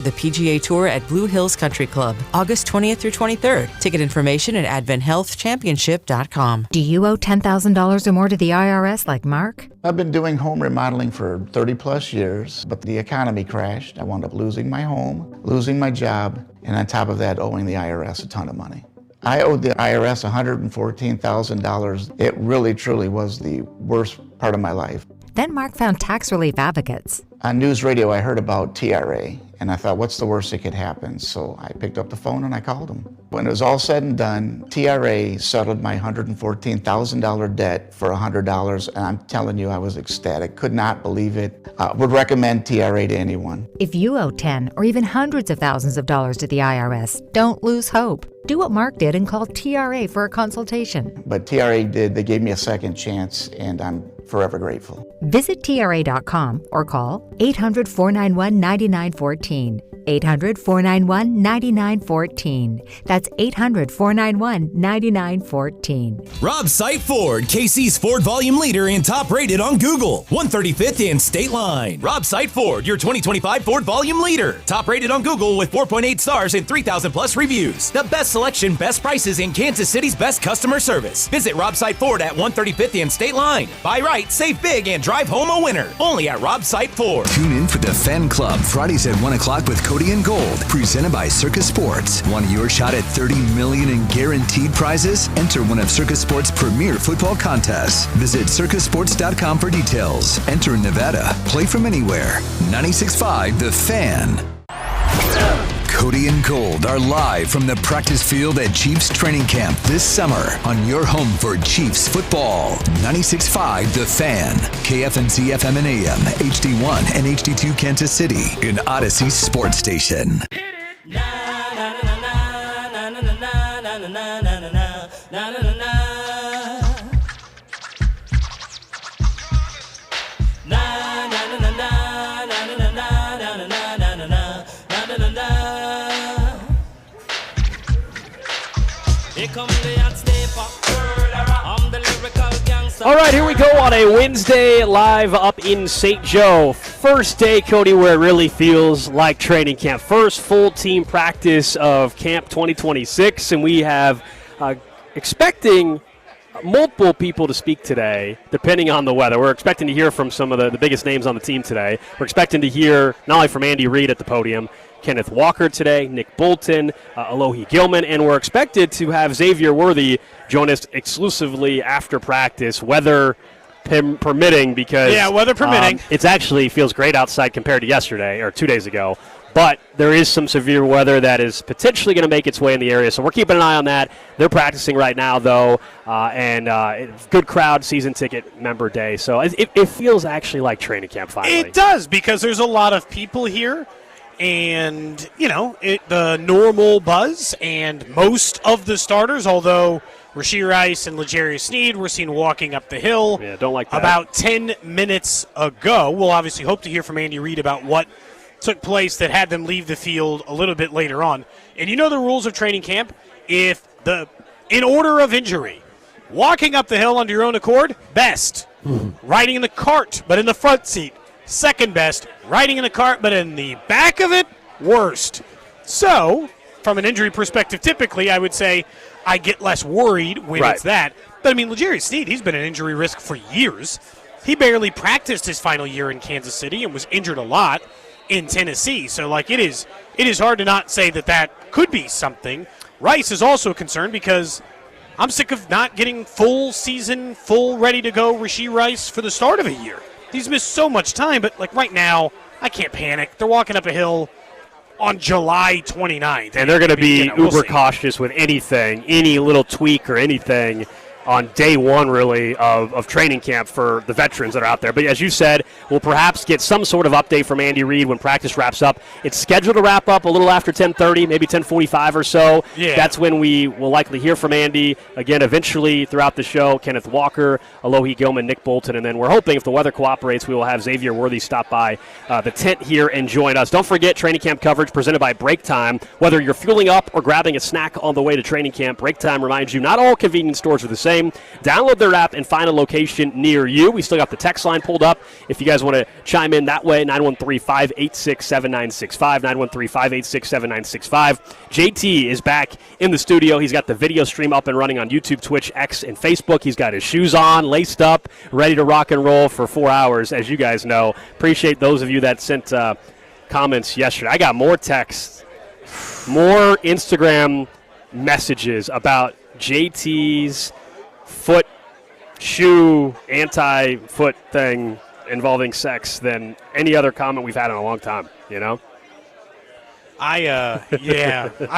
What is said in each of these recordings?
The PGA Tour at Blue Hills Country Club, August 20th through 23rd. Ticket information at adventhealthchampionship.com. Do you owe $10,000 or more to the IRS like Mark? I've been doing home remodeling for 30 plus years, but the economy crashed. I wound up losing my home, losing my job, and on top of that, owing the IRS a ton of money. I owed the IRS $114,000. It really, truly was the worst part of my life. Then Mark found tax relief advocates. On news radio, I heard about TRA, and I thought, what's the worst that could happen? So I picked up the phone and I called them. When it was all said and done, TRA settled my $114,000 debt for $100, and I'm telling you, I was ecstatic. Could not believe it. Would recommend TRA to anyone. If you owe 10 or even hundreds of thousands of dollars to the IRS, don't lose hope. Do what Mark did and call TRA for a consultation. But TRA did. They gave me a second chance, and I'm forever grateful. Visit TRA.com or call 800-491-9914. 800-491-9914. That's 800-491-9914. Rob Sight Ford, KC's Ford volume leader and top rated on Google. 135th and State Line. Rob Sight Ford, your 2025 Ford volume leader. Top rated on Google with 4.8 stars and 3,000 plus reviews. The best selection, best prices, and Kansas City's best customer service. Visit Rob Sight Ford at 135th and State Line. Buy right, save big, and drive home a winner. Only at Rob Sight Ford. Tune in for the Fan Club Fridays at 1 o'clock with Cody Gold, presented by Circus Sports. Want your shot at $30 million in guaranteed prizes? Enter one of Circus Sports' premier football contests. Visit circusports.com for details. Enter in Nevada. Play from anywhere. 96.5 The Fan. Cody and Gold are live from the practice field at Chiefs training camp this summer on your home for Chiefs football. 96.5 The Fan, KFNC FM and AM, HD1 and HD2 Kansas City, an Odyssey sports station. All right, here we go on a Wednesday live up in St. Joe. First day, Cody, where it really feels like training camp. First full team practice of Camp 2026, and we have expecting multiple people to speak today, depending on the weather. We're expecting to hear from some of the biggest names on the team today. We're expecting to hear not only from Andy Reid at the podium, Kenneth Walker today, Nick Bolton, Alohi Gilman, and we're expected to have Xavier Worthy join us exclusively after practice, weather permitting, because weather permitting. It actually feels great outside compared to yesterday or 2 days ago. But there is some severe weather that is potentially going to make its way in the area, so we're keeping an eye on that. They're practicing right now, though, and good crowd, season ticket member day. So it feels actually like training camp finally. It does, because there's a lot of people here. And, the normal buzz, and most of the starters, although Rashee Rice and L'Jarius Sneed were seen walking up the hill don't like that. About 10 minutes ago. We'll obviously hope to hear from Andy Reid about what took place that had them leave the field a little bit later on. And you know the rules of training camp. In order of injury, walking up the hill under your own accord, best. Riding in the cart, but in the front seat, second best. Riding in the cart, but in the back of it, worst. So, from an injury perspective, typically I would say I get less worried when it's that. But, L'Jarius Sneed, he's been an injury risk for years. He barely practiced his final year in Kansas City and was injured a lot in Tennessee. So, it is hard to not say that could be something. Rice is also concerned because I'm sick of not getting full season, full ready-to-go Rashee Rice for the start of a year. He's missed so much time, but right now, I can't panic. They're walking up a hill on July 29th. And they're going to be uber cautious with anything, any little tweak or anything on day one, really, of training camp for the veterans that are out there. But as you said, we'll perhaps get some sort of update from Andy Reid when practice wraps up. It's scheduled to wrap up a little after 10:30, maybe 10:45 or so. Yeah. That's when we will likely hear from Andy. Again, eventually throughout the show, Kenneth Walker, Alohi Gilman, Nick Bolton, and then we're hoping if the weather cooperates, we will have Xavier Worthy stop by the tent here and join us. Don't forget training camp coverage presented by Break Time. Whether you're fueling up or grabbing a snack on the way to training camp, Break Time reminds you not all convenience stores are the same. same. Download their app and find a location near you. We still got the text line pulled up if you guys want to chime in that way, 913-586-7965, 913-586-7965. JT is back in the studio. He's got the video stream up and running on YouTube, Twitch, X, and Facebook. He's got his shoes on, laced up, ready to rock and roll for 4 hours, as you guys know. Appreciate those of you that sent comments yesterday. I got more texts, more Instagram messages about JT's shoe, anti-foot thing involving sex than any other comment we've had in a long time, I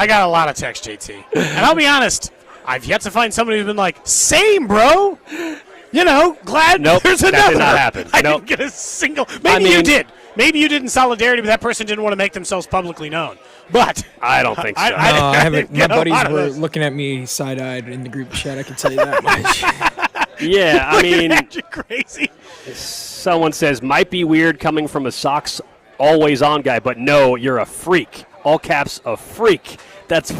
got a lot of text, JT. And I'll be honest, I've yet to find somebody who's been like, same, bro. Glad there's another. That did not happen. I didn't get a single. Maybe you did. Maybe you did in solidarity, but that person didn't want to make themselves publicly known. But I don't think so. I haven't. My buddies were looking at me side-eyed in the group chat. I can tell you that much. Yeah, I mean, you're crazy. Someone says, might be weird coming from a socks always on guy, but no, you're a freak. All caps, a freak. That's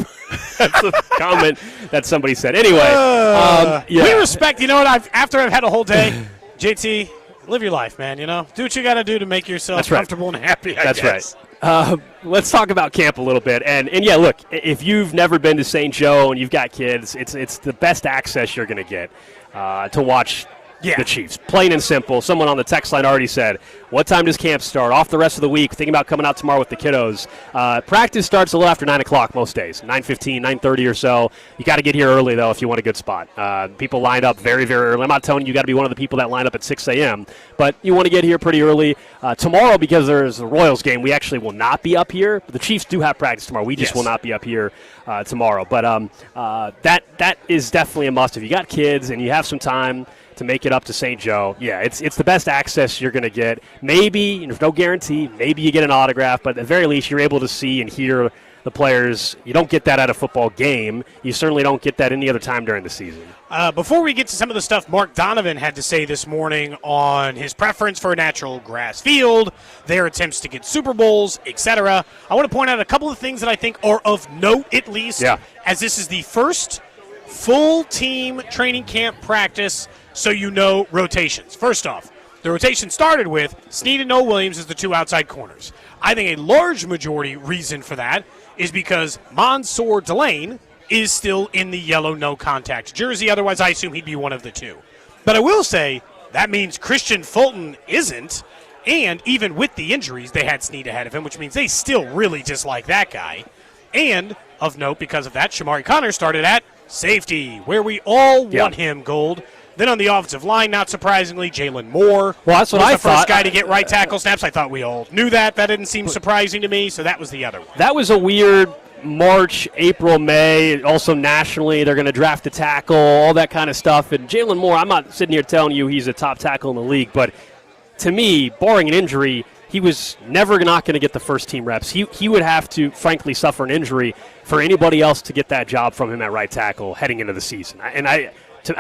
a comment that somebody said. Anyway, we respect. You know what? After I've had a whole day, JT, live your life, man. Do what you got to do to make yourself comfortable and happy. I guess. Right. Let's talk about camp a little bit. And yeah, look, if you've never been to St. Joe and you've got kids, it's the best access you're going to get to watch the Chiefs. Plain and simple. Someone on the text line already said, what time does camp start? Off the rest of the week, thinking about coming out tomorrow with the kiddos. Practice starts a little after 9 o'clock most days, 9:15, 9:30 or so. You got to get here early, though, if you want a good spot. People lined up very, very early. I'm not telling you got to be one of the people that line up at 6 a.m., but you want to get here pretty early. Tomorrow, because there's a Royals game, we actually will not be up here. The Chiefs do have practice tomorrow. We just will not be up here tomorrow. But that is definitely a must. If you got kids and you have some time to make it up to St. Joe, it's the best access you're going to get. Maybe, there's no guarantee, maybe you get an autograph, but at the very least you're able to see and hear the players. You don't get that at a football game. You certainly don't get that any other time during the season. Before we get to some of the stuff Mark Donovan had to say this morning on his preference for a natural grass field, their attempts to get Super Bowls, etc., I want to point out a couple of things that I think are of note, at least, as this is the first full team training camp practice. So rotations. First off, the rotation started with Snead and Noah Williams as the two outside corners. I think a large majority reason for that is because Mansour Delane is still in the yellow no-contact jersey. Otherwise, I assume he'd be one of the two. But I will say that means Christian Fulton isn't, and even with the injuries, they had Snead ahead of him, which means they still really dislike that guy. And, of note, because of that, Shamari Connor started at safety, where we all want him, Gold. Then on the offensive line, not surprisingly, Jalen Moore was the first guy to get right tackle snaps. I thought we all knew that. That didn't seem surprising to me, so that was the other one. That was a weird March, April, May. Also nationally, they're going to draft a tackle, all that kind of stuff. And Jalen Moore, I'm not sitting here telling you he's a top tackle in the league, but to me, barring an injury, he was never not going to get the first team reps. He would have to, frankly, suffer an injury for anybody else to get that job from him at right tackle heading into the season. And I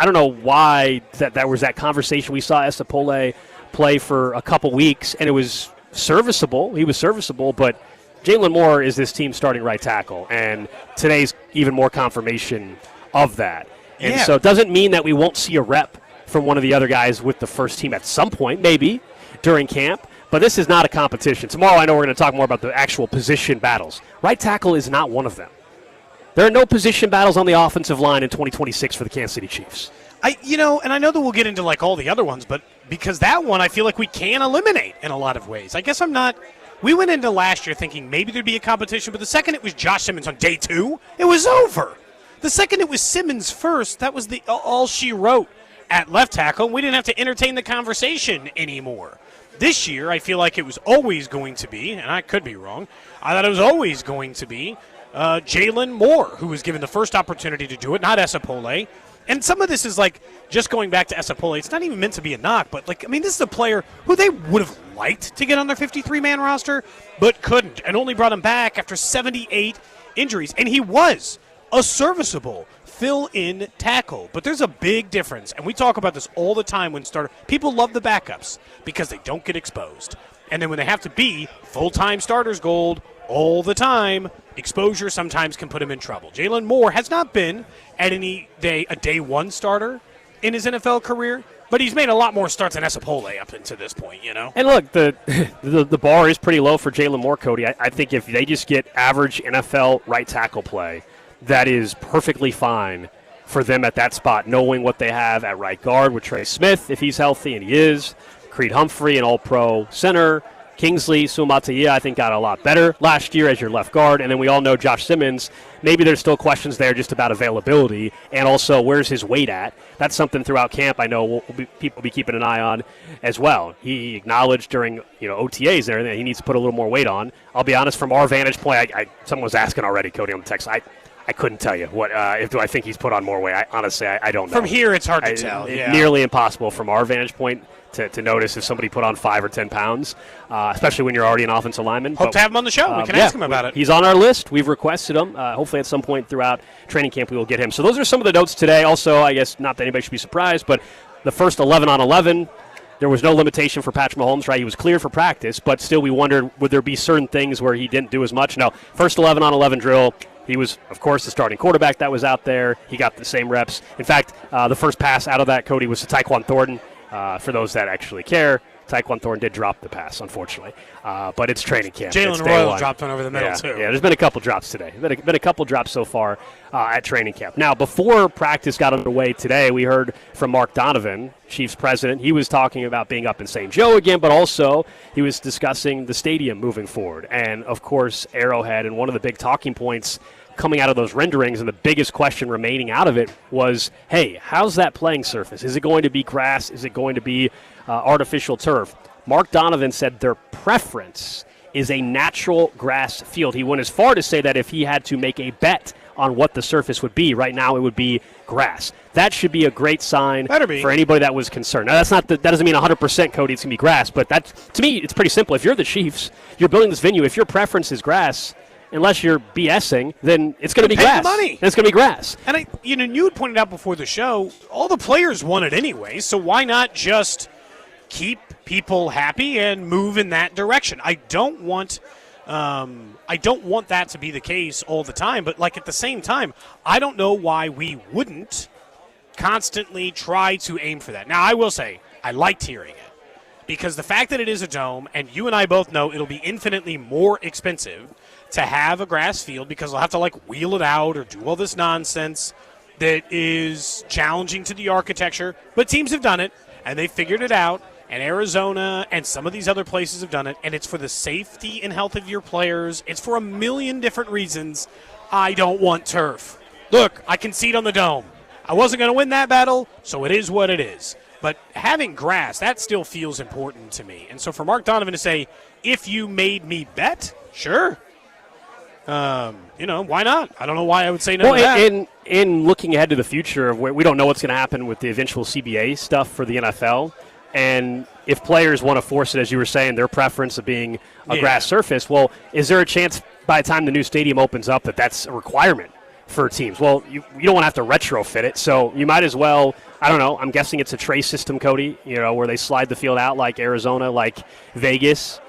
don't know why that was that conversation. We saw Esapole play for a couple weeks, and it was serviceable. He was serviceable, but Jalen Moore is this team's starting right tackle, and today's even more confirmation of that. And so it doesn't mean that we won't see a rep from one of the other guys with the first team at some point, maybe, during camp. But this is not a competition. Tomorrow I know we're going to talk more about the actual position battles. Right tackle is not one of them. There are no position battles on the offensive line in 2026 for the Kansas City Chiefs. And I know that we'll get into all the other ones, but because that one I feel like we can eliminate in a lot of ways. I guess I'm not. We went into last year thinking maybe there'd be a competition, but the second it was Josh Simmons on day 2, it was over. The second it was Simmons first, that was all she wrote at left tackle, and we didn't have to entertain the conversation anymore. This year, I feel like it was always going to be, and I could be wrong, I thought it was always going to be Jalen Moore, who was given the first opportunity to do it, not Esapole. And some of this is just going back to Esapole. It's not even meant to be a knock, but this is a player who they would have liked to get on their 53-man roster, but couldn't, and only brought him back after 78 injuries. And he was a serviceable fill-in tackle. But there's a big difference, and we talk about this all the time when people love the backups because they don't get exposed. And then when they have to be full-time starters, Gold, all the time, exposure sometimes can put him in trouble. Jalen Moore has not been at a day one starter in his NFL career, but he's made a lot more starts than Esapole up until this point, you know? And look, the bar is pretty low for Jalen Moore, Cody. I think if they just get average NFL right tackle play, that is perfectly fine for them at that spot, knowing what they have at right guard with Trey Smith, if he's healthy, and he is. Creed Humphrey, an all-pro center. Kingsley Suamataia, I think, got a lot better last year as your left guard. And then we all know Josh Simmons. Maybe there's still questions there just about availability and also where's his weight at. That's something throughout camp I know people will be keeping an eye on as well. He acknowledged during OTAs there that he needs to put a little more weight on. I'll be honest, from our vantage point, someone was asking already, Cody, on the text. I couldn't tell you what do I think he's put on more weight. Honestly, I don't know. From here, it's hard to tell. Nearly impossible from our vantage point to notice if somebody put on 5 or 10 pounds, especially when you're already an offensive lineman. Hope to have him on the show. We can ask him about it. He's on our list. We've requested him. Hopefully at some point throughout training camp we will get him. So those are some of the notes today. Also, I guess not that anybody should be surprised, but the first 11 on 11, there was no limitation for Patrick Mahomes, right? He was cleared for practice, but still we wondered, would there be certain things where he didn't do as much? No. First 11 on 11 drill, he was, of course, the starting quarterback that was out there. He got the same reps. In fact, the first pass out of that, Cody, was to Tyquan Thornton. For those that actually care, Tyquan Thornton did drop the pass, unfortunately. But it's training camp. Jalen Royal dropped one over the middle, too. Yeah, there's been a couple drops today. Been a couple drops so far at training camp. Now, before practice got underway today, we heard from Mark Donovan, Chiefs president. He was talking about being up in St. Joe again, but also he was discussing the stadium moving forward. And, of course, Arrowhead. And one of the big talking points coming out of those renderings, and the biggest question remaining out of it was, hey, how's that playing surface? Is it going to be grass? Is it going to be artificial turf? Mark Donovan said their preference is a natural grass field. He went as far to say that if he had to make a bet on what the surface would be, right now it would be grass. That should be a great sign for anybody that was concerned. Now, that doesn't mean 100%, Cody, it's going to be grass, but to me, it's pretty simple. If you're the Chiefs, you're building this venue, if your preference is grass, unless you're BSing, then it's going to be grass. Money. It's going to be grass. And you had pointed out before the show, all the players want it anyway, so why not just keep people happy and move in that direction? I don't want that to be the case all the time, but at the same time, I don't know why we wouldn't constantly try to aim for that. Now, I will say, I liked hearing it, because the fact that it is a dome, and you and I both know it'll be infinitely more expensive to have a grass field because they'll have to wheel it out or do all this nonsense that is challenging to the architecture. But teams have done it, and they figured it out, and Arizona and some of these other places have done it, and it's for the safety and health of your players. It's for a million different reasons. I don't want turf. Look, I concede on the dome. I wasn't going to win that battle, so it is what it is. But having grass, that still feels important to me. And so for Mark Donovan to say, if you made me bet, sure. Why not? I don't know why I would say no to that. In looking ahead to the future, of where we don't know what's going to happen with the eventual CBA stuff for the NFL, and if players want to force it, as you were saying, their preference of being a grass surface, well, is there a chance by the time the new stadium opens up that that's a requirement for teams? Well, you don't want to have to retrofit it, so you might as well, I don't know, I'm guessing it's a tray system, Cody, where they slide the field out like Arizona, like Vegas.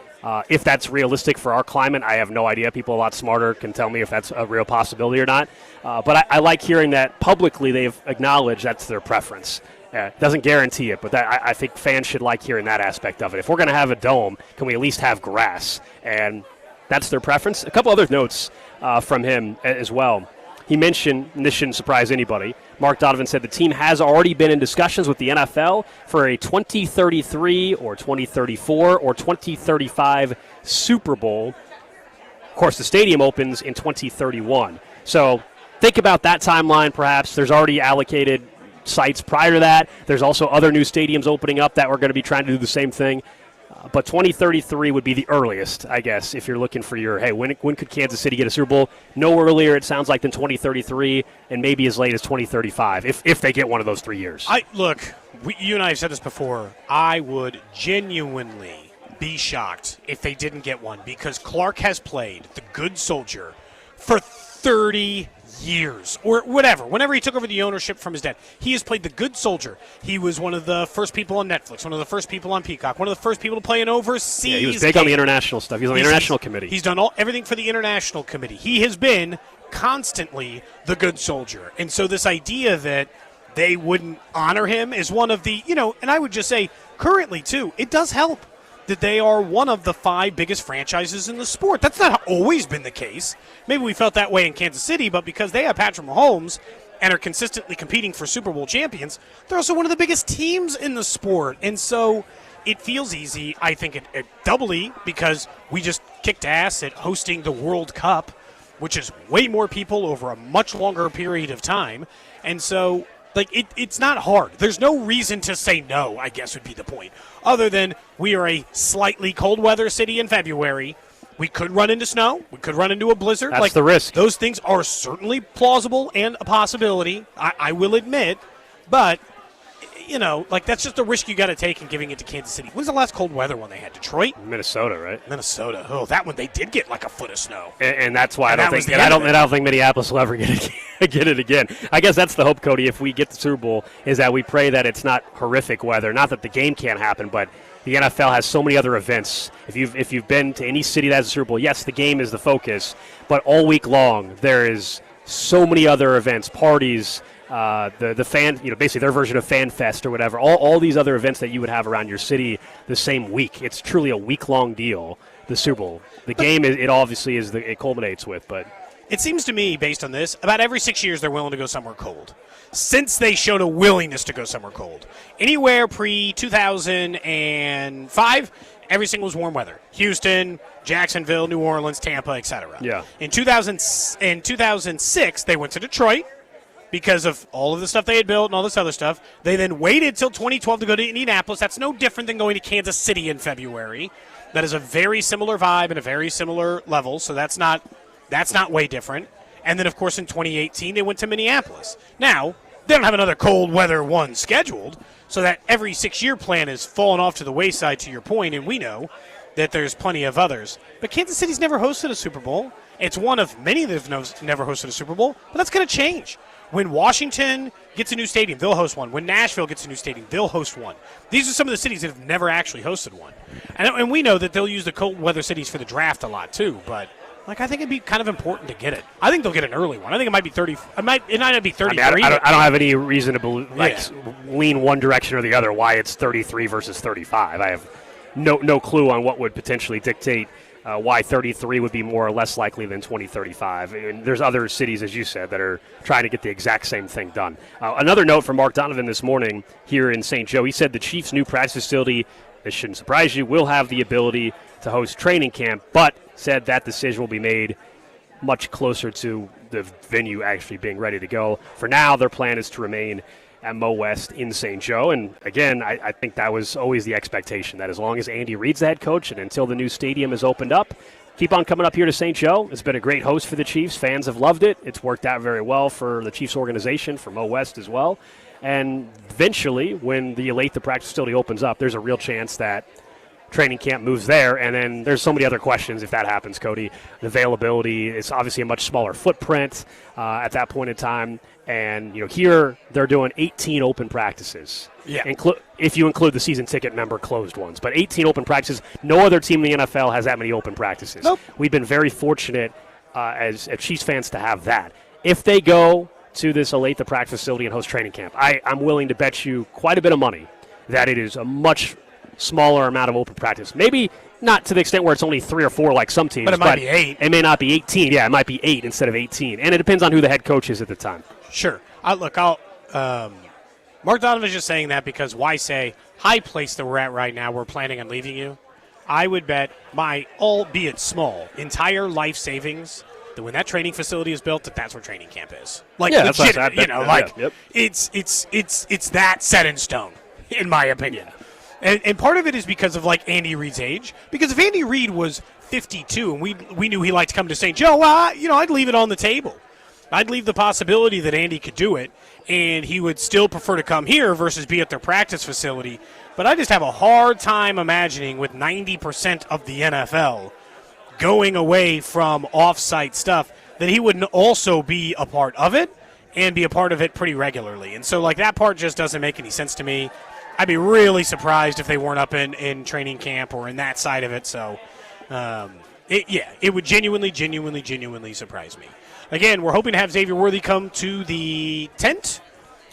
If that's realistic for our climate, I have no idea. People a lot smarter can tell me if that's a real possibility or not. But I like hearing that publicly they've acknowledged that's their preference. It doesn't guarantee it, but I think fans should like hearing that aspect of it. If we're going to have a dome, can we at least have grass? And that's their preference. A couple other notes from him as well. He mentioned, and this shouldn't surprise anybody, Mark Donovan said the team has already been in discussions with the NFL for a 2033 or 2034 or 2035 Super Bowl. Of course, the stadium opens in 2031. So think about that timeline, perhaps. There's already allocated sites prior to that. There's also other new stadiums opening up that we're going to be trying to do the same thing. But 2033 would be the earliest, I guess, if you're looking for your, hey, when could Kansas City get a Super Bowl? No earlier, it sounds like, than 2033, and maybe as late as 2035, if they get one of those 3 years. You and I have said this before. I would genuinely be shocked if they didn't get one, because Clark has played the good soldier for 30 years or whatever. Whenever he took over the ownership from his dad, he has played the good soldier. He was one of the first people on Netflix, one of the first people on Peacock, one of the first people to play an overseas he was big on the international stuff. He was on the international committee. He's done everything for the international committee. He has been constantly the good soldier. And so this idea that they wouldn't honor him as one of the, and I would just say currently, too, it does help that they are one of the 5 biggest franchises in the sport. That's not always been the case. Maybe we felt that way in Kansas City, but because they have Patrick Mahomes and are consistently competing for Super Bowl champions, they're also one of the biggest teams in the sport. And so it feels easy, I think, it doubly because we just kicked ass at hosting the World Cup, which is way more people over a much longer period of time. And so, it's not hard. There's no reason to say no, I guess would be the point, other than we are a slightly cold weather city in February. We could run into snow. We could run into a blizzard. That's the risk. Those things are certainly plausible and a possibility, I will admit. But, that's just a risk you got to take in giving it to Kansas City. When's the last cold weather one they had? Detroit? Minnesota, right? Minnesota. Oh, that one they did get like a foot of snow. And that's why I don't think Minneapolis will ever get it again. I guess that's the hope, Cody, if we get the Super Bowl, is that we pray that it's not horrific weather. Not that the game can't happen, but the NFL has so many other events. If you've been to any city that has a Super Bowl, yes, the game is the focus, but all week long there is so many other events, parties, the fan, basically their version of Fan Fest or whatever, all these other events that you would have around your city the same week. It's truly a week-long deal, the Super Bowl. The game, it obviously is it culminates with, but it seems to me, based on this, about every 6 years they're willing to go somewhere cold. Since they showed a willingness to go somewhere cold. Anywhere pre-2005, everything was warm weather. Houston, Jacksonville, New Orleans, Tampa, etc. Yeah. In 2006, they went to Detroit because of all of the stuff they had built and all this other stuff. They then waited till 2012 to go to Indianapolis. That's no different than going to Kansas City in February. That is a very similar vibe and a very similar level, so that's not way different. And then, of course, in 2018, they went to Minneapolis. Now, they don't have another cold weather one scheduled, so that every 6-year plan has fallen off to the wayside, to your point, and we know that there's plenty of others. But Kansas City's never hosted a Super Bowl. It's one of many that have never hosted a Super Bowl, but that's going to change. When Washington gets a new stadium, they'll host one. When Nashville gets a new stadium, they'll host one. These are some of the cities that have never actually hosted one. And we know that they'll use the cold weather cities for the draft a lot, too, but I think it'd be kind of important to get it. I think they'll get an early one. I think it might be 30. It might not be 33. I don't have any reason to lean one direction or the other why it's 33 versus 35. I have no clue on what would potentially dictate why 33 would be more or less likely than 2035. And there's other cities, as you said, that are trying to get the exact same thing done. Another note from Mark Donovan this morning here in St. Joe. He said the Chiefs' new practice facility, this shouldn't surprise you, will have the ability to host training camp, but said that decision will be made much closer to the venue actually being ready to go. For now, their plan is to remain at Mo West in St. Joe. And again, I think that was always the expectation, that as long as Andy Reid's the head coach and until the new stadium is opened up, keep on coming up here to St. Joe. It's been a great host for the Chiefs. Fans have loved it. It's worked out very well for the Chiefs organization, for Mo West as well. And eventually, when the Olathe practice facility opens up, there's a real chance that training camp moves there, and then there's so many other questions if that happens, Cody. The availability, it's obviously a much smaller footprint at that point in time, and here they're doing 18 open practices. Yeah. If you include the season ticket member closed ones, but 18 open practices. No other team in the NFL has that many open practices. Nope. We've been very fortunate as Chiefs fans to have that. If they go to this Olathe practice facility and host training camp, I'm willing to bet you quite a bit of money that it is a much smaller amount of open practice. Maybe not to the extent where it's only 3 or 4 like some teams. But it might be 8. It may not be 18. Yeah, it might be 8 instead of 18. And it depends on who the head coach is at the time. Sure. Mark Donovan is just saying that because why say high place that we're at right now, we're planning on leaving you? I would bet my, albeit small, entire life savings that when that training facility is built, that's where training camp is. That's legit, it's that set in stone, in my opinion. And part of it is because of Andy Reid's age. Because if Andy Reid was 52 and we knew he liked to come to St. Joe, I'd leave it on the table. I'd leave the possibility that Andy could do it, and he would still prefer to come here versus be at their practice facility. But I just have a hard time imagining with 90% of the NFL going away from off-site stuff that he wouldn't also be a part of it and be a part of it pretty regularly. And so that part just doesn't make any sense to me. I'd be really surprised if they weren't up in training camp or in that side of it. So, it would genuinely surprise me. Again, we're hoping to have Xavier Worthy come to the tent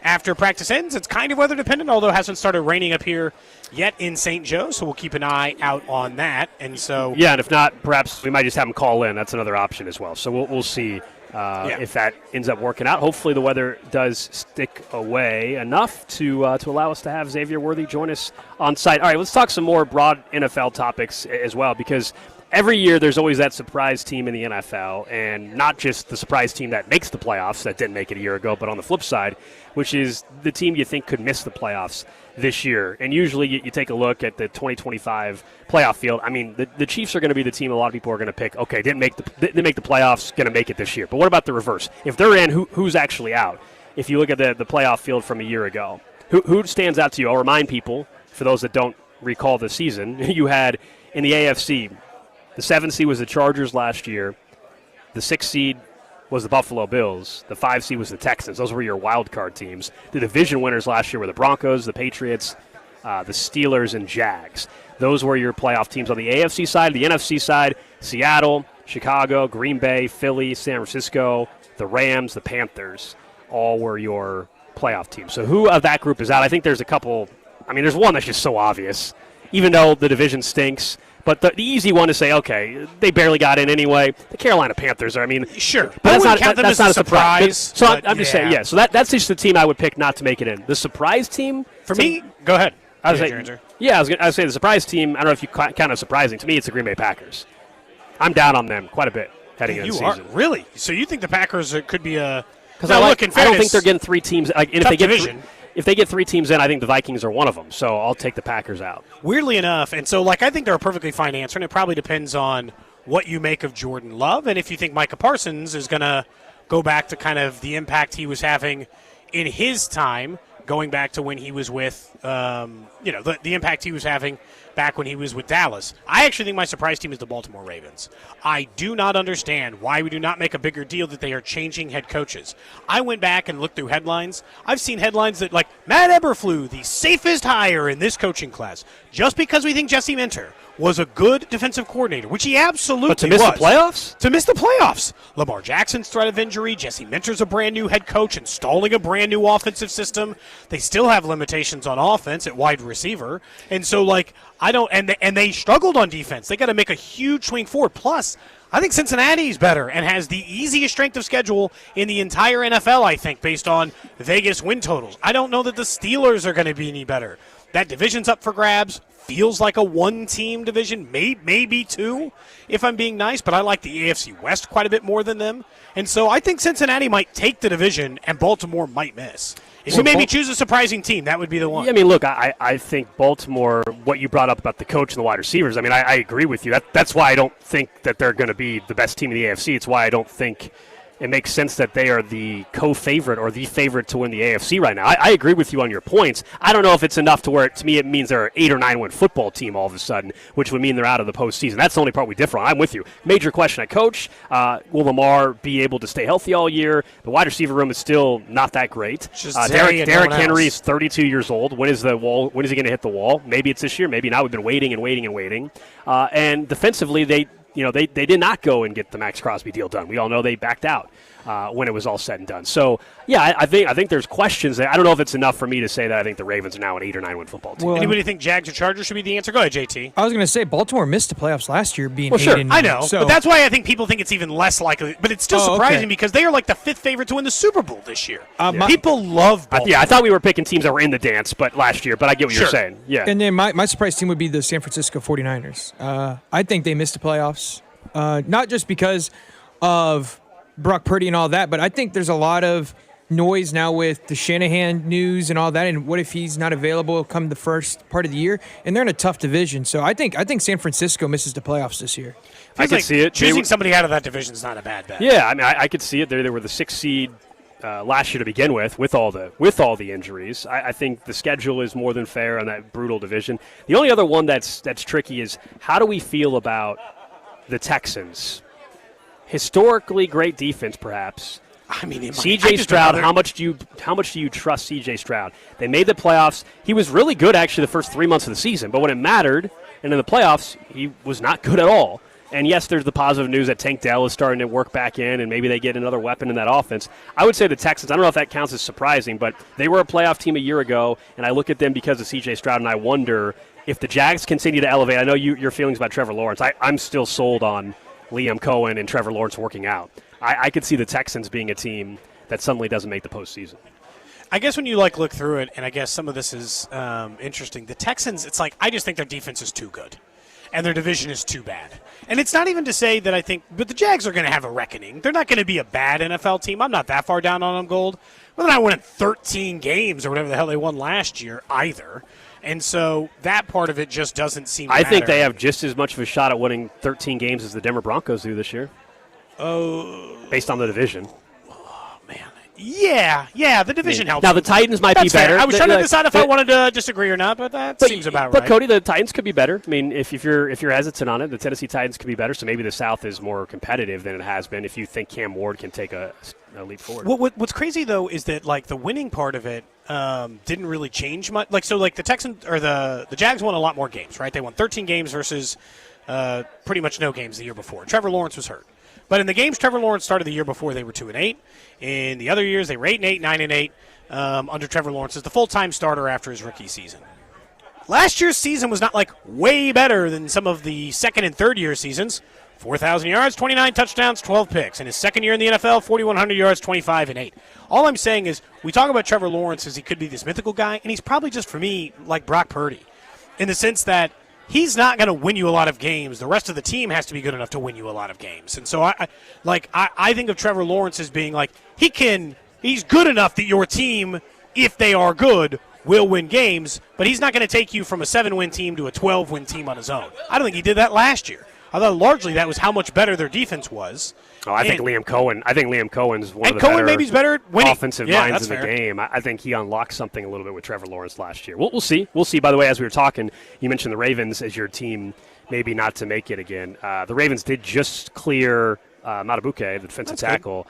after practice ends. It's kind of weather dependent, although it hasn't started raining up here yet in St. Joe, so we'll keep an eye out on that. And so, yeah, and if not, perhaps we might just have them call in. That's another option as well. So we'll see if that ends up working out. Hopefully the weather does stick away enough to allow us to have Xavier Worthy join us on site. All right, let's talk some more broad NFL topics as well, because every year there's always that surprise team in the NFL, and not just the surprise team that makes the playoffs that didn't make it a year ago, but on the flip side, which is the team you think could miss the playoffs this year. And usually you take a look at the 2025 playoff field. I mean, the Chiefs are going to be the team a lot of people are going to pick. Okay, didn't make the playoffs, going to make it this year. But what about the reverse? If they're in, who's actually out? If you look at the playoff field from a year ago, who stands out to you? I'll remind people, for those that don't recall the season, you had in the AFC, the 7th seed was the Chargers last year. The 6th seed was the Buffalo Bills. The 5th seed was the Texans. Those were your wild card teams. The division winners last year were the Broncos, the Patriots, the Steelers, and Jags. Those were your playoff teams on the AFC side. The NFC side, Seattle, Chicago, Green Bay, Philly, San Francisco, the Rams, the Panthers, all were your playoff teams. So who of that group is out? I think there's a couple. I mean, there's one that's just so obvious, even though the division stinks. But the easy one to say, okay, they barely got in anyway. The Carolina Panthers are, I mean. Sure. But that's not, count them that's as not a surprise. So I'm just saying, yeah. So that's just the team I would pick not to make it in. The surprise team. For me, go ahead. I was say the surprise team, I don't know if you count as surprising. To me, it's the Green Bay Packers. I'm down on them quite a bit heading into the season. Really? So you think the Packers could be a. Because I don't think they're getting 3 teams. Like, if they get division. If they get 3 teams in, I think the Vikings are one of them. So I'll take the Packers out. Weirdly enough, and so I think they're a perfectly fine answer, and it probably depends on what you make of Jordan Love, and if you think Micah Parsons is going to go back to kind of the impact he was having in his time, going back to when he was with, the impact he was having back when he was with Dallas. I actually think my surprise team is the Baltimore Ravens. I do not understand why we do not make a bigger deal that they are changing head coaches. I went back and looked through headlines. I've seen headlines that, like, Matt Eberflus, the safest hire in this coaching class, just because we think Jesse Minter was a good defensive coordinator, which he absolutely was. But to miss the playoffs? To miss the playoffs. Lamar Jackson's threat of injury, Jesse Minter's a brand new head coach, installing a brand new offensive system. They still have limitations on offense at wide receiver. And so, and they struggled on defense. They got to make a huge swing forward. Plus, I think Cincinnati's better and has the easiest strength of schedule in the entire NFL, I think, based on Vegas win totals. I don't know that the Steelers are going to be any better. That division's up for grabs. Feels like a one-team division, maybe 2, if I'm being nice, but I like the AFC West quite a bit more than them. And so I think Cincinnati might take the division and Baltimore might miss. If you maybe choose a surprising team, that would be the one. Yeah, I mean, look, I think Baltimore, what you brought up about the coach and the wide receivers, I mean, I agree with you. That's why I don't think that they're going to be the best team in the AFC. It's why I don't think it makes sense that they are the co-favorite or the favorite to win the AFC right now. I agree with you on your points. I don't know if it's enough to where, to me, it means they're an 8 or 9 win football team all of a sudden, which would mean they're out of the postseason. That's the only part we differ on. I'm with you. Major question at coach. Will Lamar be able to stay healthy all year? The wide receiver room is still not that great. Derrick Henry is 32 years old. When is he going to hit the wall? Maybe it's this year. Maybe not. We've been waiting and waiting and waiting. And defensively, they did not go and get the Max Crosby deal done. We all know they backed out when it was all said and done. So, yeah, I think there's questions there. I don't know if it's enough for me to say that I think the Ravens are now an 8 or 9 win football team. Well, anybody think Jags or Chargers should be the answer? Go ahead, JT. I was going to say Baltimore missed the playoffs last year being 8 and 9. I know, but that's why I think people think it's even less likely. But it's still surprising because they are like the 5th favorite to win the Super Bowl this year. People love Baltimore. I thought we were picking teams that were in the dance last year, but I get what you're saying. Yeah. And then my surprise team would be the San Francisco 49ers. I think they missed the playoffs. Not just because of Brock Purdy and all that, but I think there's a lot of noise now with the Shanahan news and all that, and what if he's not available come the first part of the year? And they're in a tough division, so I think San Francisco misses the playoffs this year. I could see it. Choosing somebody out of that division is not a bad bet. Yeah, I mean, I could see it. They were the 6th seed last year to begin with all the injuries. I think the schedule is more than fair on that brutal division. The only other one that's tricky is how do we feel about the Texans? Historically great defense, perhaps. I mean, C.J. Stroud. How much do you trust C.J. Stroud? They made the playoffs. He was really good actually the first 3 months of the season, but when it mattered and in the playoffs, he was not good at all. And yes, there's the positive news that Tank Dell is starting to work back in, and maybe they get another weapon in that offense. I would say the Texans, I don't know if that counts as surprising, but they were a playoff team a year ago, and I look at them because of C.J. Stroud, and I wonder if the Jags continue to elevate. I know your feelings about Trevor Lawrence. I'm still sold on Liam Cohen and Trevor Lawrence working out. I could see the Texans being a team that suddenly doesn't make the postseason. I guess when you look through it, and I guess some of this is interesting, the Texans, it's like I just think their defense is too good. And their division is too bad. And it's not even to say that I think – but the Jags are going to have a reckoning. They're not going to be a bad NFL team. I'm not that far down on them, Gold. But they're not winning 13 games or whatever the hell they won last year either. And so that part of it just doesn't seem to I matter. think they have just as much of a shot at winning 13 games as the Denver Broncos do this year. Oh. Based on the division. Yeah, the division helps. Now, the Titans might be better. Fair. I was trying to decide if I wanted to disagree or not, but that seems about right. But, Cody, the Titans could be better. I mean, if you're hesitant on it, the Tennessee Titans could be better, so maybe the South is more competitive than it has been if you think Cam Ward can take a leap forward. What's crazy, though, is that, the winning part of it didn't really change much. The Texans or the Jags won a lot more games, right? They won 13 games versus pretty much no games the year before. Trevor Lawrence was hurt. But in the games Trevor Lawrence started the year before, they were 2-8. In the other years, they were 8-8, 9-8 under Trevor Lawrence as the full-time starter after his rookie season. Last year's season was not way better than some of the second and third year seasons. 4,000 yards, 29 touchdowns, 12 picks. In his second year in the NFL, 4,100 yards, 25-8. All I'm saying is we talk about Trevor Lawrence as he could be this mythical guy, and he's probably just, for me, like Brock Purdy in the sense that he's not going to win you a lot of games. The rest of the team has to be good enough to win you a lot of games. And so I think of Trevor Lawrence as being he's good enough that your team, if they are good, will win games, but he's not going to take you from a 7-win team to a 12-win team on his own. I don't think he did that last year. I thought largely that was how much better their defense was. I think Liam Cohen's one of the maybe better at winning. Offensive minds in the game. I think he unlocked something a little bit with Trevor Lawrence last year. We'll see. We'll see. By the way, as we were talking, you mentioned the Ravens as your team maybe not to make it again. The Ravens did just clear Matabuke, the defensive tackle.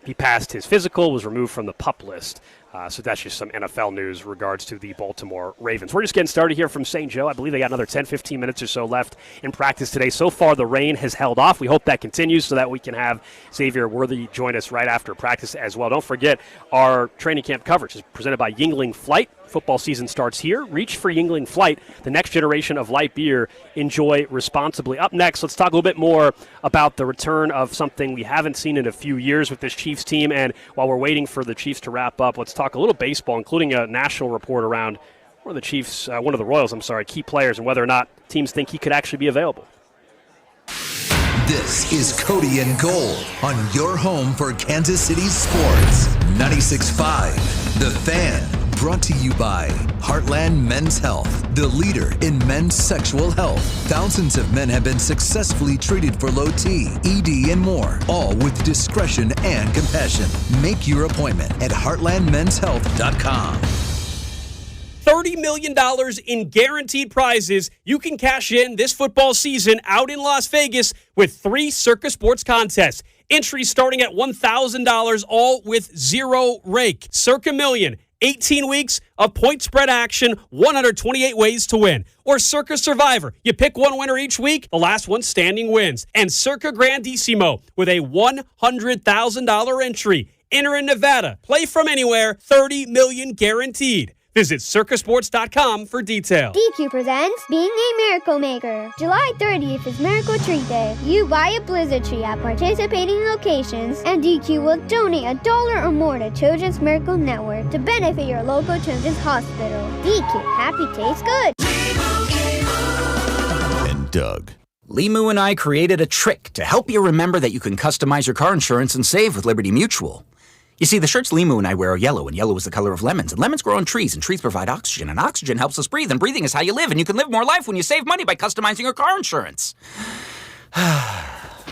He passed his physical, was removed from the PUP list. So that's just some NFL news regards to the Baltimore Ravens. We're just getting started here from St. Joe. I believe they got another 10, 15 minutes or so left in practice today. So far, the rain has held off. We hope that continues so that we can have Xavier Worthy join us right after practice as well. Don't forget, our training camp coverage is presented by Yingling Flight. Football season starts here. Reach for Yingling Flight, the next generation of light beer. Enjoy responsibly. Up next, let's talk a little bit more about the return of something we haven't seen in a few years with this Chiefs team. And while we're waiting for the Chiefs to wrap up, let's talk a little baseball, including a national report around one of the Royals, key players, and whether or not teams think he could actually be available. This is Cody and Gold on your home for Kansas City sports. 96.5, The Fan. Brought to you by Heartland Men's Health, the leader in men's sexual health. Thousands of men have been successfully treated for low T, ED, and more, all with discretion and compassion. Make your appointment at heartlandmenshealth.com. $30 million in guaranteed prizes you can cash in this football season out in Las Vegas with 3 Circa Sports contests. Entries starting at $1,000, all with zero rake. Circa Million. 18 weeks of point spread action, 128 ways to win. Or Circa Survivor. You pick one winner each week, the last one standing wins. And Circa Grandissimo with a $100,000 entry. Enter in Nevada. Play from anywhere. $30 million guaranteed. Visit circasports.com for details. DQ presents Being a Miracle Maker. July 30th is Miracle Tree Day. You buy a blizzard tree at participating locations, and DQ will donate $1 or more to Children's Miracle Network to benefit your local children's hospital. DQ, happy tastes good. And Doug. Limu and I created a trick to help you remember that you can customize your car insurance and save with Liberty Mutual. You see, the shirts Limu and I wear are yellow, and yellow is the color of lemons. And lemons grow on trees, and trees provide oxygen. And oxygen helps us breathe, and breathing is how you live. And you can live more life when you save money by customizing your car insurance. I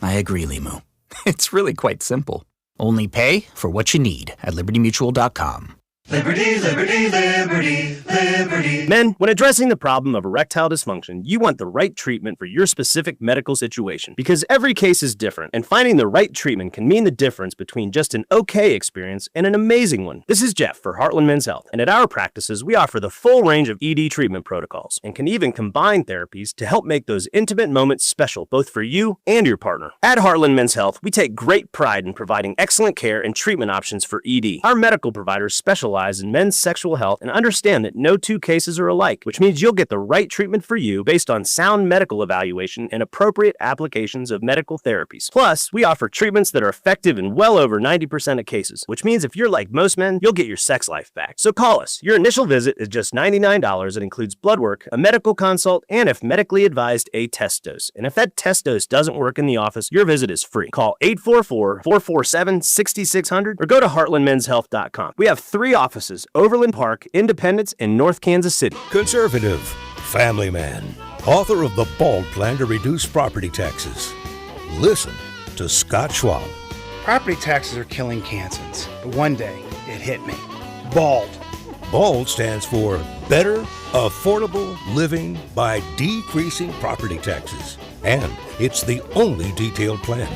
agree, Limu. It's really quite simple. Only pay for what you need at LibertyMutual.com. Liberty, liberty, liberty, liberty. Men, when addressing the problem of erectile dysfunction, you want the right treatment for your specific medical situation because every case is different, and finding the right treatment can mean the difference between just an okay experience and an amazing one. This is Jeff for Heartland Men's Health, and at our practices, we offer the full range of ED treatment protocols and can even combine therapies to help make those intimate moments special both for you and your partner. At Heartland Men's Health, we take great pride in providing excellent care and treatment options for ED. Our medical providers specialize in men's sexual health and understand that no two cases are alike, which means you'll get the right treatment for you based on sound medical evaluation and appropriate applications of medical therapies. Plus, we offer treatments that are effective in well over 90% of cases, which means if you're like most men, you'll get your sex life back. So call us. Your initial visit is just $99. It includes blood work, a medical consult, and if medically advised, a test dose. And if that test dose doesn't work in the office, your visit is free. Call 844-447-6600 or go to heartlandmenshealth.com. We have 3 offices: Overland Park, Independence, and North Kansas City. Conservative, family man, author of The Bald Plan to Reduce Property Taxes. Listen to Scott Schwab. Property taxes are killing Kansans, but one day it hit me. BALD. BALD stands for Better Affordable Living by Decreasing Property Taxes. And it's the only detailed plan.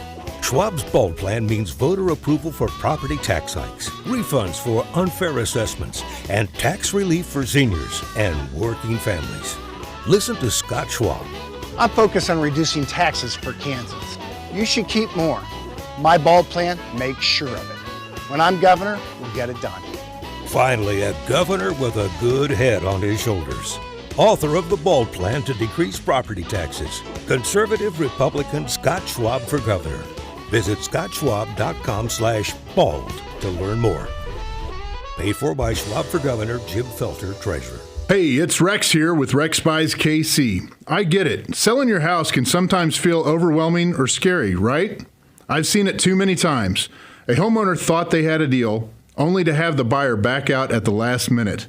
Schwab's BALD plan means voter approval for property tax hikes, refunds for unfair assessments, and tax relief for seniors and working families. Listen to Scott Schwab. I'm focused on reducing taxes for Kansans. You should keep more. My BALD plan makes sure of it. When I'm governor, we'll get it done. Finally, a governor with a good head on his shoulders. Author of the BALD Plan to Decrease Property Taxes. Conservative Republican Scott Schwab for governor. Visit scottschwab.com/bald to learn more. Paid for by Schwab for Governor, Jim Felter, Treasurer. Hey, it's Rex here with Rex Buys KC. I get it. Selling your house can sometimes feel overwhelming or scary, right? I've seen it too many times. A homeowner thought they had a deal, only to have the buyer back out at the last minute.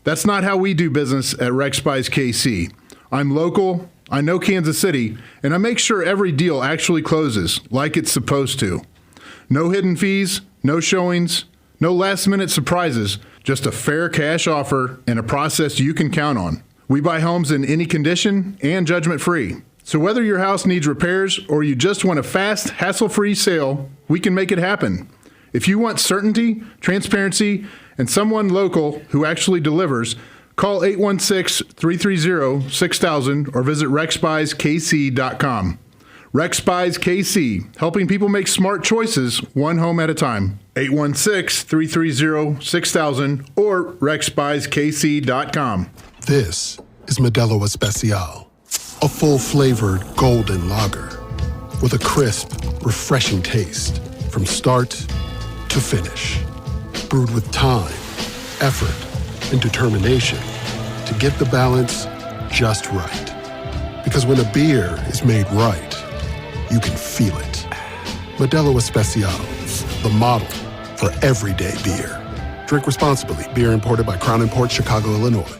That's not how we do business at Rex Buys KC. I'm local, I know Kansas City, and I make sure every deal actually closes like it's supposed to. No hidden fees, no showings, no last-minute surprises, just a fair cash offer and a process you can count on. We buy homes in any condition and judgment-free. So whether your house needs repairs or you just want a fast, hassle-free sale, we can make it happen. If you want certainty, transparency, and someone local who actually delivers, call 816-330-6000 or visit rexbuyskc.com. Rex Buys KC, helping people make smart choices one home at a time. 816-330-6000 or rexbuyskc.com. This is Modelo Especial, a full-flavored golden lager with a crisp, refreshing taste from start to finish. Brewed with time, effort, and determination to get the balance just right. Because when a beer is made right, you can feel it. Modelo Especial, the model for everyday beer. Drink responsibly. Beer imported by Crown Imports, Chicago, Illinois.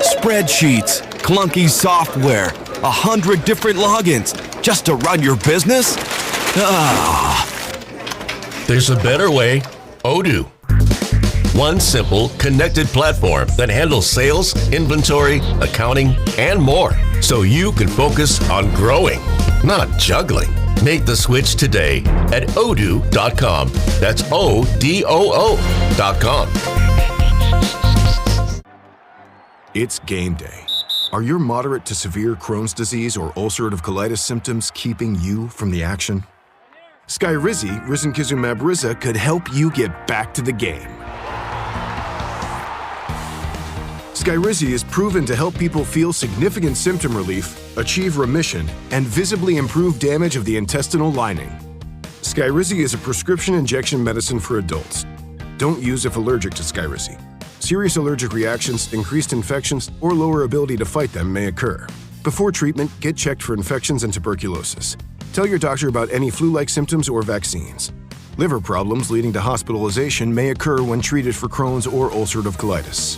Spreadsheets, clunky software, 100 different logins just to run your business? Ah. There's a better way. Odoo. One simple, connected platform that handles sales, inventory, accounting, and more. So you can focus on growing, not juggling. Make the switch today at odoo.com. That's ODOO.com. It's game day. Are your moderate to severe Crohn's disease or ulcerative colitis symptoms keeping you from the action? Skyrizi, risankizumab Riza, could help you get back to the game. Skyrizi is proven to help people feel significant symptom relief, achieve remission, and visibly improve damage of the intestinal lining. Skyrizi is a prescription injection medicine for adults. Don't use if allergic to Skyrizi. Serious allergic reactions, increased infections, or lower ability to fight them may occur. Before treatment, get checked for infections and tuberculosis. Tell your doctor about any flu-like symptoms or vaccines. Liver problems leading to hospitalization may occur when treated for Crohn's or ulcerative colitis.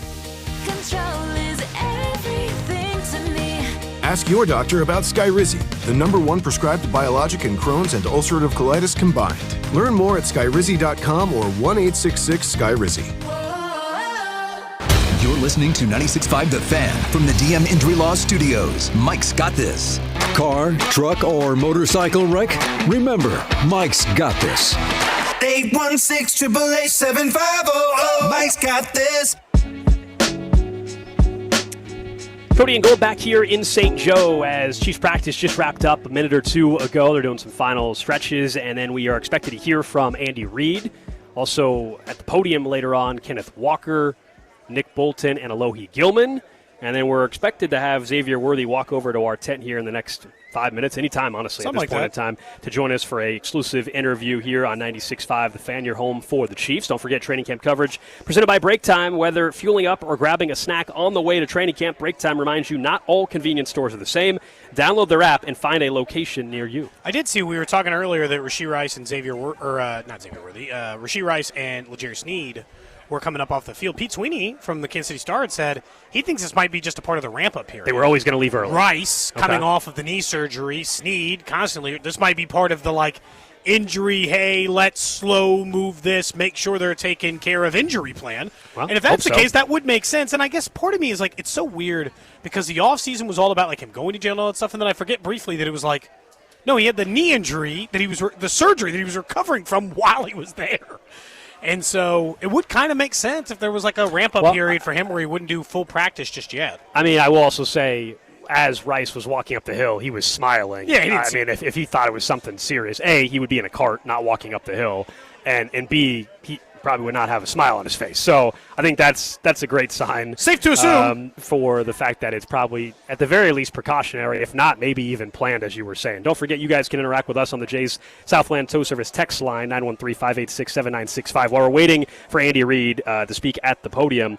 Ask your doctor about Skyrizi, the #1 prescribed biologic in Crohn's and ulcerative colitis combined. Learn more at skyrizi.com or 1-866-SKYRIZI. You're listening to 96.5 The Fan from the DM Injury Law Studios. Mike's got this. Car, truck, or motorcycle wreck? Remember, Mike's got this. 816-888-7500. Mike's got this. Cody and Gold back here in St. Joe as Chiefs practice just wrapped up a minute or two ago. They're doing some final stretches, and then we are expected to hear from Andy Reid. Also at the podium later on, Kenneth Walker, Nick Bolton, and Alohi Gilman. And then we're expected to have Xavier Worthy walk over to our tent here in the next 5 minutes, anytime, honestly, Something at this point in time, to join us for a exclusive interview here on 96.5 The Fan, your home for the Chiefs. Don't forget training camp coverage presented by Break Time. Whether fueling up or grabbing a snack on the way to training camp, Break Time reminds you not all convenience stores are the same. Download their app and find a location near you. I did see, we were talking earlier that Rashee Rice and Rashee Rice and L'Jarius Sneed were coming up off the field. Pete Sweeney from the Kansas City Star had said he thinks this might be just a part of the ramp-up period. They were always going to leave early. Rice coming off of the knee surgery, Sneed constantly. This might be part of the, injury, hey, let's slow move this, make sure they're taking care of injury plan. Well, and if that's the case, that would make sense. And I guess part of me is it's so weird because the offseason was all about him going to jail and all that stuff, and then I forget briefly that it was no, he had the knee injury, the surgery that he was recovering from while he was there. And so it would kind of make sense if there was a ramp-up period for him where he wouldn't do full practice just yet. I mean, I will also say, as Rice was walking up the hill, he was smiling. Yeah, if he thought it was something serious, A, he would be in a cart, not walking up the hill, and B, he probably would not have a smile on his face. So I think that's a great sign. Safe to assume. For the fact that it's probably, at the very least, precautionary, if not maybe even planned, as you were saying. Don't forget, you guys can interact with us on the Jays Southland Tow Service text line, 913-586-7965. While we're waiting for Andy Reid to speak at the podium,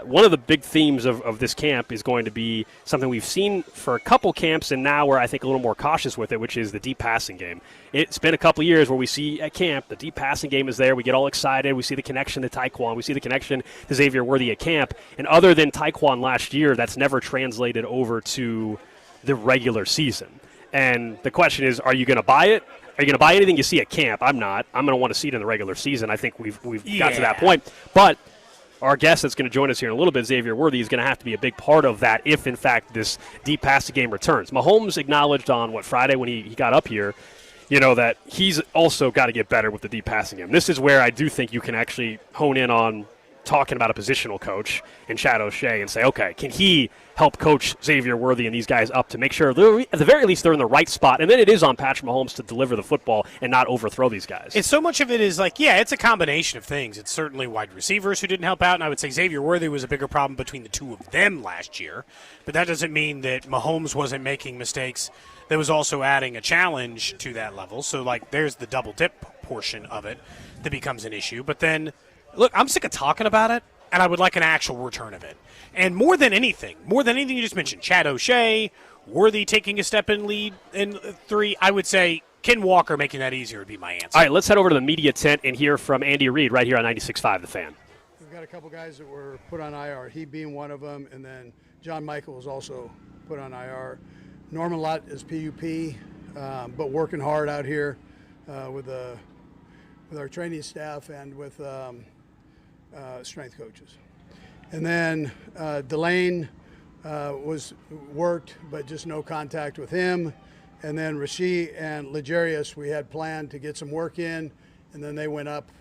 one of the big themes of this camp is going to be something we've seen for a couple camps, and now we're, I think, a little more cautious with it, which is the deep passing game. It's been a couple years where we see at camp the deep passing game is there. We get all excited. We see the connection to Taekwon. We see the connection to Xavier Worthy at camp. And other than Taekwon last year, that's never translated over to the regular season. And the question is, are you going to buy it? Are you going to buy anything you see at camp? I'm not. I'm going to want to see it in the regular season. I think we've got to that point. But our guest that's going to join us here in a little bit, Xavier Worthy, is going to have to be a big part of that if, in fact, this deep passing game returns. Mahomes acknowledged on, Friday when he got up here, that he's also got to get better with the deep passing game. This is where I do think you can actually hone in on talking about a positional coach in Chad O'Shea and say, okay, can he help coach Xavier Worthy and these guys up to make sure, at the very least, they're in the right spot. And then it is on Patrick Mahomes to deliver the football and not overthrow these guys. It's so much of it is it's a combination of things. It's certainly wide receivers who didn't help out, and I would say Xavier Worthy was a bigger problem between the two of them last year. But that doesn't mean that Mahomes wasn't making mistakes. That was also adding a challenge to that level. So, there's the double dip portion of it that becomes an issue. But then, look, I'm sick of talking about it, and I would like an actual return of it. And more than anything you just mentioned, Chad O'Shea, Worthy taking a step in lead in 3, I would say Ken Walker making that easier would be my answer. All right, let's head over to the media tent and hear from Andy Reid right here on 96.5 The Fan. We've got a couple guys that were put on IR, he being one of them, and then John Michael was also put on IR. Norman Lott is PUP, but working hard out here with our training staff and with strength coaches. And then Delane was worked, but just no contact with him. And then Rashee and L'Jarius, we had planned to get some work in, and then they went up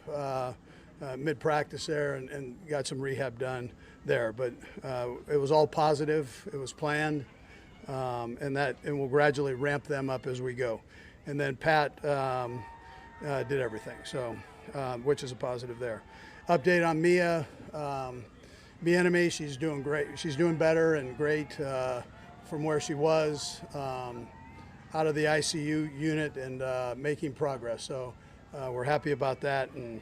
mid-practice there and got some rehab done there. But it was all positive. It was planned. And we'll gradually ramp them up as we go. And then Pat did everything, so which is a positive there. Update on Mia. Bieniemy, she's doing great. She's doing better and great from where she was out of the ICU unit and making progress. So we're happy about that. And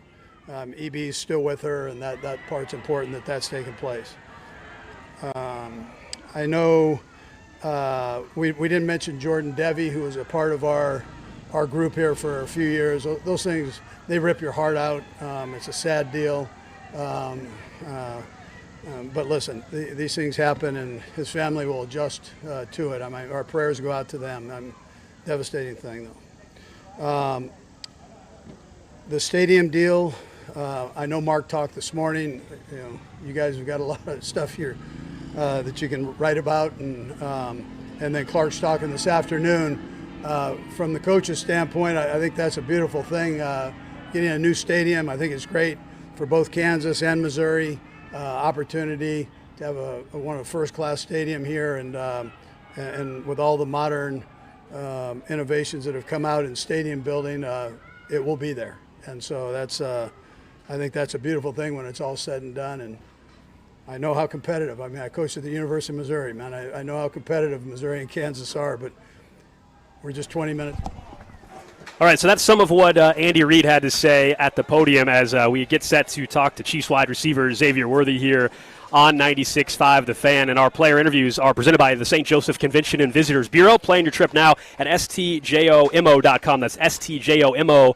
EB's still with her, and that part's important that's taking place. I know. We didn't mention Jordan Devy, who was a part of our group here for a few years. Those things, they rip your heart out. It's a sad deal. But listen, these things happen, and his family will adjust to it. I mean, our prayers go out to them. Devastating thing, though. The stadium deal, I know Mark talked this morning. You guys have got a lot of stuff here that you can write about, and then Clark's talking this afternoon. From the coach's standpoint, I think that's a beautiful thing. Getting a new stadium, I think it's great for both Kansas and Missouri. Opportunity to have one of the first-class stadium here, and with all the modern innovations that have come out in stadium building, it will be there. And so I think that's a beautiful thing when it's all said and done. And I know how competitive. I mean, I coached at the University of Missouri, man. I know how competitive Missouri and Kansas are, but we're just 20 minutes. All right, so that's some of what Andy Reid had to say at the podium as we get set to talk to Chiefs wide receiver Xavier Worthy here on 96.5 The Fan. And our player interviews are presented by the St. Joseph Convention and Visitors Bureau. Plan your trip now at stjomo.com. That's stjomo.com.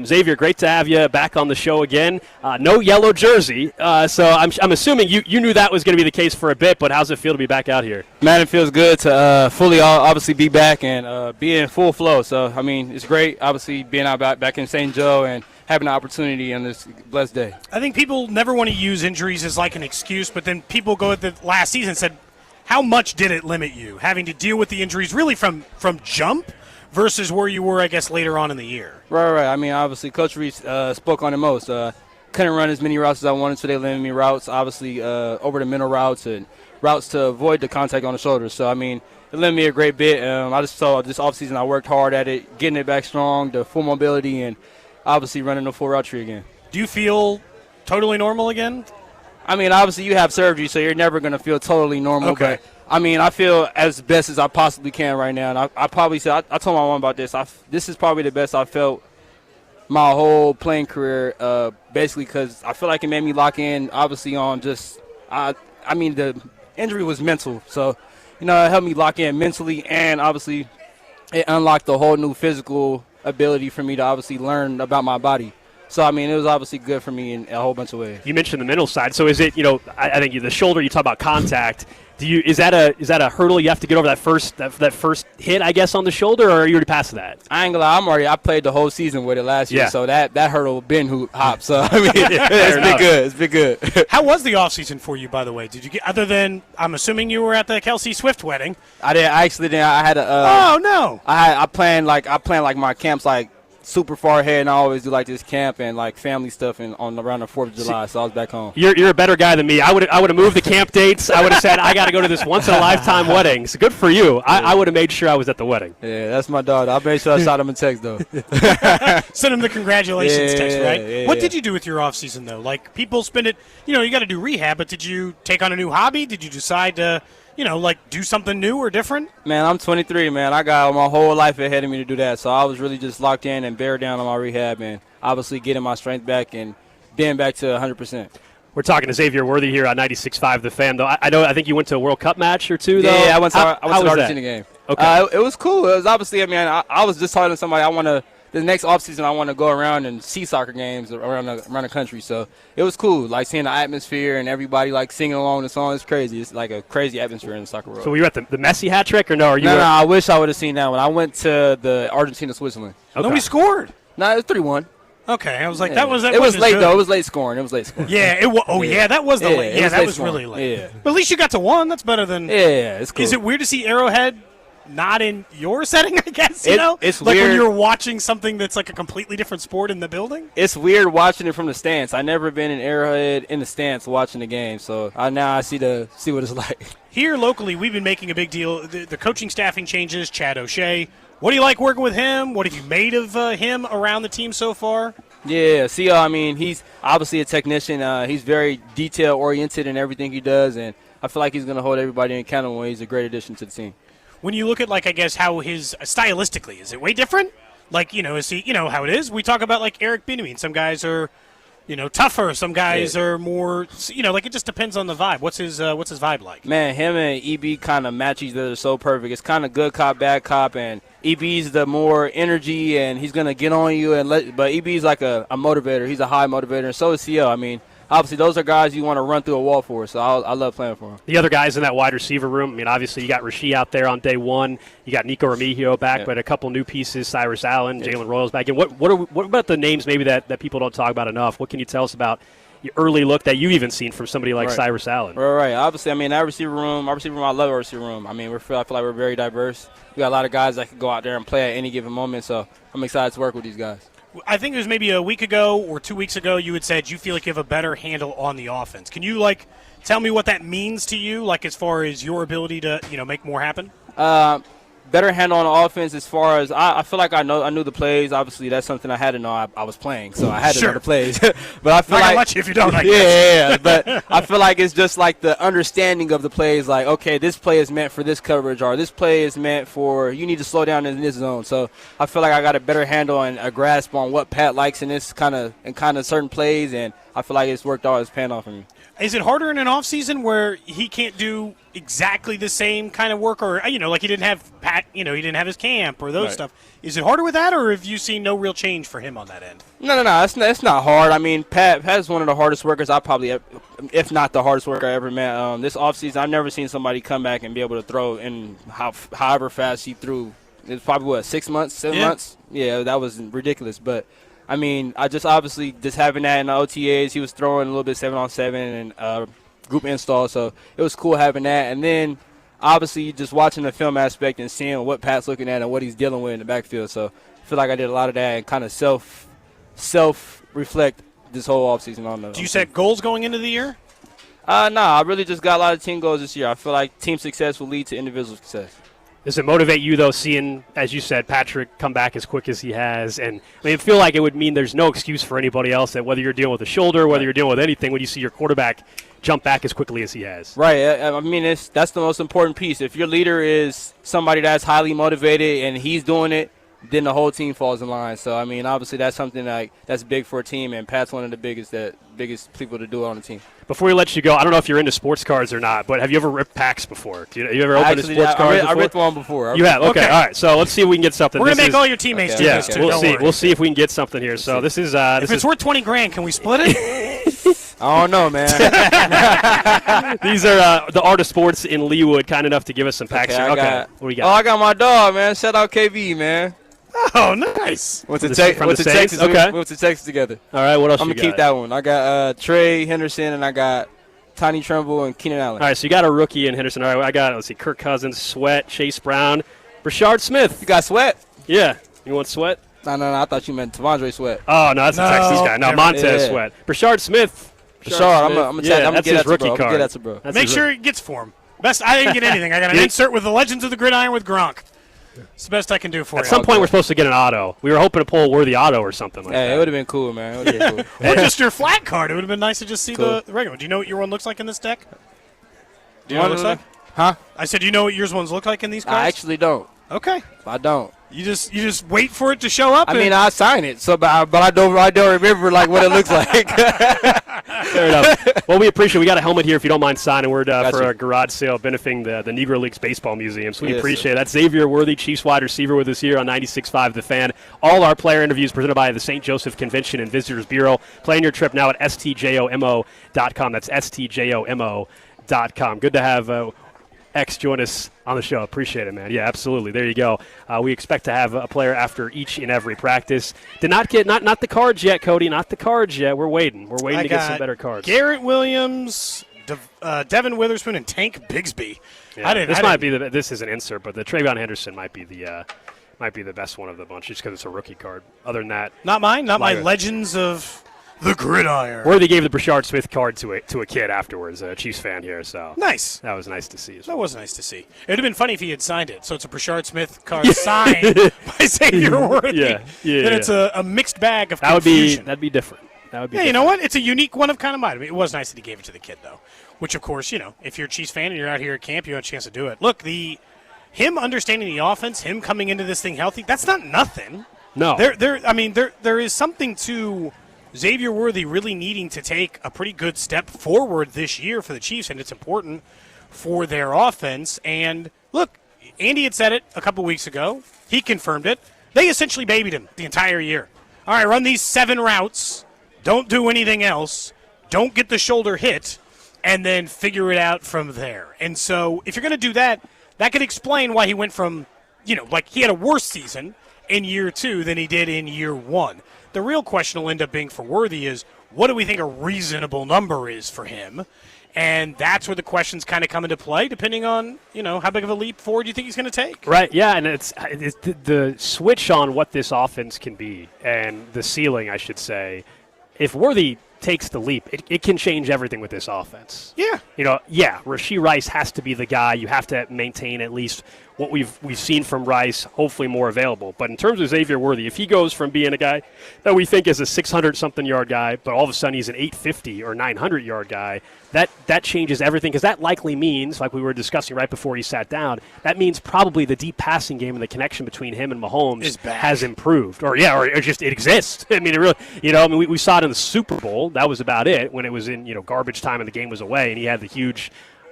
Xavier, great to have you back on the show again. No yellow jersey, so I'm assuming you knew that was going to be the case for a bit, but how's it feel to be back out here? Man, it feels good to fully obviously be back and be in full flow. So, I mean, it's great, obviously, being out back in St. Joe and having the opportunity on this blessed day. I think people never want to use injuries as like an excuse, but then people go at the last season and said, how much did it limit you, having to deal with the injuries really from jump versus where you were, I guess, later on in the year? Right. I mean, obviously, Coach Reed spoke on it most. Couldn't run as many routes as I wanted, so they limited me routes, obviously, over the middle routes and routes to avoid the contact on the shoulders. So, I mean, it limited me a great bit. I just saw this offseason I worked hard at it, getting it back strong, the full mobility, and obviously running the full route tree again. Do you feel totally normal again? I mean, obviously, you have surgery, so you're never going to feel totally normal. Okay. But I mean, I feel as best as I possibly can right now. And I probably said, I told my mom about this. This is probably the best I felt my whole playing career, basically because I feel like it made me lock in, obviously, on just I mean, the injury was mental. So, it helped me lock in mentally, and obviously it unlocked a whole new physical ability for me to obviously learn about my body. So, I mean, it was obviously good for me in a whole bunch of ways. You mentioned the mental side. So is it, I think the shoulder, you talk about contact. Is that a hurdle you have to get over that first hit, I guess, on the shoulder, or are you already past that? I ain't gonna lie, I played the whole season with it last year, so that hurdle been hop. So I mean, it's been good. How was the offseason for you, by the way? Did you get, other than, I'm assuming you were at the Kelsey Swift wedding? I actually didn't. I had a. Oh no! I planned like my camps like super far ahead, and I always do like this camp and like family stuff around the 4th of July, so I was back home. You're a better guy than me. I would have moved the camp dates. I would have said I got to go to this once in a lifetime wedding. So good for you. I would have made sure I was at the wedding. Yeah, that's my daughter. I made sure I shot him a text though. Send him the congratulations text, right? Yeah, what did you do with your off season though? Like people spend it, you got to do rehab, but did you take on a new hobby? Did you decide to do something new or different? Man, I'm 23, man. I got my whole life ahead of me to do that. So I was really just locked in and bear down on my rehab and obviously getting my strength back and being back to 100%. We're talking to Xavier Worthy here on 96.5 The Fan, though. I think you went to a World Cup match or two, though? Yeah, I went to the Argentina game. Okay. It was cool. It was obviously, I was just talking to somebody, the next offseason, I want to go around and see soccer games around the country. So it was cool, like seeing the atmosphere and everybody like singing along the song. It's crazy. It's like a crazy atmosphere in the soccer world. So were you at the Messi hat trick or no? No, I wish I would have seen that one. I went to the Argentina-Switzerland. Okay. Nobody scored. No, it was 3-1. Okay, I was like, It was late though. It was late scoring. Yeah, it was. Oh yeah, that was the late. Yeah, that was really late. Yeah, but at least you got to one. That's better than. Yeah, it's cool. Is it weird to see Arrowhead not in your setting? I guess it's like weird when you're watching something that's like a completely different sport in the building. It's weird watching it from the stands. I never been in Arrowhead in the stands watching the game, so now I see what it's like. Here locally, we've been making a big deal. The coaching staffing changes. Chad O'Shea. What do you like working with him? What have you made of him around the team so far? Yeah, he's obviously a technician. He's very detail-oriented in everything he does, and I feel like he's going to hold everybody accountable. He's a great addition to the team. When you look at, I guess, how his stylistically, is it way different? Is he, how it is? We talk about, Eric Bieniemy. Some guys are, tougher. Some guys are more, it just depends on the vibe. What's his vibe like? Man, him and EB kind of match each other so perfect. It's kind of good cop, bad cop, and EB's the more energy, and he's going to get on you. But EB's like a motivator. He's a high motivator, and so is CL. obviously those are guys you want to run through a wall for. So I love playing for them. The other guys in that wide receiver room, I mean, obviously you got Rasheed out there on day one. You got Nico Remigio back, but a couple new pieces, Cyrus Allen, Jalen Royals back in. What about the names maybe that people don't talk about enough? What can you tell us about your early look that you've even seen from somebody like Cyrus Allen? Right. Obviously, I mean, our receiver room, I love our receiver room. I mean, I feel like we're very diverse. We got a lot of guys that can go out there and play at any given moment, so I'm excited to work with these guys. I think it was maybe a week ago or 2 weeks ago you had said you feel like you have a better handle on the offense. Can you, tell me what that means to you, as far as your ability to, make more happen? Better handle on the offense as far as I feel like I knew the plays. Obviously, that's something I had to know. I was playing, so I had to know the plays. But I feel not like much if you don't. Yeah. But I feel like it's just like the understanding of the plays. Like, okay, this play is meant for this coverage, or this play is meant for you need to slow down in this zone. So I feel like I got a better handle and a grasp on what Pat likes in this kind of certain plays, and I feel like it's worked out. It's paying off for me. Is it harder in an off season where he can't do exactly the same kind of work, or he didn't have Pat, he didn't have his camp or those stuff? Is it harder with that, or have you seen no real change for him on that end? No. It's not hard. I mean, Pat's one of the hardest workers I probably, if not the hardest worker I ever met. This offseason, I've never seen somebody come back and be able to throw in however fast he threw. It was probably, 6 months, 7 months? Yeah, that was ridiculous. But, I mean, I just obviously just having that in the OTAs, he was throwing a little bit 7-on-7 and group install, so it was cool having that. And then, obviously, just watching the film aspect and seeing what Pat's looking at and what he's dealing with in the backfield. So I feel like I did a lot of that and kind of self-reflect this whole offseason on the. Do you set goals going into the year? I really just got a lot of team goals this year. I feel like team success will lead to individual success. Does it motivate you, though, seeing, as you said, Patrick come back as quick as he has? And I feel like it would mean there's no excuse for anybody else that whether you're dealing with a shoulder, whether you're dealing with anything, when you see your quarterback jump back as quickly as he has. Right. I mean, that's the most important piece. If your leader is somebody that's highly motivated and he's doing it, then the whole team falls in line. So, I mean, obviously that's something that's big for a team, and Pat's one of the biggest people to do it on the team. Before we let you go, I don't know if you're into sports cards or not, but have you ever ripped packs before? You ever opened a sports card before? I ripped one before. You have? Okay. All right. So let's see if we can get something. We're going to make all your teammates do this, too. We'll see. We'll see if we can get something here. So this is if it's worth $20,000, can we split it? I don't know, man. These are the Art of Sports in Leawood, kind enough to give us some packs here. Okay. What do we got? Oh, I got my dog, man. Shout out KB, man. Oh, nice. Went to Texas. Okay. We went to Texas together. All right, what else I'm you going to keep that one. I got Trey Henderson, and I got Tiny Tremble and Keenan Allen. All right, so you got a rookie in Henderson. All right, I got, Kirk Cousins, Sweat, Chase Brown, Brashard Smith. You got Sweat? Yeah. You want Sweat? No, I thought you meant Tavondre Sweat. Oh, no, that's a Texas guy. No, Montez Sweat. Brashard Smith. I'm going to that's his rookie card. Get that to bro. Make sure it gets for him. Best. I didn't get anything. I got an insert with the Legends of the Gridiron with Gronk. It's the best I can do for you. At some point, we're supposed to get an auto. We were hoping to pull a Worthy auto or something like that. It would have been cool, man. It would have been cool. Or just your flat card. It would have been nice to just see the regular one. Do you know what your one looks like in this deck? Do you know what it looks like? Huh? I said, do you know what yours ones look like in these cards? I actually don't. Okay. I don't. You just wait for it to show up. I mean, I sign it, but I don't remember what it looks like. Fair enough. Well, we appreciate it. We got a helmet here if you don't mind signing. We're for a garage sale benefiting the Negro Leagues Baseball Museum. So we appreciate it. That's Xavier Worthy, Chiefs wide receiver, with us here on 96.5 The Fan. All our player interviews presented by the St. Joseph Convention and Visitors Bureau. Plan your trip now at stjomo.com. That's stjomo.com. Good to have X join us on the show. Appreciate it, man. Yeah, absolutely. There you go. We expect to have a player after each and every practice. Did not get not the cards yet, Cody. Not the cards yet. We're waiting. We're waiting to get some better cards. Garrett Williams, Devin Witherspoon, and Tank Bigsby. Yeah, this is an insert, but the Travion Henderson might be the best one of the bunch, just because it's a rookie card. Other than that, not mine. Not my Legends of the Gridiron. Worthy gave the Brashard Smith card to a kid afterwards, a Chiefs fan here. So nice. That was nice to see. That was nice to see. It would have been funny if he had signed it. So it's a Brashard Smith card signed by Xavier Worthy. Yeah. Then it's a mixed bag of confusion. That'd be different. That would be. Yeah, you know what? It's a unique one of kind of mine. I mean, it was nice that he gave it to the kid, though. Which, of course, if you're a Chiefs fan and you're out here at camp, you have a chance to do it. Look, him understanding the offense, him coming into this thing healthy, that's not nothing. No. There is something to Xavier Worthy really needing to take a pretty good step forward this year for the Chiefs, and it's important for their offense. And look, Andy had said it a couple weeks ago. He confirmed it. They essentially babied him the entire year. All right, run these 7 routes. Don't do anything else. don't get the shoulder hit, and then figure it out from there. And so if you're going to do that, that could explain why he went from, like he had a worse season in year 2 than he did in year 1. The real question will end up being for Worthy is, what do we think a reasonable number is for him? And that's where the questions kind of come into play, depending on, how big of a leap forward you think he's going to take. Right, yeah, and it's the switch on what this offense can be and the ceiling, I should say. If Worthy takes the leap, it can change everything with this offense. Yeah. Rashee Rice has to be the guy. You have to maintain at least what we've seen from Rice, hopefully more available. But in terms of Xavier Worthy, if he goes from being a guy that we think is a 600-something yard guy, but all of a sudden he's an 850 or 900-yard guy, that changes everything, because that likely means, like we were discussing right before he sat down, that means probably the deep passing game and the connection between him and Mahomes has improved. Or just it exists. I mean, it really, we saw it in the Super Bowl. That was about it, when it was in, garbage time and the game was away, and he had the huge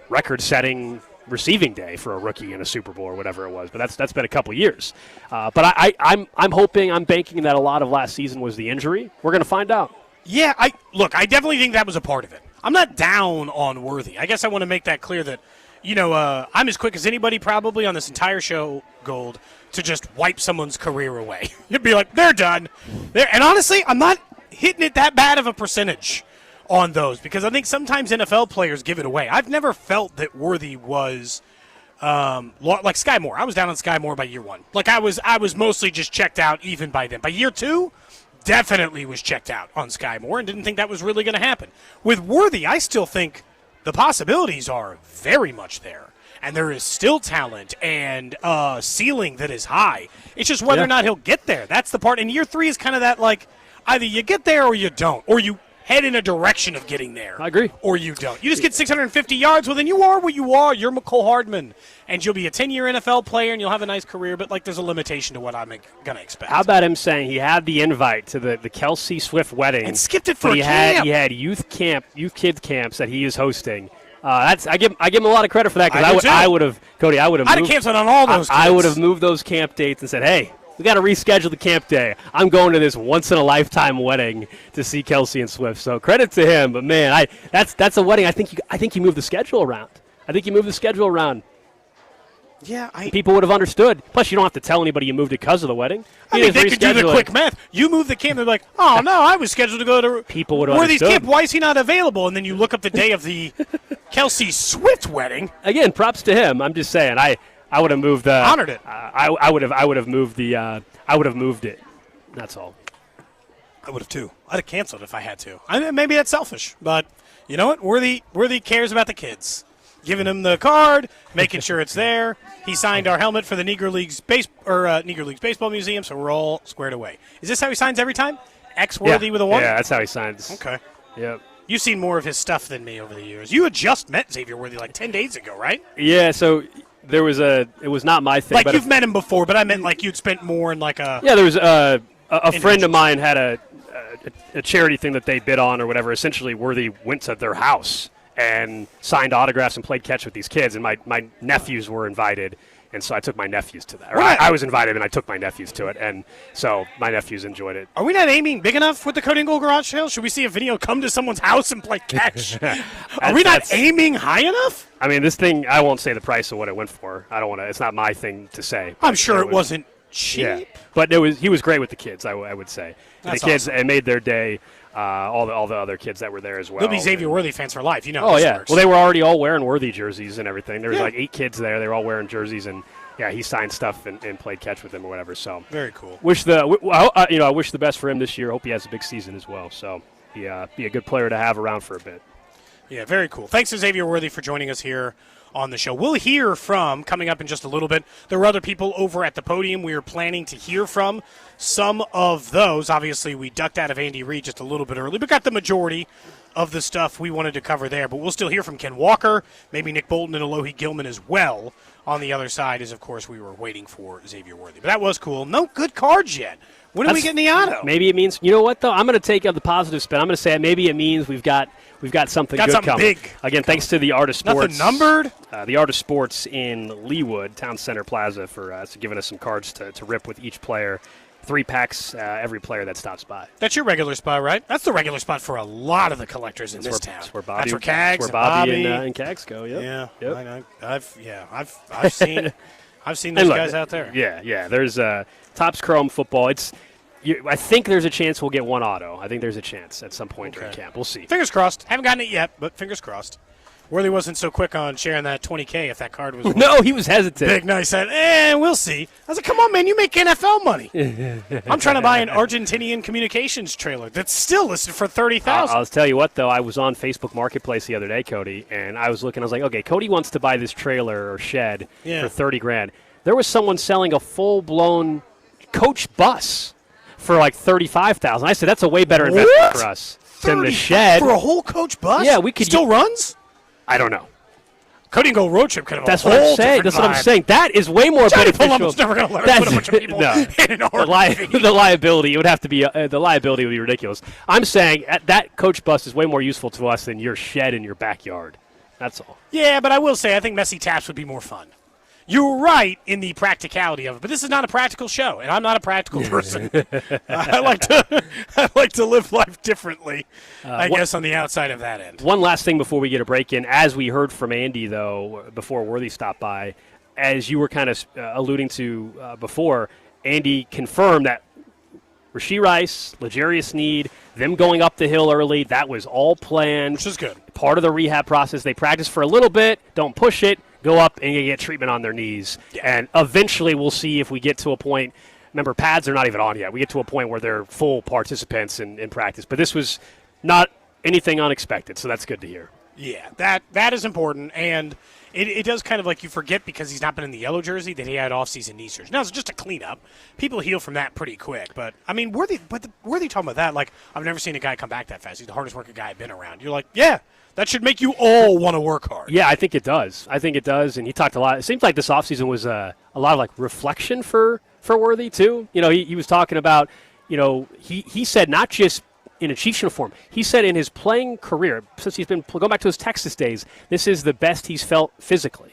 record-setting receiving day for a rookie in a Super Bowl or whatever it was. But that's been a couple of years. But I'm hoping, I'm banking that a lot of last season was the injury. We're going to find out. Yeah, I definitely think that was a part of it. I'm not down on Worthy. I guess I want to make that clear that, I'm as quick as anybody probably on this entire show, Gold, to just wipe someone's career away. You'd be like, they're done. And honestly, I'm not hitting it that bad of a percentage on those, because I think sometimes NFL players give it away. I've never felt that Worthy was like Sky Moore. I was down on Sky Moore by year 1. Like I was mostly just checked out even by then. By year 2, definitely was checked out on Sky Moore and didn't think that was really going to happen. With Worthy, I still think the possibilities are very much there. And there is still talent and ceiling that is high. It's just whether or not he'll get there. That's the part. And year 3 is kind of that, like, either you get there or you don't. Or you head in a direction of getting there. I agree. Or you don't. You just get 650 yards, well, then you are what you are. You're McCole Hardman. And you'll be a 10-year NFL player, and you'll have a nice career, but, there's a limitation to what I'm going to expect. How about him saying he had the invite to the Kelsey Swift wedding. And skipped it for a camp. camp. He had youth kids camps that he is hosting. I give him a lot of credit for that, because I would have canceled on all those kids. I would have moved those camp dates and said, hey, we got to reschedule the camp day. I'm going to this once-in-a-lifetime wedding to see Kelsey and Swift. So credit to him. But, man, that's a wedding. I think you moved the schedule around. Yeah, people would have understood. Plus, you don't have to tell anybody you moved it because of the wedding. I mean, they could do the quick math. You move the camp, they're like, oh, no, I was scheduled to go to people would have Worthy's understood. camp. Why is he not available? And then you look up the day of the Kelsey Swift wedding. Again, props to him. I'm just saying, I would have moved. Honored it. I would have moved the. I would have moved it. That's all. I would have too. I'd have canceled if I had to. Maybe that's selfish, but you know what? Worthy cares about the kids. Giving him the card, making sure it's there. He signed our helmet for the Negro Leagues Baseball Museum, so we're all squared away. Is this how he signs every time? X Worthy with a 1? Yeah, that's how he signs. Okay. Yep. You've seen more of his stuff than me over the years. You had just met Xavier Worthy 10 days ago, right? Yeah, so it was not my thing. But you've met him before, but I meant you'd spent more in a... Yeah, there was a friend of mine had a charity thing that they bid on or whatever. Essentially, Worthy went to their house and signed autographs and played catch with these kids, and my nephews were invited, and so I took my nephews to that. Or I was invited, and I took my nephews to it, and so my nephews enjoyed it. Are we not aiming big enough with the Cody Gold Garage Sale? Should we see a video come to someone's house and play catch? Are we not aiming high enough? I mean, this thing, I won't say the price of what it went for. I don't want to. It's not my thing to say. I'm sure it wasn't cheap. Yeah, but he was great with the kids, I would say. That's the kids, awesome. It made their day. All the other kids that were there as well. They'll be Xavier Worthy fans for life. Oh, yeah. Works. Well, they were already all wearing Worthy jerseys and everything. There was 8 kids there. They were all wearing jerseys, and yeah, he signed stuff and played catch with them or whatever. So very cool. I wish the best for him this year. Hope he has a big season as well. So be a good player to have around for a bit. Yeah, very cool. Thanks to Xavier Worthy for joining us here on the show. We'll hear from, coming up in just a little bit, there are other people over at the podium we are planning to hear from. Some of those, obviously, we ducked out of Andy Reid just a little bit early, but got the majority of the stuff we wanted to cover there. But we'll still hear from Ken Walker, maybe Nick Bolton and Alohi Gilman as well. On the other side is, of course, we were waiting for Xavier Worthy. But that was cool. No good cards yet. When are we getting the auto? Maybe it means, you know what, though? I'm going to take the positive spin. I'm going to say maybe it means we've got something good coming. Big. Again, thanks to the Art of Sports. Nothing numbered? The Art of Sports in Leawood, Town Center Plaza, for giving us some cards to rip with each player. 3 packs every player that stops by. That's your regular spot, right? That's the regular spot for a lot of the collectors in this town. That's where Bobby, Cags and Cags go. Yep. Yeah, Yep. I've seen those guys out there. Yeah. There's Topps Chrome football. I think there's a chance we'll get one auto. I think there's a chance at some point during camp. We'll see. Fingers crossed. Haven't gotten it yet, but fingers crossed. Worthy wasn't so quick on sharing that $20K if that card was. No, he was hesitant. Big nice said, we'll see. I was like, come on, man, you make NFL money. I'm trying to buy an Argentinian communications trailer that's still listed for $30,000. I'll tell you what, though, I was on Facebook Marketplace the other day, Cody, and I was looking. I was like, okay, Cody wants to buy this trailer or shed for $30,000. There was someone selling a full-blown coach bus for like $35,000. I said that's a way better investment for us than the shed for a whole coach bus. Yeah, we could still runs. I don't know. Cody Gold road trip could have. That's what I'm saying. That's what I'm saying. That is way more beneficial. Never going to let us put a bunch of people in an RV. The liability. It would have to be. The liability would be ridiculous. I'm saying that coach bus is way more useful to us than your shed in your backyard. That's all. Yeah, but I will say I think messy taps would be more fun. You're right in the practicality of it, but this is not a practical show, and I'm not a practical person. I like to live life differently, I guess, on the outside of that end. One last thing before we get a break in. As we heard from Andy, though, before Worthy stopped by, as you were kind of alluding to before, Andy confirmed that Rashee Rice, L'Jarius Sneed, them going up the hill early, that was all planned. Which is good. Part of the rehab process. They practice for a little bit, don't push it, go up and get treatment on their knees. Yeah. And eventually we'll see if we get to a point. Remember, pads are not even on yet. We get to a point where they're full participants in practice. But this was not anything unexpected, so that's good to hear. Yeah, that is important. And it does kind of like you forget because he's not been in the yellow jersey that he had off-season knee surgery. Now, it's just a cleanup. People heal from that pretty quick. But, I mean, Worthy talking about that. Like, I've never seen a guy come back that fast. He's the hardest working guy I've been around. You're like, yeah. That should make you all want to work hard. Yeah, I think it does. And he talked a lot. It seems like this offseason was a lot of, like, reflection for Worthy, too. You know, he was talking about, you know, he said not just in a Chiefs uniform. He said in his playing career, since he's been going back to his Texas days, this is the best he's felt physically.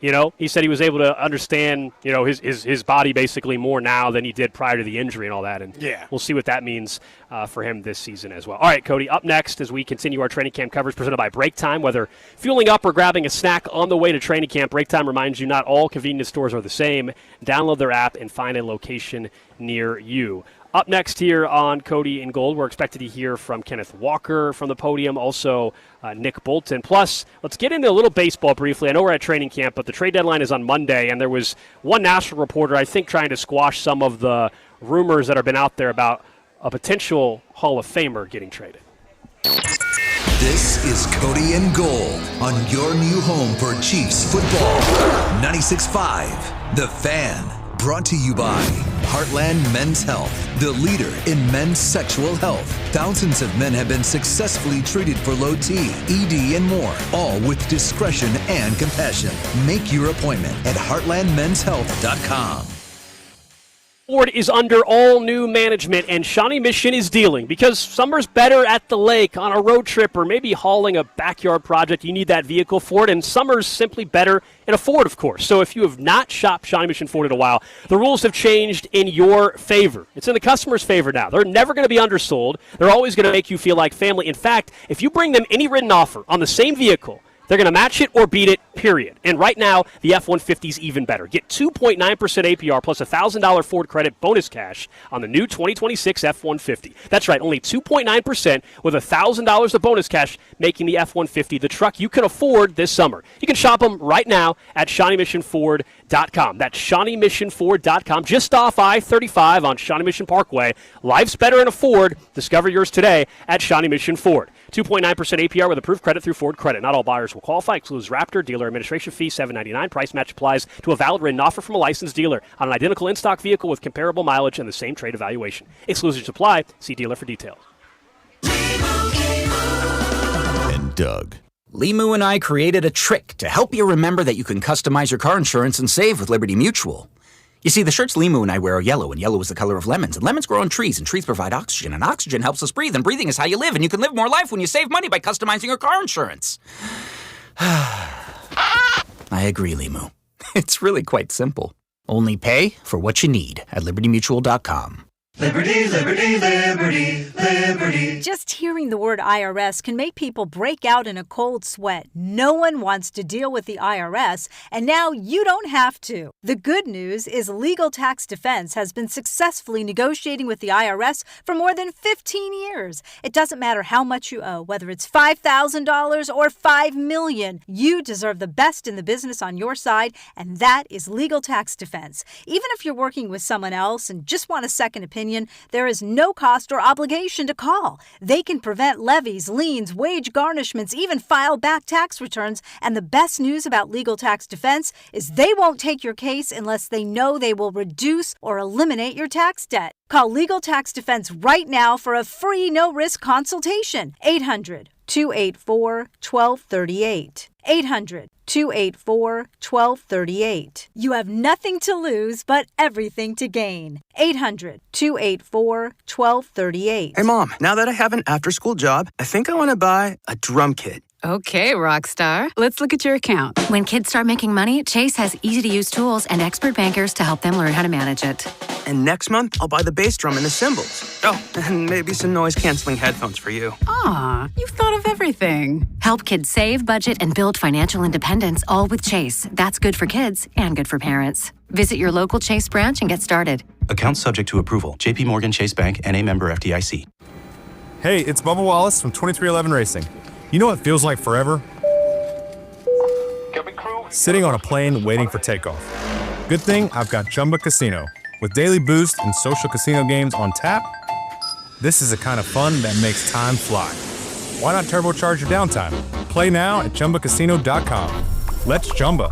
You know, he said he was able to understand, you know, his body basically more now than he did prior to the injury and all that. And we'll see what that means for him this season as well. All right, Cody, up next as we continue our training camp coverage presented by Break Time. Whether fueling up or grabbing a snack on the way to training camp, Break Time reminds you not all convenience stores are the same. Download their app and find a location near you. Up next here on Cody and Gold, we're expected to hear from Kenneth Walker from the podium, also Nick Bolton. Plus, let's get into a little baseball briefly. I know we're at training camp, but the trade deadline is on Monday, and there was one national reporter, I think, trying to squash some of the rumors that have been out there about a potential Hall of Famer getting traded. This is Cody and Gold on your new home for Chiefs football. 96.5, The Fan. Brought to you by Heartland Men's Health, the leader in men's sexual health. Thousands of men have been successfully treated for low T, ED, and more, all with discretion and compassion. Make your appointment at heartlandmenshealth.com. Ford is under all new management, and Shawnee Mission is dealing because summer's better at the lake on a road trip or maybe hauling a backyard project. You need that vehicle for it, and summer's simply better in a Ford, of course. So if you have not shopped Shawnee Mission Ford in a while, the rules have changed in your favor. It's in the customer's favor now. They're never going to be undersold. They're always going to make you feel like family. In fact, if you bring them any written offer on the same vehicle, they're going to match it or beat it, period. And right now, the F-150 is even better. Get 2.9% APR plus a $1,000 Ford credit bonus cash on the new 2026 F-150. That's right, only 2.9% with $1,000 of bonus cash, making the F-150 the truck you can afford this summer. You can shop them right now at ShawneeMissionFord.com. That's ShawneeMissionFord.com, just off I-35 on Shawnee Mission Parkway. Life's better in a Ford. Discover yours today at Shawnee Mission Ford. 2.9% APR with approved credit through Ford Credit. Not all buyers will qualify. Excludes Raptor. Dealer administration fee $7.99. Price match applies to a valid written offer from a licensed dealer on an identical in-stock vehicle with comparable mileage and the same trade evaluation. Exclusions apply. See dealer for details. And Doug. Limu and I created a trick to help you remember that you can customize your car insurance and save with Liberty Mutual. You see, the shirts Limu and I wear are yellow, and yellow is the color of lemons. And lemons grow on trees, and trees provide oxygen. And oxygen helps us breathe, and breathing is how you live. And you can live more life when you save money by customizing your car insurance. I agree, Limu. It's really quite simple. Only pay for what you need at libertymutual.com. Liberty, liberty, liberty, liberty. Just hearing the word IRS can make people break out in a cold sweat. No one wants to deal with the IRS, and now you don't have to. The good news is Legal Tax Defense has been successfully negotiating with the IRS for more than 15 years. It doesn't matter how much you owe, whether it's $5,000 or $5 million. You deserve the best in the business on your side, and that is Legal Tax Defense. Even if you're working with someone else and just want a second opinion, there is no cost or obligation to call. They can prevent levies, liens, wage garnishments, even file back tax returns. And the best news about Legal Tax Defense is they won't take your case unless they know they will reduce or eliminate your tax debt. Call Legal Tax Defense right now for a free no-risk consultation. 800-284-1238. 800-284-1238. You have nothing to lose but everything to gain. 800-284-1238. Hey, Mom, now that I have an after-school job, I think I want to buy a drum kit. Okay, Rockstar. Let's look at your account. When kids start making money, Chase has easy-to-use tools and expert bankers to help them learn how to manage it. And next month, I'll buy the bass drum and the cymbals. Oh, and maybe some noise-canceling headphones for you. Aw, you've thought of everything. Help kids save, budget, and build financial independence, all with Chase. That's good for kids and good for parents. Visit your local Chase branch and get started. Account subject to approval. JP Morgan Chase Bank, N.A. member FDIC. Hey, it's Bubba Wallace from 2311 Racing. You know what feels like forever? Sitting on a plane waiting for takeoff. Good thing I've got Chumba Casino. With daily boost and social casino games on tap, this is the kind of fun that makes time fly. Why not turbocharge your downtime? Play now at ChumbaCasino.com. Let's Chumba.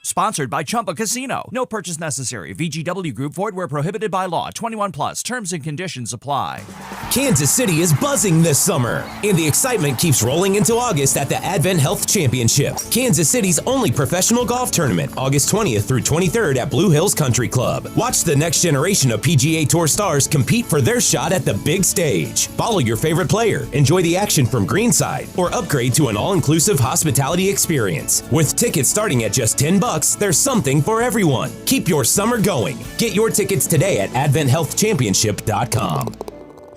Sponsored by Chumba Casino. No purchase necessary. VGW Group. Void where prohibited by law. 21 plus. Terms and conditions apply. Kansas City is buzzing this summer, and the excitement keeps rolling into August at the Advent Health Championship, Kansas City's only professional golf tournament, August 20th through 23rd at Blue Hills Country Club. Watch the next generation of PGA Tour stars compete for their shot at the big stage. Follow your favorite player, enjoy the action from greenside, or upgrade to an all-inclusive hospitality experience. With tickets starting at just $10, there's something for everyone. Keep your summer going. Get your tickets today at AdventHealthChampionship.com.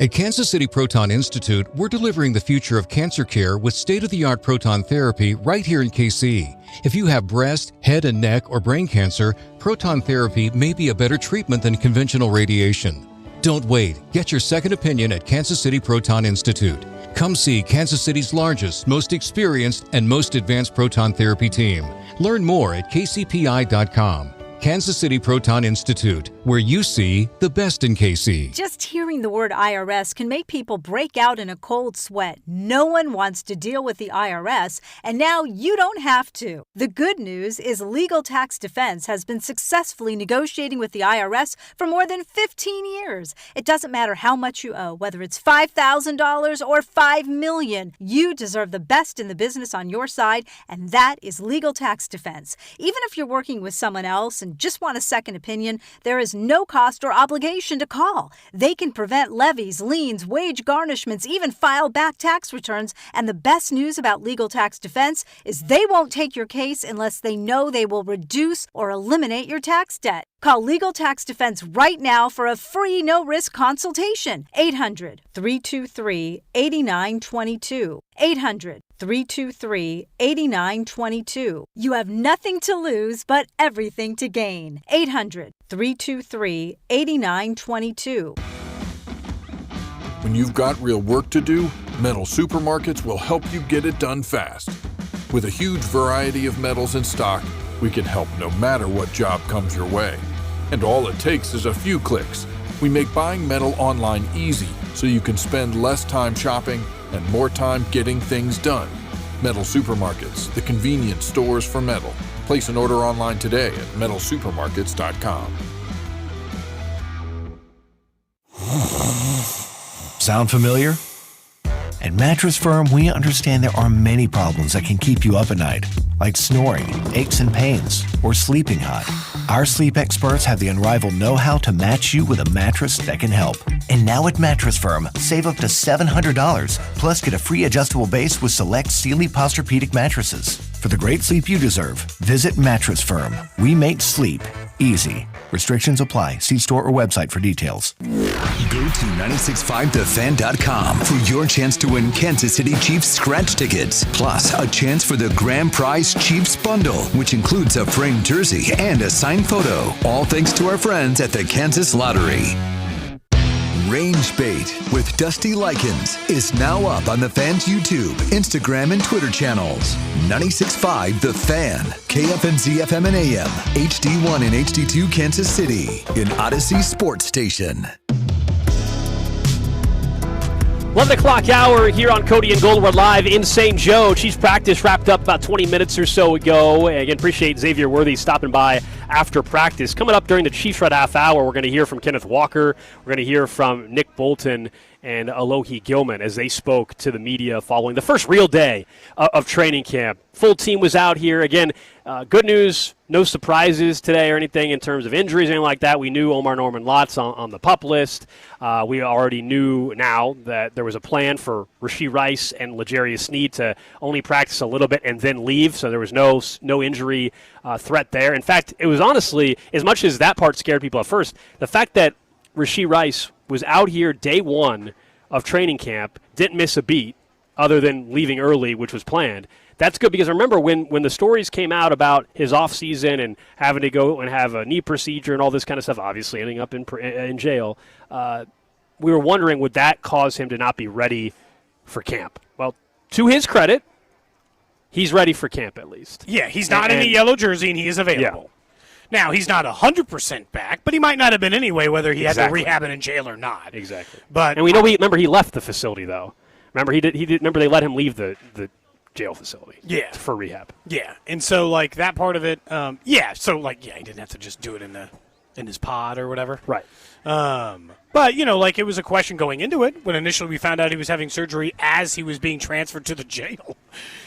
At Kansas City Proton Institute, we're delivering the future of cancer care with state-of-the-art proton therapy right here in KC. If you have breast, head and neck, or brain cancer, proton therapy may be a better treatment than conventional radiation. Don't wait. Get your second opinion at Kansas City Proton Institute. Come see Kansas City's largest, most experienced, and most advanced proton therapy team. Learn more at kcpi.com. Kansas City Proton Institute, where you see the best in KC. Just hearing the word IRS can make people break out in a cold sweat. No one wants to deal with the IRS, and now you don't have to. The good news is Legal Tax Defense has been successfully negotiating with the IRS for more than 15 years. It doesn't matter how much you owe, whether it's $5,000 or $5 million. You deserve the best in the business on your side, and that is Legal Tax Defense. Even if you're working with someone else and just want a second opinion, there is no cost or obligation to call. They can prevent levies, liens, wage garnishments, even file back tax returns. And the best news about Legal Tax Defense is they won't take your case unless they know they will reduce or eliminate your tax debt. Call Legal Tax Defense right now for a free no-risk consultation. 800-323-8922. 800-323-8922. You have nothing to lose but everything to gain. 800-323-8922. When you've got real work to do, Metal Supermarkets will help you get it done fast. With a huge variety of metals in stock, we can help no matter what job comes your way. And all it takes is a few clicks. We make buying metal online easy so you can spend less time shopping and more time getting things done. Metal Supermarkets, the convenience stores for metal. Place an order online today at metalsupermarkets.com. Sound familiar? At Mattress Firm, we understand there are many problems that can keep you up at night, like snoring, aches and pains, or sleeping hot. Our sleep experts have the unrivaled know-how to match you with a mattress that can help. And now at Mattress Firm, save up to $700, plus get a free adjustable base with select Sealy Posturepedic mattresses. For the great sleep you deserve, visit Mattress Firm. We make sleep easy. Restrictions apply. See store or website for details. Go to 965thefan.com for your chance to win Kansas City Chiefs scratch tickets, plus a chance for the grand prize Chiefs bundle, which includes a framed jersey and a signed photo. All thanks to our friends at the Kansas Lottery. Range Bait with Dusty Likens is now up on the Fan's YouTube, Instagram, and Twitter channels. 96.5 The Fan, KFMZ FM and AM, HD1 and HD2 Kansas City, an Odyssey sports station. 11 o'clock hour here on Cody and Gold. We're live in St. Joe. Chiefs practice wrapped up about 20 minutes or so ago. Again, appreciate Xavier Worthy stopping by after practice. Coming up during the Chiefs Red half hour, we're going to hear from Kenneth Walker. We're going to hear from Nick Bolton and Alohi Gilman as they spoke to the media following the first real day of training camp. Full team was out here. Again, good news, no surprises today or anything in terms of injuries, anything like that. We knew Omar Norman Lott's on the PUP list. We already knew now that there was a plan for Rashee Rice and L'Jarius Sneed to only practice a little bit and then leave, so there was no injury threat there. In fact, it was honestly, as much as that part scared people at first, the fact that Rashee Rice was out here day one of training camp, didn't miss a beat other than leaving early, which was planned. That's good because remember when the stories came out about his offseason and having to go and have a knee procedure and all this kind of stuff, obviously ending up in jail, we were wondering would that cause him to not be ready for camp. Well, to his credit, he's ready for camp at least. Yeah, he's not in a yellow jersey and he is available. Yeah. Now, he's not 100% back, but he might not have been anyway, whether he had to rehab in jail or not. Exactly. But and we know he left the facility though. Remember remember they let him leave the jail facility. Yeah. For rehab. Yeah. And so like that part of it, he didn't have to just do it in his pod or whatever. Right. But it was a question going into it when initially we found out he was having surgery as he was being transferred to the jail.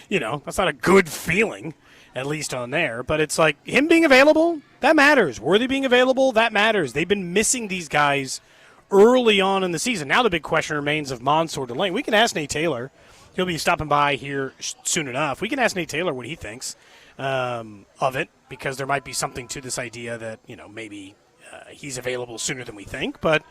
That's not a good feeling. At least on there. But it's like him being available, that matters. Worthy being available, that matters. They've been missing these guys early on in the season. Now the big question remains of Mansour Delane. We can ask Nate Taylor. He'll be stopping by here soon enough. We can ask Nate Taylor what he thinks of it because there might be something to this idea that, maybe he's available sooner than we think. But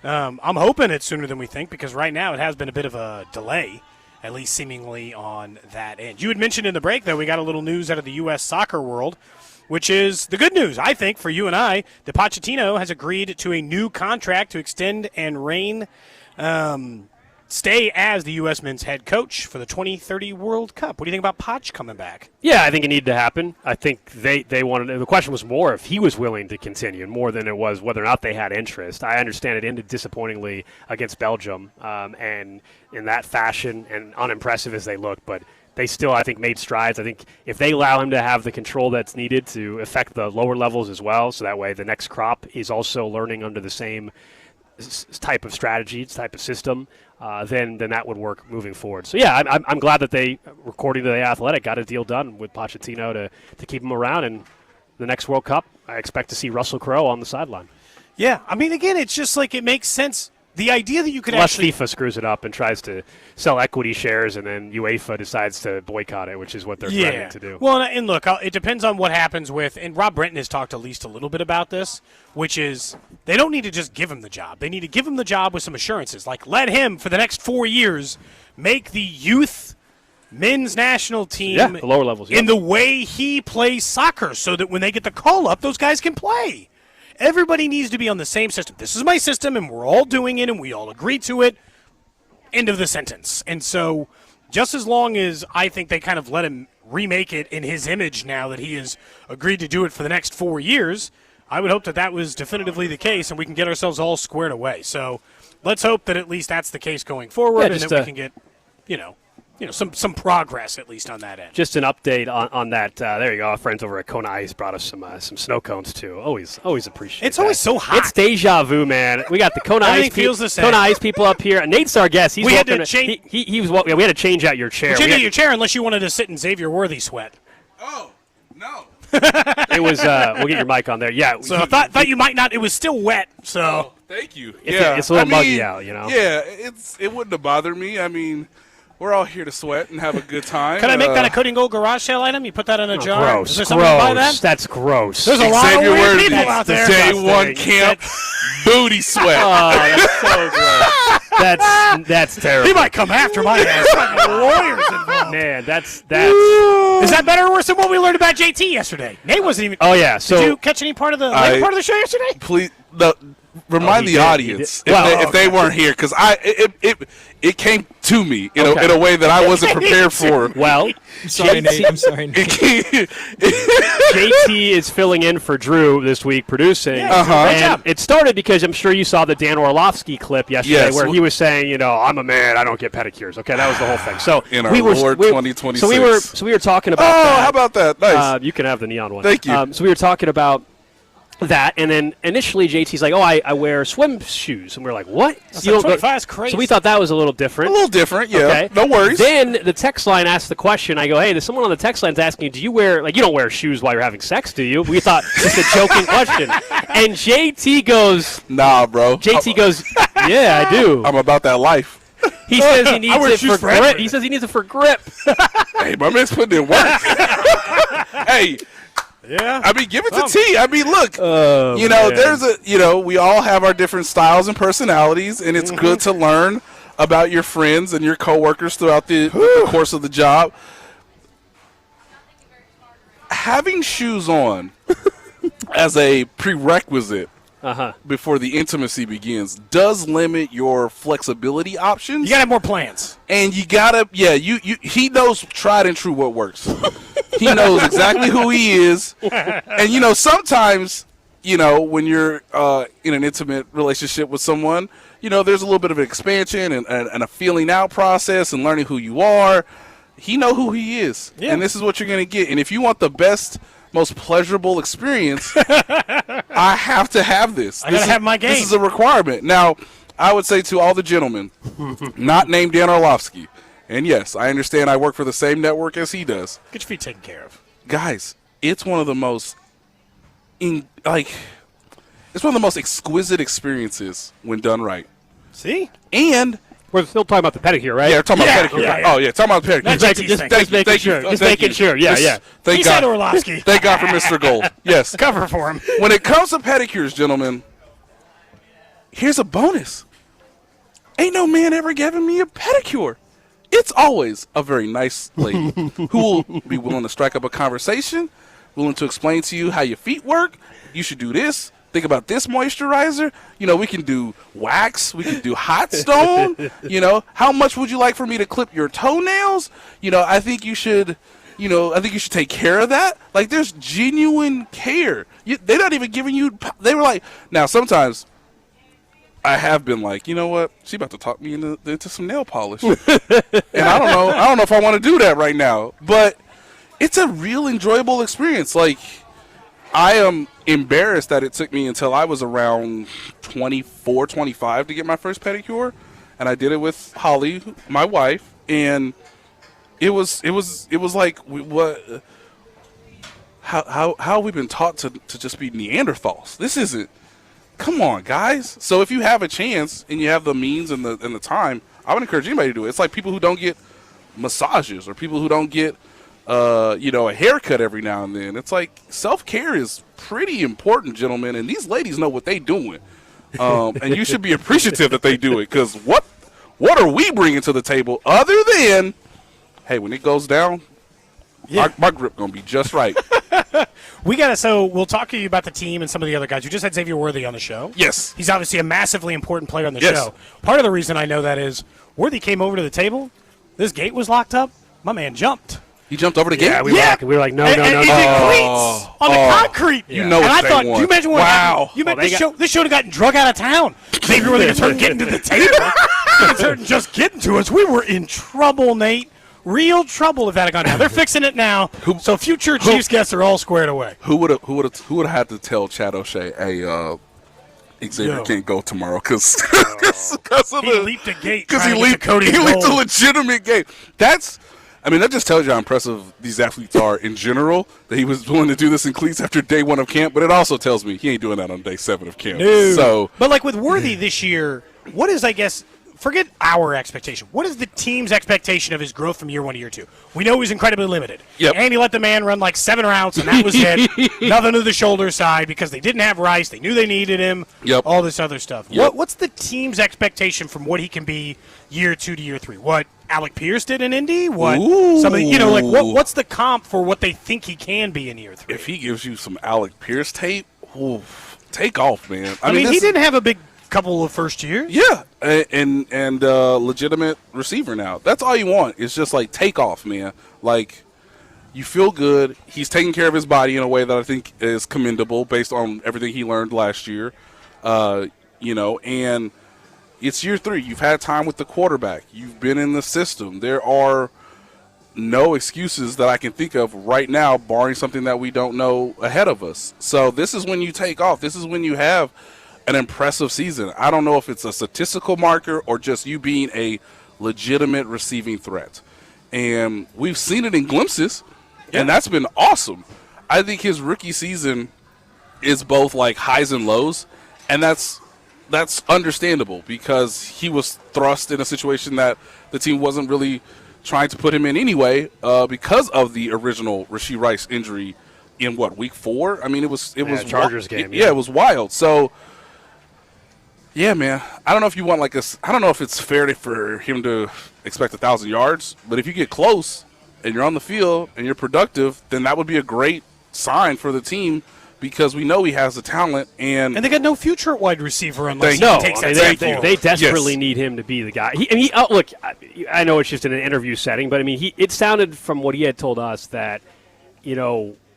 I'm hoping it's sooner than we think because right now it has been a bit of a delay. At least seemingly on that end. You had mentioned in the break, though, we got a little news out of the U.S. soccer world, which is the good news, I think, for you and I. That Pochettino has agreed to a new contract to extend and stay as the U.S. men's head coach for the 2030 World Cup. What do you think about Poch coming back? Yeah, I think it needed to happen. I think they wanted – the question was more if he was willing to continue more than it was whether or not they had interest. I understand it ended disappointingly against Belgium and in that fashion and unimpressive as they looked, but they still, I think, made strides. I think if they allow him to have the control that's needed to affect the lower levels as well, so that way the next crop is also learning under the same type of strategy, type of system, then that would work moving forward. So, yeah, I'm glad that they, according to The Athletic, got a deal done with Pochettino to keep him around. And the next World Cup, I expect to see Russell Crowe on the sideline. Yeah, I mean, again, it's just like it makes sense. The idea that you could Unless FIFA screws it up and tries to sell equity shares and then UEFA decides to boycott it, which is what they're threatening to do. Well, and look, it depends on what happens with – and Rob Brenton has talked at least a little bit about this, which is they don't need to just give him the job. They need to give him the job with some assurances. Like let him, for the next 4 years, make the youth men's national team the lower levels, in the way he plays soccer so that when they get the call up, those guys can play. Everybody needs to be on the same system. This is my system, and we're all doing it, and we all agree to it. End of the sentence. And so just as long as I think they kind of let him remake it in his image now that he has agreed to do it for the next 4 years, I would hope that was definitively the case, and we can get ourselves all squared away. So let's hope that at least that's the case going forward, and that we can get, some progress at least on that end. Just an update on that. There you go. Our friends over at Kona Ice brought us some snow cones too. Always appreciate. It's always so hot. It's deja vu, man. We got the Kona Ice feels the same. Kona Ice people up here. Nate's our guest. We had to change. We had to change out your chair. Change out your chair unless you wanted to sit in Xavier Worthy sweat. Oh no. It was. We'll get your mic on there. Yeah. So I thought you might not. It was still wet. So. Oh, thank you. It's a little muggy out. Yeah, it wouldn't have bothered me. I mean. We're all here to sweat and have a good time. Can I make that a Cody Gold garage sale item? You put that in a jar? Gross. Is there somebody to buy that? That's gross. There's a lot Xavier of weird Worthy, people out there. Day one camp booty sweat. Oh, that's so gross. That's terrible. He might come after my ass. Lawyers involved. Man, that's. Is that better or worse than what we learned about JT yesterday? Nate wasn't even. Oh yeah. So did you catch any part of the later part of the show yesterday? Please, remind the audience if they weren't here, because it came to me in a way that I wasn't prepared for. Well, I'm sorry, Nate. JT is filling in for Drew this week, producing. And it started because I'm sure you saw the Dan Orlovsky clip yesterday, where he was saying, I'm a man, I don't get pedicures. Okay, that was the whole thing. So in our Lord 2026. So we were talking about. that. How about that? Nice. You can have the neon one. Thank you. So we were talking about that, and then initially JT's like, I wear swim shoes, and we're like, what? You don't go, that's crazy. So we thought that was a little different. A little different, yeah. Okay. No worries. Then the text line asked the question. I go, hey, there's someone on the text line's asking, do you wear, you don't wear shoes while you're having sex, do you? We thought it's a joking question. And JT goes, nah, bro. JT goes, yeah, I do. I'm about that life. He says he needs it for grip. He says he needs it for grip. Hey, my man's putting in work. Hey. Yeah. I mean, give it to T. I mean, look, there's we all have our different styles and personalities, and it's good to learn about your friends and your coworkers throughout the course of the job. Having shoes on as a prerequisite before the intimacy begins does limit your flexibility options. You gotta have more plans. And you gotta, he knows tried and true what works. He knows exactly who he is. And, sometimes, when you're in an intimate relationship with someone, there's a little bit of an expansion and a feeling out process and learning who you are. He know who he is. Yeah. And this is what you're going to get. And if you want the best, most pleasurable experience, I have to have this. I got to have my game. This is a requirement. Now, I would say to all the gentlemen, not named Dan Orlovsky, and yes, I understand I work for the same network as he does. Get your feet taken care of. Guys, it's one of the most exquisite experiences when done right. See? And we're still talking about the pedicure, right? Yeah, we're talking about pedicure. Yeah. Oh, yeah, talking about the pedicure. Just making sure. Just making sure. Yeah. Thank he God. said Orlovsky. Thank God for Mr. Gold. Yes. Cover for him. When it comes to pedicures, gentlemen, here's a bonus. Ain't no man ever given me a pedicure. It's always a very nice lady who will be willing to strike up a conversation, willing to explain to you how your feet work. You should do this. Think about this moisturizer. We can do wax. We can do hot stone. How much would you like for me to clip your toenails? I think you should, take care of that. Like, there's genuine care. They're not even giving you, they were like, now sometimes I have been like, you know what? She about to talk me into some nail polish. And I don't know if I want to do that right now. But it's a real enjoyable experience. Like, I am embarrassed that it took me until I was around 24, 25 to get my first pedicure. And I did it with Holly, my wife, and it was like, what? How have we been taught to just be Neanderthals? This isn't. Come on, guys. So if you have a chance and you have the means and the time, I would encourage anybody to do it. It's like people who don't get massages or people who don't get a haircut every now and then. It's like self-care is pretty important, gentlemen, and these ladies know what they doing. And you should be appreciative that they do it, because what are we bringing to the table other than, hey, when it goes down, my grip going to be just right. So we'll talk to you about the team and some of the other guys. You just had Xavier Worthy on the show. Yes. He's obviously a massively important player on the show. Part of the reason I know that is Worthy came over to the table. This gate was locked up. My man jumped. He jumped over the gate? Yeah, we were like, no. And did cleats on the concrete. You know what they want. Do you imagine what happened? This show would have gotten drug out of town. Xavier Worthy started getting to the table. He started just getting to us. We were in trouble, Nate. Real trouble if that had gone down. They're fixing it now. So future Chiefs guests are all squared away. Who would have had to tell Chad O'Shea, hey, Xavier can't go tomorrow because he leaped a gate. Because he leaped a legitimate gate. That just tells you how impressive these athletes are in general, that he was willing to do this in cleats after day one of camp, but it also tells me he ain't doing that on day 7 of camp. No. But like with Worthy this year, what is, I guess, forget our expectation. What is the team's expectation of his growth from year 1 to year 2? We know he's incredibly limited. Yep. And he let the man run like 7 rounds, and that was it. Nothing to the shoulder side because they didn't have Rice. They knew they needed him. Yep. All this other stuff. Yep. What's the team's expectation from what he can be year 2 to year 3? What Alec Pierce did in Indy? What somebody, what's the comp for what they think he can be in year 3? If he gives you some Alec Pierce tape, take off, man. I mean he didn't have a big couple of first years. Yeah, and legitimate receiver now. That's all you want. It's just like take off, man. Like you feel good. He's taking care of his body in a way that I think is commendable based on everything he learned last year. And it's year 3. You've had time with the quarterback. You've been in the system. There are no excuses that I can think of right now, barring something that we don't know ahead of us. So this is when you take off. This is when you have an impressive season. I don't know if it's a statistical marker or just you being a legitimate receiving threat. And we've seen it in glimpses, and that's been awesome. I think his rookie season is both like highs and lows, and that's understandable because he was thrust in a situation that the team wasn't really trying to put him in anyway because of the original Rashee Rice injury in week 4? I mean, it was Chargers game. It was wild. So yeah, man. I don't know if you want I don't know if it's fair for him to expect 1,000 yards, but if you get close and you're on the field and you're productive, then that would be a great sign for the team because we know he has the talent. And they got no future at wide receiver unless he takes that they step they desperately need him to be the guy. Look, I know it's just in an interview setting, but I mean, it sounded from what he had told us that,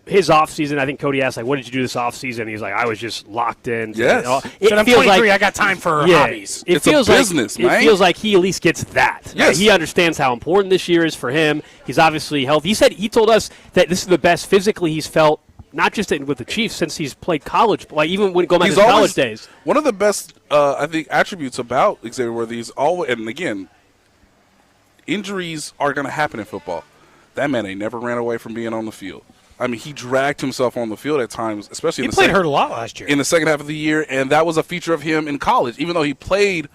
his offseason, I think Cody asked, what did you do this offseason? He's like, I was just locked in. Yes. I'm 23, I got time for hobbies. It's a business, man. It feels like he at least gets that. Yes. He understands how important this year is for him. He's obviously healthy. He told us that this is the best physically he's felt, not just with the Chiefs, since he's played college, like even when going back to his college days. One of the best, I think, attributes about Xavier Worthy is always, and again, injuries are going to happen in football. That man ain't never ran away from being on the field. I mean, he dragged himself on the field at times, especially he played hurt a lot last year. In the second half of the year, and that was a feature of him in college. Even though he played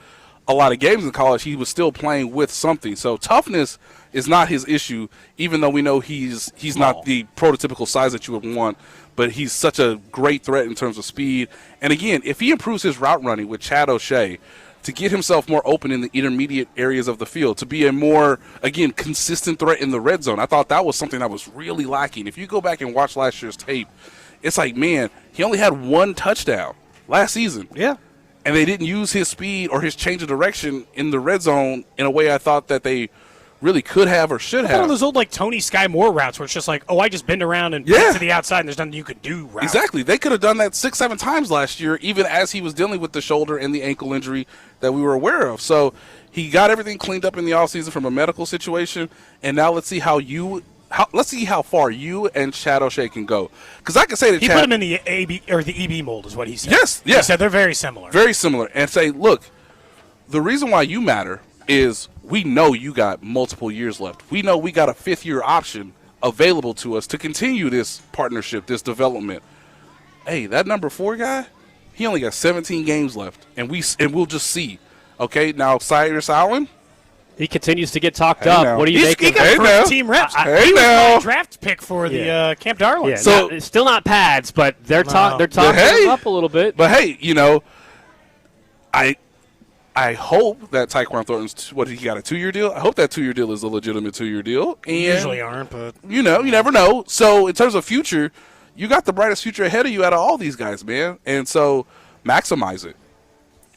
a lot of games in college, he was still playing with something. So toughness is not his issue, even though we know he's not the prototypical size that you would want, but he's such a great threat in terms of speed. And again, if he improves his route running with Chad O'Shea, to get himself more open in the intermediate areas of the field, to be a more, again, consistent threat in the red zone. I thought that was something that was really lacking. If you go back and watch last year's tape, it's like, man, he only had 1 touchdown last season. Yeah. And they didn't use his speed or his change of direction in the red zone in a way I thought that they really could have or should have. One of those old Tony Sky Moore routes where it's just like, I just bend around and back to the outside and there's nothing you could do. Route. Exactly. They could have done that 6-7 times last year, even as he was dealing with the shoulder and the ankle injury that we were aware of. So he got everything cleaned up in the offseason from a medical situation, and now let's see how far you and Chad O'Shea can go. Because I can say that he put him in the AB or the EB mold is what he said. Yes. He said they're very similar. Very similar. And say, look, the reason why you matter is we know you got multiple years left. We know we got a 5th-year option available to us to continue this partnership, this development. Hey, that number 4 guy, he only got 17 games left, and we'll just see. Okay, now Cyrus Allen, he continues to get talked up. What do you make he of got first team reps. He was my draft pick for the Camp Darling. Yeah, so it's still not pads, but they're talking him up a little bit. But hey, I hope that Tyquan Thornton's, he got a 2-year deal? I hope that 2-year deal is a legitimate 2-year deal. And usually aren't, but you never know. So in terms of future, you got the brightest future ahead of you out of all these guys, man. And so maximize it.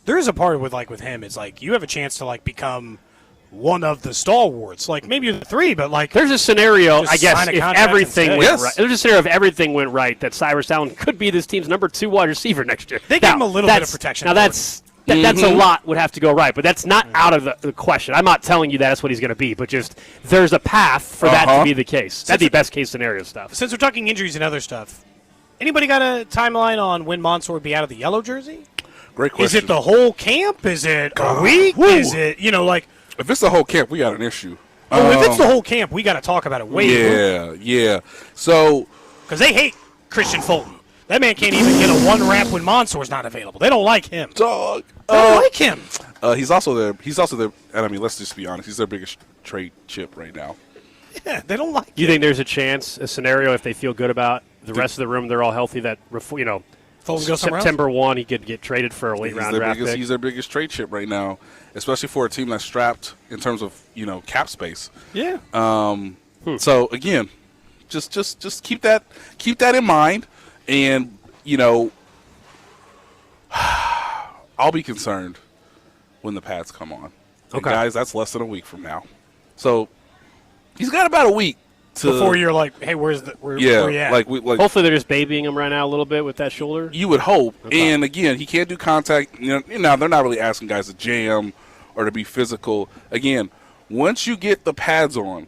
There is a part with him, it's like you have a chance to become one of the stalwarts. Maybe the 3, but there's a scenario, I guess, if everything went right. There's a scenario if everything went right that Cyrus Allen could be this team's number 2 wide receiver next year. They give him a little bit of protection. Now that's a lot would have to go right, but that's not out of the question. I'm not telling you that's what he's going to be, but just there's a path for that to be the case. That'd be best case scenario stuff. Since we're talking injuries and other stuff, anybody got a timeline on when Mansour would be out of the yellow jersey? Great question. Is it the whole camp? Is it a week? Woo. Is it, If it's the whole camp, we got an issue. If it's the whole camp, we got to talk about it way more. Yeah. So. Because they hate Christian Fulton. That man can't even get a one ramp when Mansour's not available. They don't like him. Dog. They don't like him. He's also their, and I mean, let's just be honest, he's their biggest trade chip right now. Yeah, they don't like You think there's a scenario, if they feel good about the rest of the room, they're all healthy, that, September 1, he could get traded for a late-round draft pick? He's their biggest trade chip right now, especially for a team that's strapped in terms of, cap space. Yeah. So, again, just keep that in mind, and, I'll be concerned when the pads come on. And guys, that's less than a week from now. So he's got about a week before you're like, hey, where he at? Like hopefully they're just babying him right now a little bit with that shoulder. You would hope. Okay. And again, he can't do contact. They're not really asking guys to jam or to be physical. Again, once you get the pads on,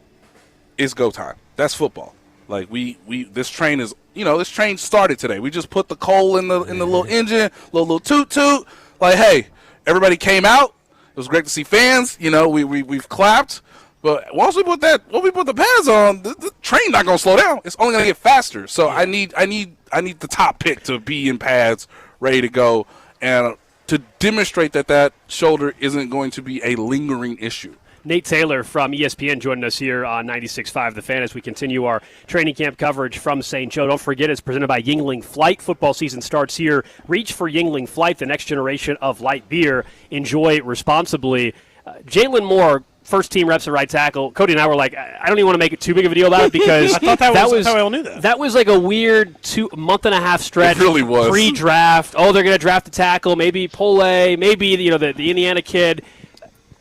it's go time. That's football. Like this train started today. We just put the coal in the little engine, little toot. Like, hey, everybody came out. It was great to see fans. We've clapped. But once we put the pads on, the train not gonna slow down. It's only gonna get faster. So I need the top pick to be in pads, ready to go, and to demonstrate that shoulder isn't going to be a lingering issue. Nate Taylor from ESPN joining us here on 96.5 The Fan as we continue our training camp coverage from St. Joe. Don't forget, it's presented by Yingling Flight. Football season starts here. Reach for Yingling Flight, the next generation of light beer. Enjoy responsibly. Jalen Moore, first-team reps at right tackle. Cody and I were like, I don't even want to make it too big of a deal about it because I thought we all knew that. That was like a weird month-and-a-half stretch. It really was. Pre-draft. Oh, they're going to draft a tackle. Maybe Pole. Maybe the Indiana kid.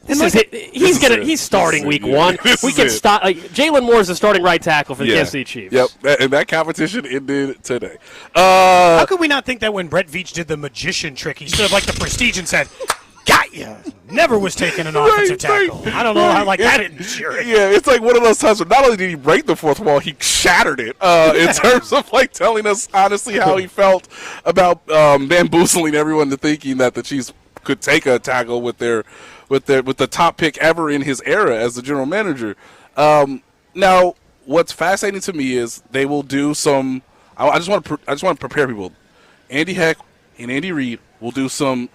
He's starting week 1. We can stop. Jalen Moore is the starting right tackle for the Kansas City Chiefs. Yep, and that competition ended today. How could we not think that when Brett Veach did the magician trick, he stood up like the Prestige and said, "Got ya." Never was taking an offensive tackle. I don't know how that didn't sure. Yeah, it's like one of those times where not only did he break the fourth wall, he shattered it. In terms of telling us honestly how he felt about bamboozling everyone to thinking that the Chiefs could take a tackle with the top pick ever in his era as the general manager. Now, what's fascinating to me is they will do some. I just want to prepare people. Andy Heck and Andy Reid will do some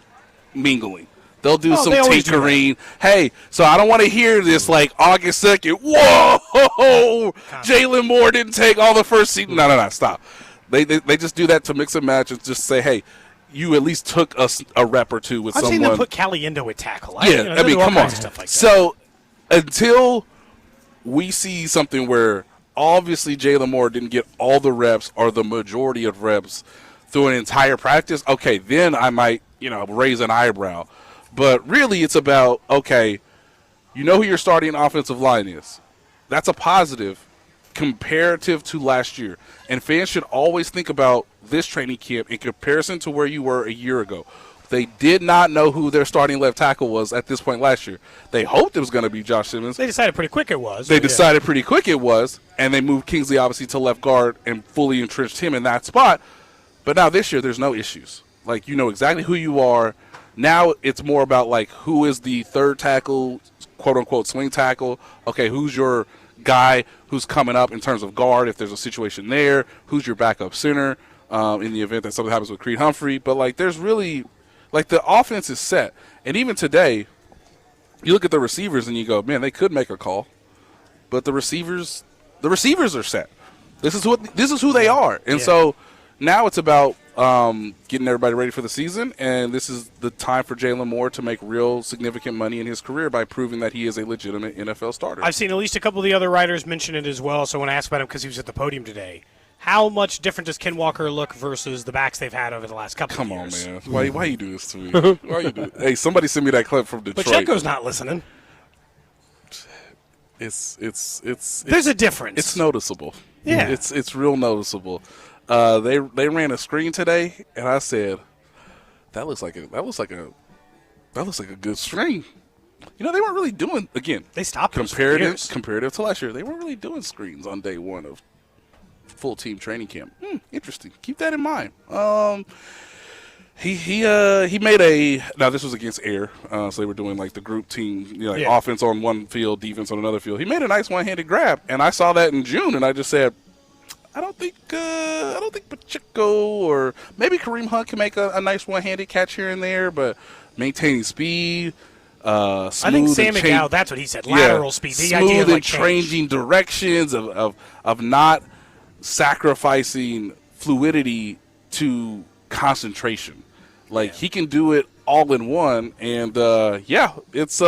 mingling. They'll do some tinkering. Hey, so I don't want to hear this August 2nd. Whoa, Jalen Moore didn't take all the first season. No, stop. They just do that to mix and match and just say, hey, you at least took a rep or two with someone. I've seen them put Caliendo at tackle. Come on. So until we see something where obviously Jalen Moore didn't get all the reps or the majority of reps through an entire practice, okay, then I might, raise an eyebrow. But really it's about, okay, you know who your starting offensive line is. That's a positive comparative to last year. And fans should always think about this training camp in comparison to where you were a year ago. They did not know who their starting left tackle was at this point last year. They hoped it was going to be Josh Simmons. They decided pretty quick it was. And they moved Kingsley obviously to left guard and fully entrenched him in that spot. But now this year there's no issues. You know exactly who you are. Now it's more about who is the third tackle, quote unquote swing tackle. Okay, who's your guy who's coming up in terms of guard if there's a situation there? Who's your backup center in the event that something happens with Creed Humphrey? But there's really the offense is set. And even today, you look at the receivers and you go, man, they could make a call, but the receivers are set. This is who they are, and so now it's about getting everybody ready for the season, and this is the time for Jalen Moore to make real significant money in his career by proving that he is a legitimate NFL starter. I've seen at least a couple of the other writers mention it as well, so when I asked about him because he was at the podium today, how much different does Ken Walker look versus the backs they've had over the last couple of years? Come on, man. Why you do this to me? Why you do? Hey, somebody send me that clip from Detroit. Pacheco's not listening. It's there's a difference. It's noticeable. Yeah. It's real noticeable. They ran a screen today, and I said, that looks like a good screen. They weren't really doing, again, they stopped comparative to last year. They weren't really doing screens on day one of full team training camp. Interesting. Keep that in mind. He made now this was against Air, so they were doing the group team, offense on one field, defense on another field. He made a nice one-handed grab, and I saw that in June, and I just said, I don't think Pacheco or maybe Kareem Hunt can make a nice one-handed catch here and there, but maintaining speed. I think Sam McGow, that's what he said, lateral speed. The idea of smooth and changing directions, of not sacrificing fluidity to concentration. Like, he can do it all in one, and, it's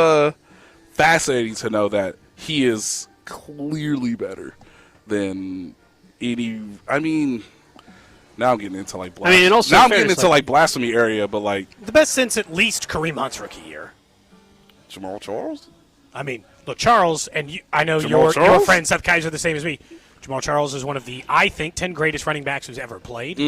fascinating to know that he is clearly better than any – I mean – now I'm getting into, like, blasphemy. Now I'm getting into, like, blasphemy area, but, like – the best since at least Kareem Hunt's rookie year. Jamal Charles? I mean, look, Charles, and I know your friend Seth Kaiser the same as me. Jamal Charles is one of the, I think, 10 greatest running backs who's ever played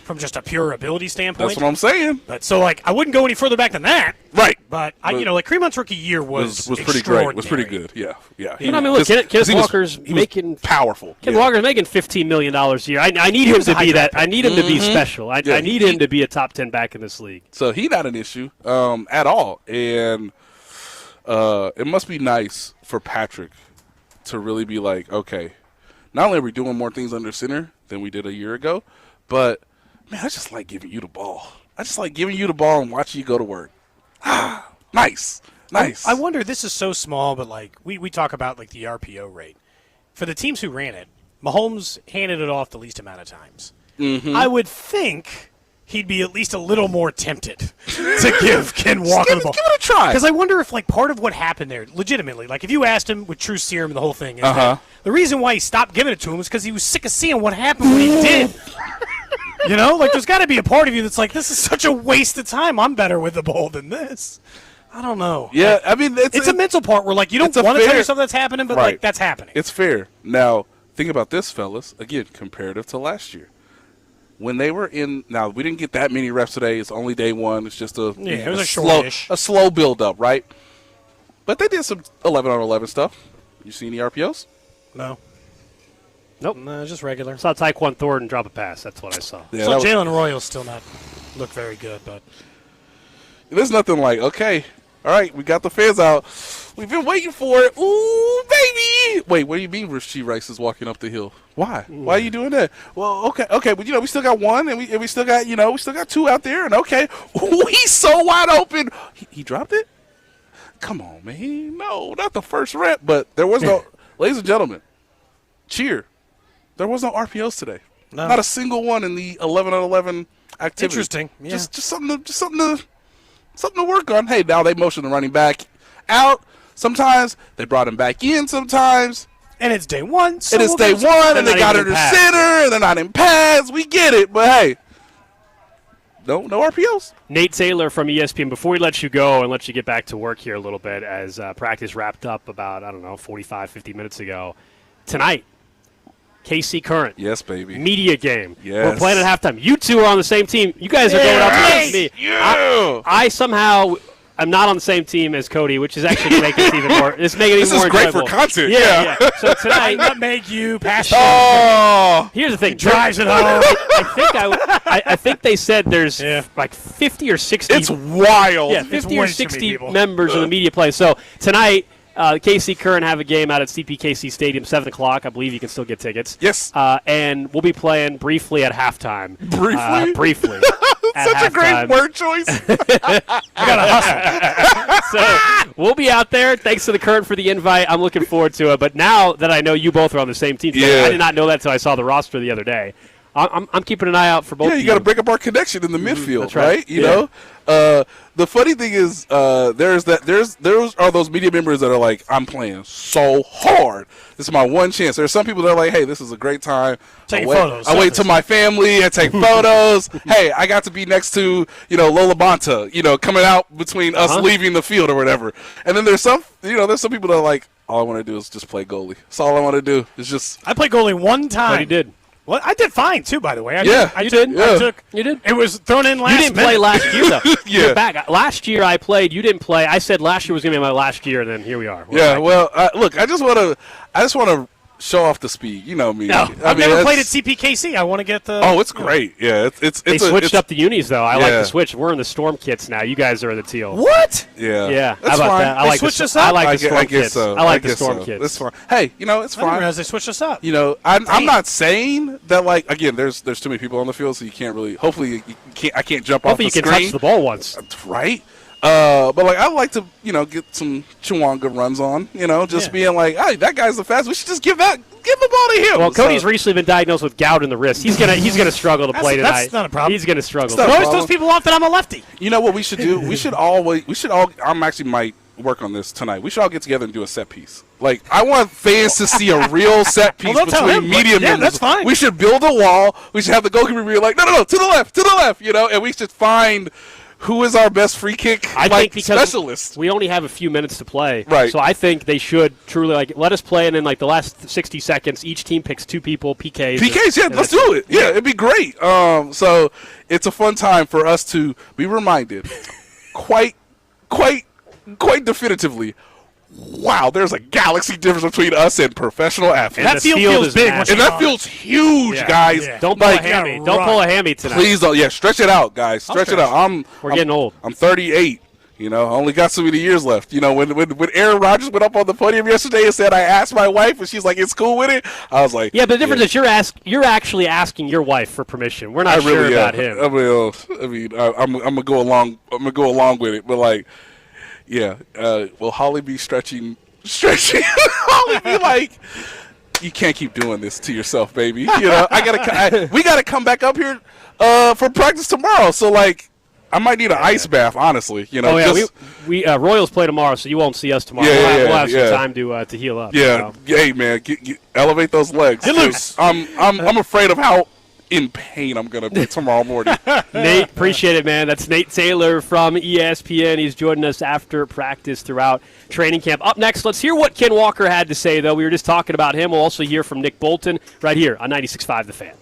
from just a pure ability standpoint. That's what I'm saying. But so, like, I wouldn't go any further back than that. Right. But like, Kareem Hunt's rookie year was pretty great. Was pretty good. Yeah. You know, I mean, look, Kenneth Walker's making powerful. Kenneth Walker's making $15 million a year. I need him to be that. I need him to be special. I need him to be a top 10 back in this league. So he's not an issue at all, and it must be nice for Patrick to really be like, okay, not only are we doing more things under center than we did a year ago, but, man, I just like giving you the ball. I just like giving you the ball and watching you go to work. Nice. I wonder, this is so small, but, like, we talk about, like, the RPO rate. For the teams who ran it, Mahomes handed it off the least amount of times. I would think he'd be at least a little more tempted to give Ken Walker the ball. Give it a try. Because I wonder if, like, part of what happened there, legitimately, like, if you asked him with true serum and the whole thing, is that the reason why he stopped giving it to him was because he was sick of seeing what happened when he did. You know? Like, there's got to be a part of you that's like, this is such a waste of time. I'm better with the ball than this. I don't know. Yeah, I mean, it's a mental part where, like, you don't want to tell yourself that's happening, but, like, that's happening. It's fair. Now, think about this, fellas. Again, comparative to last year. When they were in, now we didn't get that many reps today. It's only day one. It's just it was a slow build up, right? But they did some 11 on 11 stuff. You see any RPOs? No. Nope. No, just regular. Saw Tyquan Thornton drop a pass. That's what I saw. Yeah, so Jalen Royals still not look very good, but there's nothing like, okay, all right, we got the fans out. We've been waiting for it. Ooh, baby. Wait, what do you mean Rasheed Rice is walking up the hill? Why? Why are you doing that? Well, okay, but, we still got one, and we still got, we still got two out there, and okay. Ooh, he's so wide open. He dropped it? Come on, man. No, not the first rep, but there was no, ladies and gentlemen, cheer. There was no RPOs today. No. Not a single one in the 11 on 11 activity. Interesting. Yeah. Just something to work on. Hey, now they motion the running back out. Sometimes they brought him back in. Sometimes, and it's day one. So and it's day one, and they got under center, and they're not in pads. We get it, but hey, no RPOs. Nate Taylor from ESPN. Before we let you go and let you get back to work here a little bit, as practice wrapped up about 45, 50 minutes ago. Tonight, KC Current. Yes, baby. Media game. Yes. We're playing at halftime. You two are on the same team. You guys are going up against me. Yeah. I somehow am not on the same team as Cody, which is actually making it even more. It's making it even more great enjoyable. for content. Yeah. So tonight, nutmeg you, pass. Here's the thing. Drives it home. I think they said there's like 50 or 60. It's wild. Yeah, 50 or 60 members of the media play. So tonight, KC Current have a game out at CPKC Stadium, 7 o'clock. I believe you can still get tickets. Yes. And we'll be playing briefly at halftime. Briefly? Briefly. Such a great word choice. I got to hustle. So we'll be out there. Thanks to the Current for the invite. I'm looking forward to it. But now that I know you both are on the same team, I did not know that until I saw the roster the other day. I'm keeping an eye out for both of you. Yeah, you got to break up our connection in the midfield, that's right? You know? The funny thing is, there are those media members that are like, I'm playing so hard. This is my one chance. There are some people that are like, hey, this is a great time. Photos. I wait till my family. I take photos. Hey, I got to be next to, Lola Bonta, coming out between us leaving the field or whatever. And then there's some people that are like, all I want to do is just play goalie. That's all I want to do is just. I played goalie one time. But he did. Well, I did fine, too, by the way. You did. It was thrown in last minute. You didn't play last year, though. Yeah. You're back. Last year I played. You didn't play. I said last year was going to be my last year, and then here we are. Well, look, I just want to show off the speed. You know me. No, I've never played at CPKC. I want to get the. Oh, it's great. Yeah, They switched up the unis though. I like the switch. We're in the storm kits now. You guys are in the teal. What? Yeah. Yeah. That's How about fine. that? I They like switched us up? I like the storm I guess kits. so. I like the guess storm so. kits. It's fine. Hey, it's I didn't fine. realize they switched us up. I'm not saying that again. There's too many people on the field, so you can't really. Hopefully, I can't jump off the Hopefully you can screen. touch the ball once. Right. But I would like to, get some Chawanga runs on. Being like, hey, that guy's the fastest. We should just give the ball to him. Well, Cody's recently been diagnosed with gout in the wrist. He's gonna struggle to play tonight. That's not a problem. He's gonna struggle. Throw those people off that I'm a lefty. You know what we should do? We should all. I'm actually might work on this tonight. We should all get together and do a set piece. I want fans to see a real set piece between medium and that's fine. We should build a wall. We should have the goalkeeper be like, no, to the left, and we should find who is our best free kick I think because specialist. We only have a few minutes to play. Right. So I think they should truly let us play, and then the last 60 seconds, each team picks 2 people, PKs. PKs, let's do it. Yeah, it'd be great. So it's a fun time for us to be reminded quite definitively. Wow, there's a galaxy difference between us and professional athletes. That field feels big. And that feels huge, guys. Yeah. Don't pull a hammy. Don't pull a hammy tonight. Please don't. Yeah, stretch it out, guys. Stretch it out. We're getting old. I'm 38. I only got so many years left. When Aaron Rodgers went up on the podium yesterday and said, I asked my wife, and she's like, it's cool with it, I was like, yeah, but the difference is you're actually asking your wife for permission. We're not sure about him. I'm gonna go along. I'm gonna go along with it, but yeah. Will Holly be stretching? Holly be like, you can't keep doing this to yourself, baby. We gotta come back up here for practice tomorrow. So I might need an ice bath, honestly. We Royals play tomorrow, so you won't see us tomorrow. We'll have some time to heal up. Yeah, hey man, elevate those legs. Get loose. I'm afraid of how in pain I'm gonna be tomorrow morning. Nate, appreciate it, man. That's Nate Taylor from ESPN. He's joining us after practice throughout training camp. Up next, let's hear what Ken Walker had to say, though. We were just talking about him. We'll also hear from Nick Bolton right here on 96.5 The Fan.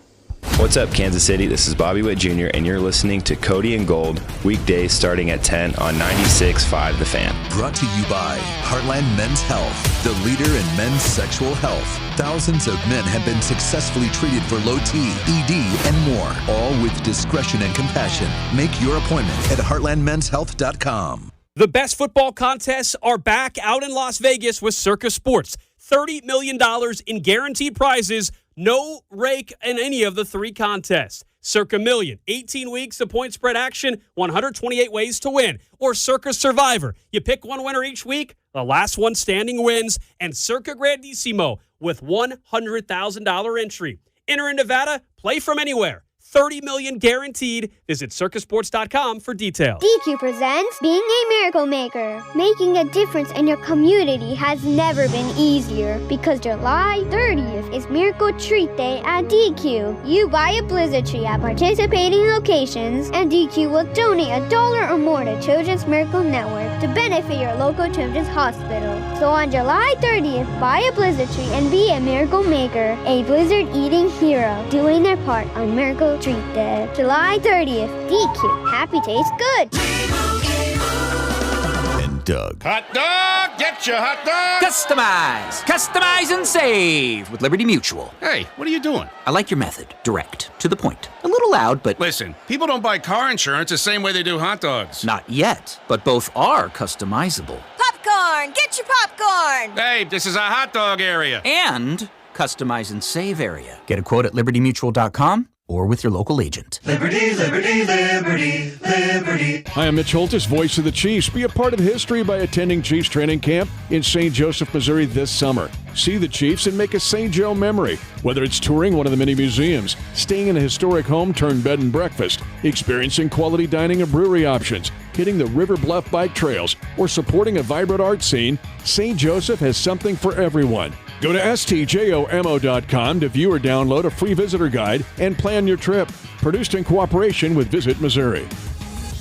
What's up, Kansas City? This is Bobby Witt Jr., and you're listening to Cody and Gold, weekdays starting at 10 on 96.5 The Fan. Brought to you by Heartland Men's Health, the leader in men's sexual health. Thousands of men have been successfully treated for low T, ED, and more, all with discretion and compassion. Make your appointment at heartlandmenshealth.com. The best football contests are back out in Las Vegas with Circa Sports. $30 million in guaranteed prizes. No rake in any of the 3 contests. Circa Million, 18 weeks of point spread action, 128 ways to win. Or Circa Survivor. You pick one winner each week, the last one standing wins. And Circa Grandissimo with $100,000 entry. Enter in Nevada, play from anywhere. $30 million guaranteed. Visit circusports.com for details. DQ presents Being a Miracle Maker. Making a difference in your community has never been easier because July 30th is Miracle Treat Day at DQ. You buy a blizzard tree at participating locations and DQ will donate $1 or more to Children's Miracle Network to benefit your local children's hospital. So on July 30th, buy a blizzard tree and be a miracle maker, a blizzard-eating hero, doing their part on Miracle Treat Day. July 30th, DQ. Happy tastes good. And Doug. Hot dog! Get your hot dog! Customize and save with Liberty Mutual. Hey, what are you doing? I like your method. Direct, to the point. A little loud, but... Listen, people don't buy car insurance the same way they do hot dogs. Not yet, but both are customizable. Popcorn! Get your popcorn! Hey, this is a hot dog area. And customize and save area. Get a quote at libertymutual.com or with your local agent. Liberty, liberty, liberty, liberty. Hi, I'm Mitch Holtis, voice of the Chiefs. Be a part of history by attending Chiefs training camp in St. Joseph, Missouri this summer. See the Chiefs and make a St. Joe memory. Whether it's touring one of the many museums, staying in a historic home turned bed and breakfast, experiencing quality dining and brewery options, hitting the River Bluff bike trails, or supporting a vibrant art scene, St. Joseph has something for everyone. Go to stjomo.com to view or download a free visitor guide and plan your trip. Produced in cooperation with Visit Missouri.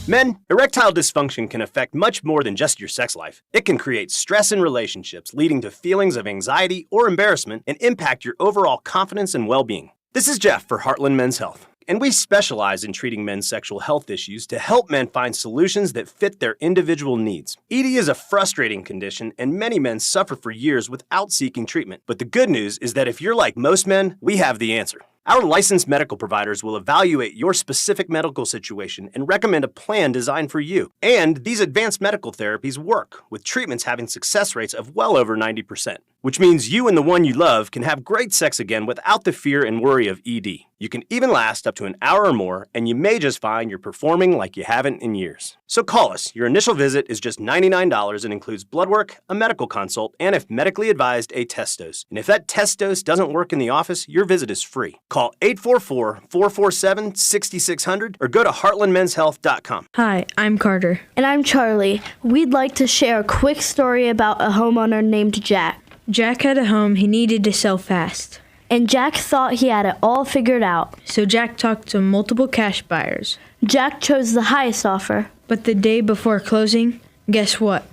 Men, erectile dysfunction can affect much more than just your sex life. It can create stress in relationships, leading to feelings of anxiety or embarrassment, and impact your overall confidence and well-being. This is Jeff for Heartland Men's Health. and we specialize in treating men's sexual health issues to help men find solutions that fit their individual needs. ED is a frustrating condition, and many men suffer for years without seeking treatment. But the good news is that if you're like most men, we have the answer. Our licensed medical providers will evaluate your specific medical situation and recommend a plan designed for you. And these advanced medical therapies work, with treatments having success rates of well over 90%, which means you and the one you love can have great sex again without the fear and worry of ED. You can even last up to an hour or more, and you may just find you're performing like you haven't in years. So call us. Your initial visit is just $99 and includes blood work, a medical consult, and if medically advised, a test dose. And if that test dose doesn't work in the office, your visit is free. Call 844-447-6600 or go to heartlandmenshealth.com. Hi, I'm Carter. And I'm Charlie. We'd like to share a quick story about a homeowner named Jack. Jack had a home he needed to sell fast. And Jack thought he had it all figured out. So Jack talked to multiple cash buyers. Jack chose the highest offer. But the day before closing, guess what?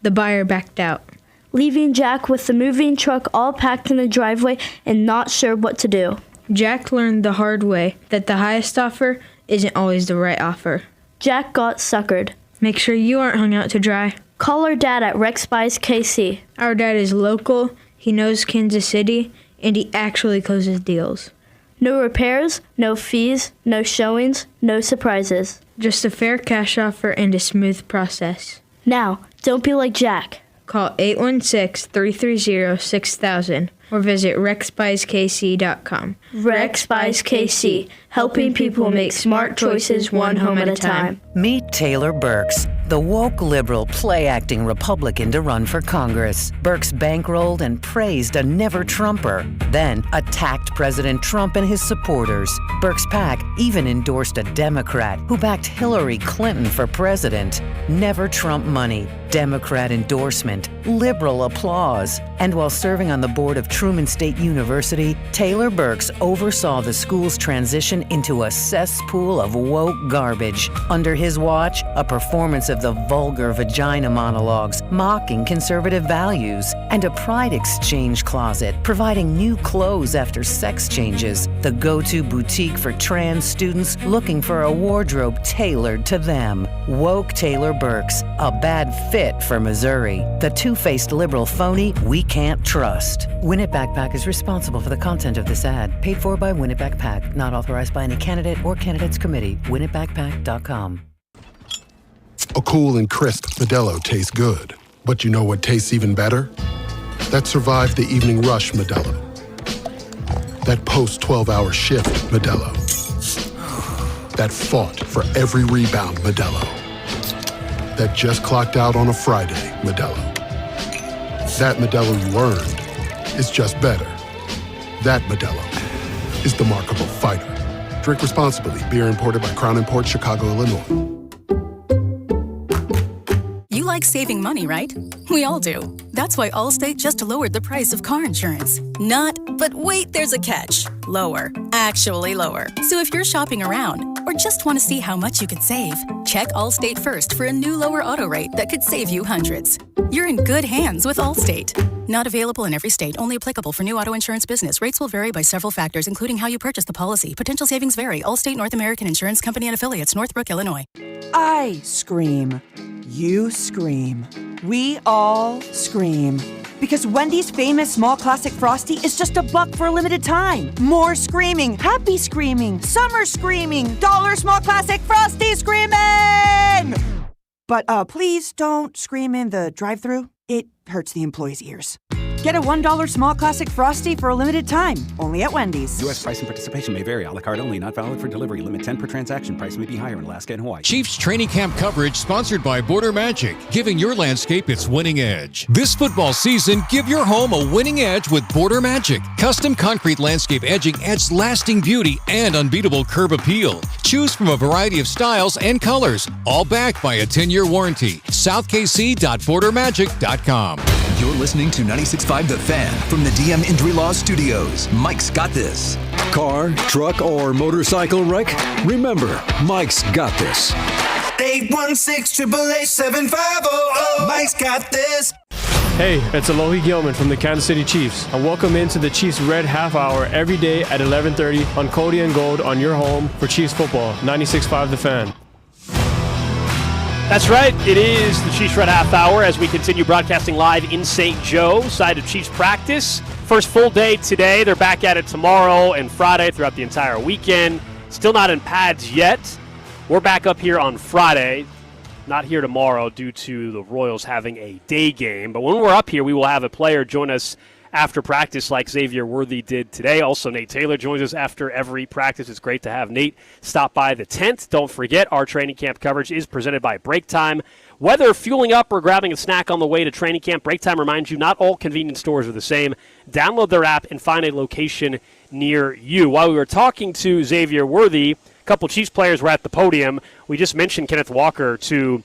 The buyer backed out, leaving Jack with the moving truck all packed in the driveway and not sure what to do. Jack learned the hard way that the highest offer isn't always the right offer. Jack got suckered. Make sure you aren't hung out to dry. Call our dad at Rex Buys KC. Our dad is local, he knows Kansas City, and he actually closes deals. No repairs, no fees, no showings, no surprises. Just a fair cash offer and a smooth process. Now, don't be like Jack. Call 816-330-6000 or visit rexbuyskc.com. Rex Buys KC, helping people make smart choices one home at a time. Meet Taylor Burks, the woke liberal play-acting Republican to run for Congress. Burks bankrolled and praised a never-Trumper, then attacked President Trump and his supporters. Burks' PAC even endorsed a Democrat who backed Hillary Clinton for president. Never Trump money, Democrat endorsement, liberal applause. And while serving on the board of Truman State University, Taylor Burks oversaw the school's transition into a cesspool of woke garbage. Under his watch, a performance of the vulgar vagina monologues, mocking conservative values, and a pride exchange closet, providing new clothes after sex changes, the go-to boutique for trans students looking for a wardrobe tailored to them. Woke Taylor Burks, a bad fit for Missouri. The two-faced liberal phony we can't trust. Win It Back PAC is responsible for the content of this ad. Paid for by Win It Back PAC. Not authorized by any candidate or candidates committee. WinItBackPAC.com. A cool and crisp Modelo tastes good. But you know what tastes even better? That survived the evening rush Modelo. That post-12-hour shift Modelo. That fought for every rebound Modelo. That just clocked out on a Friday Modelo. That Modelo you earned is just better. That Modelo is the markable fighter. Drink responsibly. Beer imported by Crown Imports, Chicago, Illinois. You like saving money, right? We all do. That's why Allstate just lowered the price of car insurance. Not, but wait, there's a catch. Lower. Actually lower. So if you're shopping around or just want to see how much you could save, check Allstate first for a new lower auto rate that could save you hundreds. You're in good hands with Allstate. Not available in every state, only applicable for new auto insurance business. Rates will vary by several factors, including how you purchase the policy. Potential savings vary. Allstate North American Insurance Company and Affiliates, Northbrook, Illinois. I scream. You scream. We all scream. Because Wendy's famous small classic Frosty is just $1 for a limited time. More screaming, happy screaming, summer screaming, dollar small classic Frosty screaming! But please don't scream in the drive-thru. It hurts the employees' ears. Get a $1 small classic Frosty for a limited time, only at Wendy's. U.S. price and participation may vary. A la carte only. Not valid for delivery. Limit 10 per transaction. Price may be higher in Alaska and Hawaii. Chiefs training camp coverage sponsored by Border Magic, giving your landscape its winning edge. This football season, give your home a winning edge with Border Magic. Custom concrete landscape edging adds lasting beauty and unbeatable curb appeal. Choose from a variety of styles and colors, all backed by a 10-year warranty. SouthKC.BorderMagic.com. You're listening to 96.5 The Fan from the DM Injury Law Studios. Mike's got this. Car, truck, or motorcycle wreck? Remember, Mike's got this. 816-888-7500. Mike's got this. Hey, it's Alohi Gilman from the Kansas City Chiefs, and welcome into the Chiefs Red Half Hour every day at 11:30 on Cody and Gold on your home for Chiefs football, 96.5 The Fan. That's right. It is the Chiefs Red Half Hour as we continue broadcasting live in St. Joe, side of Chiefs practice. First full day today. They're back at it tomorrow and Friday throughout the entire weekend. Still not in pads yet. We're back up here on Friday. Not here tomorrow due to the Royals having a day game. But when we're up here, we will have a player join us after practice like Xavier Worthy did today. Also, Nate Taylor joins us after every practice. It's great to have Nate stop by the tent. Don't forget, our training camp coverage is presented by Break Time. Whether fueling up or grabbing a snack on the way to training camp, Break Time reminds you not all convenience stores are the same. Download their app and find a location near you. While we were talking to Xavier Worthy, a couple Chiefs players were at the podium. We just mentioned Kenneth Walker to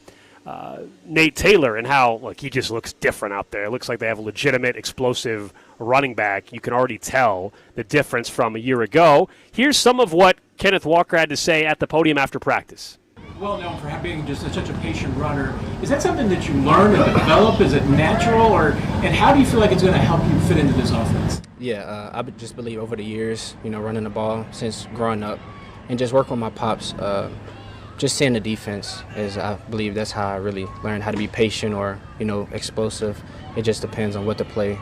Nate Taylor and how he just looks different out there. It looks like they have a legitimate, explosive running back. You can already tell the difference from a year ago. Here's some of what Kenneth Walker had to say at the podium after practice. Well known for being just such a patient runner. Is that something that you learn and develop? Is it natural, and how do you feel like it's going to help you fit into this offense? Yeah, I just believe over the years, running the ball since growing up, and just working with my pops, just seeing the defense is, I believe that's how I really learned how to be patient or, explosive. It just depends on what the play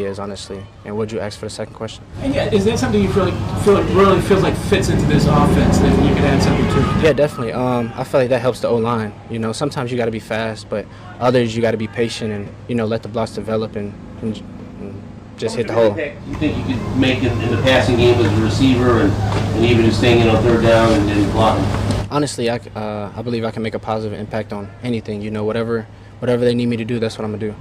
is, honestly. And would you ask for the second question? And yeah, is that something you feel like really feels like fits into this offense that you could add something to? Yeah, definitely. I feel like that helps the O-line. Sometimes you got to be fast, but others you got to be patient and, let the blocks develop and just hit the hole. You think you could make it in the passing game as a receiver and even just staying in on third down and blocking? Honestly, I believe I can make a positive impact on anything. Whatever they need me to do, that's what I'm going to do.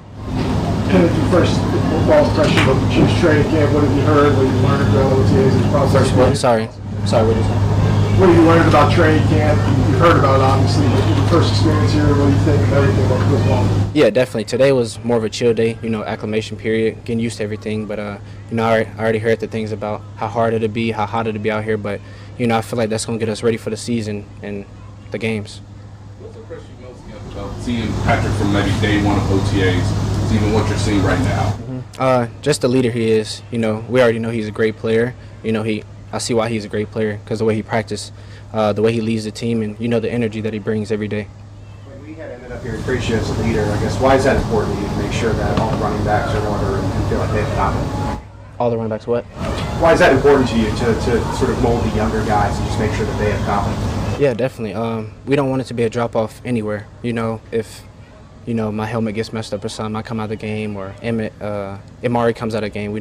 Kind of your first football impression of the Chiefs training camp. What have you heard? What have you learned about OTAs and process? What? Sorry, what did you say? What have you learned about training camp? You've heard about it, obviously, but your first experience here, what do you think of everything that goes along? Yeah, definitely. Today was more of a chill day, acclimation period, getting used to everything. But, I already heard the things about how hard it'll be, how hot it'll be out here. But, I feel like that's going to get us ready for the season and the games. What's the impression you most get about seeing Patrick from maybe day one of OTAs? Even what you're seeing right now? Just the leader he is. We already know he's a great player. I see why he's a great player because the way he practices, the way he leads the team, and the energy that he brings every day. When we had ended up here, great you as a leader, I guess, why is that important to you to make sure that all the running backs are in order and feel like they have confidence? All the running backs what? Why is that important to you to sort of mold the younger guys and just make sure that they have confidence? Yeah, definitely. We don't want it to be a drop-off anywhere. If my helmet gets messed up or something, I come out of the game, or Amari comes out of the game, we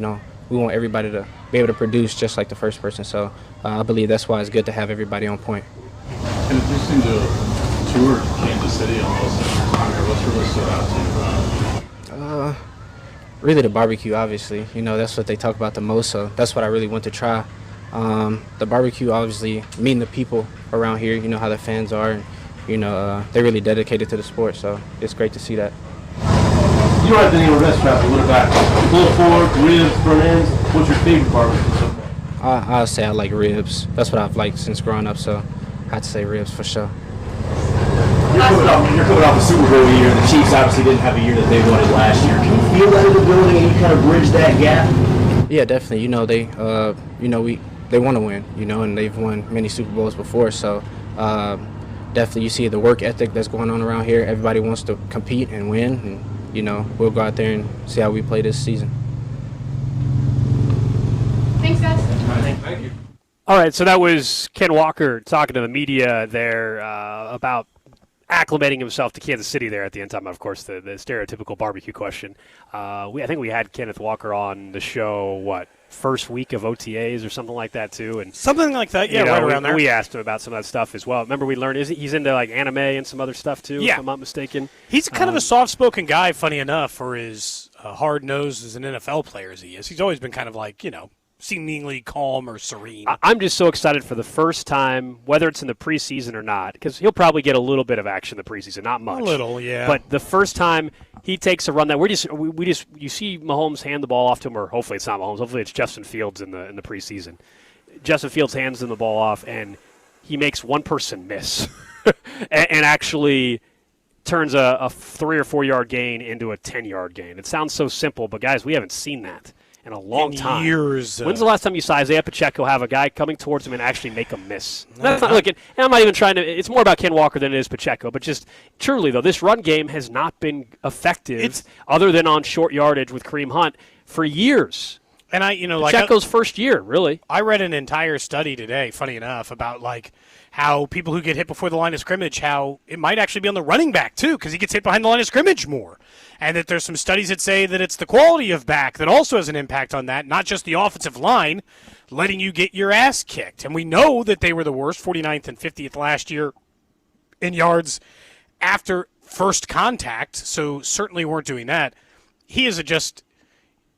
want everybody to be able to produce just like the first person. So I believe that's why it's good to have everybody on point. And if you seem to tour Kansas City almost every time here, what's really stood out to you? Really the barbecue, obviously. That's what they talk about the most, so that's what I really want to try. The barbecue, obviously, meeting the people around here, how the fans are, and they're really dedicated to the sport, so it's great to see that. You don't have to name a restaurant, but what about pulled pork, ribs, front ends? What's your favorite barbecue so far? I'll say I like ribs. That's what I've liked since growing up, so I have to say ribs for sure. You're coming off a Super Bowl year. The Chiefs obviously didn't have a year that they wanted last year. Can you feel that in the building and you kind of bridge that gap? Yeah, definitely. They want to win, and they've won many Super Bowls before, so definitely you see the work ethic that's going on around here. Everybody wants to compete and win, and we'll go out there and see how we play this season. Thanks, guys. Thank you. All right, so that was Ken Walker talking to the media there about acclimating himself to Kansas City there at the end time. Of course, the stereotypical barbecue question. I think we had Kenneth Walker on the show, first week of OTAs or something like that too, and something like that. Yeah, right around there. We asked him about some of that stuff as well. Remember, we learned he's into anime and some other stuff too. Yeah. If I'm not mistaken. He's kind of a soft-spoken guy. Funny enough, for his hard-nosed as an NFL player as he is, he's always been kind of seemingly calm or serene. I'm just so excited for the first time, whether it's in the preseason or not, because he'll probably get a little bit of action in the preseason, not much. A little, yeah. But the first time he takes a run, that you see Mahomes hand the ball off to him, or hopefully it's not Mahomes, hopefully it's Justin Fields in the preseason. Justin Fields hands him the ball off, and he makes one person miss, and actually turns a 3 or 4 yard gain into a 10-yard gain. It sounds so simple, but guys, we haven't seen that in a long time. Years. When's the last time you saw Isaiah Pacheco have a guy coming towards him and actually make a miss? That's not looking. And I'm not even trying to. It's more about Ken Walker than it is Pacheco. But just truly though, this run game has not been effective other than on short yardage with Kareem Hunt for years. And Pacheco's first year, really. I read an entire study today, funny enough, about how people who get hit before the line of scrimmage, how it might actually be on the running back too, because he gets hit behind the line of scrimmage more. And that there's some studies that say that it's the quality of back that also has an impact on that, not just the offensive line letting you get your ass kicked. And we know that they were the worst, 49th and 50th last year in yards after first contact, so certainly weren't doing that.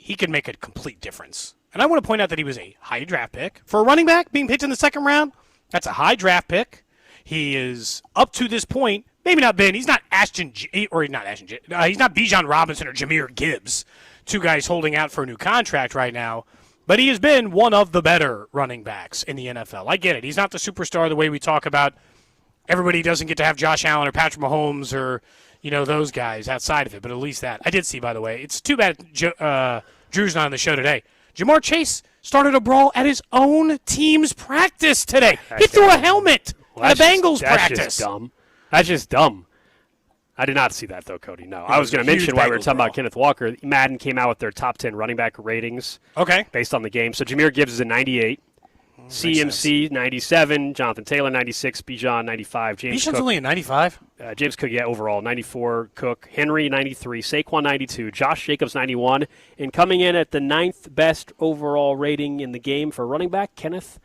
He can make a complete difference. And I want to point out that he was a high draft pick. For a running back being picked in the second round, that's a high draft pick. He is, up to this point, maybe not been, he's not he's not Bijan Robinson or Jahmyr Gibbs, two guys holding out for a new contract right now, but he has been one of the better running backs in the NFL. I get it. He's not the superstar the way we talk about everybody doesn't get to have Josh Allen or Patrick Mahomes or those guys outside of it, but at least that. I did see, by the way, it's too bad Drew's not on the show today. Jamar Chase started a brawl at his own team's practice today. He threw a helmet at a Bengals practice. That's just dumb. That's just dumb. I did not see that, though, Cody. No. I was going to mention while we were talking about Kenneth Walker, Madden came out with their top 10 running back ratings based on the game. So Jahmyr Gibbs is a 98. CMC 97, Jonathan Taylor 96, Bijan 95, James Cook. Bijan's only a 95? James Cook, overall 94, Cook, Henry 93, Saquon 92, Josh Jacobs 91, and coming in at the 9th best overall rating in the game for running back, Kenneth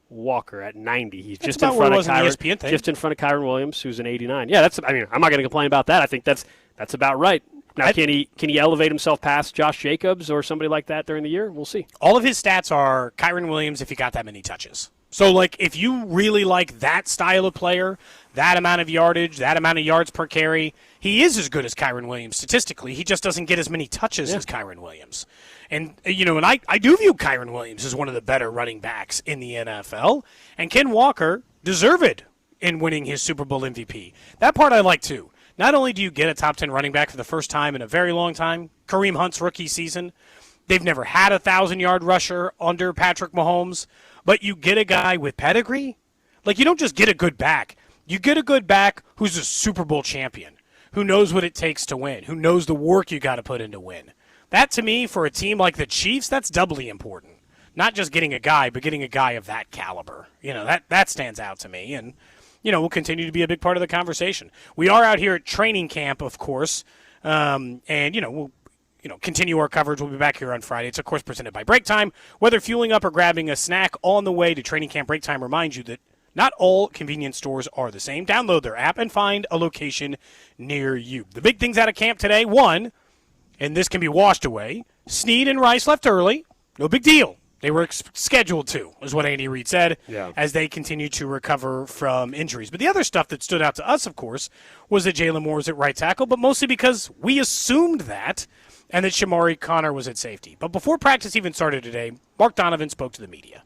Walker at 90. He's just in front of Kyren Williams, who's an 89. Yeah, I'm not going to complain about that. I think that's about right. Now, can he elevate himself past Josh Jacobs or somebody like that during the year? We'll see. All of his stats are Kyren Williams if he got that many touches. So, if you really like that style of player, that amount of yardage, that amount of yards per carry, he is as good as Kyren Williams statistically. He just doesn't get as many touches as Kyren Williams. And, and I do view Kyren Williams as one of the better running backs in the NFL. And Ken Walker deserved in winning his Super Bowl MVP. That part I like, too. Not only do you get a top 10 running back for the first time in a very long time, Kareem Hunt's rookie season, they've never had a 1,000-yard rusher under Patrick Mahomes, but you get a guy with pedigree. You don't just get a good back. You get a good back who's a Super Bowl champion, who knows what it takes to win, who knows the work you got to put in to win. That, to me, for a team like the Chiefs, that's doubly important. Not just getting a guy, but getting a guy of that caliber. That stands out to me, and will continue to be a big part of the conversation. We are out here at training camp, of course, and, we'll continue our coverage. We'll be back here on Friday. It's, of course, presented by Break Time. Whether fueling up or grabbing a snack on the way to training camp, Break Time reminds you that not all convenience stores are the same. Download their app and find a location near you. The big things out of camp today, one, and this can be washed away, Snead and Rice left early. No big deal. They were scheduled to, is what Andy Reid said, as they continue to recover from injuries. But the other stuff that stood out to us, of course, was that Jalen Moore was at right tackle, but mostly because we assumed that, and that Shamari Connor was at safety. But before practice even started today, Mark Donovan spoke to the media.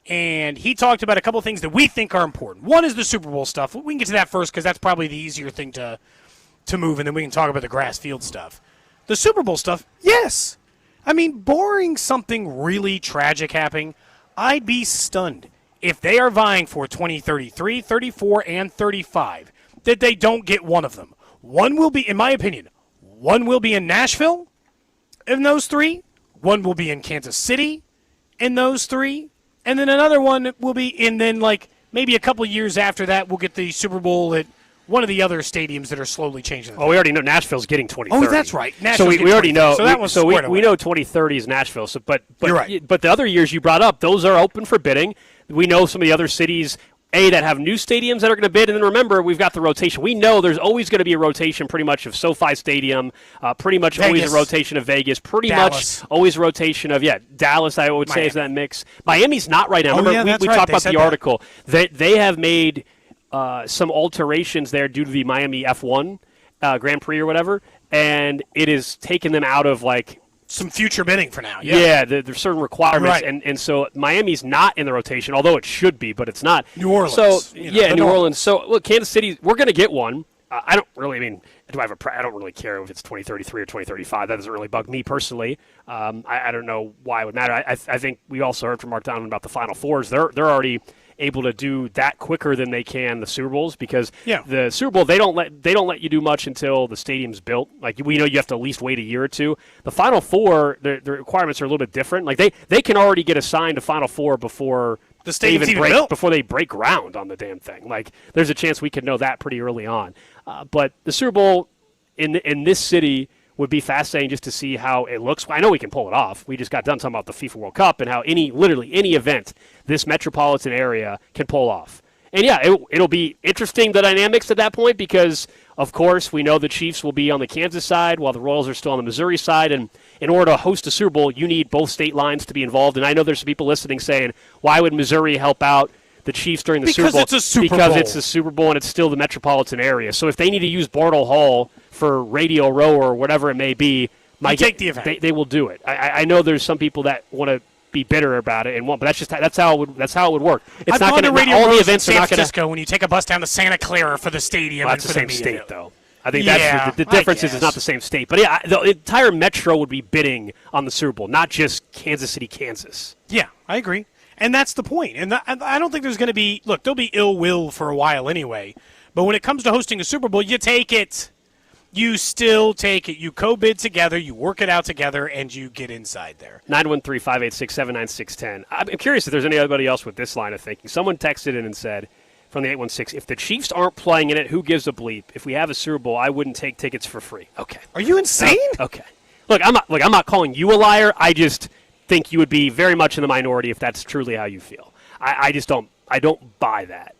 And he talked about a couple of things that we think are important. One is the Super Bowl stuff. We can get to that first because that's probably the easier thing to move, and then we can talk about the grass field stuff. The Super Bowl stuff, yes. Barring something really tragic happening, I'd be stunned if they are vying for 2033, 34, and 35, that they don't get one of them. One will be, in my opinion, one will be in Nashville in those three. One will be in Kansas City in those three. And then another one will be in maybe a couple years after that, we'll get the Super Bowl at one of the other stadiums that are slowly changing. Oh, we already know Nashville's getting 2030. Oh, that's right. So we already know. So we know 2030 is Nashville. So, but you're right. But the other years you brought up, those are open for bidding. We know some of the other cities, that have new stadiums that are going to bid. And then remember, we've got the rotation. We know there's always going to be a rotation pretty much of SoFi Stadium, pretty much Vegas. Always a rotation of Vegas, pretty Dallas. much always a rotation of, Dallas, I would say, is that mix. Miami's not right now. Remember, we talked about the article. They have made some alterations there due to the Miami F1 Grand Prix or whatever, and it has taken them out of some future bidding for now. Yeah, there's certain requirements, and so Miami's not in the rotation, although it should be, but it's not. New Orleans. So New Orleans. So look, Kansas City, we're going to get one. I don't really. I mean, I don't really care if it's 2033 or 2035. That doesn't really bug me personally. I don't know why it would matter. I think we also heard from Mark Donovan about the Final Fours. They're already able to do that quicker than they can the Super Bowls because the Super Bowl they don't let you do much until the stadium's built. Like we know you have to at least wait a year or two. The Final Four, the requirements are a little bit different. Like they can already get assigned to Final Four before the stadium's even built. Before they break ground on the damn thing. Like there's a chance we could know that pretty early on. But the Super Bowl in this city would be fascinating just to see how it looks. I know we can pull it off. We just got done talking about the FIFA World Cup and how literally any event this metropolitan area can pull off. And yeah, it'll be interesting, the dynamics at that point, because of course we know the Chiefs will be on the Kansas side while the Royals are still on the Missouri side. And in order to host a Super Bowl, you need both state lines to be involved. And I know there's some people listening saying, why would Missouri help out the Chiefs during the Super Bowl? Because it's a Super Bowl. Because it's a Super Bowl and it's still the metropolitan area. So if they need to use Bartle Hall for Radio Row or whatever it may be, take the event. They will do it. I know there's some people that want to be bitter about it and won't, but that's how it would work. It's I've not gone to going Radio all Row the events in are San not going Francisco when you take a bus down to Santa Clara for the stadium. That's and the for same media. state, though. I think that's the difference is it's not the same state. But yeah, the entire metro would be bidding on the Super Bowl, not just Kansas City, Kansas. Yeah, I agree. And that's the point. And I don't think there's going to be – look, there'll be ill will for a while anyway. But when it comes to hosting a Super Bowl, you take it. You still take it. You co-bid together, you work it out together, and you get inside there. 913-586-7960. I'm curious if there's anybody else with this line of thinking. Someone texted in and said from the 816, if the Chiefs aren't playing in it, who gives a bleep? If we have a Super Bowl, I wouldn't take tickets for free. Okay. Are you insane? Okay. Look, I'm not calling you a liar. I just think you would be very much in the minority if that's truly how you feel. I just don't buy that.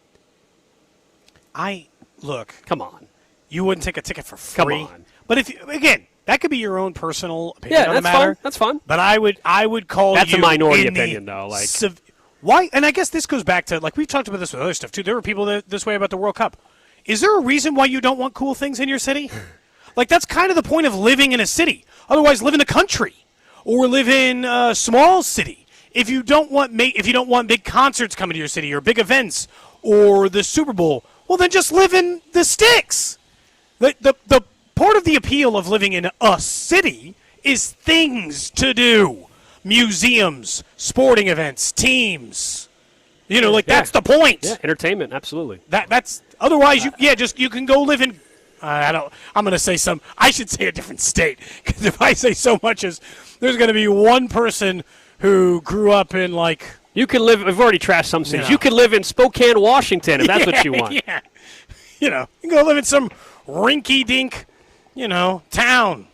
Look. Come on. You wouldn't take a ticket for free. Come on. But again, that could be your own personal opinion on the that's matter. fine. That's fine. But I would call that's you a minority in opinion, though. Like why? And I guess this goes back to, like, we've talked about this with other stuff too. There were people this way about the World Cup. Is there a reason why you don't want cool things in your city? Like, that's kind of the point of living in a city. Otherwise, live in a country or live in a small city. If you don't want big concerts coming to your city or big events or the Super Bowl, well, then just live in the sticks. The part of the appeal of living in a city is things to do. Museums, sporting events, teams. That's the point. Yeah, entertainment, absolutely. That's otherwise you can go live in I'm going to say I should say a different state, because if I say so much as there's going to be one person who grew up in, like, you can live. We've already trashed some cities. You could live in Spokane, Washington, if that's what you want. Yeah. You can go live in some rinky-dink, town.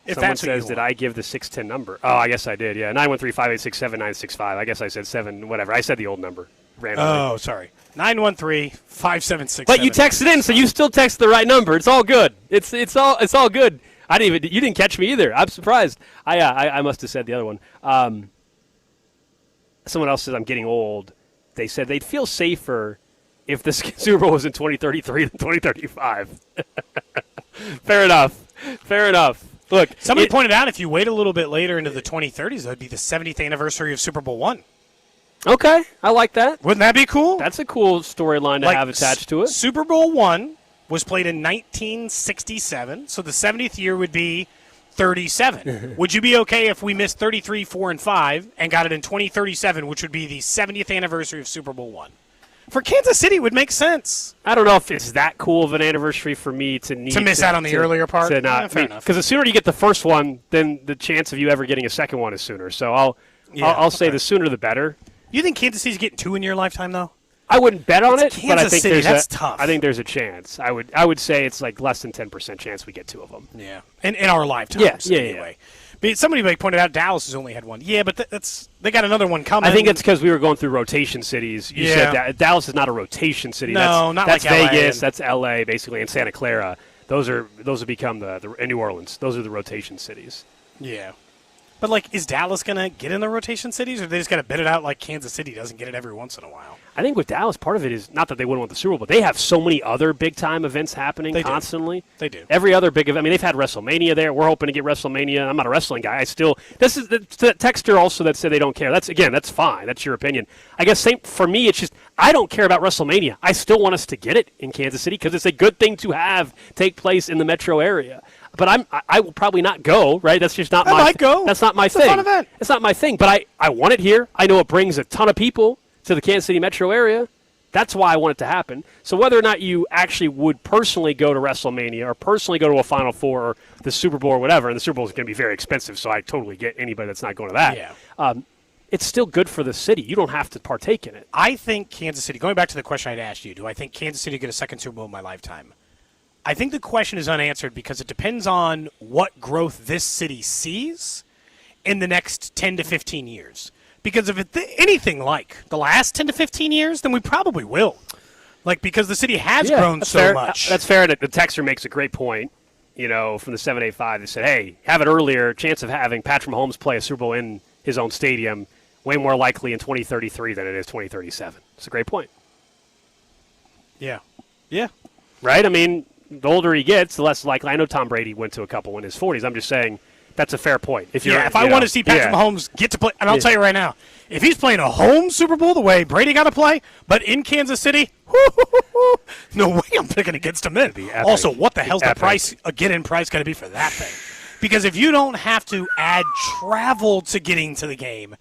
If Someone that's says, did I give the 610 number? Oh, I guess I did, yeah. 913-586-7965. I guess I said 7, whatever. I said the old number randomly. Oh, sorry. 913-576. But you texted in, so you still text the right number. It's all good. It's all good. You didn't catch me either. I'm surprised. I must have said the other one. Someone else says I'm getting old. They said they'd feel safer if the Super Bowl was in 2033 than 2035. Fair enough. Look, somebody pointed out if you wait a little bit later into the 2030s, that would be the 70th anniversary of Super Bowl I. Okay, I like that. Wouldn't that be cool? That's a cool storyline to have attached to it. Super Bowl I was played in 1967, so the 70th year would be 37. Would you be okay if we missed 33, 4, and 5 and got it in 2037, which would be the 70th anniversary of Super Bowl I? For Kansas City, it would make sense. I don't know if it's that cool of an anniversary for me to miss out on the earlier part. Fair enough. Because the sooner you get the first one, then the chance of you ever getting a second one is sooner. So I'll say the sooner the better. You think Kansas City's getting 2 in your lifetime, though? I wouldn't bet on it, Kansas but I think City, that's tough. I think there's a chance. I would say it's like less than 10% chance we get 2 of them. Yeah, in our lifetimes. Yeah. Anyway. But somebody pointed out Dallas has only had one. Yeah, but they got another one coming. I think it's because we were going through rotation cities. You said Dallas is not a rotation city. No, that's like LA Vegas. That's LA, basically, and Santa Clara. Those have become the New Orleans. Those are the rotation cities. Yeah. But, like, is Dallas going to get in the rotation cities, or they just got to bid it out like Kansas City doesn't get it every once in a while? I think with Dallas, part of it is not that they wouldn't want the Super Bowl, but they have so many other big-time events happening constantly. They do. Every other big event. I mean, they've had WrestleMania there. We're hoping to get WrestleMania. I'm not a wrestling guy. This is the texter also that said they don't care. That's fine. That's your opinion. I guess for me, it's just I don't care about WrestleMania. I still want us to get it in Kansas City because it's a good thing to have take place in the metro area. But I will probably not go, right? That's just not my. I might go. That's not my thing. It's a fun event. It's not my thing. But I want it here. I know it brings a ton of people to the Kansas City metro area. That's why I want it to happen. So whether or not you actually would personally go to WrestleMania or personally go to a Final Four or the Super Bowl or whatever, and the Super Bowl is going to be very expensive, so I totally get anybody that's not going to that. Yeah. It's still good for the city. You don't have to partake in it. I think Kansas City, going back to the question I'd asked you, do I think Kansas City will get a second Super Bowl in my lifetime? I think the question is unanswered because it depends on what growth this city sees in the next 10 to 15 years. Because if it's anything like the last 10 to 15 years, then we probably will. Because the city has grown so much. That's fair. The texter makes a great point. From the 785, they said, hey, have it earlier. Chance of having Patrick Mahomes play a Super Bowl in his own stadium, way more likely in 2033 than it is 2037. It's a great point. Yeah. Yeah. Right? I mean, the older he gets, the less likely. I know Tom Brady went to a couple in his 40s. I'm just saying that's a fair point. If I want to see Patrick Mahomes get to play, and I'll tell you right now, if he's playing a home Super Bowl the way Brady got to play, but in Kansas City, no way I'm picking against him then. Also, what the hell's the price going to be for that thing? Because if you don't have to add travel to getting to the game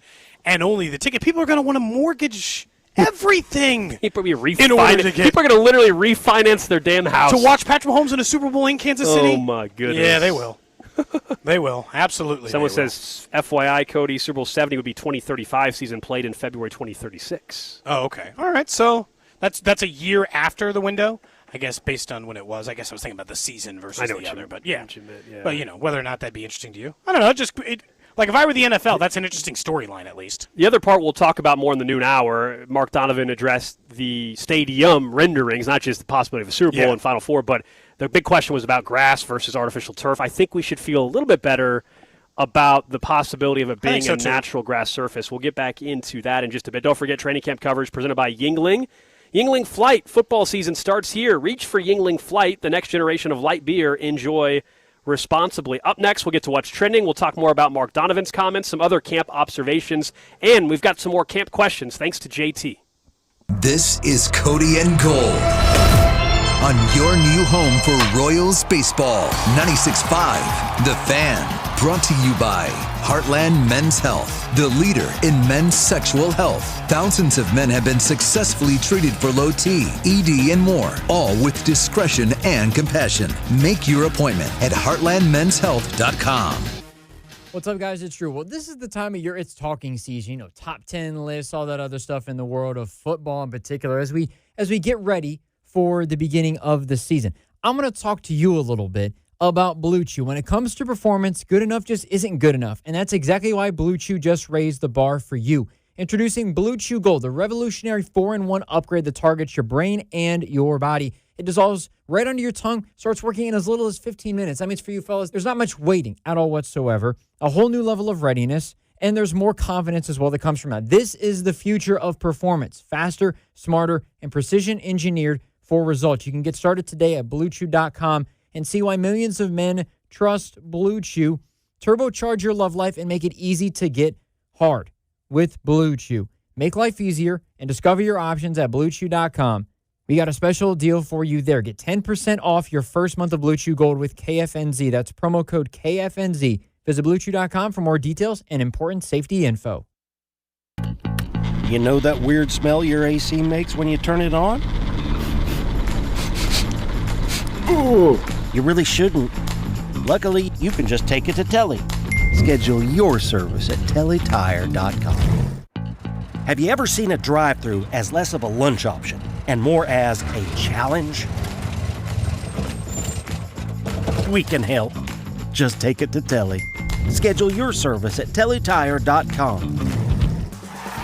and only the ticket, people are going to want to mortgage everything people in order to get. People are going to literally refinance their damn house to watch Patrick Mahomes in a Super Bowl in Kansas City. Oh my goodness! Yeah, they will. They will absolutely. Someone says, "FYI, Cody, Super Bowl 70 would be 2035 season played in February 2036." Oh, okay, all right. So that's a year after the window, I guess, based on when it was. I guess I was thinking about the season versus the other, but yeah. But whether or not that'd be interesting to you, I don't know. Like if I were the NFL, that's an interesting storyline at least. The other part we'll talk about more in the noon hour. Mark Donovan addressed the stadium renderings, not just the possibility of a Super Bowl and Final Four, but the big question was about grass versus artificial turf. I think we should feel a little bit better about the possibility of it being a natural grass surface. We'll get back into that in just a bit. Don't forget training camp coverage presented by Yuengling. Yuengling Flight. Football season starts here. Reach for Yuengling Flight, the next generation of light beer. Enjoy responsibly. Up next, we'll get to what's trending. We'll talk more about Mark Donovan's comments, some other camp observations, and we've got some more camp questions thanks to JT. This is Cody and Gold on your new home for Royals baseball. 96.5 The Fan. Brought to you by Heartland Men's Health, the leader in men's sexual health. Thousands of men have been successfully treated for low T, ED, and more, all with discretion and compassion. Make your appointment at heartlandmenshealth.com. What's up, guys? It's Drew. Well, this is the time of year. It's talking season. Top 10 lists, all that other stuff in the world of football in particular. As we get ready for the beginning of the season, I'm going to talk to you a little bit about Blue Chew. When it comes to performance, good enough just isn't good enough. And that's exactly why Blue Chew just raised the bar for you. Introducing Blue Chew Gold, the revolutionary 4-in-1 upgrade that targets your brain and your body. It dissolves right under your tongue, starts working in as little as 15 minutes. That means for you fellas, there's not much waiting at all whatsoever. A whole new level of readiness, and there's more confidence as well that comes from that. This is the future of performance. Faster, smarter, and precision engineered for results. You can get started today at BlueChew.com and see why millions of men trust Blue Chew. Turbocharge your love life and make it easy to get hard with Blue Chew. Make life easier and discover your options at BlueChew.com. We got a special deal for you there. Get 10% off your first month of Blue Chew Gold with KFNZ. That's promo code KFNZ. Visit BlueChew.com for more details and important safety info. You know that weird smell your AC makes when you turn it on? Ooh. You really shouldn't. Luckily, you can just take it to Telly. Schedule your service at TellyTire.com. Have you ever seen a drive-thru as less of a lunch option and more as a challenge? We can help. Just take it to Telly. Schedule your service at TellyTire.com.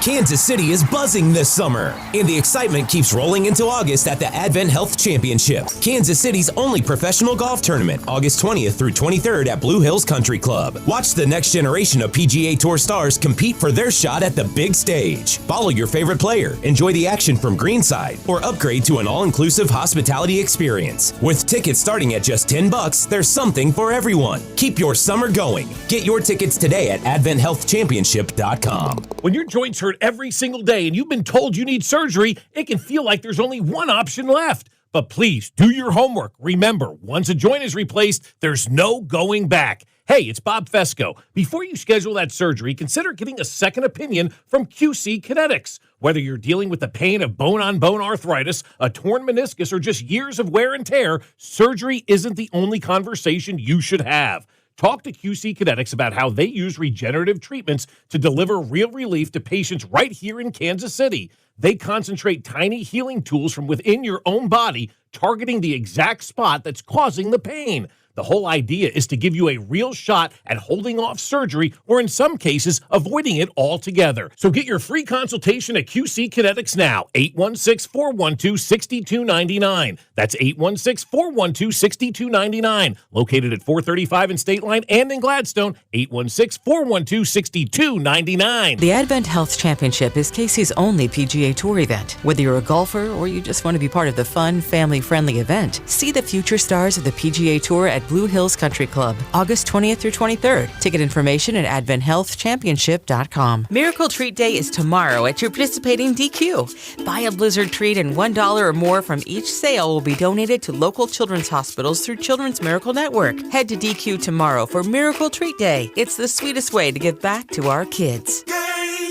Kansas City is buzzing this summer, and the excitement keeps rolling into August at the Advent Health Championship, Kansas City's only professional golf tournament, August 20th through 23rd at Blue Hills Country Club. Watch the next generation of PGA Tour stars compete for their shot at the big stage. Follow your favorite player, enjoy the action from greenside, or upgrade to an all-inclusive hospitality experience. With tickets starting at just $10, there's something for everyone. Keep your summer going. Get your tickets today at AdventHealthChampionship.com. When your joints hurt every single day and you've been told you need surgery, it can feel like there's only one option left. But please, do your homework. Remember, once a joint is replaced, there's no going back. Hey, it's Bob Fesco. Before you schedule that surgery, consider getting a second opinion from QC Kinetics. Whether you're dealing with the pain of bone-on-bone arthritis, a torn meniscus, or just years of wear and tear, surgery isn't the only conversation you should have. Talk to QC Kinetics about how they use regenerative treatments to deliver real relief to patients right here in Kansas City. They concentrate tiny healing tools from within your own body, targeting the exact spot that's causing the pain. The whole idea is to give you a real shot at holding off surgery, or in some cases, avoiding it altogether. So get your free consultation at QC Kinetics now, 816-412-6299. That's 816-412-6299. Located at 435 in State Line and in Gladstone, 816-412-6299. The Advent Health Championship is Casey's only PGA Tour event. Whether you're a golfer or you just want to be part of the fun, family-friendly event, see the future stars of the PGA Tour at Blue Hills Country Club, August 20th through 23rd. Ticket information at AdventHealthChampionship.com. Miracle Treat Day is tomorrow at your participating DQ. Buy a Blizzard treat and $1 or more from each sale will be donated to local children's hospitals through Children's Miracle Network. Head to DQ tomorrow for Miracle Treat Day. It's the sweetest way to give back to our kids.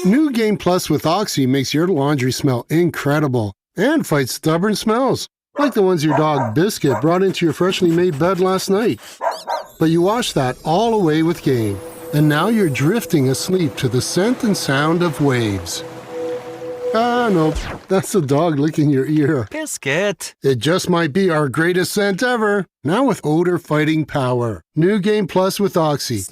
New Game Plus with Oxy makes your laundry smell incredible and fights stubborn smells, like the ones your dog Biscuit brought into your freshly made bed last night. But you washed that all away with Game, and now you're drifting asleep to the scent and sound of waves. Ah, nope, that's the dog licking your ear. Biscuit. It just might be our greatest scent ever, now with odor-fighting power. New Game Plus with Oxy.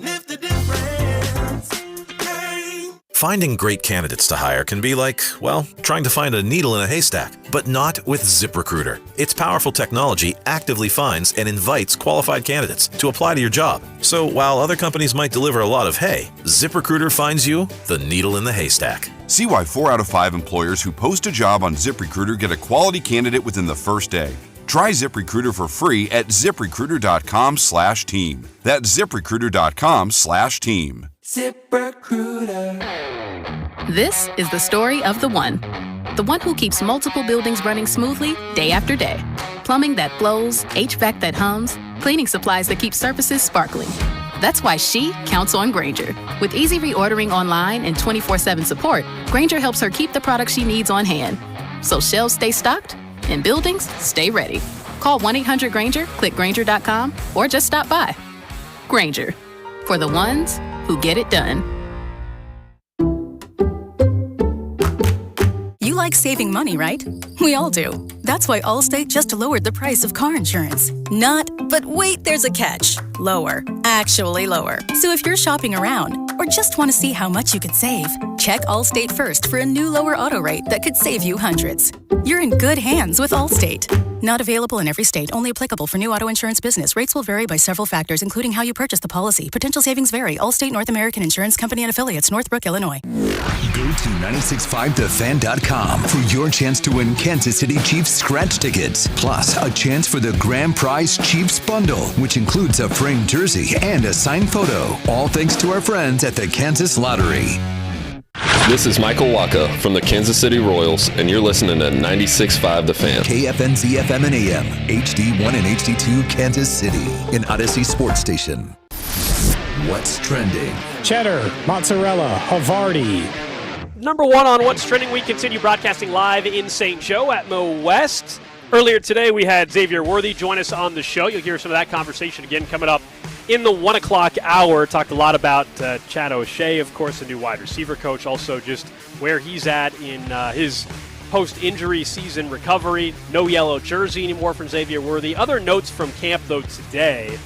Finding great candidates to hire can be like, well, trying to find a needle in a haystack, but not with ZipRecruiter. Its powerful technology actively finds and invites qualified candidates to apply to your job. So while other companies might deliver a lot of hay, ZipRecruiter finds you the needle in the haystack. See why 4 out of 5 employers who post a job on ZipRecruiter get a quality candidate within the first day. Try ZipRecruiter for free at ZipRecruiter.com/team. That's ZipRecruiter.com/team. ZipRecruiter. This is the story of the one who keeps multiple buildings running smoothly day after day. Plumbing that flows, HVAC that hums, cleaning supplies that keep surfaces sparkling. That's why she counts on Grainger. With easy reordering online and 24/7 support, Grainger helps her keep the products she needs on hand. So shelves stay stocked and buildings stay ready. Call 1-800-GRAINGER, click Grainger.com, or just stop by. Grainger, for the ones who get it done. You like saving money, right? We all do. That's why Allstate just lowered the price of car insurance. Not, but wait, there's a catch. Lower. Actually lower. So if you're shopping around or just want to see how much you could save, check Allstate first for a new lower auto rate that could save you hundreds. You're in good hands with Allstate. Not available in every state. Only applicable for new auto insurance business. Rates will vary by several factors, including how you purchase the policy. Potential savings vary. Allstate North American Insurance Company and Affiliates, Northbrook, Illinois. Go to 965thefan.com for your chance to win Kansas City Chiefs scratch tickets, plus a chance for the grand prize Chiefs bundle, which includes a framed jersey and a signed photo. All thanks to our friends at the Kansas Lottery. This is Michael Waka from the Kansas City Royals, and you're listening to 96.5 The Fan. KFNZ FM and AM, HD1 and HD2 Kansas City, an Odyssey sports station. What's trending? Cheddar, mozzarella, Havarti. Number one on What's Trending, we continue broadcasting live in St. Joe at Mo West. Earlier today, we had Xavier Worthy join us on the show. You'll hear some of that conversation again coming up in the 1 o'clock hour. Talked a lot about Chad O'Shea, of course, the new wide receiver coach, also just where he's at in his post-injury season recovery. No yellow jersey anymore from Xavier Worthy. Other notes from camp, though, today.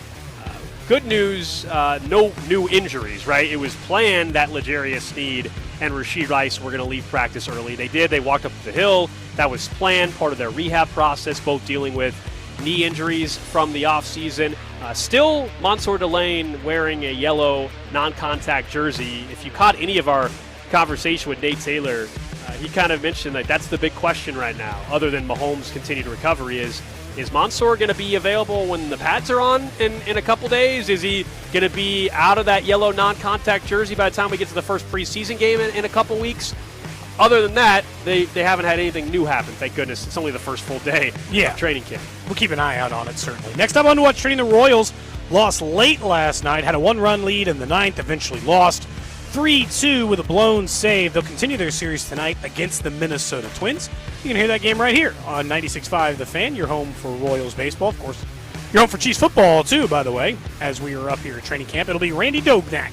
Good news, no new injuries, right? It was planned that L'Jarius Sneed and Rashid Rice were going to leave practice early. They did. They walked up the hill. That was planned, part of their rehab process, both dealing with knee injuries from the offseason. Still, Mansour Delane wearing a yellow non-contact jersey. If you caught any of our conversation with Nate Taylor, he kind of mentioned that that's the big question right now, other than Mahomes' continued recovery, is Mansour going to be available when the pads are on in a couple days? Is he going to be out of that yellow non-contact jersey by the time we get to the first preseason game in a couple weeks? Other than that, they haven't had anything new happen, thank goodness. It's only the first full day of training camp. We'll keep an eye out on it, certainly. Next up on What's Trending, the Royals lost late last night, had a one-run lead in the ninth, eventually lost 3-2 with a blown save. They'll continue their series tonight against the Minnesota Twins. You can hear that game right here on 96.5 The Fan, your home for Royals baseball. Of course, your home for Chiefs football, too, by the way, as we are up here at training camp. It'll be Randy Dobnak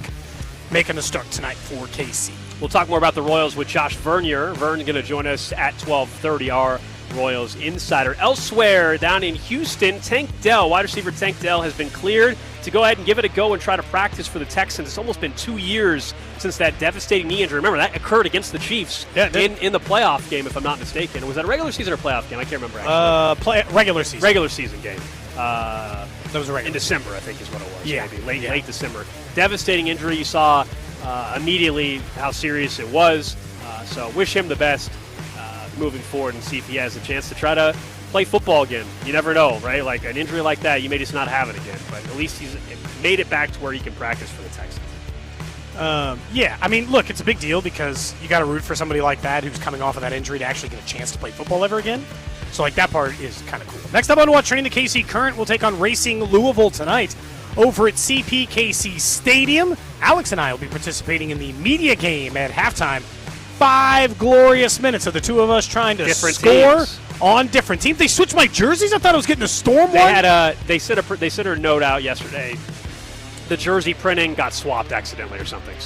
making a start tonight for KC. We'll talk more about the Royals with Josh Vernier. Vern's going to join us at 12:30, our Royals insider. Elsewhere, down in Houston, Tank Dell, wide receiver Tank Dell, has been cleared to go ahead and give it a go and try to practice for the Texans. It's almost been 2 years since that devastating knee injury. Remember, that occurred against the Chiefs in the playoff game, if I'm not mistaken. Was that a regular season or playoff game? I can't remember, actually. Regular season. Regular season game. That was a regular. In December, I think is what it was. Yeah. Maybe late December. Devastating injury. You saw immediately how serious it was. So wish him the best moving forward and see if he has a chance to try to play football again. You never know, right? Like an injury like that, you may just not have it again. But at least he's made it back to where he can practice for the Texans. Yeah, I mean, look, it's a big deal because you got to root for somebody like that who's coming off of that injury to actually get a chance to play football ever again. So, like, that part is kind of cool. Next up on What's Trending, the KC Current will take on Racing Louisville tonight over at CPKC Stadium. Alex and I will be participating in the media game at halftime. 5 glorious minutes of the two of us trying to score on different teams. They switched my jerseys? I thought I was getting a Storm one. They sent a note out yesterday. The jersey printing got swapped accidentally or something.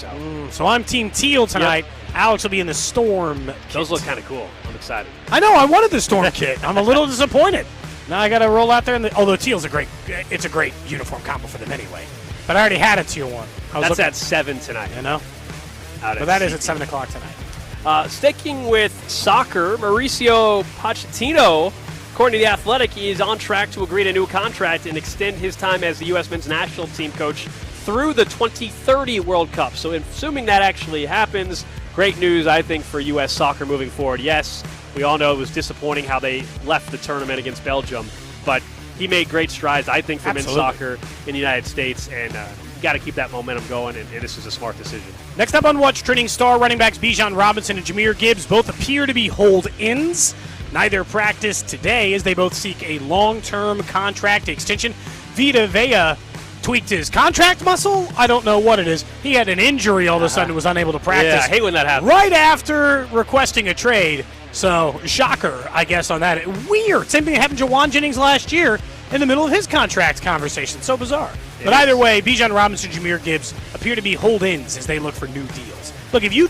So I'm Team Teal tonight. Yep. Alex will be in the Storm kit. Those look kind of cool. I'm excited. I know. I wanted the Storm kit. I'm a little disappointed. Now I got to roll out there. Although Teal's a great uniform combo for them anyway. But I already had a Teal one. That's at 7 tonight. You know? But that is at 7 o'clock tonight. Sticking with soccer, Mauricio Pochettino, according to The Athletic, is on track to agree to a new contract and extend his time as the U.S. men's national team coach through the 2030 World Cup. So assuming that actually happens, great news, I think, for U.S. soccer moving forward. Yes, we all know it was disappointing how they left the tournament against Belgium, but he made great strides, I think, for men's soccer in the United States, and got to keep that momentum going, and this is a smart decision. Next up on What's Trending, star running backs Bijan Robinson and Jahmyr Gibbs both appear to be hold-ins. Neither practiced today as they both seek a long-term contract extension. Vita Vea tweaked his contract muscle. I don't know what it is. He had an injury all of a sudden, was unable to practice. Yeah, I hate when that happens. Right after requesting a trade. So, shocker, I guess, on that. Weird. Same thing happened to Juwan Jennings last year in the middle of his contract conversation. So bizarre. But either way, Bijan Robinson and Jahmyr Gibbs appear to be hold-ins as they look for new deals. Look, if you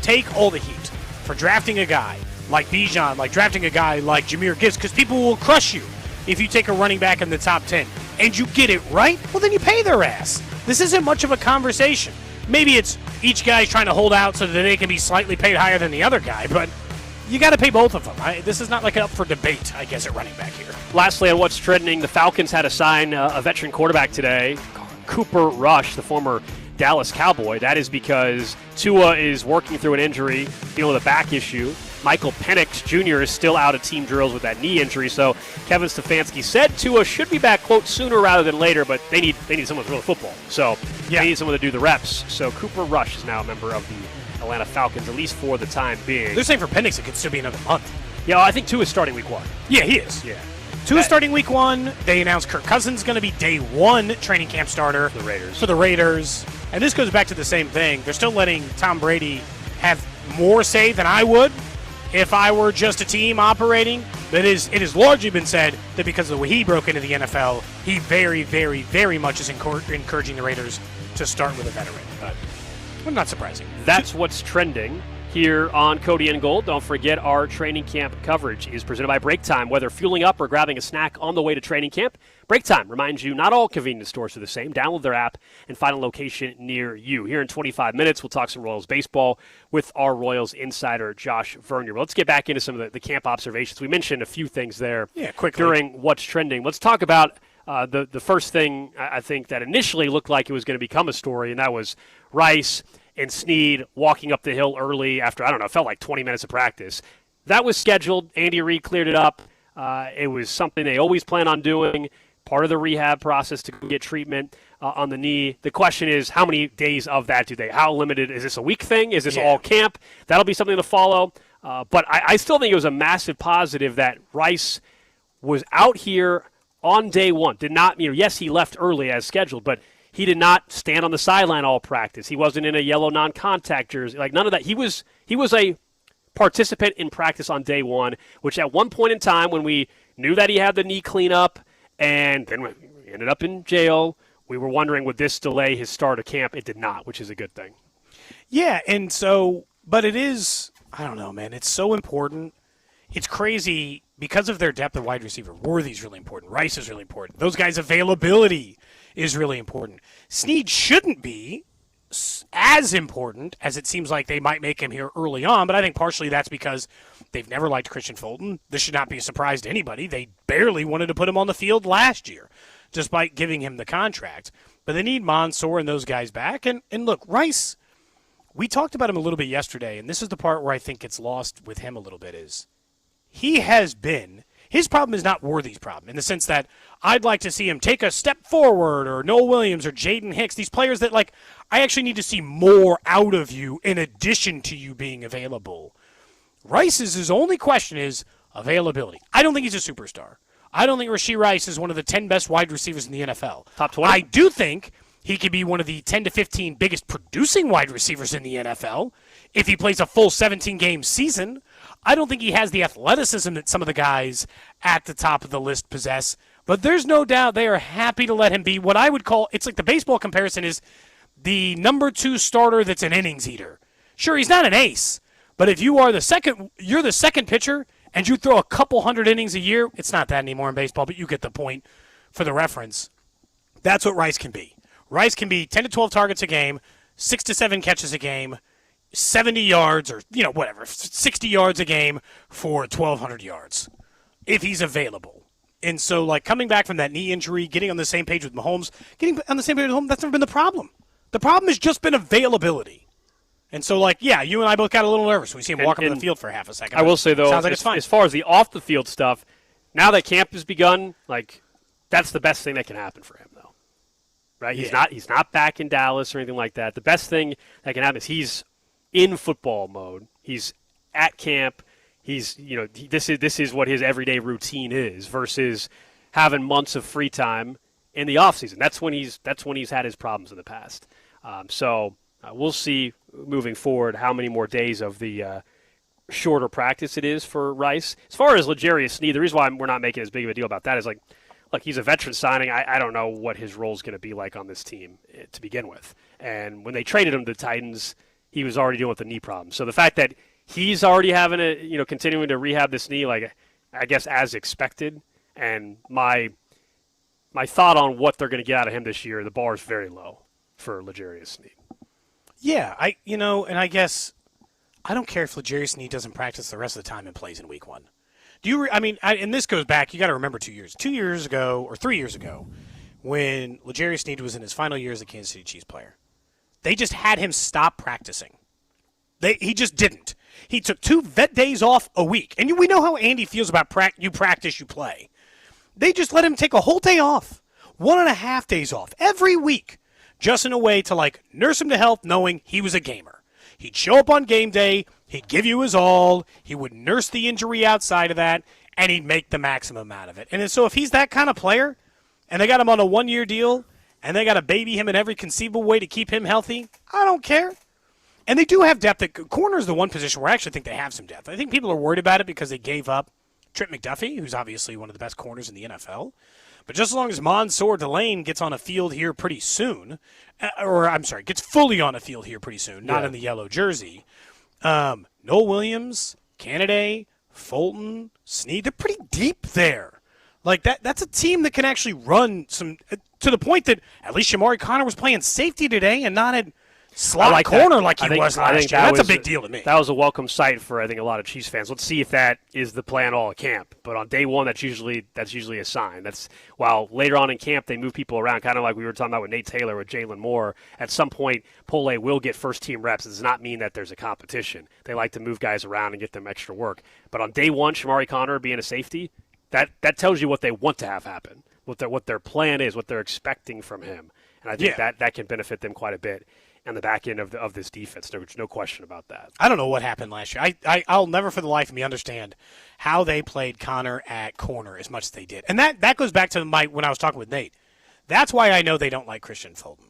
take all the heat for drafting a guy like Bijan, like drafting a guy like Jahmyr Gibbs, because people will crush you if you take a running back in the top 10, and you get it right, well, then you pay their ass. This isn't much of a conversation. Maybe it's each guy's trying to hold out so that they can be slightly paid higher than the other guy, but you got to pay both of them. This is not like up for debate, I guess, at running back here. Lastly, on What's Trending, the Falcons had to sign a veteran quarterback today, Cooper Rush, the former Dallas Cowboy. That is because Tua is working through an injury, dealing with a back issue. Michael Penix Jr. is still out of team drills with that knee injury, so Kevin Stefanski said Tua should be back, quote, sooner rather than later, but they need someone to throw the football. So they need someone to do the reps. So Cooper Rush is now a member of the Atlanta Falcons, at least for the time being. They're saying for Penix it could still be another month. Yeah, I think Tua is starting week 1. Yeah, he is. Yeah. Tua starting week 1. They announced Kirk Cousins going to be day 1 training camp starter for the Raiders. And this goes back to the same thing. They're still letting Tom Brady have more say than I would if I were just a team operating. But it has largely been said that because of the way he broke into the NFL, he very, very, very much is encouraging the Raiders to start with a veteran. But not surprising. That's what's trending. here on Cody and Gold. Don't forget our training camp coverage is presented by Break Time. Whether fueling up or grabbing a snack on the way to training camp, Break Time reminds you not all convenience stores are the same. Download their app and find a location near you. Here in 25 minutes, we'll talk some Royals baseball with our Royals insider, Josh Vernier. Let's get back into some of the camp observations. We mentioned a few things there quickly during What's Trending. Let's talk about the first thing I think that initially looked like it was going to become a story, and that was Rice and Snead walking up the hill early after, I don't know, it felt like 20 minutes of practice. That was scheduled. Andy Reid cleared it up. It was something they always plan on doing, part of the rehab process to get treatment on the knee. The question is, how many days of that do they? How limited? Is this a week thing? Is this all camp? That'll be something to follow. But I still think it was a massive positive that Rice was out here on day one. Did not, yes, he left early as scheduled, but he did not stand on the sideline all practice. He wasn't in a yellow non-contact jersey. Like, none of that. He was a participant in practice on day one, which at one point in time when we knew that he had the knee cleanup and then we ended up in jail, we were wondering, would this delay his start of camp? It did not, which is a good thing. Yeah, and so, but it is, I don't know, man. It's so important. It's crazy because of their depth of wide receiver. Worthy's really important. Rice is really important. Those guys' availability is really important. Snead shouldn't be as important as it seems like they might make him here early on, but I think partially that's because they've never liked Christian Fulton. This should not be a surprise to anybody. They barely wanted to put him on the field last year, despite giving him the contract. But they need Mansour and those guys back. And look, Rice, we talked about him a little bit yesterday, and this is the part where I think gets lost with him a little bit is he has been – his problem is not Worthy's problem in the sense that I'd like to see him take a step forward, or Noel Williams or Jaden Hicks, these players that, like, I actually need to see more out of you in addition to you being available. Rice's his only question is availability. I don't think he's a superstar. I don't think Rashee Rice is one of the 10 best wide receivers in the NFL. Top 20? I do think he could be one of the 10 to 15 biggest producing wide receivers in the NFL if he plays a full 17-game season. I don't think he has the athleticism that some of the guys at the top of the list possess, but there's no doubt they are happy to let him be what I would call, it's like the baseball comparison is the number 2 starter that's an innings eater. Sure, he's not an ace, but if you are you're the second pitcher and you throw a couple hundred innings a year, it's not that anymore in baseball, but you get the point for the reference. That's what Rice can be. Rice can be 10 to 12 targets a game, 6 to 7 catches a game, 70 yards or, 60 yards a game for 1,200 yards if he's available. And so, like, coming back from that knee injury, getting on the same page with Mahomes, that's never been the problem. The problem has just been availability. And so, like, yeah, you and I both got a little nervous when we see him walk up on the field for half a second. I will say, though, sounds like it's fine. As far as the off-the-field stuff, now that camp has begun, like, that's the best thing that can happen for him, though. Right? Yeah. He's not back in Dallas or anything like that. The best thing that can happen is he's in football mode. He's at camp. He's, this is what his everyday routine is versus having months of free time in the offseason. That's when he's had his problems in the past. So we'll see moving forward how many more days of the shorter practice it is for Rice. As far as L'Jarius Snead, the reason why we're not making as big of a deal about that is, like, look, he's a veteran signing. I don't know what his role is going to be like on this team to begin with. And when they traded him to the Titans, he was already dealing with the knee problem. So the fact that he's already having continuing to rehab this knee, like, I guess as expected, and my thought on what they're going to get out of him this year, the bar is very low for L'Jarius Snead. Yeah, and I guess I don't care if L'Jarius Snead doesn't practice the rest of the time and plays in week 1. And this goes back, you got to remember 2 years. 2 years ago, or 3 years ago, when L'Jarius Snead was in his final year as a Kansas City Chiefs player, they just had him stop practicing. He just didn't. He took 2 vet days off a week. And we know how Andy feels about you practice, you play. They just let him take a whole day off, 1.5 days off every week, just in a way to, like, nurse him to health knowing he was a gamer. He'd show up on game day, he'd give you his all, he would nurse the injury outside of that, and he'd make the maximum out of it. And so if he's that kind of player, and they got him on a 1-year deal, and they got to baby him in every conceivable way to keep him healthy, I don't care. And they do have depth. Corner is the one position where I actually think they have some depth. I think people are worried about it because they gave up Trent McDuffie, who's obviously one of the best corners in the NFL. But just as long as Mansour Delane gets on a field here pretty soon, gets fully on a field here pretty soon, not in the yellow jersey, Noel Williams, Canada, Fulton, Snead, they're pretty deep there. Like that's a team that can actually run some to the point that at least Shamari Connor was playing safety today and not at slot corner like he was last year. That's a big deal to me. That was a welcome sight for I think a lot of Chiefs fans. Let's see if that is the plan all at camp. But on day one, that's usually a sign. That's while later on in camp they move people around, kind of like we were talking about with Nate Taylor with Jalen Moore. At some point, Pole will get first team reps. It does not mean that there's a competition. They like to move guys around and get them extra work. But on day one, Shamari Connor being a safety, that tells you what they want to have happen, what their plan is, what they're expecting from him. And I think that can benefit them quite a bit. And the back end of this defense. There's no question about that. I don't know what happened last year. I'll never for the life of me understand how they played Connor at corner as much as they did. And that goes back to when I was talking with Nate. That's why I know they don't like Christian Fulton.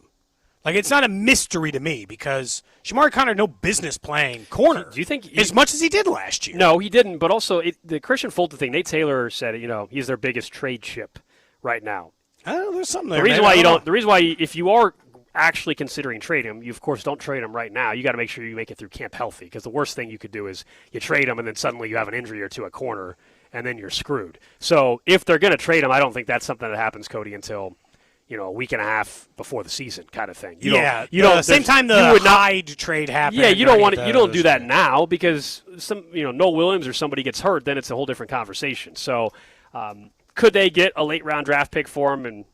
Like, it's not a mystery to me because Shamari Connor had no business playing corner. Do you think as much as he did last year? No, he didn't. But also the Christian Fulton thing. Nate Taylor said, he's their biggest trade chip right now. Oh, there's something there. The reason why if you are actually considering trading him, you of course don't trade him right now. You got to make sure you make it through camp healthy because the worst thing you could do is you trade him and then suddenly you have an injury or two at corner and then you're screwed. So if they're going to trade him, I don't think that's something that happens, Cody, until a week and a half before the season kind of thing. You don't same time the Hyde trade happened. Yeah, you don't do that now because Noel Williams or somebody gets hurt, then it's a whole different conversation. So could they get a late round draft pick for him and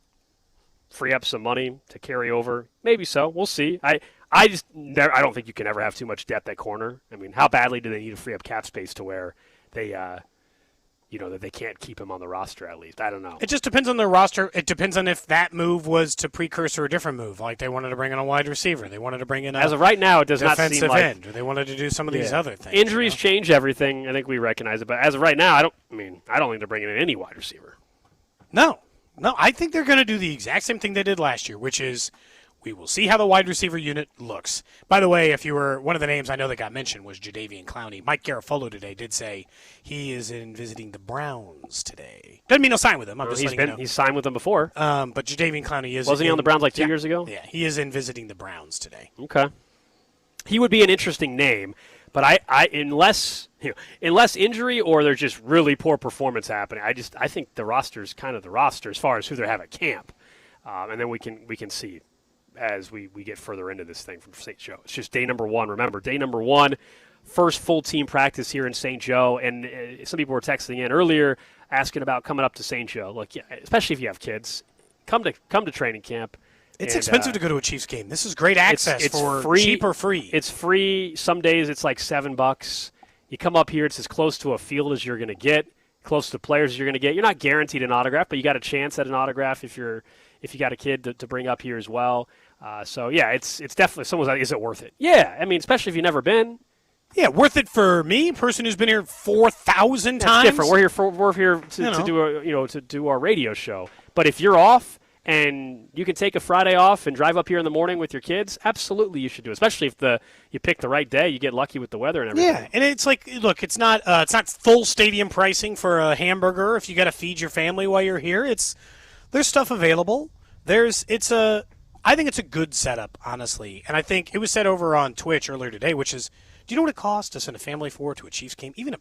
free up some money to carry over? Maybe so. We'll see. I don't think you can ever have too much depth at corner. I mean, how badly do they need to free up cap space to where they, that they can't keep him on the roster at least? I don't know. It just depends on their roster. It depends on if that move was to precursor a different move. Like they wanted to bring in a wide receiver. They wanted to bring in as of right now, it does not seem like end. Or they wanted to do some of these other things. Injuries change everything. I think we recognize it. But as of right now, I don't think they're bringing in any wide receiver. No, I think they're going to do the exact same thing they did last year, which is we will see how the wide receiver unit looks. By the way, one of the names I know that got mentioned was Jadeveon Clowney. Mike Garafolo today did say he is visiting the Browns today. Doesn't mean he'll sign with them. He's signed with them before. But Jadeveon Clowney is. Wasn't he on the Browns like 2 years ago? Yeah, he is in visiting the Browns today. Okay. He would be an interesting name. But unless injury or there's just really poor performance happening, I think the roster's kind of the roster as far as who they have at camp, and then we can see as we get further into this thing from St. Joe. It's just day number one. Remember, day number one, first full team practice here in St. Joe, and some people were texting in earlier asking about coming up to St. Joe. Look, especially if you have kids, come to training camp. It's expensive to go to a Chiefs game. This is great access it's for free, cheap or free. It's free. Some days it's like $7. You come up here, it's as close to a field as you're going to get, close to players as you're going to get. You're not guaranteed an autograph, but you got a chance at an autograph if you got a kid to bring up here as well. So yeah, it's definitely someone's like, is it worth it? Yeah, I mean, especially if you've never been. Yeah, worth it for me, person who's been here 4,000 times. It's different. We're here to do our radio show. But if you're off and you can take a Friday off and drive up here in the morning with your kids, absolutely you should do it. Especially if you pick the right day, you get lucky with the weather and everything. Yeah, and it's like, look, it's not full stadium pricing for a hamburger. If you got to feed your family while you're here, there's stuff available. I think it's a good setup, honestly. And I think it was said over on Twitch earlier today, which is, do you know what it costs to send a family of four to a Chiefs game? Even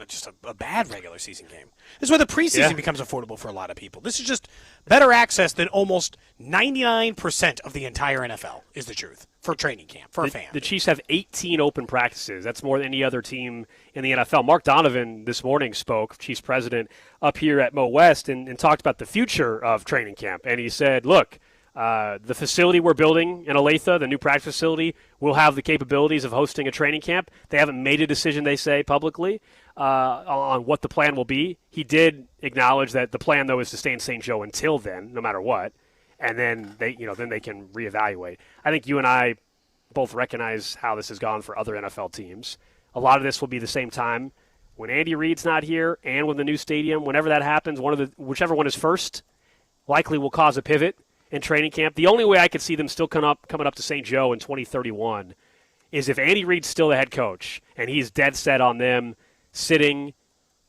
just a bad regular season game. This is where the preseason becomes affordable for a lot of people. This is just better access than almost 99% of the entire NFL, is the truth, for training camp, for a fan. The Chiefs have 18 open practices. That's more than any other team in the NFL. Mark Donovan this morning spoke, Chiefs president, up here at Mo West and talked about the future of training camp. And he said, look, the facility we're building in Olathe, the new practice facility, will have the capabilities of hosting a training camp. They haven't made a decision, they say, publicly on what the plan will be. He did acknowledge that the plan, though, is to stay in St. Joe until then, no matter what, and then they can reevaluate. I think you and I both recognize how this has gone for other NFL teams. A lot of this will be the same time when Andy Reid's not here and when the new stadium. Whenever that happens, whichever one is first, likely will cause a pivot in training camp. The only way I could see them still coming up to St. Joe in 2031 is if Andy Reid's still the head coach and he's dead set on them sitting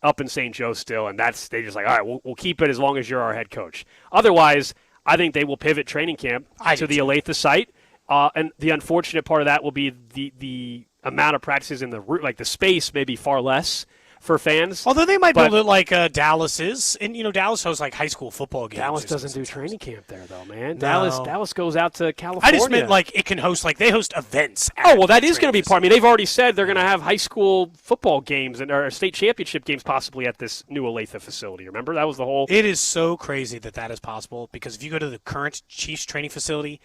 up in St. Joe still, and they just like, all right, we'll keep it as long as you're our head coach. Otherwise, I think they will pivot training camp to the Olathe site, and the unfortunate part of that will be the amount of practices in the space may be far less for fans. Although they might build it like Dallas is. And, Dallas hosts like high school football games. Dallas doesn't do training camp there, though, man. No. Dallas goes out to California. I just meant like it can host, like they host events. Oh, well, that is going to be part. I mean, they've already said they're going to have high school football games or state championship games possibly at this new Olathe facility. Remember? That was the whole. It is so crazy that is possible because if you go to the current Chiefs training facility,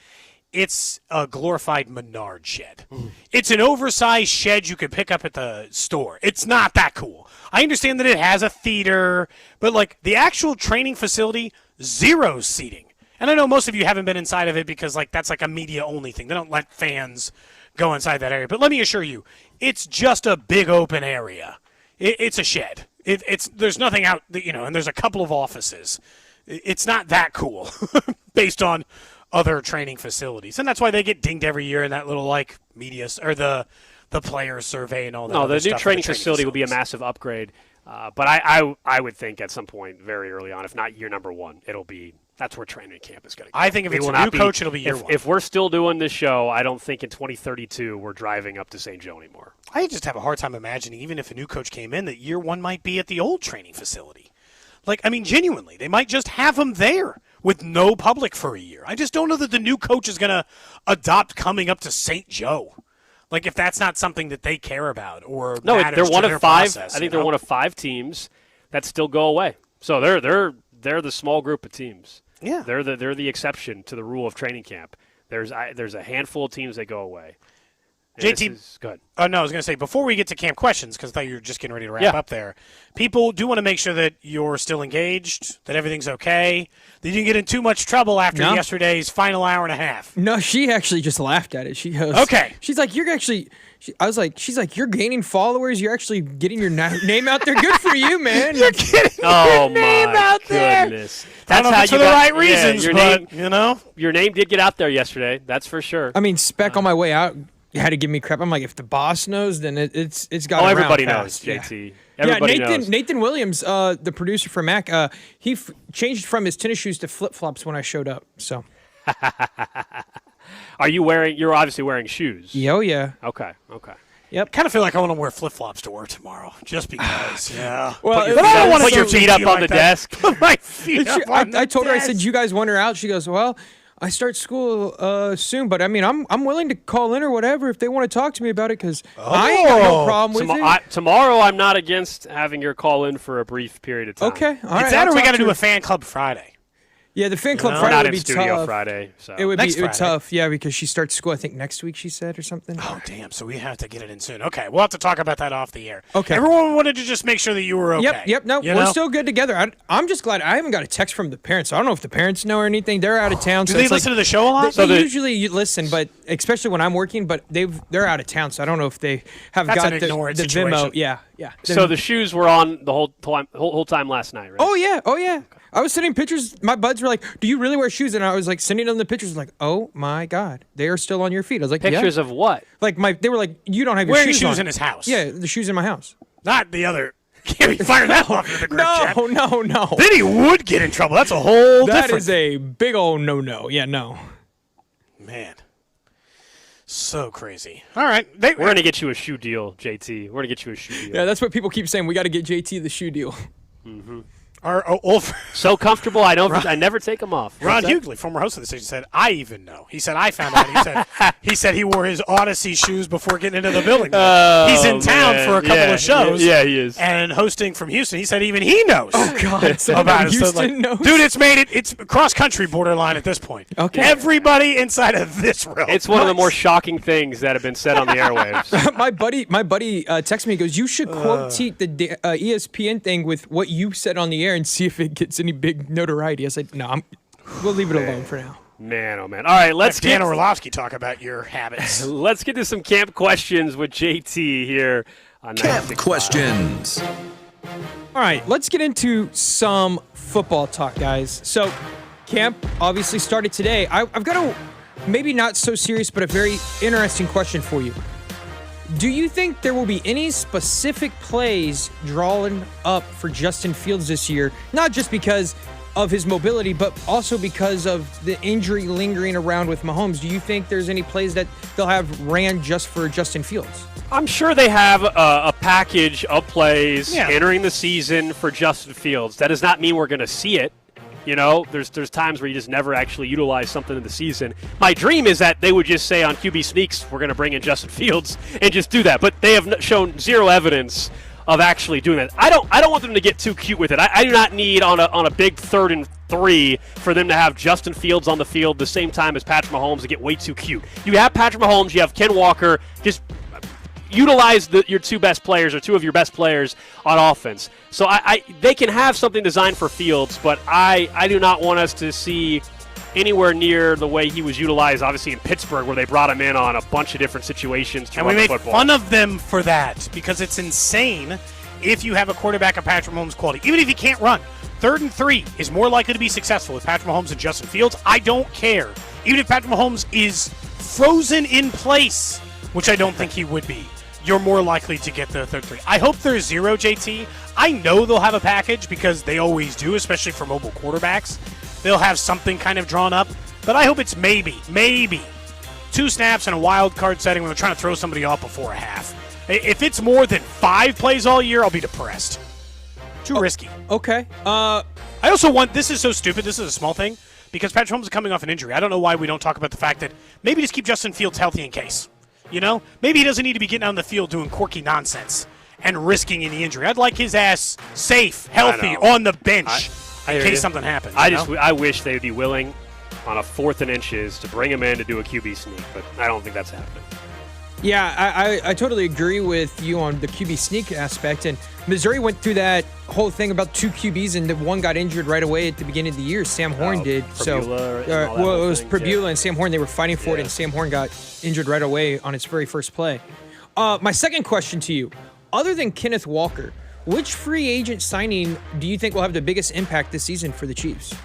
it's a glorified Menard shed. It's an oversized shed you could pick up at the store. It's not that cool. I understand that it has a theater, but like the actual training facility, 0 seating. And I know most of you haven't been inside of it because like that's like a media only thing. They don't let fans go inside that area. But let me assure you, it's just a big open area. It's a shed. There's nothing out, and there's a couple of offices. It's not that cool based on other training facilities, and that's why they get dinged every year in that little like media or the player survey and all that. No, the new training facility will be a massive upgrade, but I would think at some point very early on, if not year number 1, that's where training camp is going to go. I think if it's a new coach, it'll be year 1. If we're still doing this show, I don't think in 2032 we're driving up to St. Joe anymore. I just have a hard time imagining, even if a new coach came in, that year 1 might be at the old training facility. Like, I mean, genuinely, they might just have them there with no public for a year. I just don't know that the new coach is going to adopt coming up to St. Joe. Like, if that's not something that they care about or matters they're one to of their 5. process, I think they're one of 5 teams that still go away. So they're the small group of teams. Yeah, they're the exception to the rule of training camp. There's a handful of teams that go away. JT, go ahead. Oh, no, I was going to say, before we get to camp questions, because I thought you were just getting ready to wrap up there, people do want to make sure that you're still engaged, that everything's okay, that you didn't get in too much trouble after yesterday's final hour and a half. No, she actually just laughed at it. She goes, okay. She's like, you're actually, she's like, you're gaining followers. You're actually getting your name out there. Good for you, man. You're getting your name out there. Goodness. That's how you for the right reasons, your but, name, your name did get out there yesterday. That's for sure. I mean, Spec on my way out had to give me crap. I'm like, if the boss knows, then it's got. Oh, everybody knows, JT. Everybody knows. Nathan Williams, the producer for Mac, he changed from his tennis shoes to flip flops when I showed up. So, you're obviously wearing shoes. Oh yeah. Okay. Yep. Kind of feel like I want to wear flip flops to work tomorrow, just because. Yeah. Well, but I don't want to put your feet up on the desk. Put my feet up on the I told her, I desk. said, you guys want her out? She goes, well, I start school soon, but I mean, I'm willing to call in or whatever if they want to talk to me about it, because I ain't got no problem with it. Tomorrow, I'm not against having your call in for a brief period of time. Okay, all right. It's that, or we got to do a fan club Friday. Yeah, the fan club We're Friday not would in be studio tough. Friday, so It would Next be Friday. tough, yeah, because she starts school, I think, next week, she said, or something. Oh, damn. So we have to get it in soon. Okay, we'll have to talk about that off the air. Okay. Everyone wanted to just make sure that you were okay. Yep. No, You we're know? still good together. I'm just glad I haven't got a text from the parents. So I don't know if the parents know or anything. They're out of town. Do so they it's listen like, to the show a lot? They usually listen, but especially when I'm working. But they're out of town, so I don't know if they have That's got an the ignored Venmo. situation. Yeah. So the shoes were on the whole time last night, right? Oh yeah. I was sending pictures. My buds were like, "Do you really wear shoes?" And I was like sending them the pictures. Like, oh my god, they are still on your feet. I was like, Pictures yeah. of what? Like they were like, you don't have your Wearing shoes shoes on. in his house. Yeah, the shoes in my house. Not the other. Can't be firing that off into the group chat. No. Then he would get in trouble. That's a whole That different. is a big old no. Yeah, no. Man. So crazy. All right. We're going to get you a shoe deal, JT. We're going to get you a shoe deal. Yeah, that's what people keep saying. We got to get JT the shoe deal. Mm-hmm. Our old so comfortable, I never take them off. Ron Hughley, former host of the station, said, I even know. He said, I found out. He said he wore his Odyssey shoes before getting into the building. He's in town for a couple of shows. Yeah, he is. And hosting from Houston. He said even he knows. Oh, God. About it. Houston So, like, knows. dude, it's cross-country borderline at this point. Okay. Everybody inside of this room. It's one of the more shocking things that have been said on the airwaves. my buddy texted me. He goes, you should quote tweet the ESPN thing with what you said on the air and see if it gets any big notoriety. I said, no, we'll leave it alone for now. Man, oh man. All right, let's Dan get Orlovsky talk about your habits. Let's get to some camp questions with JT here on Camp questions. All right, let's get into some football talk, guys. So, camp obviously started today. I've got a maybe not so serious, but a very interesting question for you. Do you think there will be any specific plays drawn up for Justin Fields this year? Not just because of his mobility, but also because of the injury lingering around with Mahomes. Do you think there's any plays that they'll have ran just for Justin Fields? I'm sure they have a package of plays entering the season for Justin Fields. That does not mean we're going to see it. You know, there's times where you just never actually utilize something in the season. My dream is that they would just say on QB sneaks, we're going to bring in Justin Fields and just do that. But they have shown zero evidence of actually doing that. I don't want them to get too cute with it. I do not need on a big 3rd and 3 for them to have Justin Fields on the field the same time as Patrick Mahomes to get way too cute. You have Patrick Mahomes, you have Ken Walker, just utilize your two best players or two of your best players on offense. So they can have something designed for Fields, but I do not want us to see anywhere near the way he was utilized, obviously, in Pittsburgh, where they brought him in on a bunch of different situations to and run we the make football. fun of them for that because it's insane if you have a quarterback of Patrick Mahomes' quality. Even if he can't run, 3rd and 3 is more likely to be successful with Patrick Mahomes and Justin Fields. I don't care. Even if Patrick Mahomes is frozen in place, which I don't think he would be, you're more likely to get the 3rd 3. I hope there's 0, JT. I know they'll have a package because they always do, especially for mobile quarterbacks. They'll have something kind of drawn up, but I hope it's maybe 2 snaps in a wild card setting when they're trying to throw somebody off before a half. If it's more than 5 plays all year, I'll be depressed. Too risky. Okay. I also want, this is so stupid, this is a small thing, because Patrick Mahomes is coming off an injury. I don't know why we don't talk about the fact that maybe just keep Justin Fields healthy in case. You know? Maybe he doesn't need to be getting on the field doing quirky nonsense and risking any injury. I'd like his ass safe, healthy, on the bench in case something happens. I wish they would be willing on a 4th and inches to bring him in to do a QB sneak, but I don't think that's happening. Yeah, I totally agree with you on the QB sneak aspect. And Missouri went through that whole thing about 2 QBs, and the one got injured right away at the beginning of the year. Sam Horn did. It was Prabula and Sam Horn. They were fighting for it, and Sam Horn got injured right away on its very first play. My second question to you, other than Kenneth Walker, which free agent signing do you think will have the biggest impact this season for the Chiefs?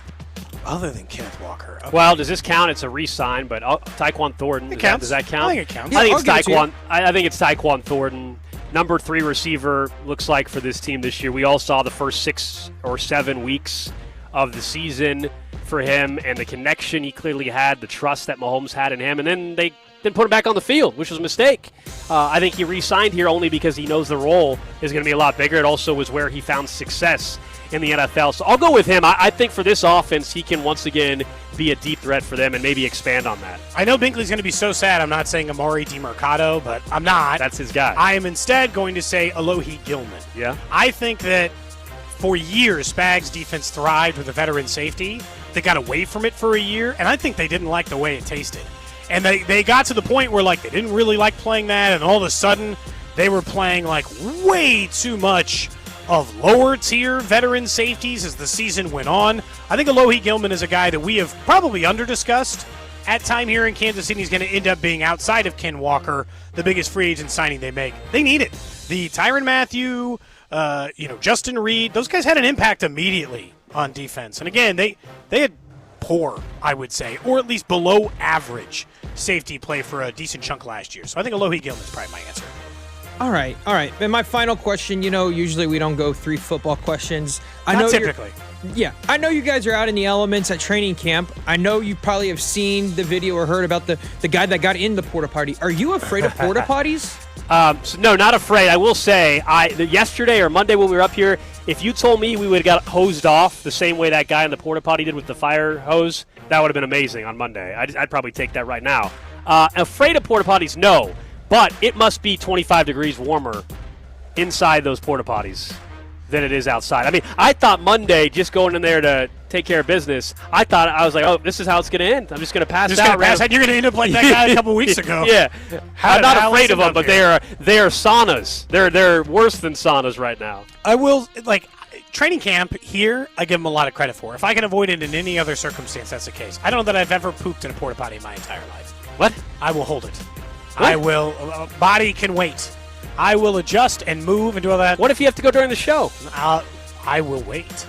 Other than Kenneth Walker. Okay. Well, does this count? It's a re-sign, but Tyquan Thornton. Does that count? I think it counts. I think it's Tyquan. I think it's Tyquan Thornton, number 3 receiver. Looks like for this team this year. We all saw the first 6 or 7 weeks of the season for him, and the connection he clearly had, the trust that Mahomes had in him, and then they didn't put him back on the field, which was a mistake. I think he re-signed here only because he knows the role is going to be a lot bigger. It also was where he found success in the NFL. So I'll go with him. I think for this offense, he can once again be a deep threat for them and maybe expand on that. I know Binkley's going to be so sad I'm not saying Amari DiMercato, but I'm not. That's his guy. I am instead going to say Alohi Gilman. Yeah. I think that for years, Spags' defense thrived with a veteran safety. They got away from it for a year, and I think they didn't like the way it tasted. And they got to the point where, like, they didn't really like playing that, and all of a sudden they were playing, like, way too much of lower-tier veteran safeties as the season went on. I think Alohi Gilman is a guy that we have probably under-discussed at time here in Kansas City. He's going to end up being, outside of Ken Walker, the biggest free agent signing they make. They need it. The Tyrann Mathieu, Justin Reed, those guys had an impact immediately on defense. And again, they had poor, I would say, or at least below average safety play for a decent chunk last year. So I think Alohi Gilman is probably my answer. All right. And my final question, usually we don't go 3 football questions. Not typically. Yeah. I know you guys are out in the elements at training camp. I know you probably have seen the video or heard about the guy that got in the porta potty. Are you afraid of porta potties? No, not afraid. I will say, yesterday or Monday when we were up here, if you told me we would have got hosed off the same way that guy in the porta potty did with the fire hose, that would have been amazing on Monday. I'd probably take that right now. Afraid of porta potties? No. But it must be 25 degrees warmer inside those porta potties than it is outside. I mean, I thought Monday, just going in there to take care of business, I was like, oh, this is how it's going to end. I'm just going to pass out. You're going to end up like that guy a couple weeks ago. Yeah. I'm not afraid of them, but they are saunas. They're worse than saunas right now. I will, training camp here, I give them a lot of credit for. If I can avoid it in any other circumstance, that's the case. I don't know that I've ever pooped in a porta potty in my entire life. What? I will hold it. What? I will. Body can wait. I will adjust and move and do all that. What if you have to go during the show? I will wait.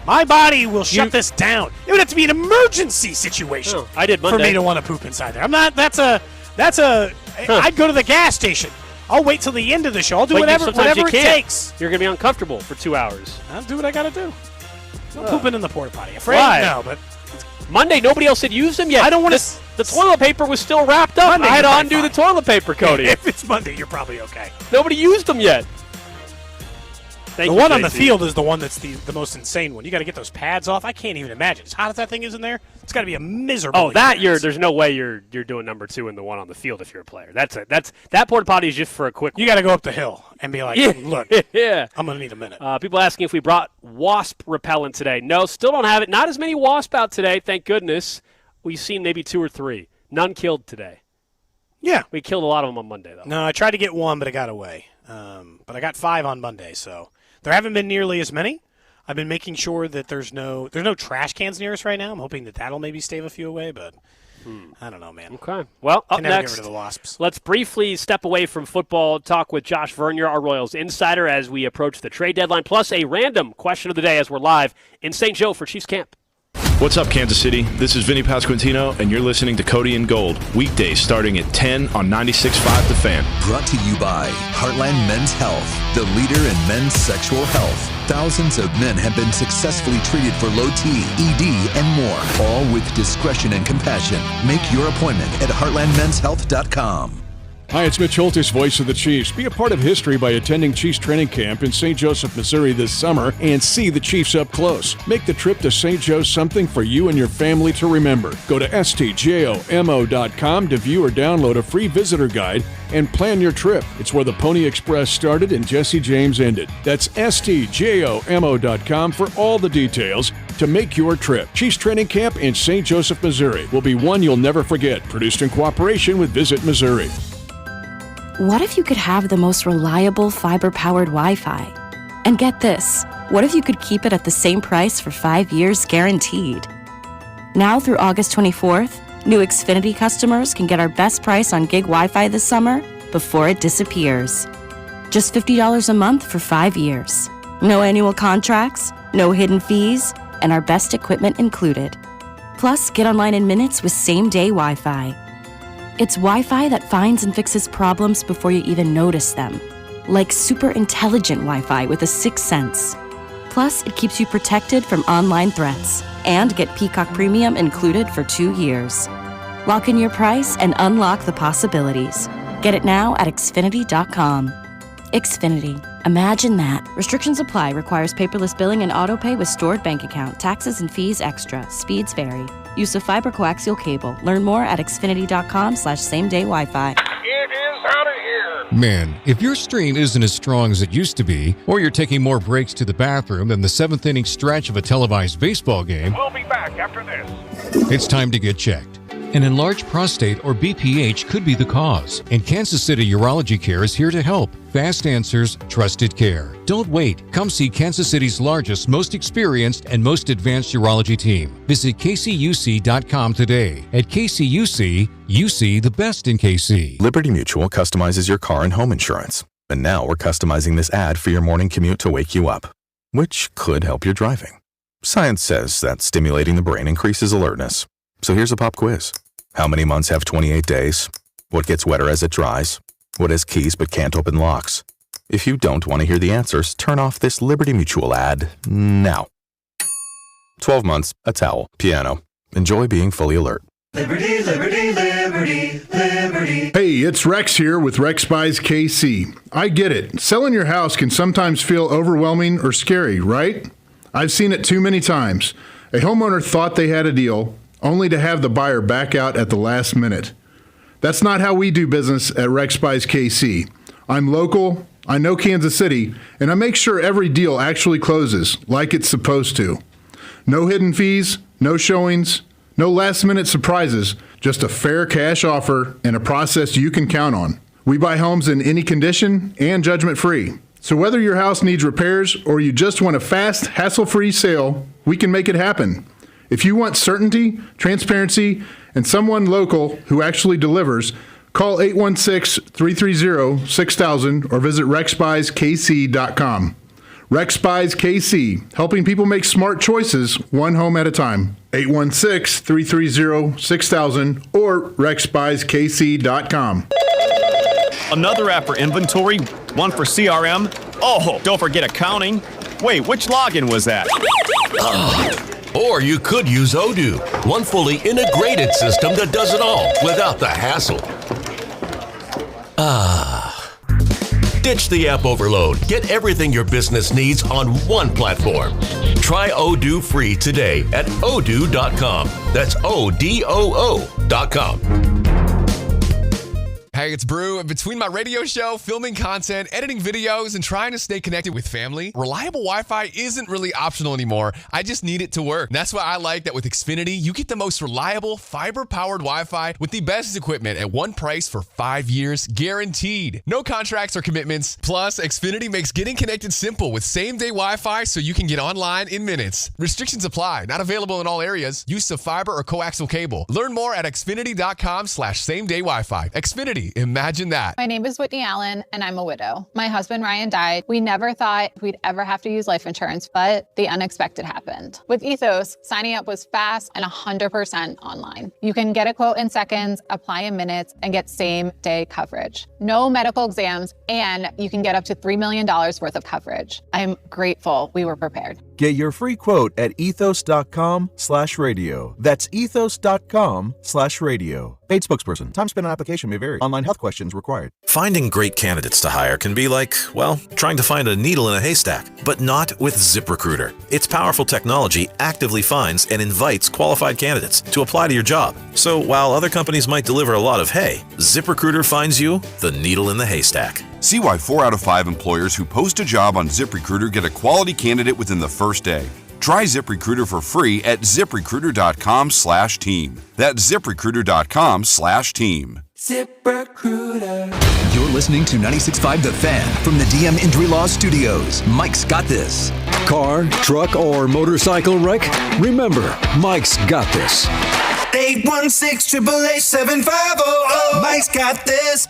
My body will shut this down. It would have to be an emergency situation. I did Monday. For me to want to poop inside there. I'm not. I'd go to the gas station. I'll wait till the end of the show. I'll do whatever it takes. You're going to be uncomfortable for 2 hours. I'll do what I got to do. I'm pooping in the porta potty. Afraid? Why? No, but Monday, nobody else had used them yet. I don't want to. The toilet paper was still wrapped up. Monday, I had to you're undo fine. the toilet paper, Cody. If it's Monday, you're probably okay. Nobody used them yet. The one on the field is the one that's the most insane one. You got to get those pads off. I can't even imagine. As hot as that thing is in there, it's got to be a miserable. Oh, there's no way you're doing number 2 in the one on the field if you're a player. That porta potty is just for a quick. You got to go up the hill and be like, look, yeah, I'm gonna need a minute. People asking if we brought wasp repellent today. No, still don't have it. Not as many wasp out today, thank goodness. We've seen maybe 2 or 3. None killed today. Yeah, we killed a lot of them on Monday though. No, I tried to get 1, but it got away. But I got 5 on Monday, so. There haven't been nearly as many. I've been making sure that there's no trash cans near us right now. I'm hoping that'll maybe stave a few away, but I don't know, man. Okay. Well, up Can never next, get rid of the wasps. Let's briefly step away from football, talk with Josh Vernier, our Royals insider, as we approach the trade deadline, plus a random question of the day as we're live in St. Joe for Chiefs Camp. What's up, Kansas City? This is Vinny Pasquantino, and you're listening to Cody and Gold, weekdays starting at 10 on 96.5 The Fan. Brought to you by Heartland Men's Health, the leader in men's sexual health. Thousands of men have been successfully treated for low T, ED, and more, all with discretion and compassion. Make your appointment at heartlandmenshealth.com. Hi, it's Mitch Holtis, voice of the Chiefs. Be a part of history by attending Chiefs training camp in St. Joseph, Missouri this summer and see the Chiefs up close. Make the trip to St. Joe something for you and your family to remember. Go to stjomo.com to view or download a free visitor guide and plan your trip. It's where the Pony Express started and Jesse James ended. That's stjomo.com for all the details to make your trip. Chiefs training camp in St. Joseph, Missouri will be one you'll never forget. Produced in cooperation with Visit Missouri. What if you could have the most reliable fiber-powered Wi-Fi? And get this, what if you could keep it at the same price for 5 years guaranteed? Now through August 24th, new Xfinity customers can get our best price on gig Wi-Fi this summer before it disappears. Just $50 a month for 5 years. No annual contracts, no hidden fees, and our best equipment included. Plus, get online in minutes with same-day Wi-Fi. It's Wi-Fi that finds and fixes problems before you even notice them. Like super intelligent Wi-Fi with a 6th sense. Plus, it keeps you protected from online threats. And get Peacock Premium included for 2 years. Lock in your price and unlock the possibilities. Get it now at Xfinity.com. Xfinity. Imagine that. Restrictions apply. Requires paperless billing and autopay with stored bank account. Taxes and fees extra. Speeds vary. Use of fiber coaxial cable. Learn more at Xfinity.com/same-day Wi-Fi. It is out of here. Man, if your stream isn't as strong as it used to be, or you're taking more breaks to the bathroom than the 7th inning stretch of a televised baseball game, We'll be back after this. it's time to get checked. An enlarged prostate or BPH could be the cause, and Kansas City Urology Care is here to help. Fast answers, trusted care. Don't wait. Come see Kansas City's largest, most experienced, and most advanced urology team. Visit kcuc.com today. At KCUC, you see the best in KC. Liberty Mutual customizes your car and home insurance. And now we're customizing this ad for your morning commute to wake you up, which could help your driving. Science says that stimulating the brain increases alertness. So here's a pop quiz. How many months have 28 days? What gets wetter as it dries? What has keys but can't open locks? If you don't want to hear the answers, turn off this Liberty Mutual ad now. 12 months, a towel, piano. Enjoy being fully alert. Liberty, liberty, liberty, liberty. Hey, it's Rex here with Rex Buys KC. I get it. Selling your house can sometimes feel overwhelming or scary, right? I've seen it too many times. A homeowner thought they had a deal, only to have the buyer back out at the last minute. That's not how we do business at Rex Buys KC. I'm local, I know Kansas City, and I make sure every deal actually closes like it's supposed to. No hidden fees, no showings, no last-minute surprises, just a fair cash offer and a process you can count on. We buy homes in any condition and judgment-free. So whether your house needs repairs or you just want a fast, hassle-free sale, we can make it happen. If you want certainty, transparency, and someone local who actually delivers, call 816-330-6000 or visit rexbuyskc.com. Rex Buys KC, helping people make smart choices one home at a time. 816-330-6000 or rexbuyskc.com. Another app for inventory, one for CRM. Oh, don't forget accounting. Wait, which login was that? Or you could use Odoo, one fully integrated system that does it all without the hassle. Ditch the app overload. Get everything your business needs on one platform. Try Odoo free today at odoo.com. That's ODOO.com. Hey, it's Brew. Between my radio show, filming content, editing videos, and trying to stay connected with family, reliable Wi-Fi isn't really optional anymore. I just need it to work. And that's why I like that with Xfinity, you get the most reliable, fiber-powered Wi-Fi with the best equipment at one price for 5 years, guaranteed. No contracts or commitments. Plus, Xfinity makes getting connected simple with same-day Wi-Fi so you can get online in minutes. Restrictions apply. Not available in all areas. Use of fiber or coaxial cable. Learn more at xfinity.com/same-day Wi-Fi. Xfinity. Imagine that. My name is Whitney Allen, and I'm a widow. My husband, Ryan, died. We never thought we'd ever have to use life insurance, but the unexpected happened. With Ethos, signing up was fast and 100% online. You can get a quote in seconds, apply in minutes, and get same-day coverage. No medical exams, and you can get up to $3 million worth of coverage. I'm grateful we were prepared. Get your free quote at ethos.com/radio. That's ethos.com/radio. Paid spokesperson. Time spent on application may vary. Online health questions required. Finding great candidates to hire can be like, well, trying to find a needle in a haystack, but not with ZipRecruiter. Its powerful technology actively finds and invites qualified candidates to apply to your job. So while other companies might deliver a lot of hay, ZipRecruiter finds you the needle in the haystack. See why 4 out of 5 employers who post a job on ZipRecruiter get a quality candidate within the first day. Try ZipRecruiter for free at ZipRecruiter.com/team. That's ZipRecruiter.com/team. ZipRecruiter. You're listening to 96.5 The Fan from the DM Injury Law Studios. Mike's got this. Car, truck, or motorcycle wreck? Remember, Mike's got this. 816-888-7500. Mike's got this.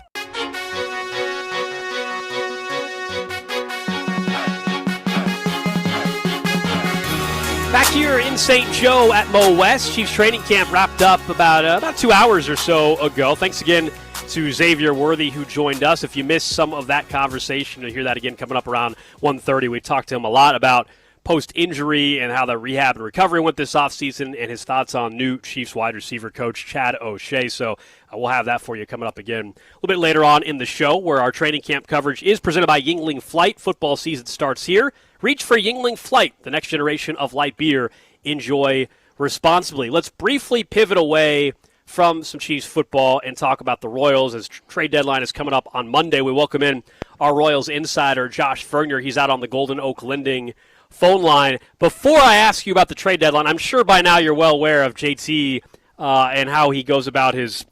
Back here in St. Joe at Mo West, Chiefs training camp wrapped up about 2 hours or so ago. Thanks again to Xavier Worthy, who joined us. If you missed some of that conversation, you'll hear that again coming up around 1:30. We talked to him a lot about post-injury and how the rehab and recovery went this offseason and his thoughts on new Chiefs wide receiver coach Chad O'Shea. So we'll have that for you coming up again a little bit later on in the show, where our training camp coverage is presented by Yingling Flight. Football season starts here. Reach for Yingling Flight, the next generation of light beer. Enjoy responsibly. Let's briefly pivot away from some Chiefs football and talk about the Royals, as trade deadline is coming up on Monday. We welcome in our Royals insider, Josh Fernier. He's out on the Golden Oak Lending phone line. Before I ask you about the trade deadline, I'm sure by now you're well aware of JT and how he goes about his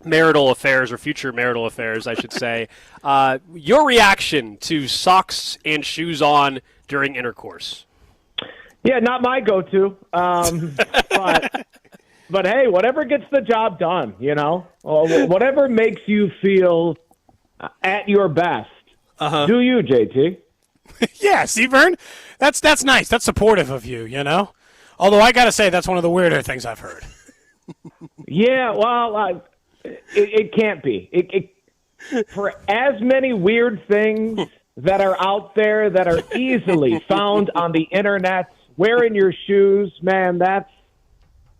marital affairs, or future marital affairs, I should say. Your reaction to socks and shoes on during intercourse? Yeah, not my go-to. But hey, whatever gets the job done, you know? Whatever makes you feel at your best. Do you, JT? Yeah, see, Vern? That's nice. That's supportive of you, you know? Although I got to say, that's one of the weirder things I've heard. Yeah, well, it can't be. For as many weird things that are out there that are easily found on the internet, wearing your shoes, man, that's,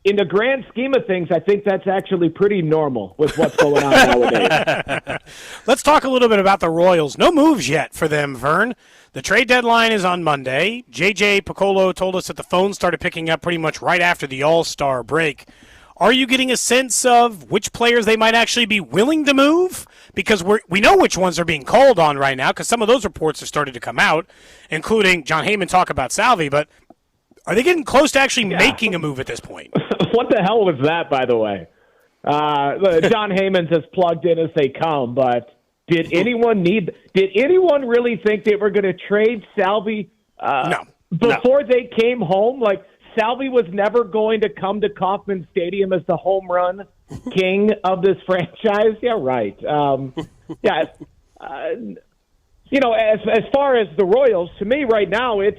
in the grand scheme of things, I think that's actually pretty normal with what's going on nowadays. Let's talk a little bit about the Royals. No moves yet for them, Vern. The trade deadline is on Monday. J.J. Piccolo told us that the phone started picking up pretty much right after the All-Star break. Are you getting a sense of which players they might actually be willing to move? Because we know which ones are being called on right now, because some of those reports have started to come out, including John Heyman talk about Salvi, but are they getting close to actually making a move at this point? What the hell was that, by the way? John Heyman's as plugged in as they come, but did anyone really think they were going to trade Salvi before they came home? Like, Salvi was never going to come to Kauffman Stadium as the home run king of this franchise? Yeah, right. You know, as far as the Royals, to me right now, it's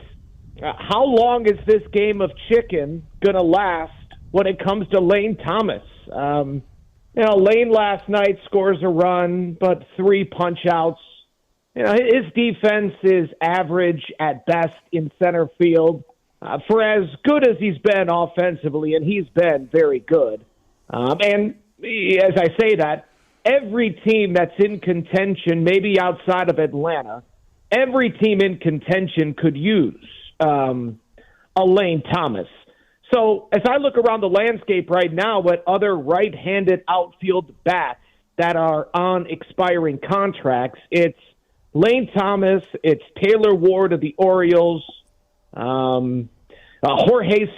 how long is this game of chicken going to last when it comes to Lane Thomas? You know, Lane last night scores a run, but 3 punch-outs. You know, his defense is average at best in center field. for as good as he's been offensively, and he's been very good, and as I say that, every team that's in contention, maybe outside of Atlanta, every team in contention could use a Lane Thomas. So as I look around the landscape right now at other right-handed outfield bats that are on expiring contracts, it's Lane Thomas, it's Taylor Ward of the Orioles, Jorge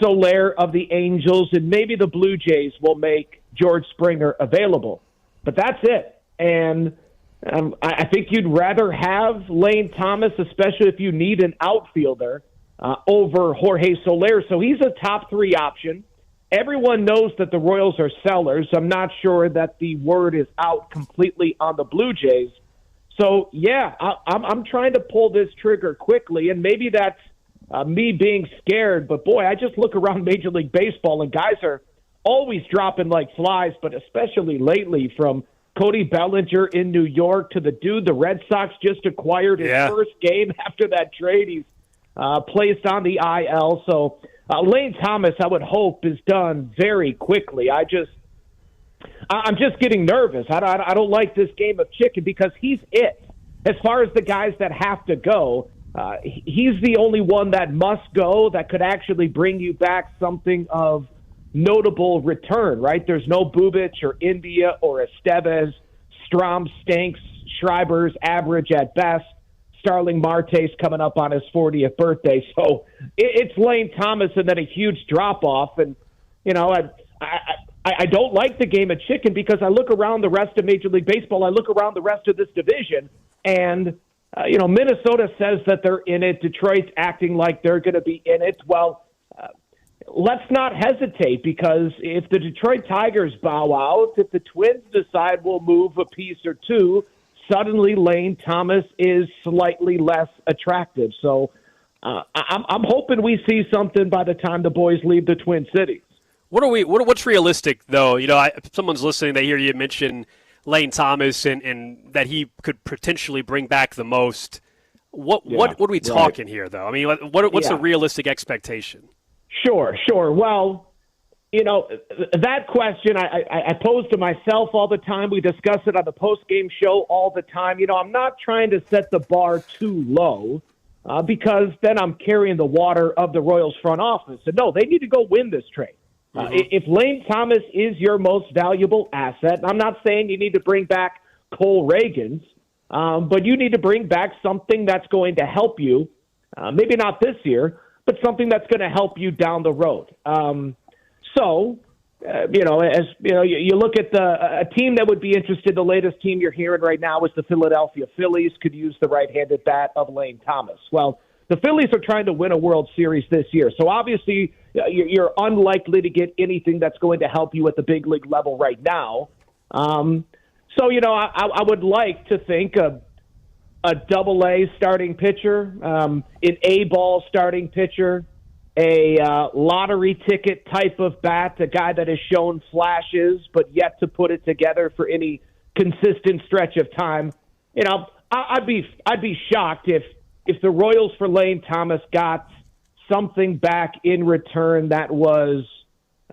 Soler of the Angels, and maybe the Blue Jays will make George Springer available. But that's it. And I think you'd rather have Lane Thomas, especially if you need an outfielder, over Jorge Soler. So he's a top 3 option. Everyone knows that the Royals are sellers. I'm not sure that the word is out completely on the Blue Jays. So, yeah, I'm trying to pull this trigger quickly, and maybe that's me being scared. But, boy, I just look around Major League Baseball, and guys are always dropping like flies, but especially lately, from Cody Bellinger in New York to the dude the Red Sox just acquired his first game after that trade. He's placed on the IL. So Lane Thomas, I would hope, is done very quickly. I'm just getting nervous. I don't like this game of chicken because he's it. As far as the guys that have to go, he's the only one that must go that could actually bring you back something of notable return, right? There's no Bubic or India or Estevez. Strom stinks. Schreiber's average at best. Starling Marte's coming up on his 40th birthday. So it's Lane Thomas and then a huge drop-off. And, you know, I don't like the game of chicken because I look around the rest of Major League Baseball. I look around the rest of this division, and, you know, Minnesota says that they're in it. Detroit's acting like they're going to be in it. Well, let's not hesitate, because if the Detroit Tigers bow out, if the Twins decide we'll move a piece or two, suddenly Lane Thomas is slightly less attractive. So I'm hoping we see something by the time the boys leave the Twin Cities. What's realistic, though? You know, if someone's listening, they hear you mention Lane Thomas and that he could potentially bring back the most. What are we talking here, though? I mean, what's a realistic expectation? Sure. Well, you know, that question I pose to myself all the time. We discuss it on the post-game show all the time. You know, I'm not trying to set the bar too low because then I'm carrying the water of the Royals front office. And no, they need to go win this trade. If Lane Thomas is your most valuable asset, I'm not saying you need to bring back Cole Reagans, but you need to bring back something that's going to help you, maybe not this year, but something that's going to help you down the road. You know, as you know, you look at a team that would be interested. The latest team you're hearing right now is the Philadelphia Phillies. Could use the right-handed bat of Lane Thomas. Well, the Phillies are trying to win a World Series this year, so obviously you're unlikely to get anything that's going to help you at the big league level right now. So, you know, I would like to think a Double-A starting pitcher, an A-ball starting pitcher, a lottery ticket type of bat, a guy that has shown flashes but yet to put it together for any consistent stretch of time. You know, I'd be shocked if the Royals for Lane Thomas got something back in return that was,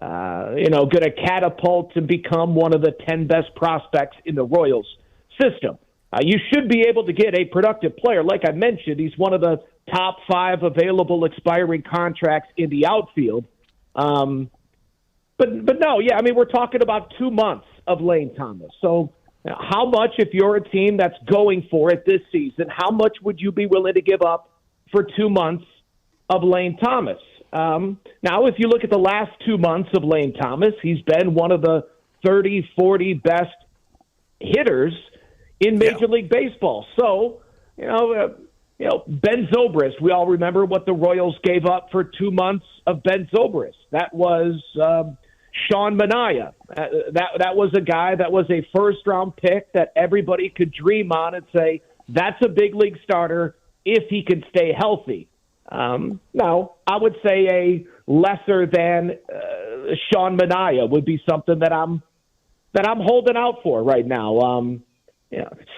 going to catapult and become one of the 10 best prospects in the Royals system. You should be able to get a productive player. Like I mentioned, he's one of the top 5 available expiring contracts in the outfield. But no, yeah, I mean, we're talking about 2 months of Lane Thomas. So how much, if you're a team that's going for it this season, how much would you be willing to give up for 2 months of Lane Thomas? Now, if you look at the last 2 months of Lane Thomas, he's been one of the 30, 40 best hitters in Major League Baseball. So, Ben Zobrist, we all remember what the Royals gave up for 2 months of Ben Zobrist. That was Sean Manaea. That was a guy that was a first-round pick that everybody could dream on and say, that's a big league starter if he can stay healthy. Now, I would say a lesser than Sean Manaea would be something that I'm holding out for right now.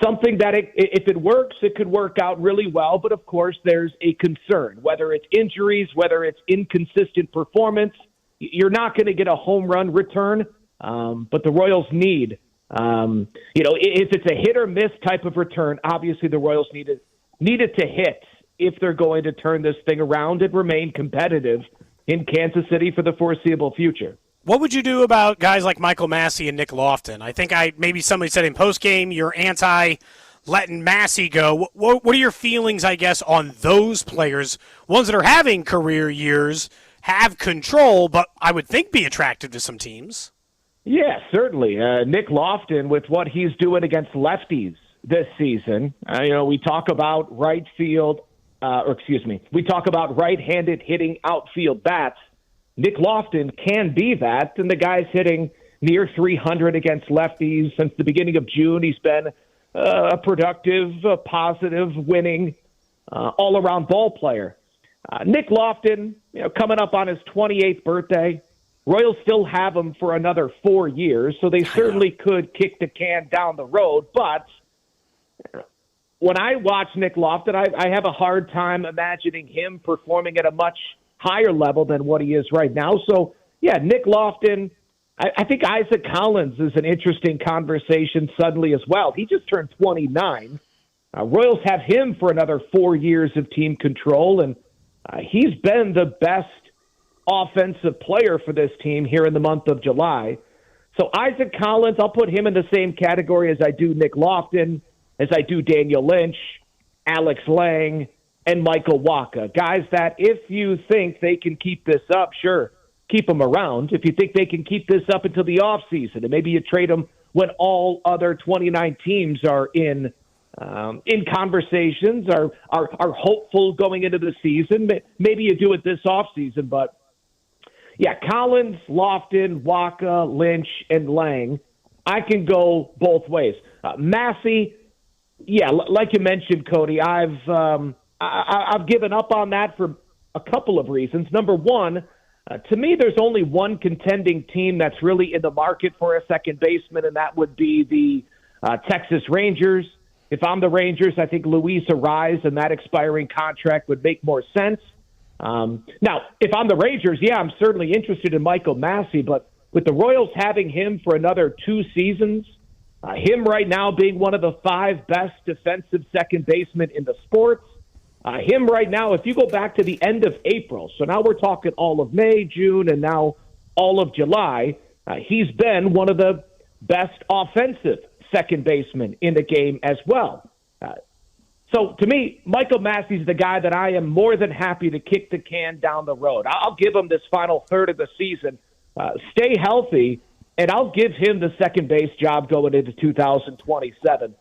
something that if it works, it could work out really well. But, of course, there's a concern, whether it's injuries, whether it's inconsistent performance. You're not going to get a home run return, but the Royals need, if it's a hit or miss type of return, obviously the Royals need it to hit if they're going to turn this thing around and remain competitive in Kansas City for the foreseeable future. What would you do about guys like Michael Massey and Nick Lofton? I think maybe somebody said in postgame you're anti-letting Massey go. What are your feelings, I guess, on those players, ones that are having career years, have control, but I would think be attractive to some teams? Yeah, certainly. Nick Lofton, with what he's doing against lefties this season, we talk about we talk about right-handed hitting outfield bats. Nick Lofton can be that, and the guy's hitting near 300 against lefties. Since the beginning of June, he's been a productive, positive, winning, all-around ball player. Nick Lofton, coming up on his 28th birthday, Royals still have him for another 4 years, so they certainly could kick the can down the road. But when I watch Nick Lofton, I have a hard time imagining him performing at a much higher level than what he is right now. So, yeah, Nick Lofton, I think Isaac Collins is an interesting conversation suddenly as well. He just turned 29. Royals have him for another 4 years of team control, and he's been the best offensive player for this team here in the month of July. So Isaac Collins, I'll put him in the same category as I do Nick Lofton, as I do Daniel Lynch, Alex Lang, and Michael Wacha. Guys that if you think they can keep this up, sure, keep them around. If you think they can keep this up until the offseason, and maybe you trade them when all other 29 teams are in conversations, are hopeful going into the season, maybe you do it this offseason. But, yeah, Collins, Lofton, Wacha, Lynch, and Lang, I can go both ways. Massey, yeah, like you mentioned, Cody, I've given up on that for a couple of reasons. Number one, to me, there's only one contending team that's really in the market for a second baseman, and that would be the Texas Rangers. If I'm the Rangers, I think Luis Arraez and that expiring contract would make more sense. Now, if I'm the Rangers, yeah, I'm certainly interested in Michael Massey, but with the Royals having him for another 2 seasons, him right now being one of the 5 best defensive second basemen in the sports, him right now, if you go back to the end of April, so now we're talking all of May, June, and now all of July, he's been one of the best offensive second basemen in the game as well. So to me, Michael Massey's the guy that I am more than happy to kick the can down the road. I'll give him this final third of the season, stay healthy, and I'll give him the second base job going into 2027.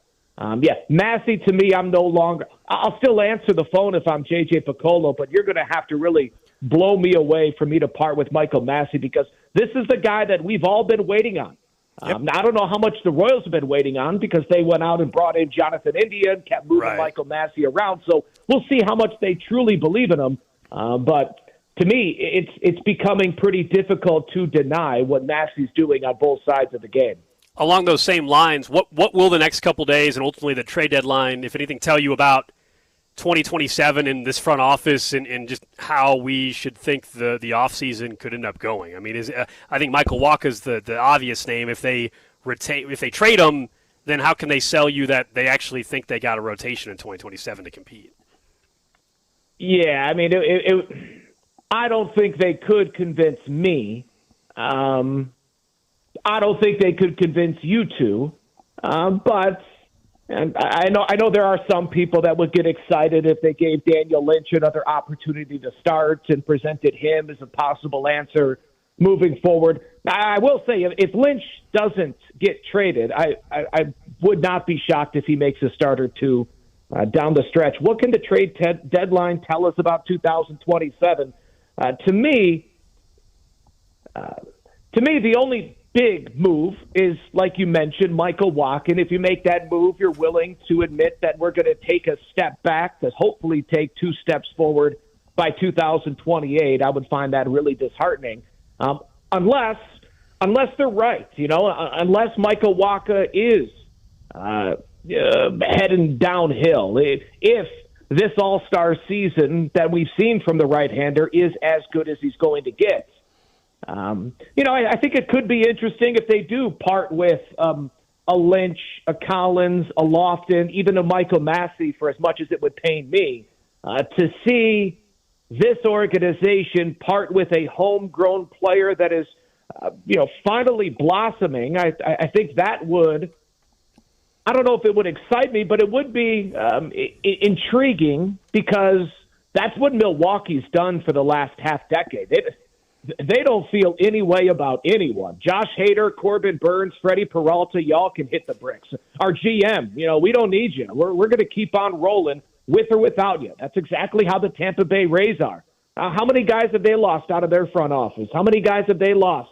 Massey, to me, I'll still answer the phone if I'm J.J. Piccolo, but you're going to have to really blow me away for me to part with Michael Massey, because this is the guy that we've all been waiting on. I don't know how much the Royals have been waiting on, because they went out and brought in Jonathan India and kept moving Michael Massey around. So we'll see how much they truly believe in him. But to me, it's becoming pretty difficult to deny what Massey's doing on both sides of the game. Along those same lines, what will the next couple days and ultimately the trade deadline, if anything, tell you about 2027 in this front office and just how we should think the offseason could end up going? I mean, I think Michael Wacha's the obvious name. If they trade him, then how can they sell you that they actually think they got a rotation in 2027 to compete? Yeah, I mean, I don't think they could convince me. I don't think they could convince you two, but and I know there are some people that would get excited if they gave Daniel Lynch another opportunity to start and presented him as a possible answer moving forward. I will say, if Lynch doesn't get traded, I would not be shocked if he makes a start or two down the stretch. What can the trade deadline tell us about 2027? To me, the only big move is, like you mentioned, Michael Wacha. And if you make that move, you're willing to admit that we're going to take a step back to hopefully take 2 steps forward by 2028. I would find that really disheartening. Unless they're right, unless Michael Wacha is heading downhill. If this all-star season that we've seen from the right-hander is as good as he's going to get. I think it could be interesting if they do part with a Lynch, a Collins, a Lofton, even a Michael Massey, for as much as it would pain me, to see this organization part with a homegrown player that is, finally blossoming. I think that would, I don't know if it would excite me, but it would be intriguing because that's what Milwaukee's done for the last half decade. They don't feel any way about anyone. Josh Hader, Corbin Burns, Freddie Peralta, y'all can hit the bricks. Our GM, we don't need you. We're going to keep on rolling with or without you. That's exactly how the Tampa Bay Rays are. How many guys have they lost out of their front office? How many guys have they lost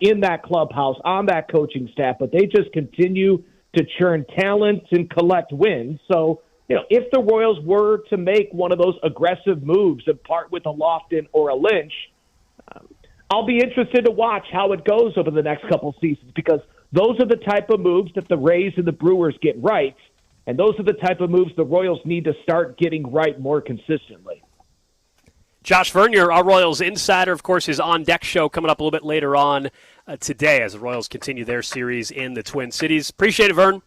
in that clubhouse, on that coaching staff? But they just continue to churn talent and collect wins. So, if the Royals were to make one of those aggressive moves and part with a Lofton or a Lynch, I'll be interested to watch how it goes over the next couple seasons because those are the type of moves that the Rays and the Brewers get right, and those are the type of moves the Royals need to start getting right more consistently. Josh Vernier, our Royals insider, of course, his on-deck show coming up a little bit later on today as the Royals continue their series in the Twin Cities. Appreciate it, Vern.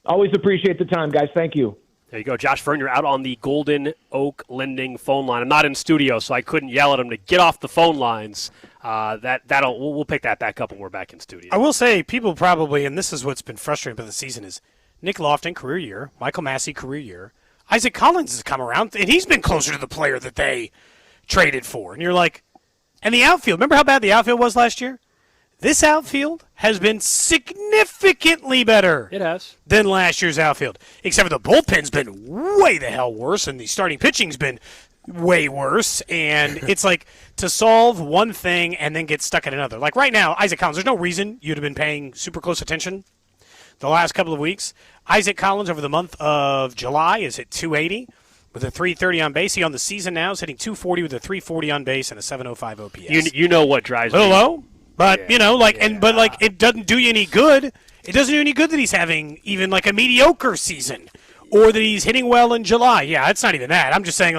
Always appreciate the time, guys. Thank you. There you go. Josh Vernier out on the Golden Oak Lending phone line. I'm not in studio, so I couldn't yell at him to get off the phone lines. We'll pick that back up when we're back in studio. I will say people probably, and this is what's been frustrating about the season, is Nick Lofton, career year, Michael Massey, career year. Isaac Collins has come around, and he's been closer to the player that they traded for. And you're like, and the outfield, remember how bad the outfield was last year? This outfield has been significantly better. It has. Than last year's outfield. Except for the bullpen's been way the hell worse, and the starting pitching's been way worse. And it's like to solve one thing and then get stuck in another. Like right now, Isaac Collins, there's no reason you'd have been paying super close attention the last couple of weeks. Isaac Collins over the month of July is at 280 with a 330 on base. He on the season now is hitting 240 with a 340 on base and a 705 OPS. You know what drives me. A little low. But, it doesn't do you any good. It doesn't do any good that he's having even like a mediocre season or that he's hitting well in July. Yeah, it's not even that. I'm just saying,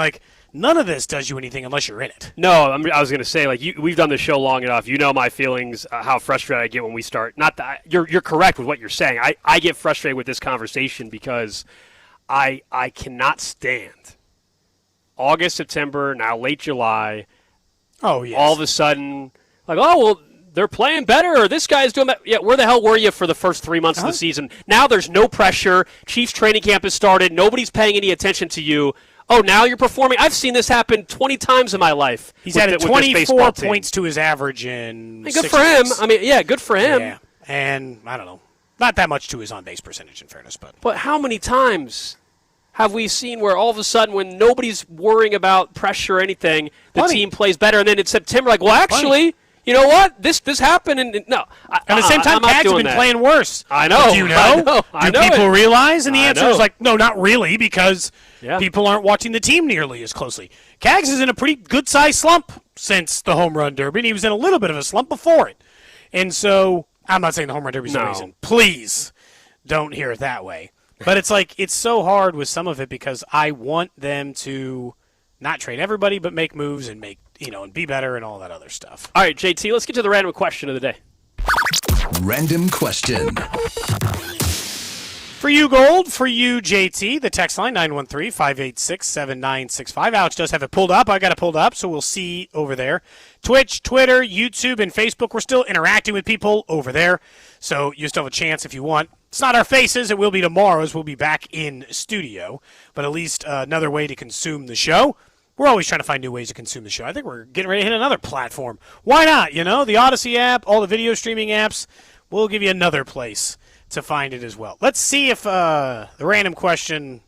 none of this does you anything unless you're in it. No, I was going to say, we've done this show long enough. You know my feelings, how frustrated I get when we start. Not that you're correct with what you're saying. I get frustrated with this conversation because I cannot stand August, September, now late July. Oh, yes. All of a sudden, they're playing better, or this guy's doing that. Yeah, where the hell were you for the first 3 months of the season? Now there's no pressure. Chiefs training camp has started. Nobody's paying any attention to you. Oh, now you're performing? I've seen this happen 20 times in my life. He's added 24 points to his average in good for him. Weeks. Good for him. Yeah, and I don't know. Not that much to his on-base percentage, in fairness. But how many times have we seen where all of a sudden when nobody's worrying about pressure or anything, the team plays better, and then in September, actually... You know what? This happened, and no. At the same time, Cags have been playing worse. I know. Do you know? I know. Do people realize? And the answer is no, not really, because Yeah. People aren't watching the team nearly as closely. Cags is in a pretty good-sized slump since the Home Run Derby, and he was in a little bit of a slump before it. And so I'm not saying the Home Run Derby is the reason. Please don't hear it that way. But it's like it's so hard with some of it because I want them to not trade everybody but make moves and make, and be better and all that other stuff. All right, JT, let's get to the random question of the day. Random question. For you, Gold. For you, JT. The text line, 913-586-7965. Alex does have it pulled up. I got it pulled up, so we'll see over there. Twitch, Twitter, YouTube, and Facebook. We're still interacting with people over there, so you still have a chance if you want. It's not our faces. It will be tomorrow's. We'll be back in studio, but at least another way to consume the show. We're always trying to find new ways to consume the show. I think we're getting ready to hit another platform. Why not? The Odyssey app, all the video streaming apps. We'll give you another place to find it as well. Let's see if the random question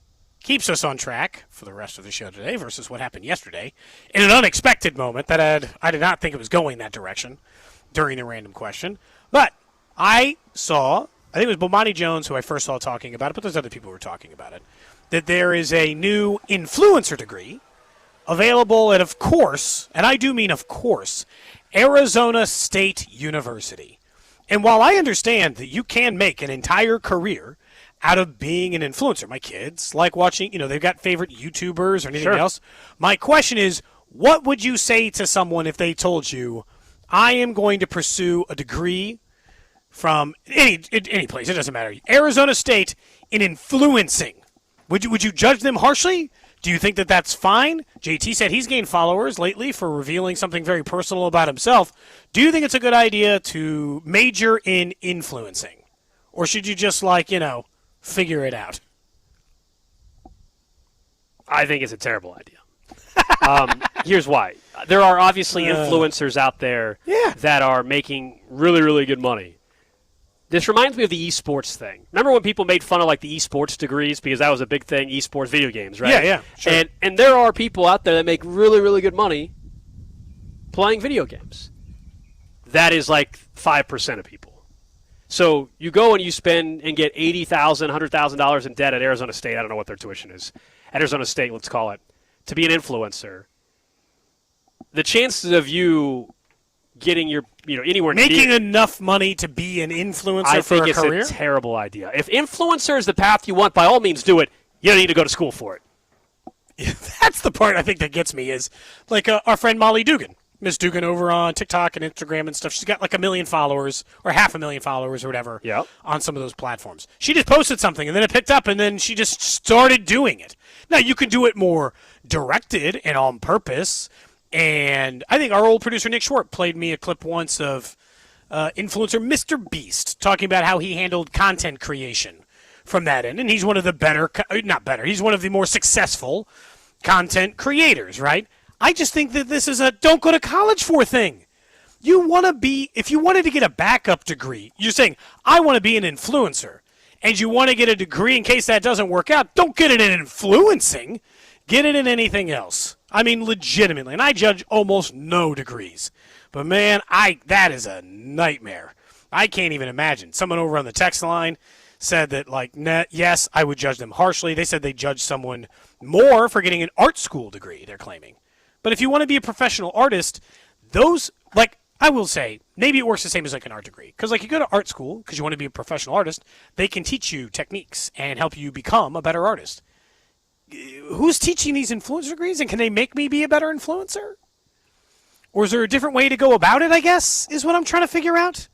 keeps us on track for the rest of the show today versus what happened yesterday in an unexpected moment that I did not think it was going that direction during the random question. But I think it was Bomani Jones who I first saw talking about it, but there's other people who were talking about it, that there is a new influencer degree available at, of course, and I do mean of course, Arizona State University. And while I understand that you can make an entire career out of being an influencer. My kids like watching, they've got favorite YouTubers or anything else. My question is, what would you say to someone if they told you, I am going to pursue a degree from any place, it doesn't matter, Arizona State, in influencing? Would you judge them harshly? Do you think that that's fine? JT said he's gained followers lately for revealing something very personal about himself. Do you think it's a good idea to major in influencing? Or should you just, figure it out? I think it's a terrible idea. Here's why. There are obviously influencers out there that are making really, really good money. This reminds me of the esports thing. Remember when people made fun of the esports degrees because that was a big thing, esports video games, right? Yeah, sure. And there are people out there that make really, really good money playing video games. That is 5% of people. So you go and you spend and get $80,000, $100,000 in debt at Arizona State. I don't know what their tuition is. At Arizona State, let's call it, to be an influencer. The chances of you getting your, anywhere making enough money to be an influencer for a career? I think it's a terrible idea. If influencer is the path you want, by all means do it. You don't need to go to school for it. That's the part I think that gets me is our friend Molly Dugan. Miss Dugan over on TikTok and Instagram and stuff. She's got 1 million followers or 500,000 followers or whatever on some of those platforms. She just posted something and then it picked up and then she just started doing it. Now, you can do it more directed and on purpose. And I think our old producer Nick Schwartz played me a clip once of influencer Mr. Beast talking about how he handled content creation from that end. And he's one of the he's one of the more successful content creators, right? I just think that this is a don't go to college for thing. If you wanted to get a backup degree, you're saying, I want to be an influencer, and you want to get a degree in case that doesn't work out, don't get it in influencing. Get it in anything else. I mean, legitimately. And I judge almost no degrees. But, man, that is a nightmare. I can't even imagine. Someone over on the text line said that, yes, I would judge them harshly. They said they judge someone more for getting an art school degree, they're claiming. But if you want to be a professional artist, those, I will say, maybe it works the same as an art degree. Because, you go to art school because you want to be a professional artist, they can teach you techniques and help you become a better artist. Who's teaching these influencer degrees, and can they make me be a better influencer? Or is there a different way to go about it, I guess, is what I'm trying to figure out?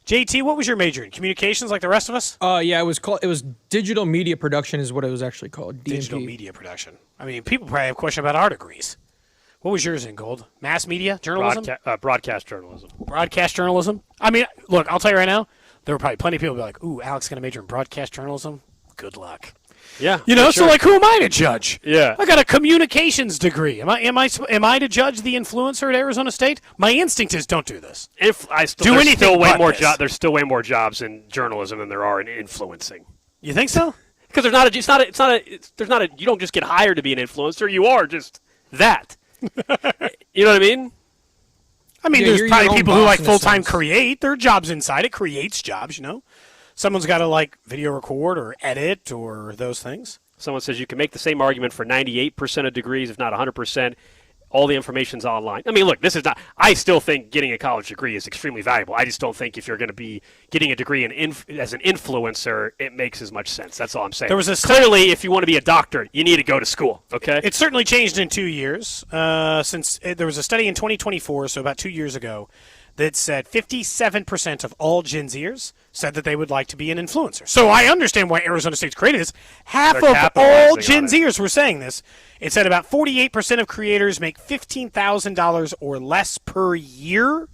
JT, what was your major in? Communications like the rest of us? Yeah, it was digital media production is what it was actually called, DMP. Digital media production. I mean, people probably have a question about our degrees. What was yours in, Gold? Mass media? Journalism? Broadcast journalism. Broadcast journalism? I mean, look, I'll tell you right now, there were probably plenty of people who be like, ooh, Alex going to major in broadcast journalism? Good luck. Yeah. So who am I to judge? Yeah. I got a communications degree. Am I to judge the influencer at Arizona State? My instinct is don't do this. There's still way more jobs in journalism than there are in influencing. You think so? Because you don't just get hired to be an influencer. You are just that. You know what I mean? I mean, there's probably people who full-time create. There are jobs inside. It creates jobs, Someone's got to video record or edit or those things. Someone says you can make the same argument for 98% of degrees, if not 100%. All the information's online. I mean, look, this is not – I still think getting a college degree is extremely valuable. I just don't think if you're going to be getting a degree as an influencer, it makes as much sense. That's all I'm saying. Clearly, if you want to be a doctor, you need to go to school, okay? It's certainly changed in 2 years since there was a study in 2024, so about 2 years ago, that said 57% of all Gen Zers said that they would like to be an influencer. So I understand why Arizona State's created this. Half of all Gen Zers were saying this. It said about 48% of creators make $15,000 or less per year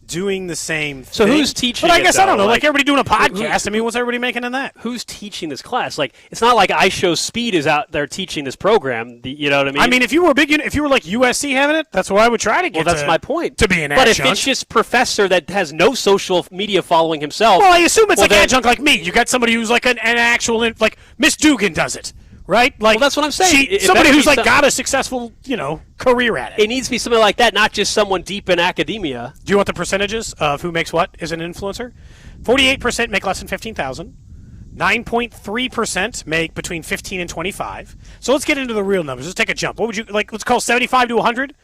doing the same thing. So who's teaching But I guess, it, though? I don't know, everybody doing a podcast. I mean, what's everybody making in that? Who's teaching this class? It's not like iShowSpeed is out there teaching this program. You know what I mean? I mean, if you were like USC having it, that's what I would try to get. Well, that's my point. To be an adjunct. adjunct. But if it's just professor that has no social media following himself. Well, I assume it's adjunct like me. You got somebody who's an actual, Miss Dugan does it. Right? Well, that's what I'm saying. Somebody who's got a successful, career at it. It needs to be something like that, not just someone deep in academia. Do you want the percentages of who makes what as an influencer? 48% make less than $15,000. 9.3% make between 15 and 25. So let's get into the real numbers. Let's take a jump. What would you let's call 75 to 100?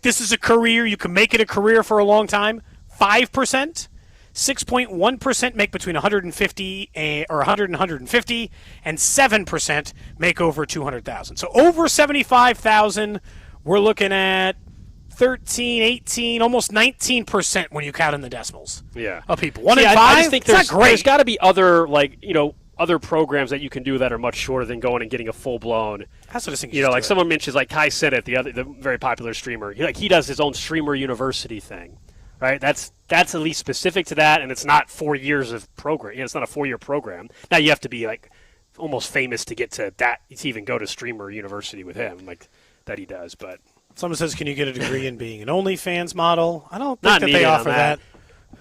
This is a career. You can make it a career for a long time. 5%. 6.1% make between 150 or 100 and 150, and 7% make over 200,000. So over 75,000, we're looking at 13, 18, almost 19% when you count in the decimals. Yeah. Of people. 1 in 5. I just think there's got to be other other programs that you can do that are much shorter than going and getting a full blown. That's what I was thinking. Like someone mentions like Kai Sinnott, the very popular streamer. He does his own streamer university thing, right? That's at least specific to that, and it's not 4 years of program. It's not a 4-year program. Now you have to be like almost famous to get to that to even go to streamer university with him, like that he does. But someone says, "Can you get a degree in being an OnlyFans model?" I don't think that they offer that.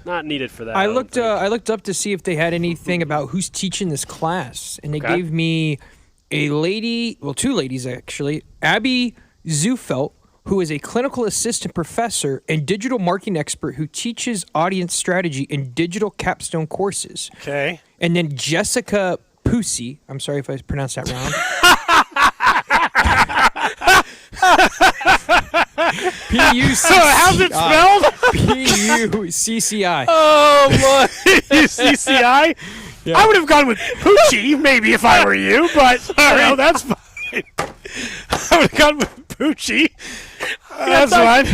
Not needed for that. I looked up to see if they had anything about who's teaching this class, and they gave me a lady, well, two ladies actually, Abby Zufelt, who is a clinical assistant professor and digital marketing expert who teaches audience strategy in digital capstone courses. Okay. And then Jessica Pucci, I'm sorry if I pronounced that wrong. P-U-C-C-I. How's it spelled? P-U-C-C-I. Oh, my. C-C-I? Yeah. I would have gone with Poochie, maybe, if I were you, but that's fine. I would have gone with Poochie. That's fine.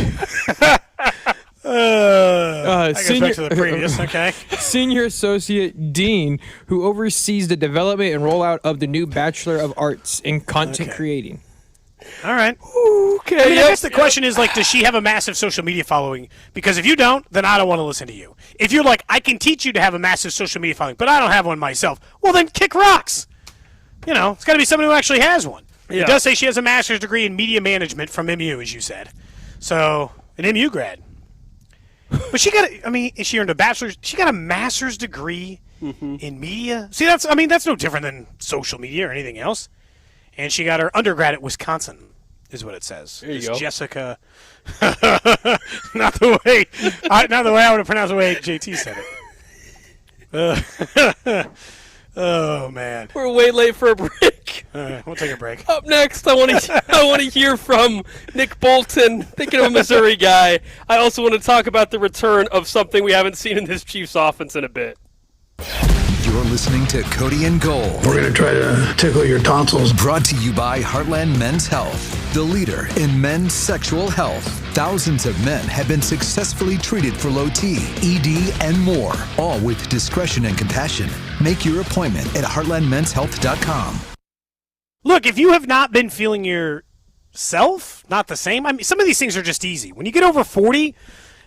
I guess back to the previous, okay. Senior Associate Dean, who oversees the development and rollout of the new Bachelor of Arts in Content Creating. All right. Okay. I mean, I guess the question is, does she have a massive social media following? Because if you don't, then I don't want to listen to you. If you're like, I can teach you to have a massive social media following, but I don't have one myself, well, then kick rocks. It's got to be someone who actually has one. Yeah. It does say she has a master's degree in media management from MU, as you said. So, an MU grad. But she earned a bachelor's? She got a master's degree in media? See, that's no different than social media or anything else. And she got her undergrad at Wisconsin, is what it says. There you go. Jessica. not the way I would have pronounced the way JT said it. Oh man, we're way late for a break. All right, we'll take a break. Up next, I want to hear from Nick Bolton. Thinking of a Missouri guy. I also want to talk about the return of something we haven't seen in this Chiefs offense in a bit. You're listening to Cody and Gold. We're going to try to tickle your tonsils. Brought to you by Heartland Men's Health, the leader in men's sexual health. Thousands of men have been successfully treated for low T, ED, and more, all with discretion and compassion. Make your appointment at heartlandmenshealth.com. Look, if you have not been feeling yourself, not the same, some of these things are just easy. When you get over 40,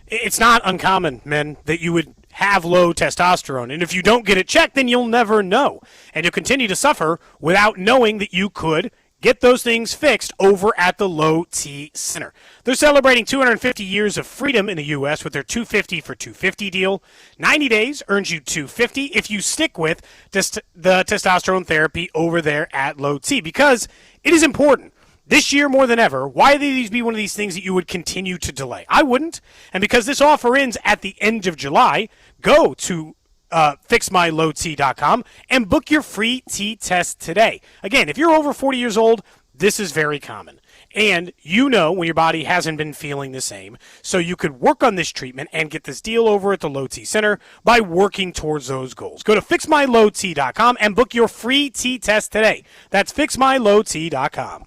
it's not uncommon, men, that you would have low testosterone. And if you don't get it checked, then you'll never know. And you'll continue to suffer without knowing that you could get those things fixed over at the Low T Center. They're celebrating 250 years of freedom in the U.S. with their 250 for 250 deal. 90 days earns you 250 if you stick with the testosterone therapy over there at Low T, because it is important. This year more than ever, why these be one of these things that you would continue to delay? I wouldn't. And because this offer ends at the end of July, go to fixmylowt.com and book your free T test today. Again, if you're over 40 years old, this is very common. And you know when your body hasn't been feeling the same. So you could work on this treatment and get this deal over at the Low T Center by working towards those goals. Go to fixmylowt.com and book your free T test today. That's fixmylowt.com.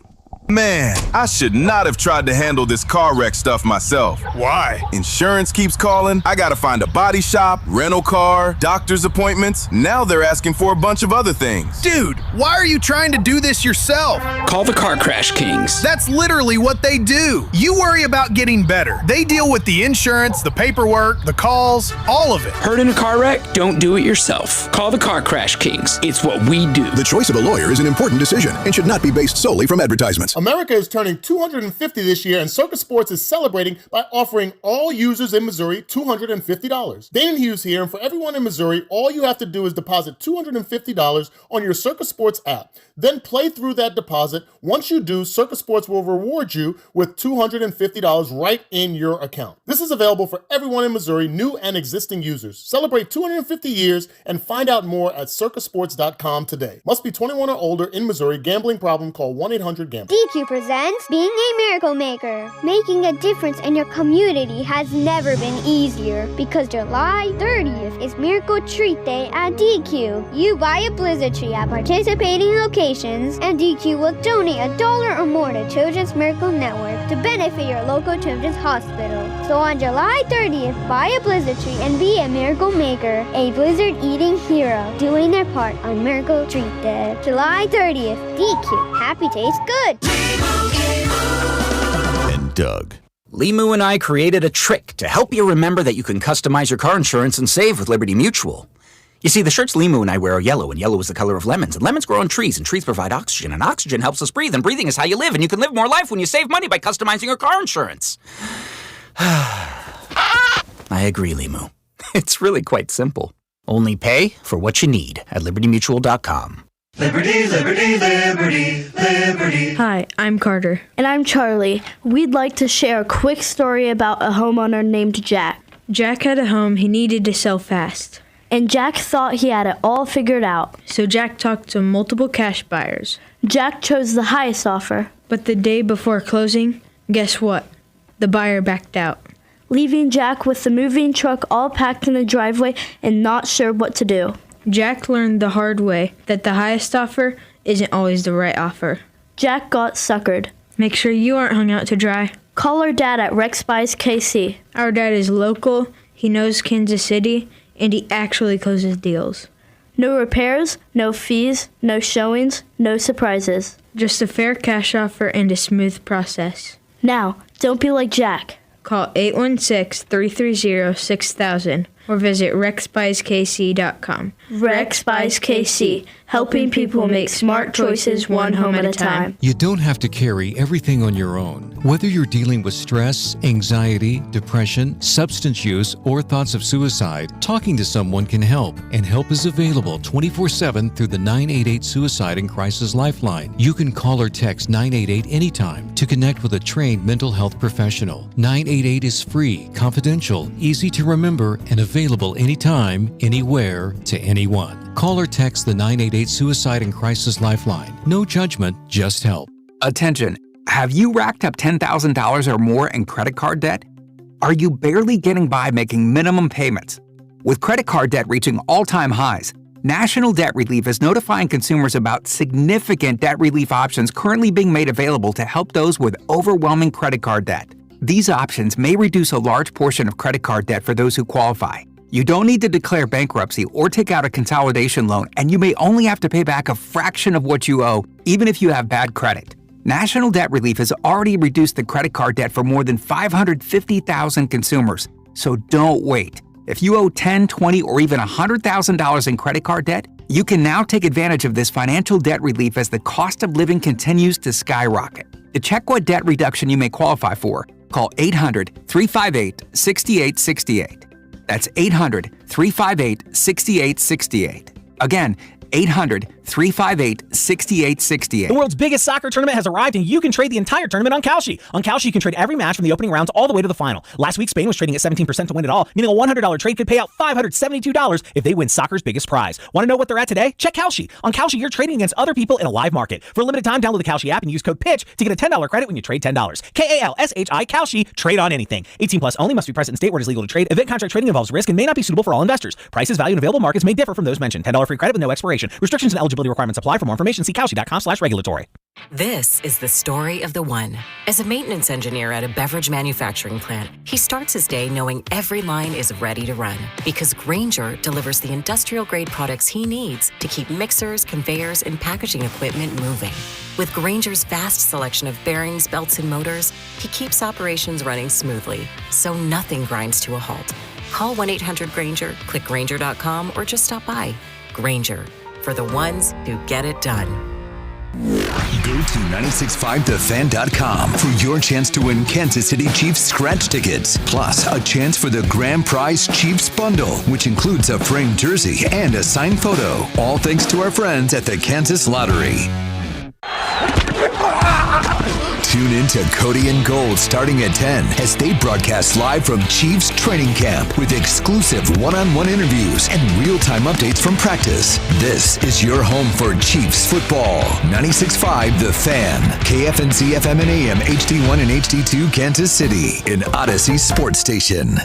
Man, I should not have tried to handle this car wreck stuff myself. Why? Insurance keeps calling. I gotta find a body shop, rental car, doctor's appointments. Now they're asking for a bunch of other things. Dude, why are you trying to do this yourself? Call the Car Crash Kings. That's literally what they do. You worry about getting better. They deal with the insurance, the paperwork, the calls, all of it. Hurt in a car wreck? Don't do it yourself. Call the Car Crash Kings. It's what we do. The choice of a lawyer is an important decision and should not be based solely from advertisements. America is turning 250 this year, and Circus Sports is celebrating by offering all users in Missouri $250. Dane Hughes here, and for everyone in Missouri, all you have to do is deposit $250 on your Circus Sports app. Then play through that deposit. Once you do, Circus Sports will reward you with $250 right in your account. This is available for everyone in Missouri, new and existing users. Celebrate 250 years and find out more at circusports.com today. Must be 21 or older in Missouri. Gambling problem, call 1-800-GAMBLE. DQ presents Being a Miracle Maker. Making a difference in your community has never been easier because July 30th is Miracle Treat Day at DQ. You buy a blizzard tree at participating locations and DQ will donate $1 or more to Children's Miracle Network to benefit your local children's hospital. So on July 30th, buy a blizzard tree and be a miracle maker, a blizzard-eating hero, doing their part on Miracle Treat Day. July 30th, DQ. Happy tastes good. And Doug. Limu and I created a trick to help you remember that you can customize your car insurance and save with Liberty Mutual. You see, the shirts Limu and I wear are yellow, and yellow is the color of lemons. And lemons grow on trees, and trees provide oxygen. And oxygen helps us breathe, and breathing is how you live. And you can live more life when you save money by customizing your car insurance. I agree, Limu. It's really quite simple. Only pay for what you need at libertymutual.com. Liberty, liberty, liberty, liberty. Hi, I'm Carter. And I'm Charlie. We'd like to share a quick story about a homeowner named Jack. Jack had a home he needed to sell fast. And Jack thought he had it all figured out. So Jack talked to multiple cash buyers. Jack chose the highest offer. But the day before closing, guess what? The buyer backed out, leaving Jack with the moving truck all packed in the driveway and not sure what to do. Jack learned the hard way that the highest offer isn't always the right offer. Jack got suckered. Make sure you aren't hung out to dry. Call our dad at Rex Buys KC. Our dad is local, he knows Kansas City, and he actually closes deals. No repairs, no fees, no showings, no surprises. Just a fair cash offer and a smooth process. Now, don't be like Jack. Call 816-330-6000 or visit rexbuyskc.com. Rex Buys KC, helping people make smart choices one home at a time. You don't have to carry everything on your own. Whether you're dealing with stress, anxiety, depression, substance use, or thoughts of suicide, talking to someone can help, and help is available 24/7 through the 988 Suicide and Crisis Lifeline. You can call or text 988 anytime to connect with a trained mental health professional. 988 is free, confidential, easy to remember, and available anytime, anywhere, to anyone. Call or text the 988 Suicide and Crisis Lifeline. No judgment, just help. Attention. Have you racked up $10,000 or more in credit card debt? Are you barely getting by making minimum payments? With credit card debt reaching all-time highs, National Debt Relief is notifying consumers about significant debt relief options currently being made available to help those with overwhelming credit card debt. These options may reduce a large portion of credit card debt for those who qualify. You don't need to declare bankruptcy or take out a consolidation loan, and you may only have to pay back a fraction of what you owe, even if you have bad credit. National Debt Relief has already reduced the credit card debt for more than 550,000 consumers, so don't wait. If you owe $10,000, $20,000, or even $100,000 in credit card debt, you can now take advantage of this financial debt relief as the cost of living continues to skyrocket. To check what debt reduction you may qualify for, call 800-358-6868. That's 800-358-6868. Again, 800-358-6868. The world's biggest soccer tournament has arrived, and you can trade the entire tournament on Kalshi. On Kalshi, you can trade every match from the opening rounds all the way to the final. Last week, Spain was trading at 17% to win it all, meaning a $100 trade could pay out $572 if they win soccer's biggest prize. Want to know what they're at today? Check Kalshi. On Kalshi, you're trading against other people in a live market. For a limited time, download the Kalshi app and use code PITCH to get a $10 credit when you trade $10. Kalshi, Kalshi, trade on anything. 18 plus only, must be present in state where it is legal to trade. Event contract trading involves risk and may not be suitable for all investors. Prices, value, and available markets may differ from those mentioned. $10 free credit with no expiration. Restrictions and eligibility requirements apply. For more information, see Kalshi.com/regulatory. This is the story of the one. As a maintenance engineer at a beverage manufacturing plant, he starts his day knowing every line is ready to run because Grainger delivers the industrial-grade products he needs to keep mixers, conveyors, and packaging equipment moving. With Grainger's vast selection of bearings, belts, and motors, he keeps operations running smoothly, so nothing grinds to a halt. Call 1-800-GRAINGER, click Grainger.com, or just stop by. Grainger, for the ones who get it done. Go to 965thefan.com for your chance to win Kansas City Chiefs scratch tickets, plus a chance for the grand prize Chiefs bundle, which includes a framed jersey and a signed photo. All thanks to our friends at the Kansas Lottery. Tune in to Cody and Gold starting at 10 as they broadcast live from Chiefs training camp with exclusive one-on-one interviews and real-time updates from practice. This is your home for Chiefs football. 96.5 The Fan, KFNC FM and AM, HD1 and HD2 Kansas City, an Odyssey sports station.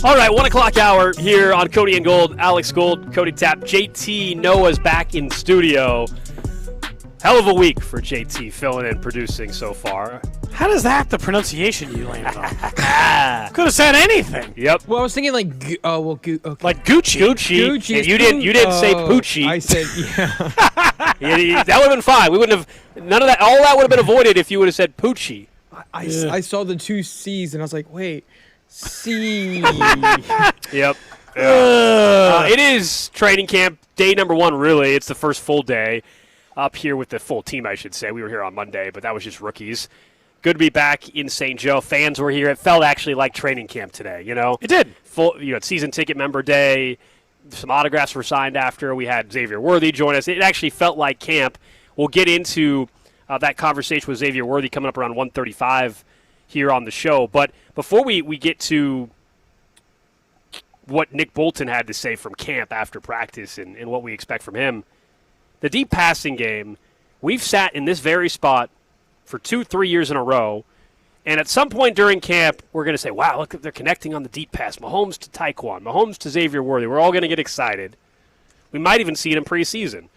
All right, 1 o'clock hour here on Cody and Gold. Alex Gold, Cody Tapp, JT Noah's back in studio. Hell of a week for JT, filling in, producing so far. How does that the pronunciation you landed on? Could have said anything. Yep. Well, I was thinking like, okay. Like Gucci. Gucci. And you didn't say Poochie. I said, yeah. That would have been fine. We wouldn't have, none of that, all that would have been avoided if you would have said Poochie. I saw the 2 C's and I was like, wait, C. Yep. It is training camp day number 1, really. It's the first full day. Up here with the full team, I should say. We were here on Monday, but that was just rookies. Good to be back in St. Joe. Fans were here. It felt actually like training camp today, you know? It did. Full, season ticket member day. Some autographs were signed after. We had Xavier Worthy join us. It actually felt like camp. We'll get into that conversation with Xavier Worthy coming up around 1:35 here on the show. But before we get to what Nick Bolton had to say from camp after practice and what we expect from him, the deep passing game, we've sat in this very spot for 2-3 years in a row, and at some point during camp, we're going to say, wow, look, they're connecting on the deep pass. Mahomes to Tyquan, Mahomes to Xavier Worthy. We're all going to get excited. We might even see it in preseason.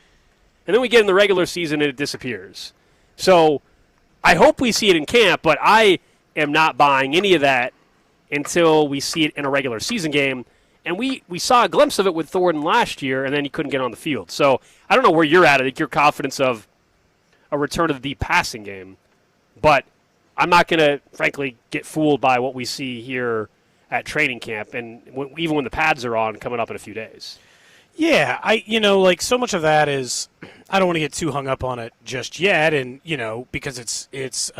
And then we get in the regular season and it disappears. So I hope we see it in camp, but I am not buying any of that until we see it in a regular season game. And we saw a glimpse of it with Thornton last year, and then he couldn't get on the field. So I don't know where you're at. I think your confidence of a return to the deep passing game. But I'm not going to, frankly, get fooled by what we see here at training camp, and even when the pads are on coming up in a few days. Yeah, so much of that is I don't want to get too hung up on it just yet, and, because it's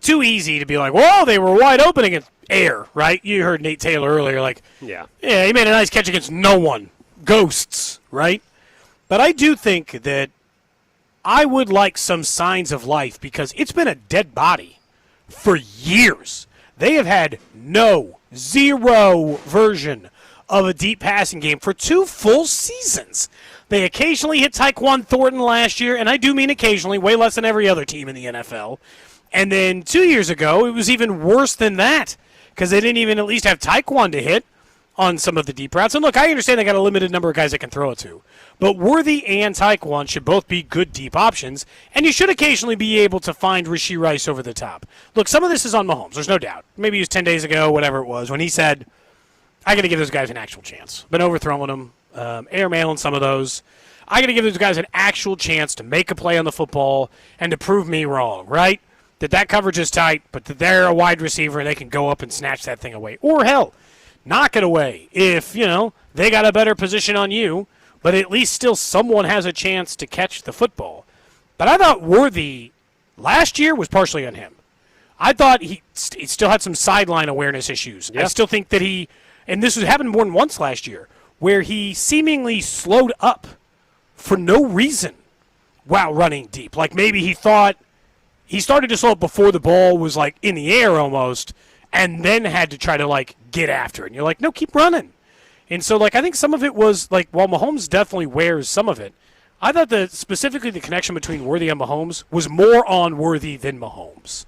too easy to be like, well, they were wide open against air, right? You heard Nate Taylor earlier, yeah, he made a nice catch against no one. Ghosts, right? But I do think that I would like some signs of life because it's been a dead body for years. They have had zero version of a deep passing game for 2 full seasons. They occasionally hit Tyquan Thornton last year, and I do mean occasionally, way less than every other team in the NFL. And then 2 years ago, it was even worse than that because they didn't even at least have Tyquan to hit on some of the deep routes. And look, I understand they got a limited number of guys they can throw it to. But Worthy and Tyquan should both be good deep options, and you should occasionally be able to find Rashee Rice over the top. Look, some of this is on Mahomes, there's no doubt. Maybe it was 10 days ago, whatever it was, when he said, I got to give those guys an actual chance. Been overthrowing them, airmailing some of those. I got to give those guys an actual chance to make a play on the football and to prove me wrong, right? That coverage is tight, but that they're a wide receiver and they can go up and snatch that thing away. Or, hell, knock it away if, they got a better position on you, but at least still someone has a chance to catch the football. But I thought Worthy last year was partially on him. I thought he still had some sideline awareness issues. Yeah. I still think that and this has happened more than once last year, where he seemingly slowed up for no reason while running deep. Like maybe he thought he started to slow up before the ball was in the air almost, and then had to try to get after it. And you're like, no, keep running. And so I think some of it was while Mahomes definitely wears some of it, I thought that specifically the connection between Worthy and Mahomes was more on Worthy than Mahomes.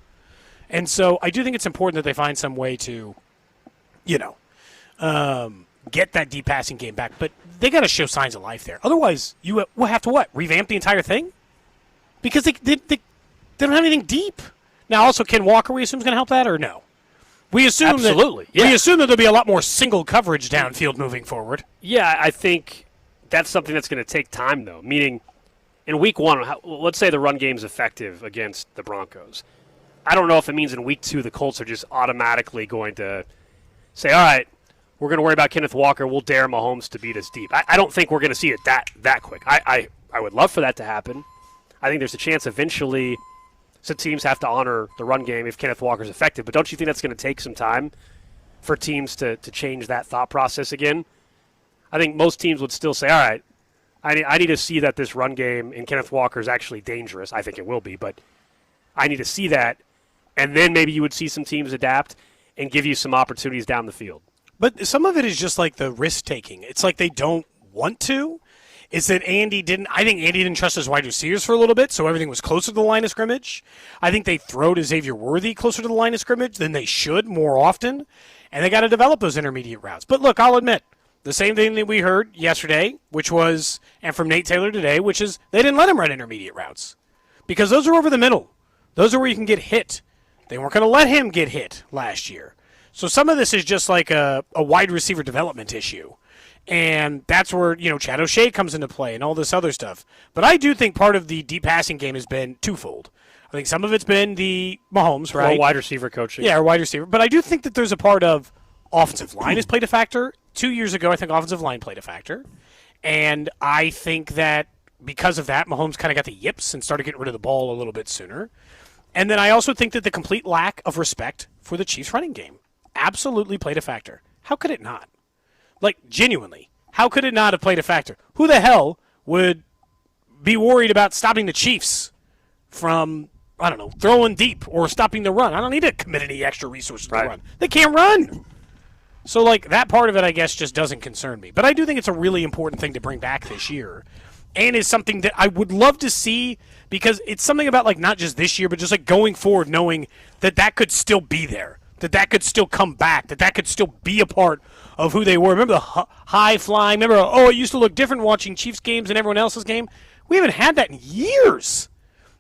And so I do think it's important that they find some way to, get that deep passing game back. But they got to show signs of life there. Otherwise, you will have to revamp the entire thing? Because they don't have anything deep. Now, also, Ken Walker, we assume, is going to help that, or no? We assume absolutely. We assume that there'll be a lot more single coverage downfield moving forward. Yeah, I think that's something that's going to take time, though. Meaning, in week 1, let's say the run game's effective against the Broncos. I don't know if it means in week 2 the Colts are just automatically going to say, all right, we're going to worry about Kenneth Walker. We'll dare Mahomes to beat us deep. I don't think we're going to see it that quick. I would love for that to happen. I think there's a chance eventually some teams have to honor the run game if Kenneth Walker's effective. But don't you think that's going to take some time for teams to change that thought process again? I think most teams would still say, all right, I need to see that this run game in Kenneth Walker is actually dangerous. I think it will be, but I need to see that, and then maybe you would see some teams adapt and give you some opportunities down the field. But some of it is just like the risk-taking. It's like they don't want to. Is that I think Andy didn't trust his wide receivers for a little bit, so everything was closer to the line of scrimmage. I think they throw to Xavier Worthy closer to the line of scrimmage than they should more often, and they got to develop those intermediate routes. But look, I'll admit, the same thing that we heard yesterday, which was, and from Nate Taylor today, which is they didn't let him run intermediate routes because those are over the middle. Those are where you can get hit. They weren't going to let him get hit last year. So some of this is just like a wide receiver development issue. And that's where, Chad O'Shea comes into play and all this other stuff. But I do think part of the deep passing game has been twofold. I think some of it's been the Mahomes, right? Or wide receiver coaching. Yeah, or wide receiver. But I do think that there's a part of offensive line has played a factor. 2 years ago, I think offensive line played a factor. And I think that because of that, Mahomes kind of got the yips and started getting rid of the ball a little bit sooner. And then I also think that the complete lack of respect for the Chiefs running game absolutely played a factor. How could it not? Like, genuinely, how could it not have played a factor? Who the hell would be worried about stopping the Chiefs from, throwing deep or stopping the run? I don't need to commit any extra resources to the run. They can't run. So, that part of it, I guess, just doesn't concern me. But I do think it's a really important thing to bring back this year and is something that I would love to see because it's something about, not just this year, but just, going forward, knowing that could still be there. That could still come back, that could still be a part of who they were. Remember the high flying? Remember, it used to look different watching Chiefs games than everyone else's game? We haven't had that in years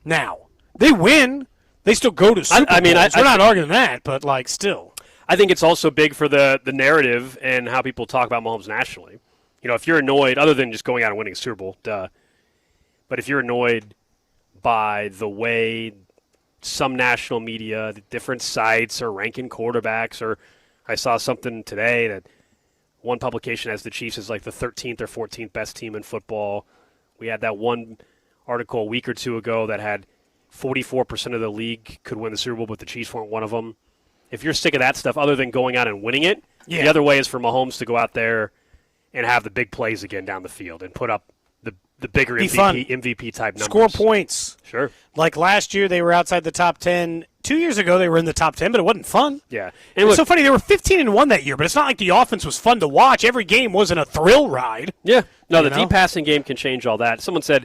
now. They win. They still go to Super Bowls. We're not arguing that, but, still. I think it's also big for the narrative and how people talk about Mahomes nationally. If you're annoyed, other than just going out and winning a Super Bowl, but if you're annoyed by the way some national media, the different sites are ranking quarterbacks, or I saw something today that one publication has the Chiefs as the 13th or 14th best team in football. We had that one article a week or two ago that had 44% of the league could win the Super Bowl, but the Chiefs weren't one of them. If you're sick of that stuff, other than going out and winning it, the other way is for Mahomes to go out there and have the big plays again down the field and put up the bigger MVP type numbers. Score points. Sure. Like last year, they were outside the top 10. 2 years ago, they were in the top 10, but it wasn't fun. Yeah. And it's so funny. They were 15-1 that year, but it's not like the offense was fun to watch. Every game wasn't a thrill ride. Yeah. No, the deep passing game can change all that. Someone said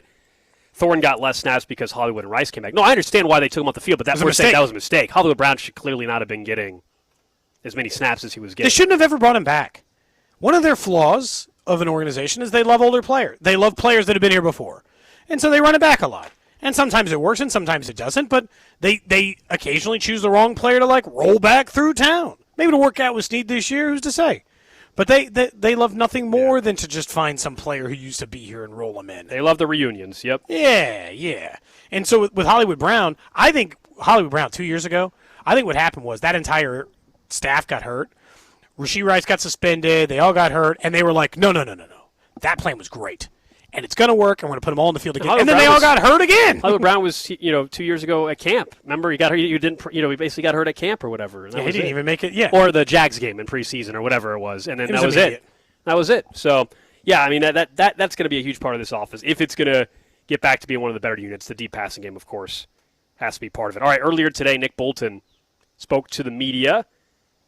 Thorne got less snaps because Hollywood and Rice came back. No, I understand why they took him off the field, but that was a mistake. Hollywood Brown should clearly not have been getting as many snaps as he was getting. They shouldn't have ever brought him back. One of their flaws of an organization is they love older players. They love players that have been here before. And so they run it back a lot. And sometimes it works and sometimes it doesn't, but they occasionally choose the wrong player to roll back through town. Maybe it'll work out with Snead this year, who's to say? But they love nothing more than to just find some player who used to be here and roll them in. They love the reunions, yep. Yeah. And so with Hollywood Brown, I think Hollywood Brown 2 years ago, I think what happened was that entire staff got hurt. Rashee Rice got suspended. They all got hurt. And they were like, no. That plan was great. And it's going to work. I'm going to put them all in the field again. And then they all got hurt again. Hollywood Brown was, 2 years ago at camp. Remember, he got hurt. He basically got hurt at camp or whatever. And he didn't even make it. Yeah. Or the Jags game in preseason or whatever it was. And then that was it. That was it. So, yeah, I mean, that's going to be a huge part of this offense. If it's going to get back to being one of the better units, the deep passing game, of course, has to be part of it. All right, earlier today, Nick Bolton spoke to the media.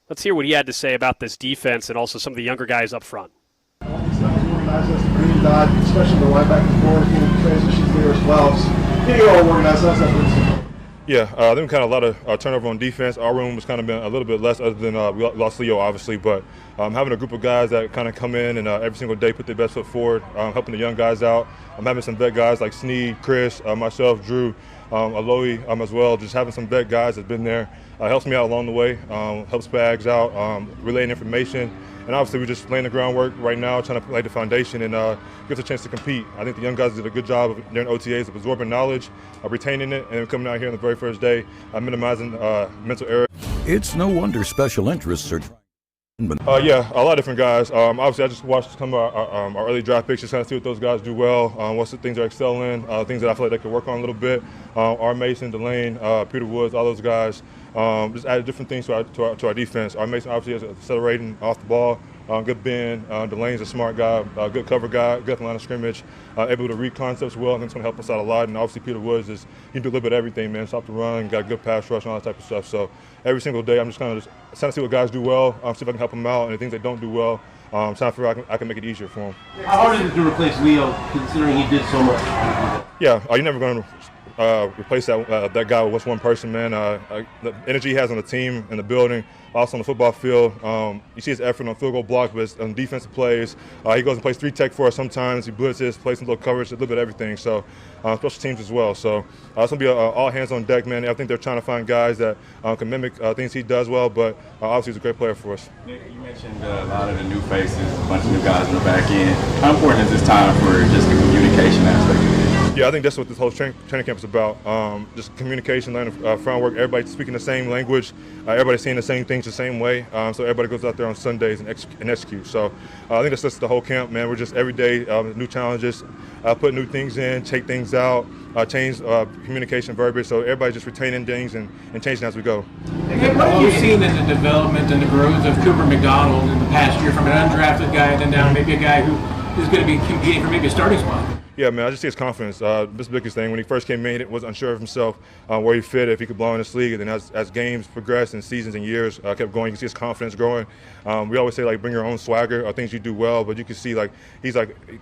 Let's hear what he had to say about this defense and also some of the younger guys up front. Especially the linebacker forward, transitions there as well. Can you all organize that? Yeah, I think kind of a lot of turnover on defense. Our room was kind of been a little bit less, other than we lost Leo, obviously. But having a group of guys that kind of come in and every single day put their best foot forward, helping the young guys out. I'm having some vet guys like Snead, Chris, myself, Drew, Aloy as well. Just having some vet guys that's been there helps me out along the way, helps Spags out, relaying information. And obviously, we're just laying the groundwork right now, trying to lay the foundation and give us a chance to compete. I think the young guys did a good job during OTAs of absorbing knowledge, retaining it, and then coming out here on the very first day, minimizing mental error. It's no wonder special interests are trying. Yeah, a lot of different guys. Obviously, I just watched some of our early draft picks, just kind of see what those guys do well, what's the things they excel in, things that I feel like they could work on a little bit. R. Mason, Delane, Peter Woods, all those guys. Just added different things to our defense. R. Mason obviously is accelerating off the ball. good bend. Delane's a smart guy, good cover guy, good line of scrimmage, able to read concepts well, and it's going to help us out a lot. And obviously Peter Woods he do a little bit of everything, man. Stop the run, got a good pass rush and all that type of stuff. So every single day I'm just kind of trying to see what guys do well, see if I can help them out, and the things they don't do well, trying to figure out I can make it easier for them. How hard is it to replace Leo, considering he did so much? Yeah, you're never going to replace that guy with one person, man. The energy he has on the team, in the building, also on the football field. You see his effort on field goal blocks, but on defensive plays. He goes and plays 3-tech for us sometimes. He blitzes, plays some little coverage, a little bit of everything. So special teams as well. So it's going to be all hands on deck, man. I think they're trying to find guys that can mimic things he does well, but obviously he's a great player for us. Nick, you mentioned a lot of the new faces, a bunch of new guys in the back end. How important is this time for just the communication aspect? Yeah, I think that's what this whole training camp is about. Just communication, learning front work, everybody speaking the same language, everybody seeing the same things the same way. So everybody goes out there on Sundays and execute. So I think that's just the whole camp, man. We're just every day new challenges, put new things in, take things out, change communication verbiage. So everybody just retaining things and changing as we go. Hey, what have you seen in the development and the growth of Cooper McDonald in the past year, from an undrafted guy and then down maybe a guy who is going to be competing for maybe a starting spot? Yeah, man, I just see his confidence. This is the biggest thing. When he first came in, he was unsure of himself, where he fit, if he could belong in this league. And then as games progressed and seasons and years kept going, you can see his confidence growing. We always say, like, bring your own swagger, or things you do well. But you can see, like, he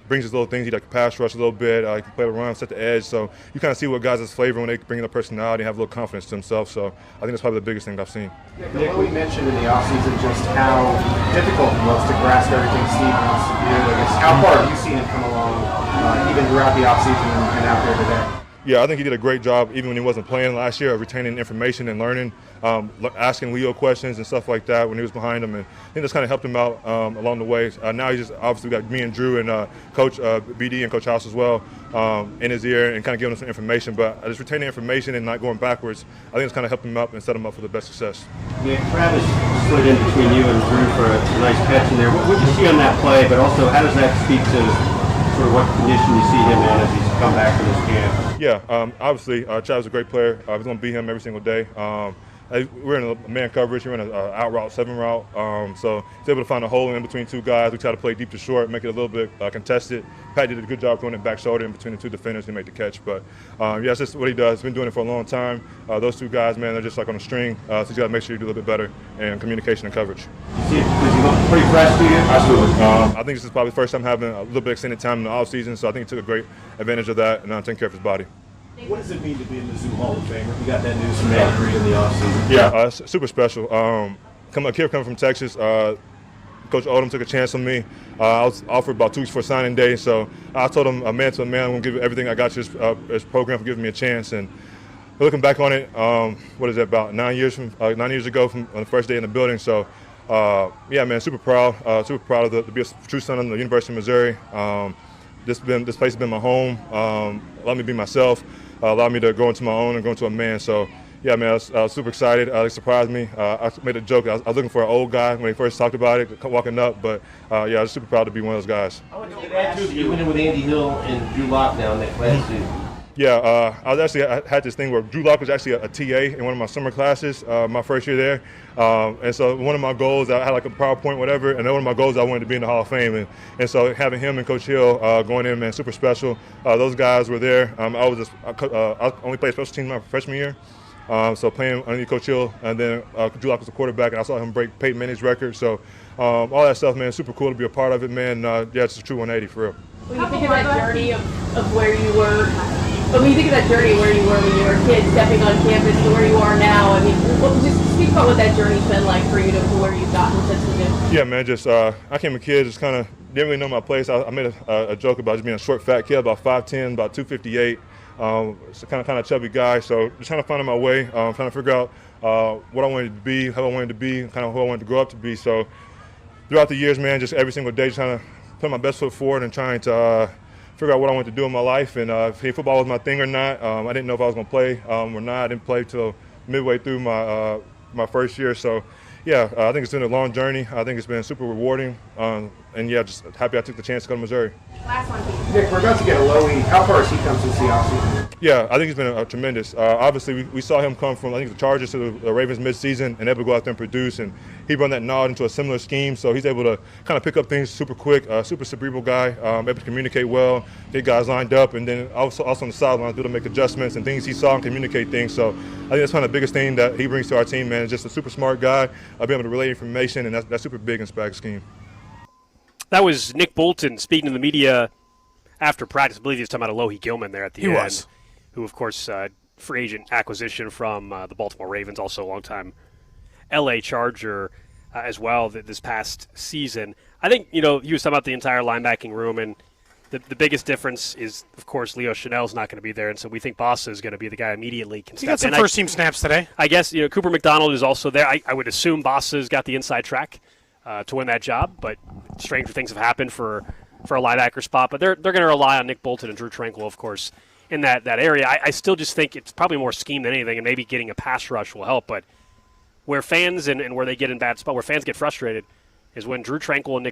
brings his little things. He pass rush a little bit. He can play the run, set the edge. So you kind of see what guys' flavor when they bring their personality and have a little confidence to themselves. So I think that's probably the biggest thing I've seen. Nick, we mentioned in the offseason just how difficult it was to grasp everything Steve wants to do. I guess, how far have you seen him come along, even throughout the offseason and out there today? Yeah, I think he did a great job, even when he wasn't playing last year, of retaining information and learning, asking Leo questions and stuff like that when he was behind him. And I think that's kind of helped him out along the way. Now he's just obviously got me and Drew and Coach BD and Coach House as well in his ear and kind of giving him some information. But just retaining information and not going backwards, I think it's kind of helped him up and set him up for the best success. Yeah, Travis slid in between you and Drew for a nice catch in there. What did you see on that play? But also, how does that speak to sort of what condition you see him in as he's come back from this camp? Yeah, obviously, Travis is a great player. He's going to beat him every single day. We're in a man coverage. We're in an out route, 7 route. So he's able to find a hole in between two guys. We try to play deep to short, make it a little bit contested. Pat did a good job throwing it back shoulder in between the two defenders to make the catch. But yeah, it's just what he does. He's been doing it for a long time. Those two guys, man, they're just like on a string. So he's got to make sure you do a little bit better in communication and coverage. Is he looking pretty fresh to you? Absolutely. I think this is probably the first time having a little bit extended time in the offseason. So I think he took a great advantage of that and taking care of his body. What does it mean to be in the Zoo Hall of Fame? You got that news from Andy Reid in the offseason. Yeah, super special. A kid coming from Texas. Coach Odom took a chance on me. I was offered about 2 weeks before signing day, so I told him, man to a man, I'm going to give everything I got to this program for giving me a chance. And looking back on it, what is it, about 9 years ago from on the first day in the building. So, yeah, man, super proud to be a true son of the University of Missouri. This place has been my home, allowed me to be myself, allowed me to grow into my own and grow into a man. So, yeah, man, I was super excited. It surprised me. I made a joke. I was looking for an old guy when he first talked about it, walking up. But, yeah, I was super proud to be one of those guys. You went in with Andy Hill and Drew Lock down that last season. Yeah, I had this thing where Drew Lock was actually a TA in one of my summer classes my first year there. And so one of my goals, I had like a PowerPoint, whatever, and one of my goals I wanted to be in the Hall of Fame. And so having him and Coach Hill going in, man, super special. Those guys were there. I only played special teams my freshman year. So playing underneath Coach Hill, and then Drew Lock was the quarterback, and I saw him break Peyton Manning's record. So all that stuff, man, super cool to be a part of it, man. Yeah, it's a true 180 for real. When you think of that journey of where you were, but when you think of that journey where you were when you were a kid, stepping on campus to where you are now, I mean, just speak about what that journey's been like for you to where you've gotten since then. Yeah, man, just I came a kid, just kind of didn't really know my place. I made a joke about just being a short, fat kid, about 5'10", about 258. It's a kind of chubby guy, so just trying to find my way, trying to figure out what I wanted to be, how I wanted to be, kind of who I wanted to grow up to be. So throughout the years, man, just every single day, just trying to put my best foot forward and trying to figure out what I wanted to do in my life, and if football was my thing or not. I didn't know if I was going to play or not. I didn't play till midway through my first year. So, yeah, I think it's been a long journey. I think it's been super rewarding. and yeah, just happy I took the chance to go to Missouri. Last one, please. Nick, we're about to get a Lowy. How far has he come since the offseason? Yeah, I think he's been tremendous. Obviously, we saw him come from, I think, the Chargers to the Ravens midseason and able to go out there and produce, and he run that nod into a similar scheme, so he's able to kind of pick up things super quick, super cerebral guy, able to communicate well, get guys lined up, and then also on the sidelines, able to make adjustments and things he saw and communicate things. So I think that's kind of the biggest thing that he brings to our team, man, is just a super smart guy, being able to relay information, and that's super big in Spag's scheme. That was Nick Bolton speaking to the media after practice. I believe he was talking about Alohi Gilman there at the end. He was. Who, of course, free agent acquisition from the Baltimore Ravens, also a longtime L.A. Charger as well this past season. I think, he was talking about the entire linebacking room, and the biggest difference is, of course, Leo Chanel's not going to be there, and so we think Bossa is going to be the guy immediately. He got some first-team snaps today. I guess, Cooper McDonald is also there. I would assume Bossa's got the inside track to win that job, but stranger things have happened for a linebacker spot. But they're going to rely on Nick Bolton and Drew Tranquill, of course, in that area. I still just think it's probably more scheme than anything, and maybe getting a pass rush will help. But where fans and where they get in bad spot, where fans get frustrated, is when Drew Tranquill and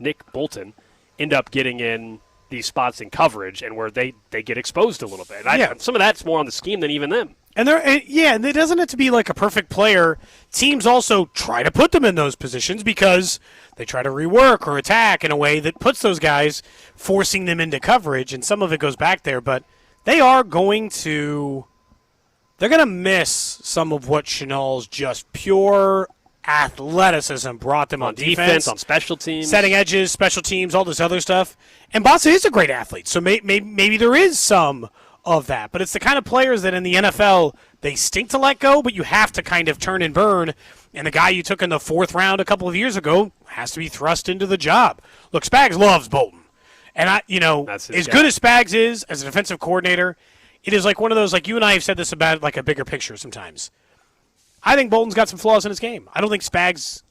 Nick Bolton end up getting in these spots in coverage, and where they get exposed a little bit. Some of that's more on the scheme than even them. And it doesn't have to be like a perfect player. Teams also try to put them in those positions because they try to rework or attack in a way that puts those guys, forcing them into coverage, and some of it goes back there. But they're going to miss some of what Chanel's just pure athleticism brought them on defense, on special teams, setting edges, special teams, all this other stuff. And Bossa is a great athlete, so maybe there is some of that. But it's the kind of players that in the NFL, they stink to let go, but you have to kind of turn and burn. And the guy you took in the 4th round a couple of years ago has to be thrust into the job. Look, Spags loves Bolton. And as good as Spags is as a defensive coordinator, it is like one of those, like you and I have said this about like a bigger picture sometimes. I think Bolton's got some flaws in his game. I don't think Spags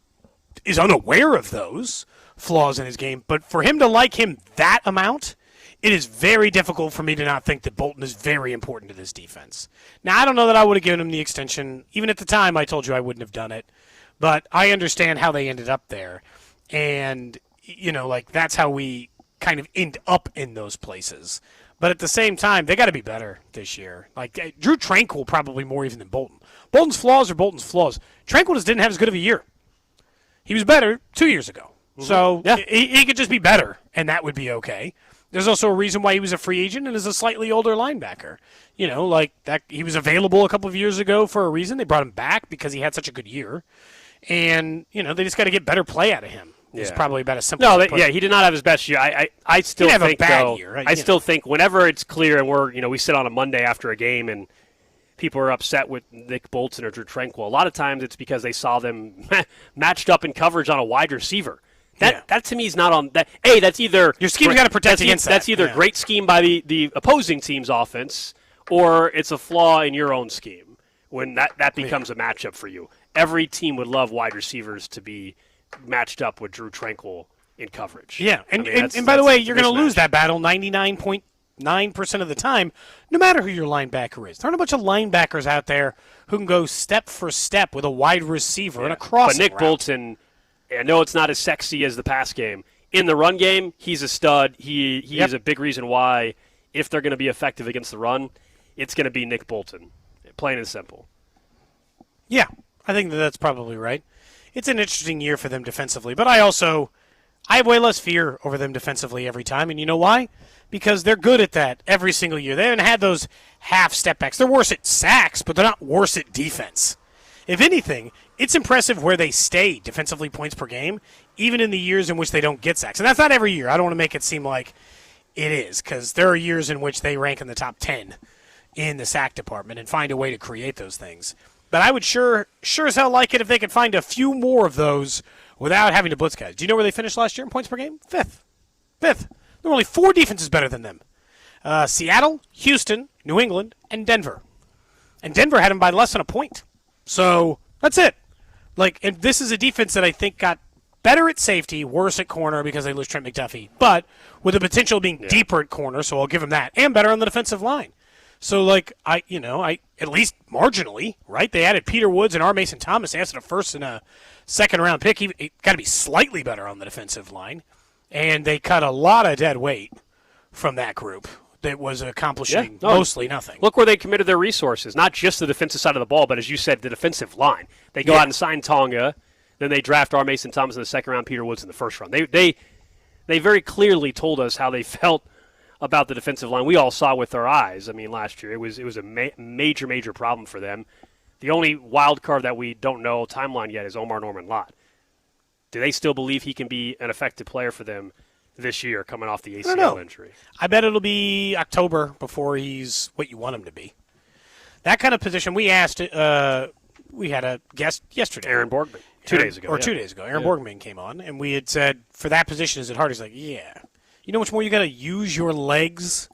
is unaware of those flaws in his game, but for him to like him that amount, it is very difficult for me to not think that Bolton is very important to this defense. Now, I don't know that I would have given him the extension. Even at the time, I told you I wouldn't have done it, but I understand how they ended up there, and that's how we kind of end up in those places. But at the same time, they got to be better this year. Like Drew Tranquill probably more even than Bolton. Bolton's flaws are Bolton's flaws. Tranquill just didn't have as good of a year. He was better 2 years ago. Mm-hmm. So he could just be better, and that would be okay. There's also a reason why he was a free agent and is a slightly older linebacker. Like that he was available a couple of years ago for a reason. They brought him back because he had such a good year. And, they just got to get better play out of him. It's probably about as simple as he did not have his best year. I still think, have a bad year, right? I still think whenever it's clear and we sit on a Monday after a game and people are upset with Nick Bolton or Drew Tranquill, a lot of times it's because they saw them matched up in coverage on a wide receiver. That to me is not on that. That's either your scheme's got to protect against that. That's either great scheme by the opposing team's offense, or it's a flaw in your own scheme when that becomes a matchup for you. Every team would love wide receivers to be matched up with Drew Tranquill in coverage. Yeah, and by the way, you're going to lose that battle 99.9% of the time, no matter who your linebacker is. There aren't a bunch of linebackers out there who can go step for step with a wide receiver and a crossing But Nick route. Bolton, I know it's not as sexy as the pass game. In the run game, he's a stud. He is a big reason why, if they're going to be effective against the run, it's going to be Nick Bolton, plain and simple. Yeah, I think that's probably right. It's an interesting year for them defensively, but I have way less fear over them defensively every time, and you know why? Because they're good at that every single year. They haven't had those half step backs. They're worse at sacks, but they're not worse at defense. If anything, it's impressive where they stay defensively points per game, even in the years in which they don't get sacks. And that's not every year. I don't want to make it seem like it is, because there are years in which they rank in the top 10 in the sack department and find a way to create those things. But I would sure as hell like it if they could find a few more of those without having to blitz guys. Do you know where they finished last year in points per game? Fifth. There were only 4 defenses better than them. Seattle, Houston, New England, and Denver. And Denver had them by less than a point. So that's it. And this is a defense that I think got better at safety, worse at corner because they lose Trent McDuffie, but with the potential of being deeper at corner, so I'll give them that, and better on the defensive line. So, like, I at least marginally, right? They added Peter Woods and R. Mason Thomas. They added a first and a second-round pick. It got to be slightly better on the defensive line. And they cut a lot of dead weight from that group that was accomplishing mostly nothing. Look where they committed their resources, not just the defensive side of the ball, but as you said, the defensive line. They go out and sign Tonga, then they draft R. Mason Thomas in the second round, Peter Woods in the first round. They very clearly told us how they felt about the defensive line. We all saw with our eyes. I mean, last year it was a major problem for them. The only wild card that we don't know timeline yet is Omar Norman Lott. Do they still believe he can be an effective player for them this year coming off the ACL injury? I bet it'll be October before he's what you want him to be. That kind of position, we asked, we had a guest yesterday. Aaron Borgman. 2 days ago. 2 days ago. Aaron Borgman came on, and we had said, for that position, is it hard? He's like, yeah. You know how much more you got to use your legs,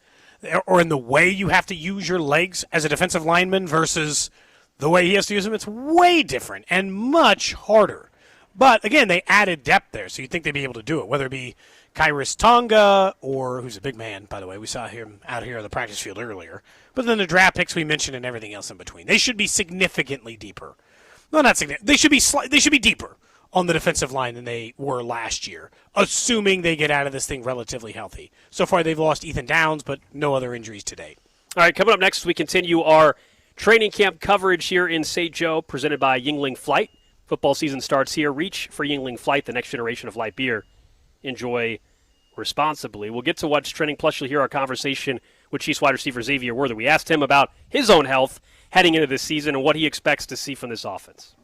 or in the way you have to use your legs as a defensive lineman versus the way he has to use them? It's way different and much harder. But, again, they added depth there, so you'd think they'd be able to do it, whether it be Kairis Tonga, or who's a big man, by the way. We saw him out here on the practice field earlier. But then the draft picks we mentioned and everything else in between. They should be significantly deeper. No, not significant. They should be deeper on the defensive line than they were last year, assuming they get out of this thing relatively healthy. So far, they've lost Ethan Downs, but no other injuries to date. All right, coming up next, we continue our training camp coverage here in St. Joe, presented by Yingling Flight. Football season starts here. Reach for Yingling Flight, the next generation of light beer. Enjoy responsibly. We'll get to what's trending, plus you'll hear our conversation with Chiefs wide receiver Xavier Worthy. We asked him about his own health heading into this season and what he expects to see from this offense.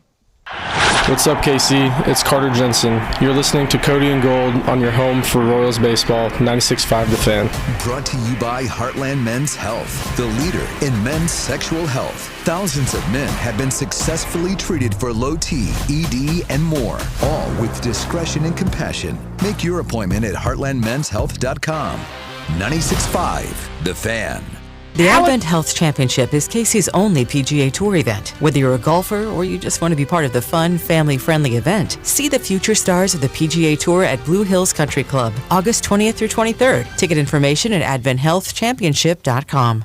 What's up, KC? It's Carter Jensen. You're listening to Cody and Gold on your home for Royals baseball, 96.5 The Fan. Brought to you by Heartland Men's Health, the leader in men's sexual health. Thousands of men have been successfully treated for low T, ED, and more, all with discretion and compassion. Make your appointment at heartlandmenshealth.com. 96.5 The Fan. The Advent Health Championship is Casey's only PGA Tour event. Whether you're a golfer or you just want to be part of the fun, family-friendly event, see the future stars of the PGA Tour at Blue Hills Country Club, August 20th through 23rd. Ticket information at adventhealthchampionship.com.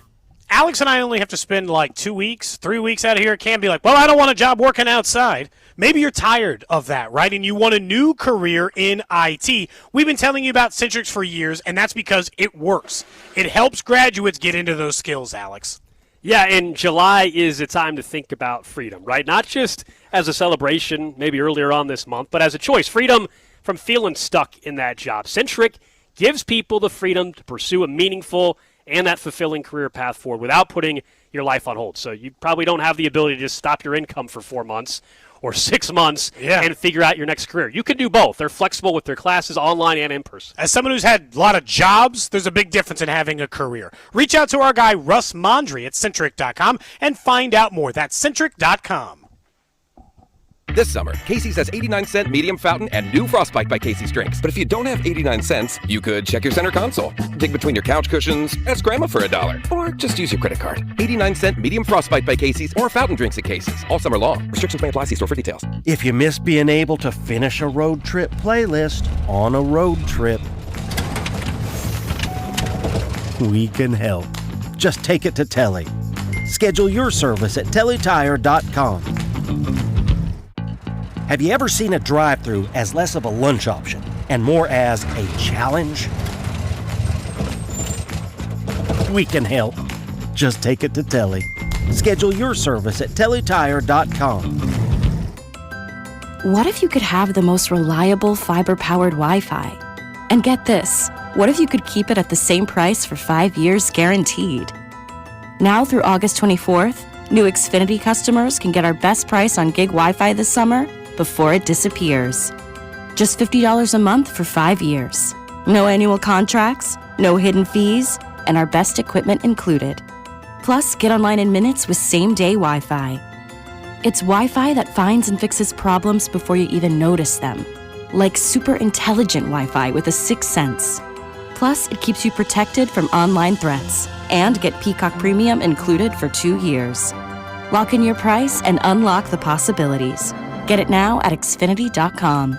Alex and I only have to spend like 2 weeks, 3 weeks out of here. It can't be like, well, I don't want a job working outside. Maybe you're tired of that, right? And you want a new career in IT. We've been telling you about Centrix for years, and that's because it works. It helps graduates get into those skills, Alex. Yeah, and July is a time to think about freedom, right? Not just as a celebration, maybe earlier on this month, but as a choice. Freedom from feeling stuck in that job. Centric gives people the freedom to pursue a meaningful and that fulfilling career path forward without putting your life on hold. So you probably don't have the ability to just stop your income for 4 months or 6 months and figure out your next career. You can do both. They're flexible with their classes online and in person. As someone who's had a lot of jobs, there's a big difference in having a career. Reach out to our guy Russ Mondry at Centric.com and find out more. That's Centric.com. This summer, Casey's has 89-cent medium fountain and new Frostbite by Casey's drinks. But if you don't have 89 cents, you could check your center console, dig between your couch cushions, ask Grandma for $1, or just use your credit card. 89-cent medium Frostbite by Casey's or fountain drinks at Casey's all summer long. Restrictions may apply. See store for details. If you miss being able to finish a road trip playlist on a road trip, we can help. Just take it to Telly. Schedule your service at tellytire.com. Have you ever seen a drive-thru as less of a lunch option and more as a challenge? We can help. Just take it to Telly. Schedule your service at tellytire.com. What if you could have the most reliable fiber-powered Wi-Fi? And get this, what if you could keep it at the same price for 5 years guaranteed? Now through August 24th, new Xfinity customers can get our best price on gig Wi-Fi this summer before it disappears. Just $50 a month for 5 years. No annual contracts, no hidden fees, and our best equipment included. Plus, get online in minutes with same-day Wi-Fi. It's Wi-Fi that finds and fixes problems before you even notice them. Like super intelligent Wi-Fi with a 6th sense. Plus, it keeps you protected from online threats. And get Peacock Premium included for 2 years. Lock in your price and unlock the possibilities. Get it now at Xfinity.com.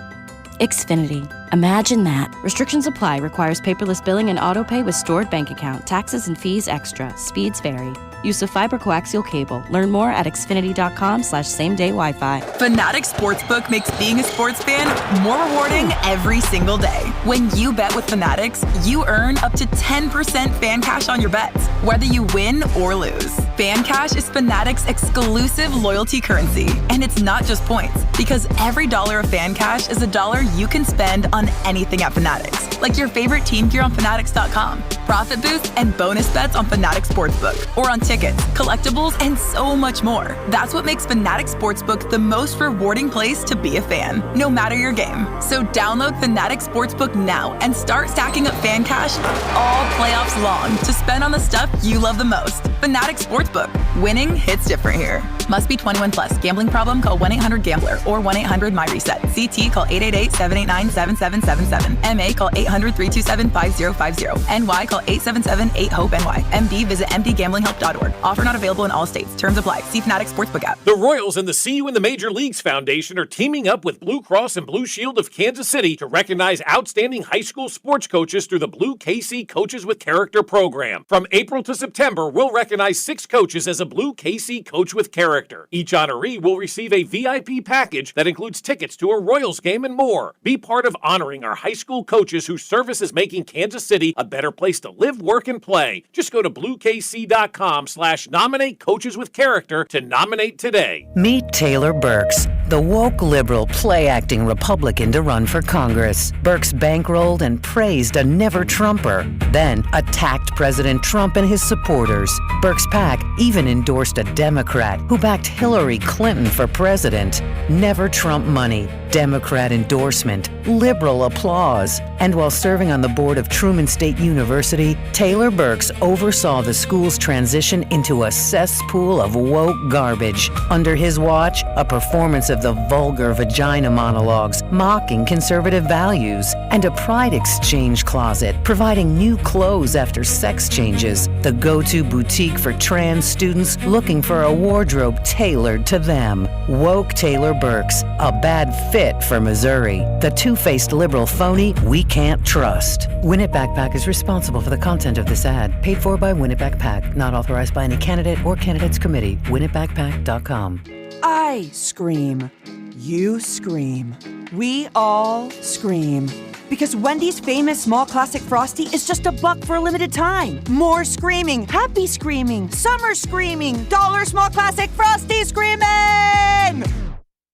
Xfinity. Imagine that. Restrictions apply. Requires paperless billing and autopay with stored bank account. Taxes and fees extra. Speeds vary. Use the fiber coaxial cable. Learn more at xfinity.com/same-day Wi-Fi. Fanatics Sportsbook makes being a sports fan more rewarding every single day. When you bet with Fanatics, you earn up to 10% fan cash on your bets, whether you win or lose. Fan cash is Fanatics' exclusive loyalty currency, and it's not just points, because every dollar of fan cash is a dollar you can spend on anything at Fanatics, like your favorite team gear on Fanatics.com, profit boosts and bonus bets on Fanatics Sportsbook, or on tickets, collectibles, and so much more. That's what makes Fanatics Sportsbook the most rewarding place to be a fan, no matter your game. So download Fanatics Sportsbook now and start stacking up fan cash all playoffs long to spend on the stuff you love the most. Fanatics Sportsbook. Winning hits different here. Must be 21 plus. Gambling problem? Call 1-800-GAMBLER or 1-800-MyReset. CT call 888-789-7777. MA call 800-327-5050. NY call 877-8-HOPE-NY. MD visit mdgamblinghelp.org. Offer not available in all states. Terms apply. See Fanatics Sportsbook app. The Royals and the See You in the Major Leagues Foundation are teaming up with Blue Cross and Blue Shield of Kansas City to recognize outstanding high school sports coaches through the Blue KC Coaches with Character program. From April to September, we'll recognize 6 coaches as a Blue KC Coach with Character. Each honoree will receive a VIP package that includes tickets to a Royals game and more. Be part of honoring our high school coaches whose service is making Kansas City a better place to live, work, and play. Just go to bluekc.com/nominate coaches with character to nominate today. Meet Taylor Burks, the woke liberal play-acting Republican to run for Congress. Burks bankrolled and praised a never-Trumper, then attacked President Trump and his supporters. Burks' PAC even endorsed a Democrat who backed Hillary Clinton for president. Never Trump money, Democrat endorsement, liberal applause. And while serving on the board of Truman State University, Taylor Burks oversaw the school's transition into a cesspool of woke garbage. Under his watch, a performance of the vulgar vagina monologues, mocking conservative values, and a pride exchange closet, providing new clothes after sex changes, the go-to boutique for trans students looking for a wardrobe tailored to them. Woke Taylor Burks, a bad fit for Missouri. The two-faced liberal phony we can't trust. Win It Backpack is responsible for the content of this ad. Paid for by Win It Backpack. Not authorized by any candidate or candidates committee. WinItBackpack.com. I scream. You scream. We all scream. Because Wendy's famous small classic Frosty is just $1 for a limited time. More screaming, happy screaming, summer screaming, dollar small classic Frosty screaming!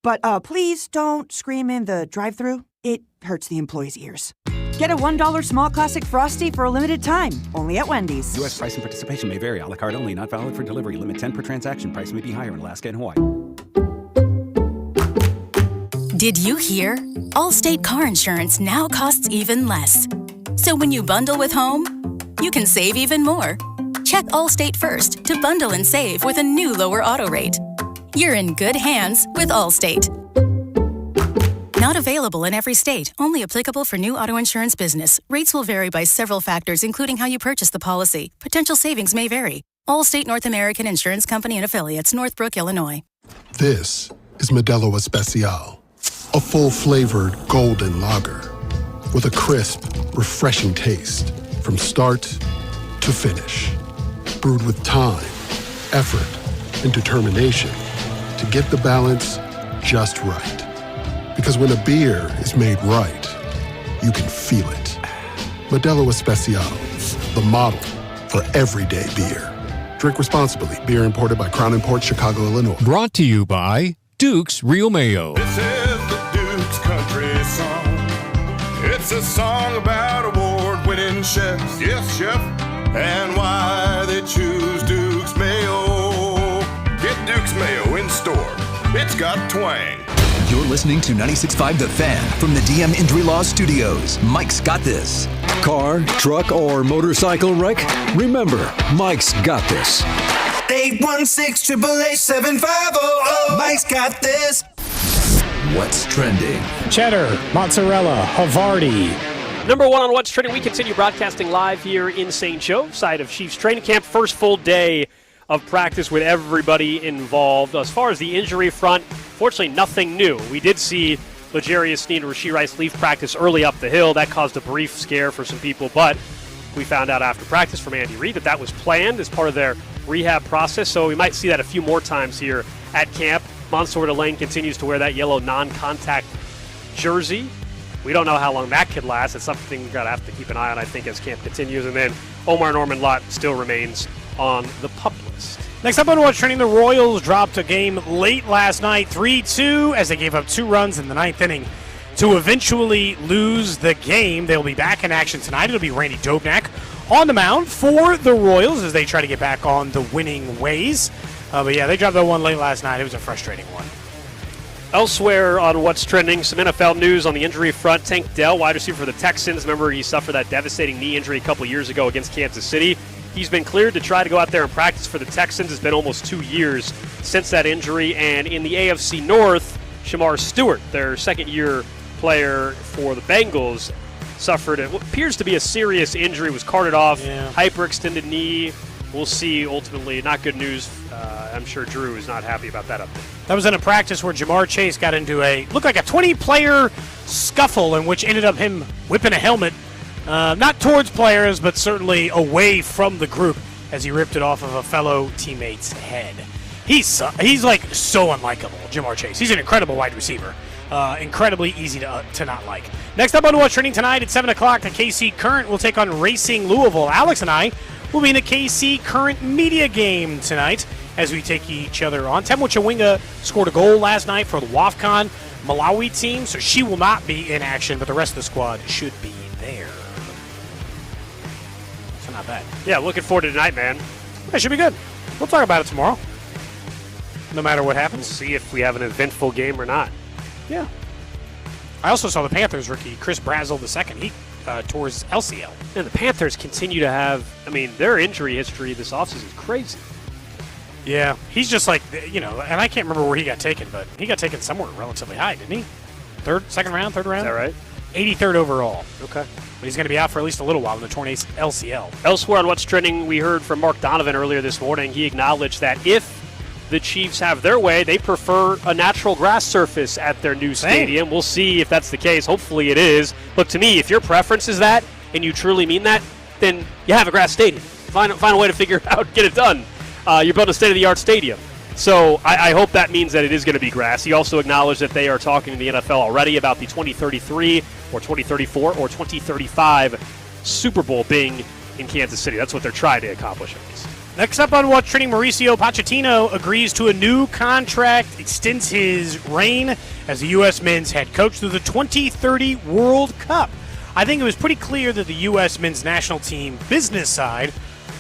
But please don't scream in the drive-thru. It hurts the employees' ears. Get a $1 small classic Frosty for a limited time, only at Wendy's. U.S. price and participation may vary. A la carte only, not valid for delivery. Limit 10 per transaction. Price may be higher in Alaska and Hawaii. Did you hear? Allstate car insurance now costs even less. So when you bundle with home, you can save even more. Check Allstate first to bundle and save with a new lower auto rate. You're in good hands with Allstate. Not available in every state. Only applicable for new auto insurance business. Rates will vary by several factors, including how you purchase the policy. Potential savings may vary. Allstate North American Insurance Company and Affiliates, Northbrook, Illinois. This is Modelo Especial. A full-flavored golden lager with a crisp, refreshing taste from start to finish. Brewed with time, effort, and determination to get the balance just right. Because when a beer is made right, you can feel it. Modelo Especial, the model for everyday beer. Drink responsibly. Beer imported by Crown Imports, Chicago, Illinois. Brought to you by Duke's Real Mayo. Country song. It's a song about award-winning chefs, yes, chef, and why they choose Duke's Mayo. Get Duke's Mayo in store. It's got twang. You're listening to 96.5 The Fan from the DM Injury Law Studios. Mike's got this. Car, truck, or motorcycle wreck? Remember, Mike's got this. 816-888-7500. Mike's got this. What's trending? Cheddar, mozzarella, Havarti. Number one on What's Trending, we continue broadcasting live here in St. Joe, side of Chiefs training camp. First full day of practice with everybody involved. As far as the injury front, fortunately nothing new. We did see L'Jarius Sneed and Rashee Rice leave practice early up the hill. That caused a brief scare for some people, but We found out after practice from Andy Reid that was planned as part of their rehab process, so we might see that a few more times here at camp. Mansour Lane continues to wear that yellow non-contact jersey. We don't know how long that could last. It's something we're going to have to keep an eye on, I think, as camp continues. And then Omar Norman Lott still remains on the PUP list. Next up on What's Trending, the Royals dropped a game late last night, 3-2, as they gave up 2 runs in the 9th inning to eventually lose the game. They'll be back in action tonight. It'll be Randy Dobnak on the mound for the Royals as they try to get back on the winning ways. But yeah, they dropped that one late last night. It was a frustrating one. Elsewhere on What's Trending, some NFL news on the injury front. Tank Dell, wide receiver for the Texans. Remember, he suffered that devastating knee injury a couple years ago against Kansas City. He's been cleared to try to go out there and practice for the Texans. It's been almost 2 years since that injury. And in the AFC North, Shamar Stewart, their second-year player for the Bengals, suffered what appears to be a serious injury, was carted off, hyperextended knee. We'll see. Ultimately, not good news. I'm sure Drew is not happy about that update. That was in a practice where Jamar Chase got into looked like a 20-player scuffle in which ended up him whipping a helmet, not towards players, but certainly away from the group as he ripped it off of a fellow teammate's head. He's like so unlikable, Jamar Chase. He's an incredible wide receiver. Incredibly easy to not like. Next up on What's Trending tonight at 7 o'clock, the KC Current will take on Racing Louisville. Alex and I will be in a KC Current media game tonight as we take each other on. Temu Chawinga scored a goal last night for the WAFCON Malawi team, so she will not be in action, but the rest of the squad should be there. So not bad. Yeah, looking forward to tonight, man. That should be good. We'll talk about it tomorrow, no matter what happens. See if we have an eventful game or not. Yeah. I also saw the Panthers rookie, Chris Brazel II. He tore his LCL. And the Panthers continue to have, their injury history this offseason is crazy. Yeah, he's just like, and I can't remember where he got taken, but he got taken somewhere relatively high, didn't he? Third round? Is that right? 83rd overall. Okay. But he's going to be out for at least a little while in the torn LCL. Elsewhere on What's Trending, we heard from Mark Donovan earlier this morning. He acknowledged that if the Chiefs have their way, they prefer a natural grass surface at their new stadium. We'll see if that's the case. Hopefully it is. Look, to me, if your preference is that and you truly mean that, then you have a grass stadium. Find a way to figure out, get it done. You're building a state-of-the-art stadium. So I hope that means that it is going to be grass. He also acknowledged that they are talking to the NFL already about the 2033 or 2034 or 2035 Super Bowl being in Kansas City. That's what they're trying to accomplish at least. Next up on What's Trending, Mauricio Pochettino agrees to a new contract, extends his reign as the U.S. men's head coach through the 2030 World Cup. I think it was pretty clear that the U.S. men's national team business side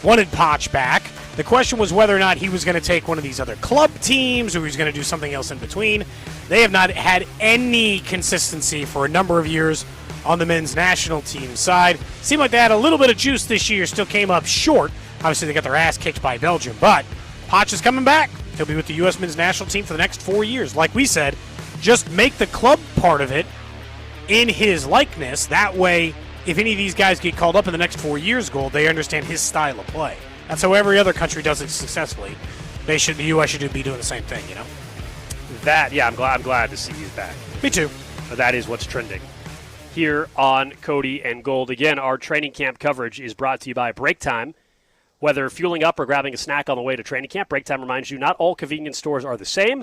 wanted Poch back. The question was whether or not he was going to take one of these other club teams or he was going to do something else in between. They have not had any consistency for a number of years on the men's national team side. Seemed like they had a little bit of juice this year, still came up short. Obviously, they got their ass kicked by Belgium, but Poch is coming back. He'll be with the U.S. men's national team for the next 4 years. Like we said, just make the club part of it in his likeness. That way, if any of these guys get called up in the next 4 years, Gold, they understand his style of play. That's how every other country does it successfully. The U.S. should be doing the same thing, I'm glad to see he's back. Me too. That is what's trending here on Cody and Gold. Again, our training camp coverage is brought to you by Break Time. Whether fueling up or grabbing a snack on the way to training camp, Break Time reminds you not all convenience stores are the same.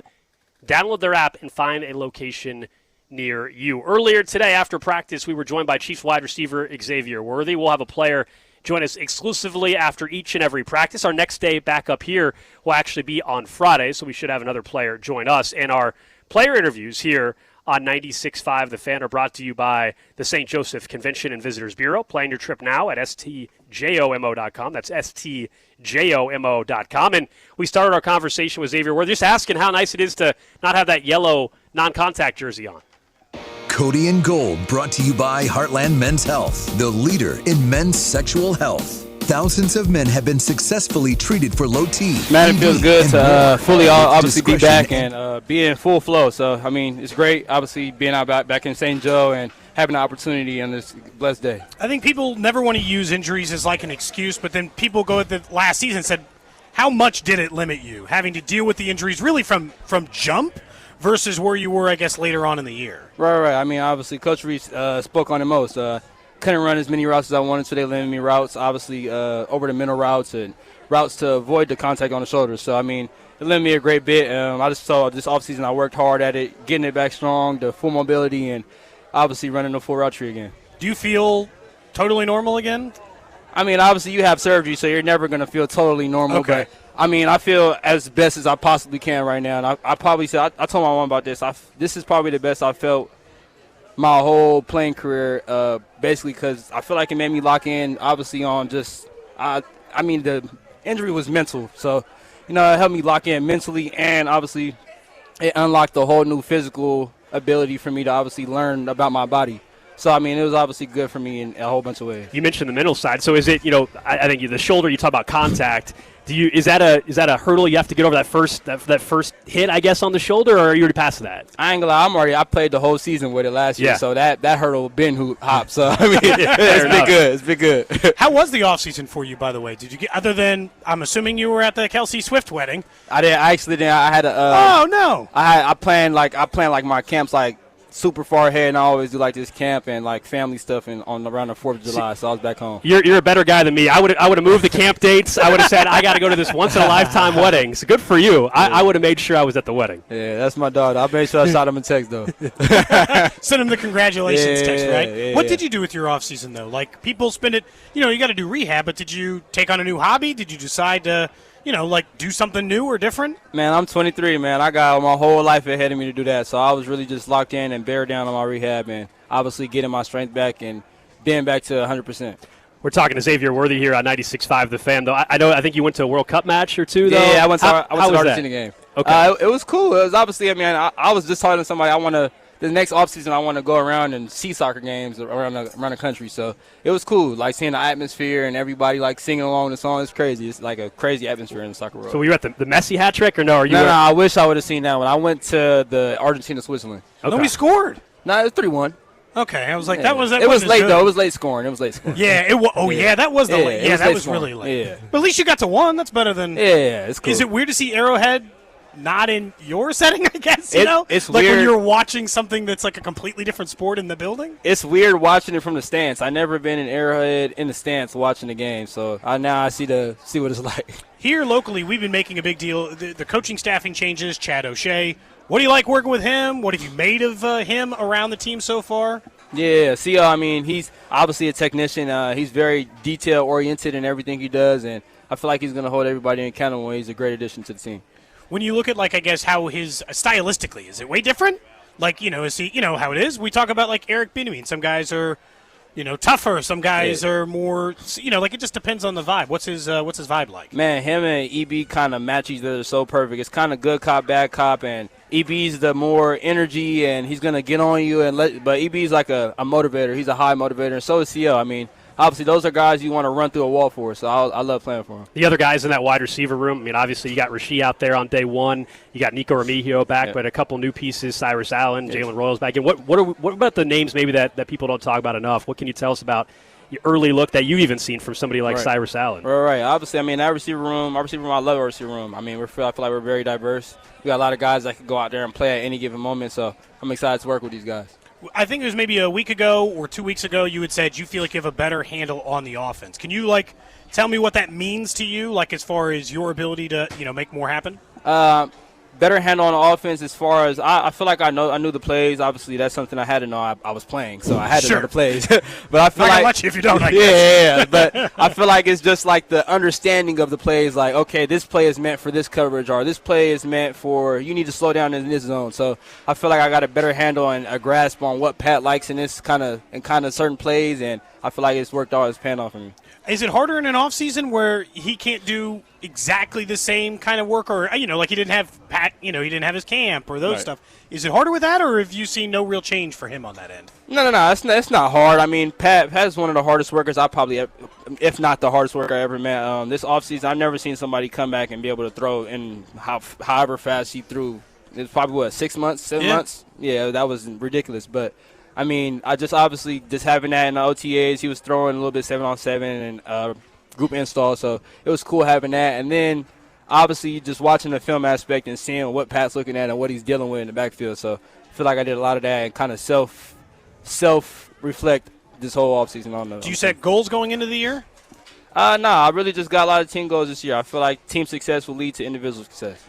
Download their app and find a location near you. Earlier today, after practice, we were joined by Chiefs wide receiver Xavier Worthy. We'll have a player join us exclusively after each and every practice. Our next day back up here will actually be on Friday, so we should have another player join us. And our player interviews here on 96.5 The Fan are brought to you by the St. Joseph Convention and Visitors Bureau. Plan your trip now at stjomo.com. That's stjomo.com. And we started our conversation with Xavier. We're just asking how nice it is to not have that yellow non-contact jersey on. Cody and Gold, brought to you by Heartland Men's Health, the leader in men's sexual health. Thousands of men have been successfully treated for low T. Man, it feels good to fully obviously be back and be in full flow. So, it's great, obviously, being out back in St. Joe and having the opportunity on this blessed day. I think people never want to use injuries as like an excuse, but then people go at the last season and said, how much did it limit you, having to deal with the injuries really from jump versus where you were, I guess, later on in the year? Right. Obviously, Coach Reese spoke on it most. couldn't run as many routes as I wanted, so they limited me routes, obviously over the middle routes and routes to avoid the contact on the shoulders. So, I mean, it limited me a great bit. I just saw this offseason I worked hard at it, getting it back strong, the full mobility, and obviously running the full route tree again. Do you feel totally normal again? I mean, obviously you have surgery, so you're never going to feel totally normal. Okay. But, I mean, I feel as best as I possibly can right now. And I probably said, I told my mom about this. This is probably the best I felt my whole playing career, basically because I feel like it made me lock in, obviously, on just I mean, the injury was mental. So, it helped me lock in mentally, and obviously it unlocked a whole new physical ability for me to obviously learn about my body. So, I mean, it was obviously good for me in a whole bunch of ways. You mentioned the mental side. So is it, I think the shoulder, you talk about contact. Is that a hurdle you have to get over that first hit, I guess, on the shoulder, or are you already past that? I ain't gonna lie, I played the whole season with it last year, so that hurdle been hop. So, I mean, it's been good. How was the offseason for you, by the way? Did you get, other than, I'm assuming you were at the Kelsey Swift wedding? I actually didn't. I had a. Oh, no. I planned my camps like super far ahead, and I always do like this camp and like family stuff around the 4th of July, so I was back home. You're a better guy than me. I would have moved the camp dates. I would have said I got to go to this once in a lifetime wedding. So good for you. I would have made sure I was at the wedding. Yeah, that's my daughter. I made sure I shot him a text though. Send him the congratulations text, right? Yeah, what did you do with your off season though? Like people spend it, you got to do rehab, but did you take on a new hobby? Did you decide to do something new or different? Man, I'm 23, man. I got my whole life ahead of me to do that. So I was really just locked in and bear down on my rehab and obviously getting my strength back and being back to 100%. We're talking to Xavier Worthy here on 96.5 The Fan, though. I think you went to a World Cup match or two, though. Yeah, I went to the Argentina game. Okay. It was cool. It was obviously, I was just telling somebody the next offseason I want to go around and see soccer games around the country. So it was cool, like seeing the atmosphere and everybody like singing along the song. It's crazy. It's like a crazy atmosphere in the soccer world. So were you at the Messi hat trick or no? No, I wish I would have seen that one. I went to the Argentina-Switzerland. Okay. Nobody scored. No, it was 3-1. Okay, I was like, It was late though. It was late scoring. Yeah, it was. Oh yeah, that was the late. Yeah, that was really late. Yeah. But at least you got to one. That's better than. Yeah, it's cool. Is it weird to see Arrowhead not in your setting? I guess it's like weird when you're watching something that's like a completely different sport in the building. It's weird watching it from the stands. I never been in Arrowhead in the stands watching the game, so I see what it's like. Here locally, we've been making a big deal. The coaching staffing changes. Chad O'Shea. What do you like working with him? What have you made of him around the team so far? Yeah, CO, he's obviously a technician. He's very detail-oriented in everything he does, and I feel like he's going to hold everybody accountable, and he's a great addition to the team. When you look at, I guess, how his stylistically, is it way different? Is he, how it is? We talk about, Eric Bieniemy. Some guys are, tougher. Some guys are more, it just depends on the vibe. What's his vibe like? Man, him and EB kind of match each other so perfect. It's kind of good cop, bad cop, and EB's the more energy, and he's going to get on you. But EB's like a motivator. He's a high motivator, and so is CO. Obviously, those are guys you want to run through a wall for, so I love playing for them. The other guys in that wide receiver room, obviously you got Rasheed out there on day one. You got Nico Remigio back, but a couple new pieces, Cyrus Allen, Jalen Royals back in. What about the names maybe that people don't talk about enough? What can you tell us about your early look that you've even seen from somebody like Cyrus Allen? Right. Obviously, our receiver room, I love our receiver room. I feel like we're very diverse. We got a lot of guys that can go out there and play at any given moment, so I'm excited to work with these guys. I think it was maybe a week ago or 2 weeks ago you had said you feel like you have a better handle on the offense. Can you, tell me what that means to you, as far as your ability to, make more happen? Better handle on the offense as far as I feel like I knew the plays. Obviously, that's something I had to know. I was playing, so I had to know the plays. But I feel like much if you don't. Yeah. But I feel like it's just like the understanding of the plays. Like, okay, this play is meant for this coverage, or this play is meant for you need to slow down in this zone. So I feel like I got a better handle and a grasp on what Pat likes in this kind of certain plays, and I feel like it's worked out. It's paying off for me. Is it harder in an off season where he can't do exactly the same kind of work, or he didn't have Pat, he didn't have his camp or those stuff? Is it harder with that, or have you seen no real change for him on that end? No, it's not hard. Pat is one of the hardest workers I probably, if not the hardest worker I ever met. This offseason, I've never seen somebody come back and be able to throw in however fast he threw. It's probably 6 months, 7 months. Yeah, that was ridiculous, but. I just obviously just having that in the OTAs, he was throwing a little bit 7-on-7 and group install, so it was cool having that. And then obviously just watching the film aspect and seeing what Pat's looking at and what he's dealing with in the backfield. So I feel like I did a lot of that and kind of self-reflect this whole offseason on the. Do you set goals going into the year? Nah, I really just got a lot of team goals this year. I feel like team success will lead to individual success.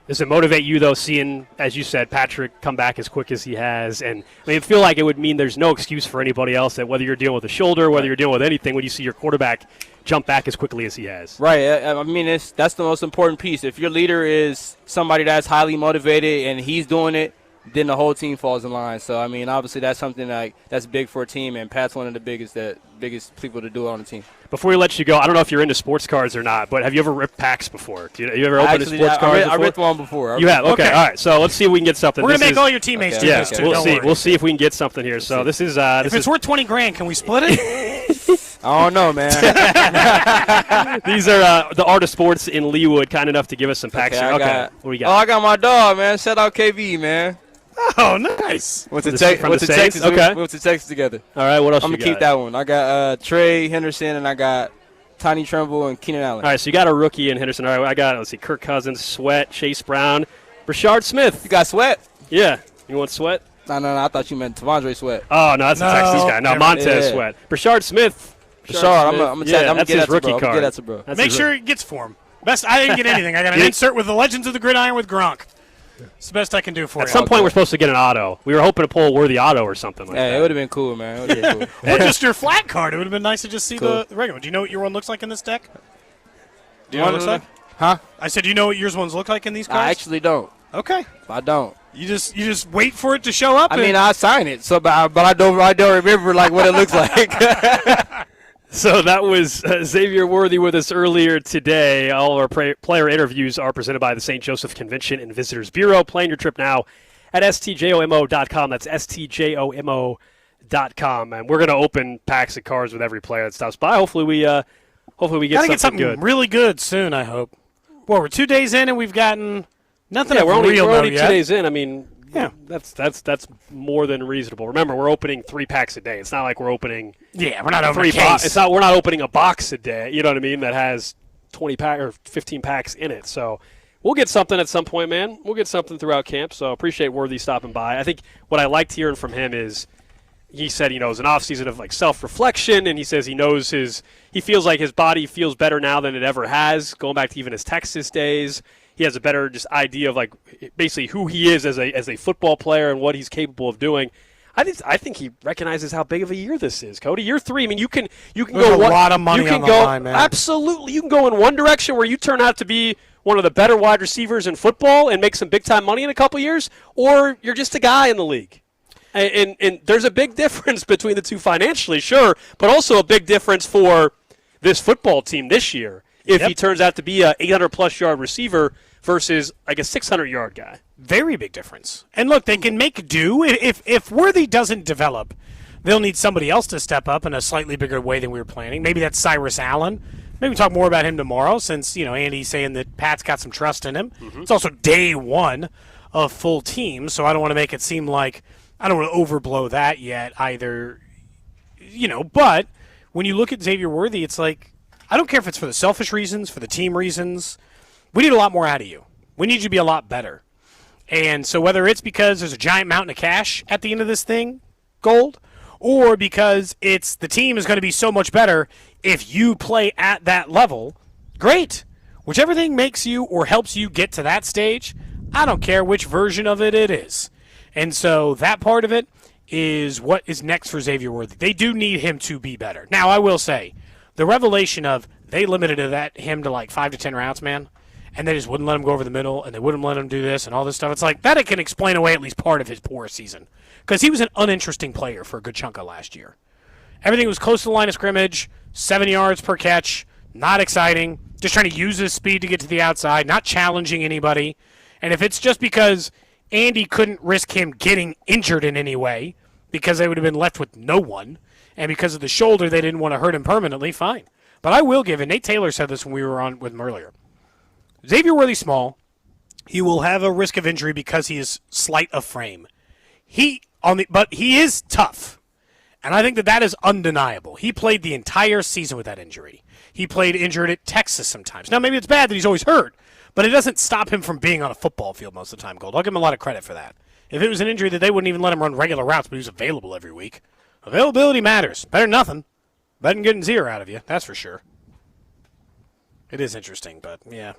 Does it motivate you, though, seeing, as you said, Patrick come back as quick as he has? And I feel like it would mean there's no excuse for anybody else that whether you're dealing with a shoulder, whether you're dealing with anything, when you see your quarterback jump back as quickly as he has. Right. I mean, that's the most important piece. If your leader is somebody that's highly motivated and he's doing it, then the whole team falls in line. So, I mean, obviously that's something that's big for a team, and Pat's one of the biggest people to do it on the team. Before we let you go, I don't know if you're into sports cards or not, but have you ever ripped packs before? You ever opened a sports card before? I ripped one before. You have? Okay. All right. So let's see if we can get something. We're going to make all your teammates do this, too. We'll see. We'll see if we can get something here. So this is if it's worth $20,000, can we split it? I don't know, man. These are the Art of Sports in Leawood, kind enough to give us some packs here. Okay. What do we got? Oh, I got my dog, man. Shout out KV, man. Oh, nice. Went to Texas. Okay. We went to Texas together. All right, what else I'm you going to keep that one. I got Trey Henderson, and I got Tiny Tremble and Keenan Allen. All right, so you got a rookie in Henderson. All right, I got, Kirk Cousins, Sweat, Chase Brown, Brashard Smith. You got Sweat? Yeah. You want Sweat? No, I thought you meant Tavondre Sweat. Oh, no, that's the Texas guy. No, Montez Sweat. Brashard Smith. I'm going to get that to bro. Get that bro. Make sure it gets for him. Best. I didn't get anything. I got an insert with the Legends of the Gridiron with Gronk. It's the best I can do for you. At some point, we're supposed to get an auto. We were hoping to pull a Worthy auto or something like that. It would have been cool, man. It would have been cool. Or just your flat card. It would have been nice to just see the regular one. Do you know what your one looks like in this deck? Do you know what it looks like? Huh? I said, do you know what yours ones look like in these cards? I actually don't. Okay. I don't. You just wait for it to show up? I mean, I sign it, but I don't remember what it looks like. So that was Xavier Worthy with us earlier today. All of our player interviews are presented by the St. Joseph Convention and Visitors Bureau. Plan your trip now at stjomo.com. That's stjomo.com. And we're going to open packs of cards with every player that stops by. Hopefully we get something good. Really good soon, I hope. Well, we're 2 days in and we've gotten nothing. Yeah, we're only 2 yet. days in. I mean, yeah, that's more than reasonable. Remember, we're opening 3 packs a day. It's not like we're opening. Yeah, we're not opening 3 case. We're not opening a box a day. You know what I mean? That has 20 pack or 15 packs in it. So we'll get something at some point, man. We'll get something throughout camp. So appreciate Worthy stopping by. I think what I liked hearing from him is he said, it's an off season of self-reflection, and he says he feels like his body feels better now than it ever has, going back to even his Texas days. He has a better just idea of basically who he is as a football player and what he's capable of doing. I think he recognizes how big of a year this is, Cody. Year 3. I mean, you can go a lot of money on the line, man. Absolutely, you can go in one direction where you turn out to be one of the better wide receivers in football and make some big time money in a couple years, or you're just a guy in the league. And there's a big difference between the two financially, sure, but also a big difference for this football team this year. If he turns out to be a 800-plus yard receiver versus a 600-yard guy. Very big difference. And look, they can make do. If Worthy doesn't develop, they'll need somebody else to step up in a slightly bigger way than we were planning. Maybe that's Cyrus Allen. Maybe talk more about him tomorrow since, Andy's saying that Pat's got some trust in him. Mm-hmm. It's also day 1 of full team, so I don't want to make it seem like I don't want to overblow that yet either. But when you look at Xavier Worthy, it's like, I don't care if it's for the selfish reasons, for the team reasons. We need a lot more out of you. We need you to be a lot better. And so whether it's because there's a giant mountain of cash at the end of this thing, Gold, or because it's the team is going to be so much better if you play at that level, great. Whichever thing makes you or helps you get to that stage, I don't care which version of it is. And so that part of it is what is next for Xavier Worthy. They do need him to be better. Now, I will say, the revelation of they limited him to 5 to 10 routes, man, and they just wouldn't let him go over the middle, and they wouldn't let him do this and all this stuff. It's like that it can explain away at least part of his poor season because he was an uninteresting player for a good chunk of last year. Everything was close to the line of scrimmage, 7 yards per catch, not exciting, just trying to use his speed to get to the outside, not challenging anybody. And if it's just because Andy couldn't risk him getting injured in any way because they would have been left with no one, and because of the shoulder they didn't want to hurt him permanently, fine. But I will give, and Nate Taylor said this when we were on with him earlier, Xavier Worthy small, he will have a risk of injury because he is slight of frame. But he is tough, and I think that is undeniable. He played the entire season with that injury. He played injured at Texas sometimes. Now, maybe it's bad that he's always hurt, but it doesn't stop him from being on a football field most of the time, Gold. I'll give him a lot of credit for that. If it was an injury that they wouldn't even let him run regular routes, but he was available every week, Availability matters. Better than nothing. Better than getting 0 out of you. That's for sure. It is interesting, but yeah.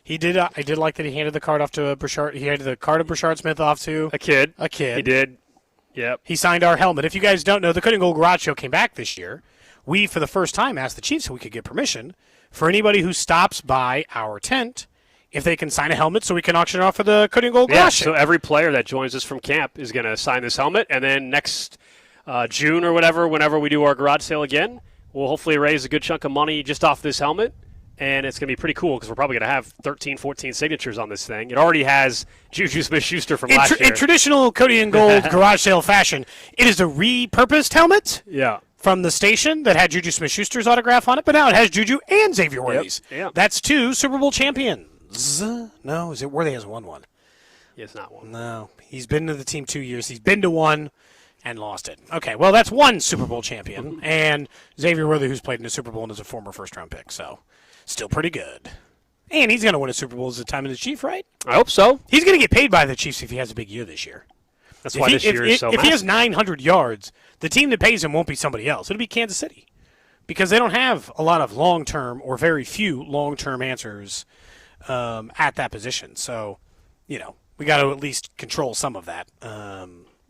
He did. I did like that he handed the card off to Brashard. He handed the card of Brashard Smith off to a kid. He did. Yep. He signed our helmet. If you guys don't know, the Cody Gold Garage Show came back this year. We, for the first time, asked the Chiefs if we could get permission for anybody who stops by our tent if they can sign a helmet so we can auction it off for the Cody Gold Garage Show. So every player that joins us from camp is going to sign this helmet, and then next June or whatever, whenever we do our garage sale again, we'll hopefully raise a good chunk of money just off this helmet. And it's going to be pretty cool because we're probably going to have 13, 14 signatures on this thing. It already has Juju Smith-Schuster from last year. In traditional Cody and Gold garage sale fashion, it is a repurposed helmet from the station that had Juju Smith-Schuster's autograph on it, but now it has Juju and Xavier Worthy's. Yep. That's 2 Super Bowl champions. No, is it Worthy hasn't won one? He has not won. No. He's been to the team 2 years. He's been to one and lost it. Okay, well, that's 1 Super Bowl champion. And Xavier Worthy, who's played in a Super Bowl and is a former first-round pick, so still pretty good. And he's going to win a Super Bowl as a time in the Chief, right? I hope so. He's going to get paid by the Chiefs if he has a big year this year. That's why this year is so If he has 900 yards, the team that pays him won't be somebody else. It'll be Kansas City because they don't have a lot of long-term or very few long-term answers at that position. So, we got to at least control some of that.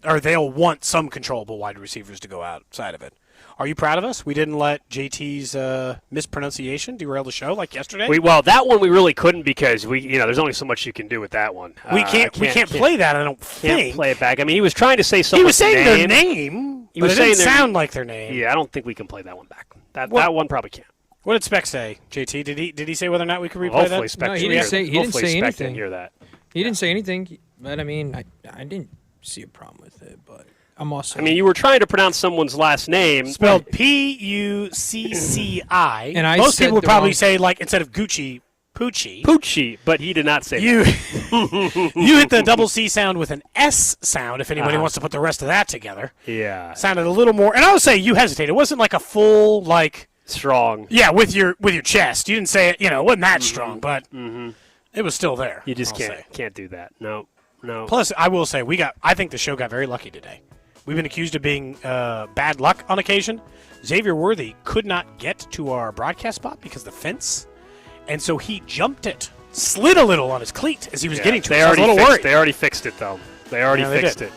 Or they'll want some controllable wide receivers to go outside of it. Are you proud of us? We didn't let JT's mispronunciation derail the show like yesterday. Well, that one we really couldn't because there's only so much you can do with that one. We can't play that. I don't think. Can't play it back. I mean, he was trying to say something. He was saying their name. It didn't sound like their name. Yeah, I don't think we can play that one back. That one probably can't. What did Spec say, JT? Did he say whether or not we could replay hopefully that? Spec No, he didn't say anything. Didn't hear that. He didn't say anything. But I mean, I didn't see a problem with it. But I'm also. I mean, you were trying to pronounce someone's last name spelled Pucci, and most people would probably say instead of Gucci, Poochie. Poochie, but he did not say you. that. You hit the double C sound with an S sound. If anybody wants to put the rest of that together, sounded a little more. And I would say you hesitated. It wasn't like a full strong. Yeah, with your chest. You didn't say it. It wasn't that strong, but it was still there. You just can't do that. No. Plus, I will say I think the show got very lucky today. We've been accused of being bad luck on occasion. Xavier Worthy could not get to our broadcast spot because of the fence, and so he jumped it, slid a little on his cleat as he was getting to it. I was a little worried. They already fixed it, though. They already fixed it.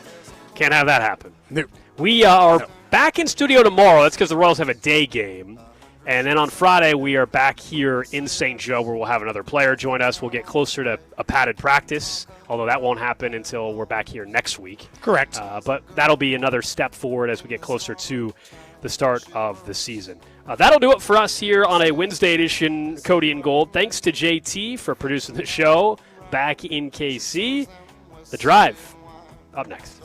Can't have that happen. No. We are back in studio tomorrow. That's because the Royals have a day game. And then on Friday, we are back here in St. Joe where we'll have another player join us. We'll get closer to a padded practice, although that won't happen until we're back here next week. Correct. But that'll be another step forward as we get closer to the start of the season. That'll do it for us here on a Wednesday edition, Cody and Gold. Thanks to JT for producing the show back in KC. The Drive up next.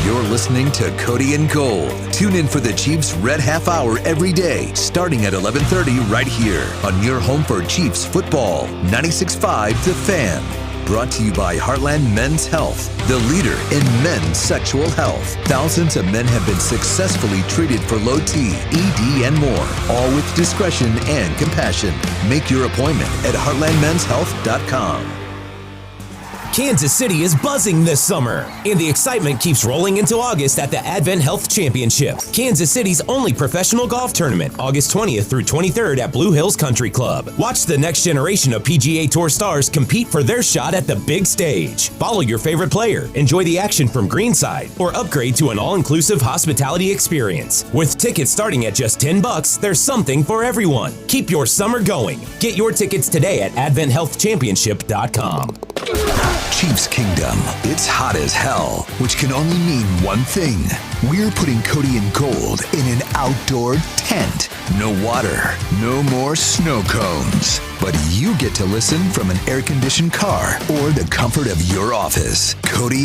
You're listening to Cody and Gold. Tune in for the Chiefs Red Half Hour every day, starting at 11:30 right here on your home for Chiefs football. 96.5 The Fan. Brought to you by Heartland Men's Health, the leader in men's sexual health. Thousands of men have been successfully treated for low T, ED, and more, all with discretion and compassion. Make your appointment at heartlandmenshealth.com. Kansas City is buzzing this summer, and the excitement keeps rolling into August at the Advent Health Championship, Kansas City's only professional golf tournament, August 20th through 23rd at Blue Hills Country Club. Watch the next generation of PGA Tour stars compete for their shot at the big stage. Follow your favorite player, enjoy the action from greenside, or upgrade to an all-inclusive hospitality experience. With tickets starting at just $10, there's something for everyone. Keep your summer going. Get your tickets today at AdventHealthChampionship.com. Chiefs Kingdom. It's hot as hell, which can only mean one thing. We're putting Cody and Gold in an outdoor tent. No water, no more snow cones. But you get to listen from an air-conditioned car or the comfort of your office. Cody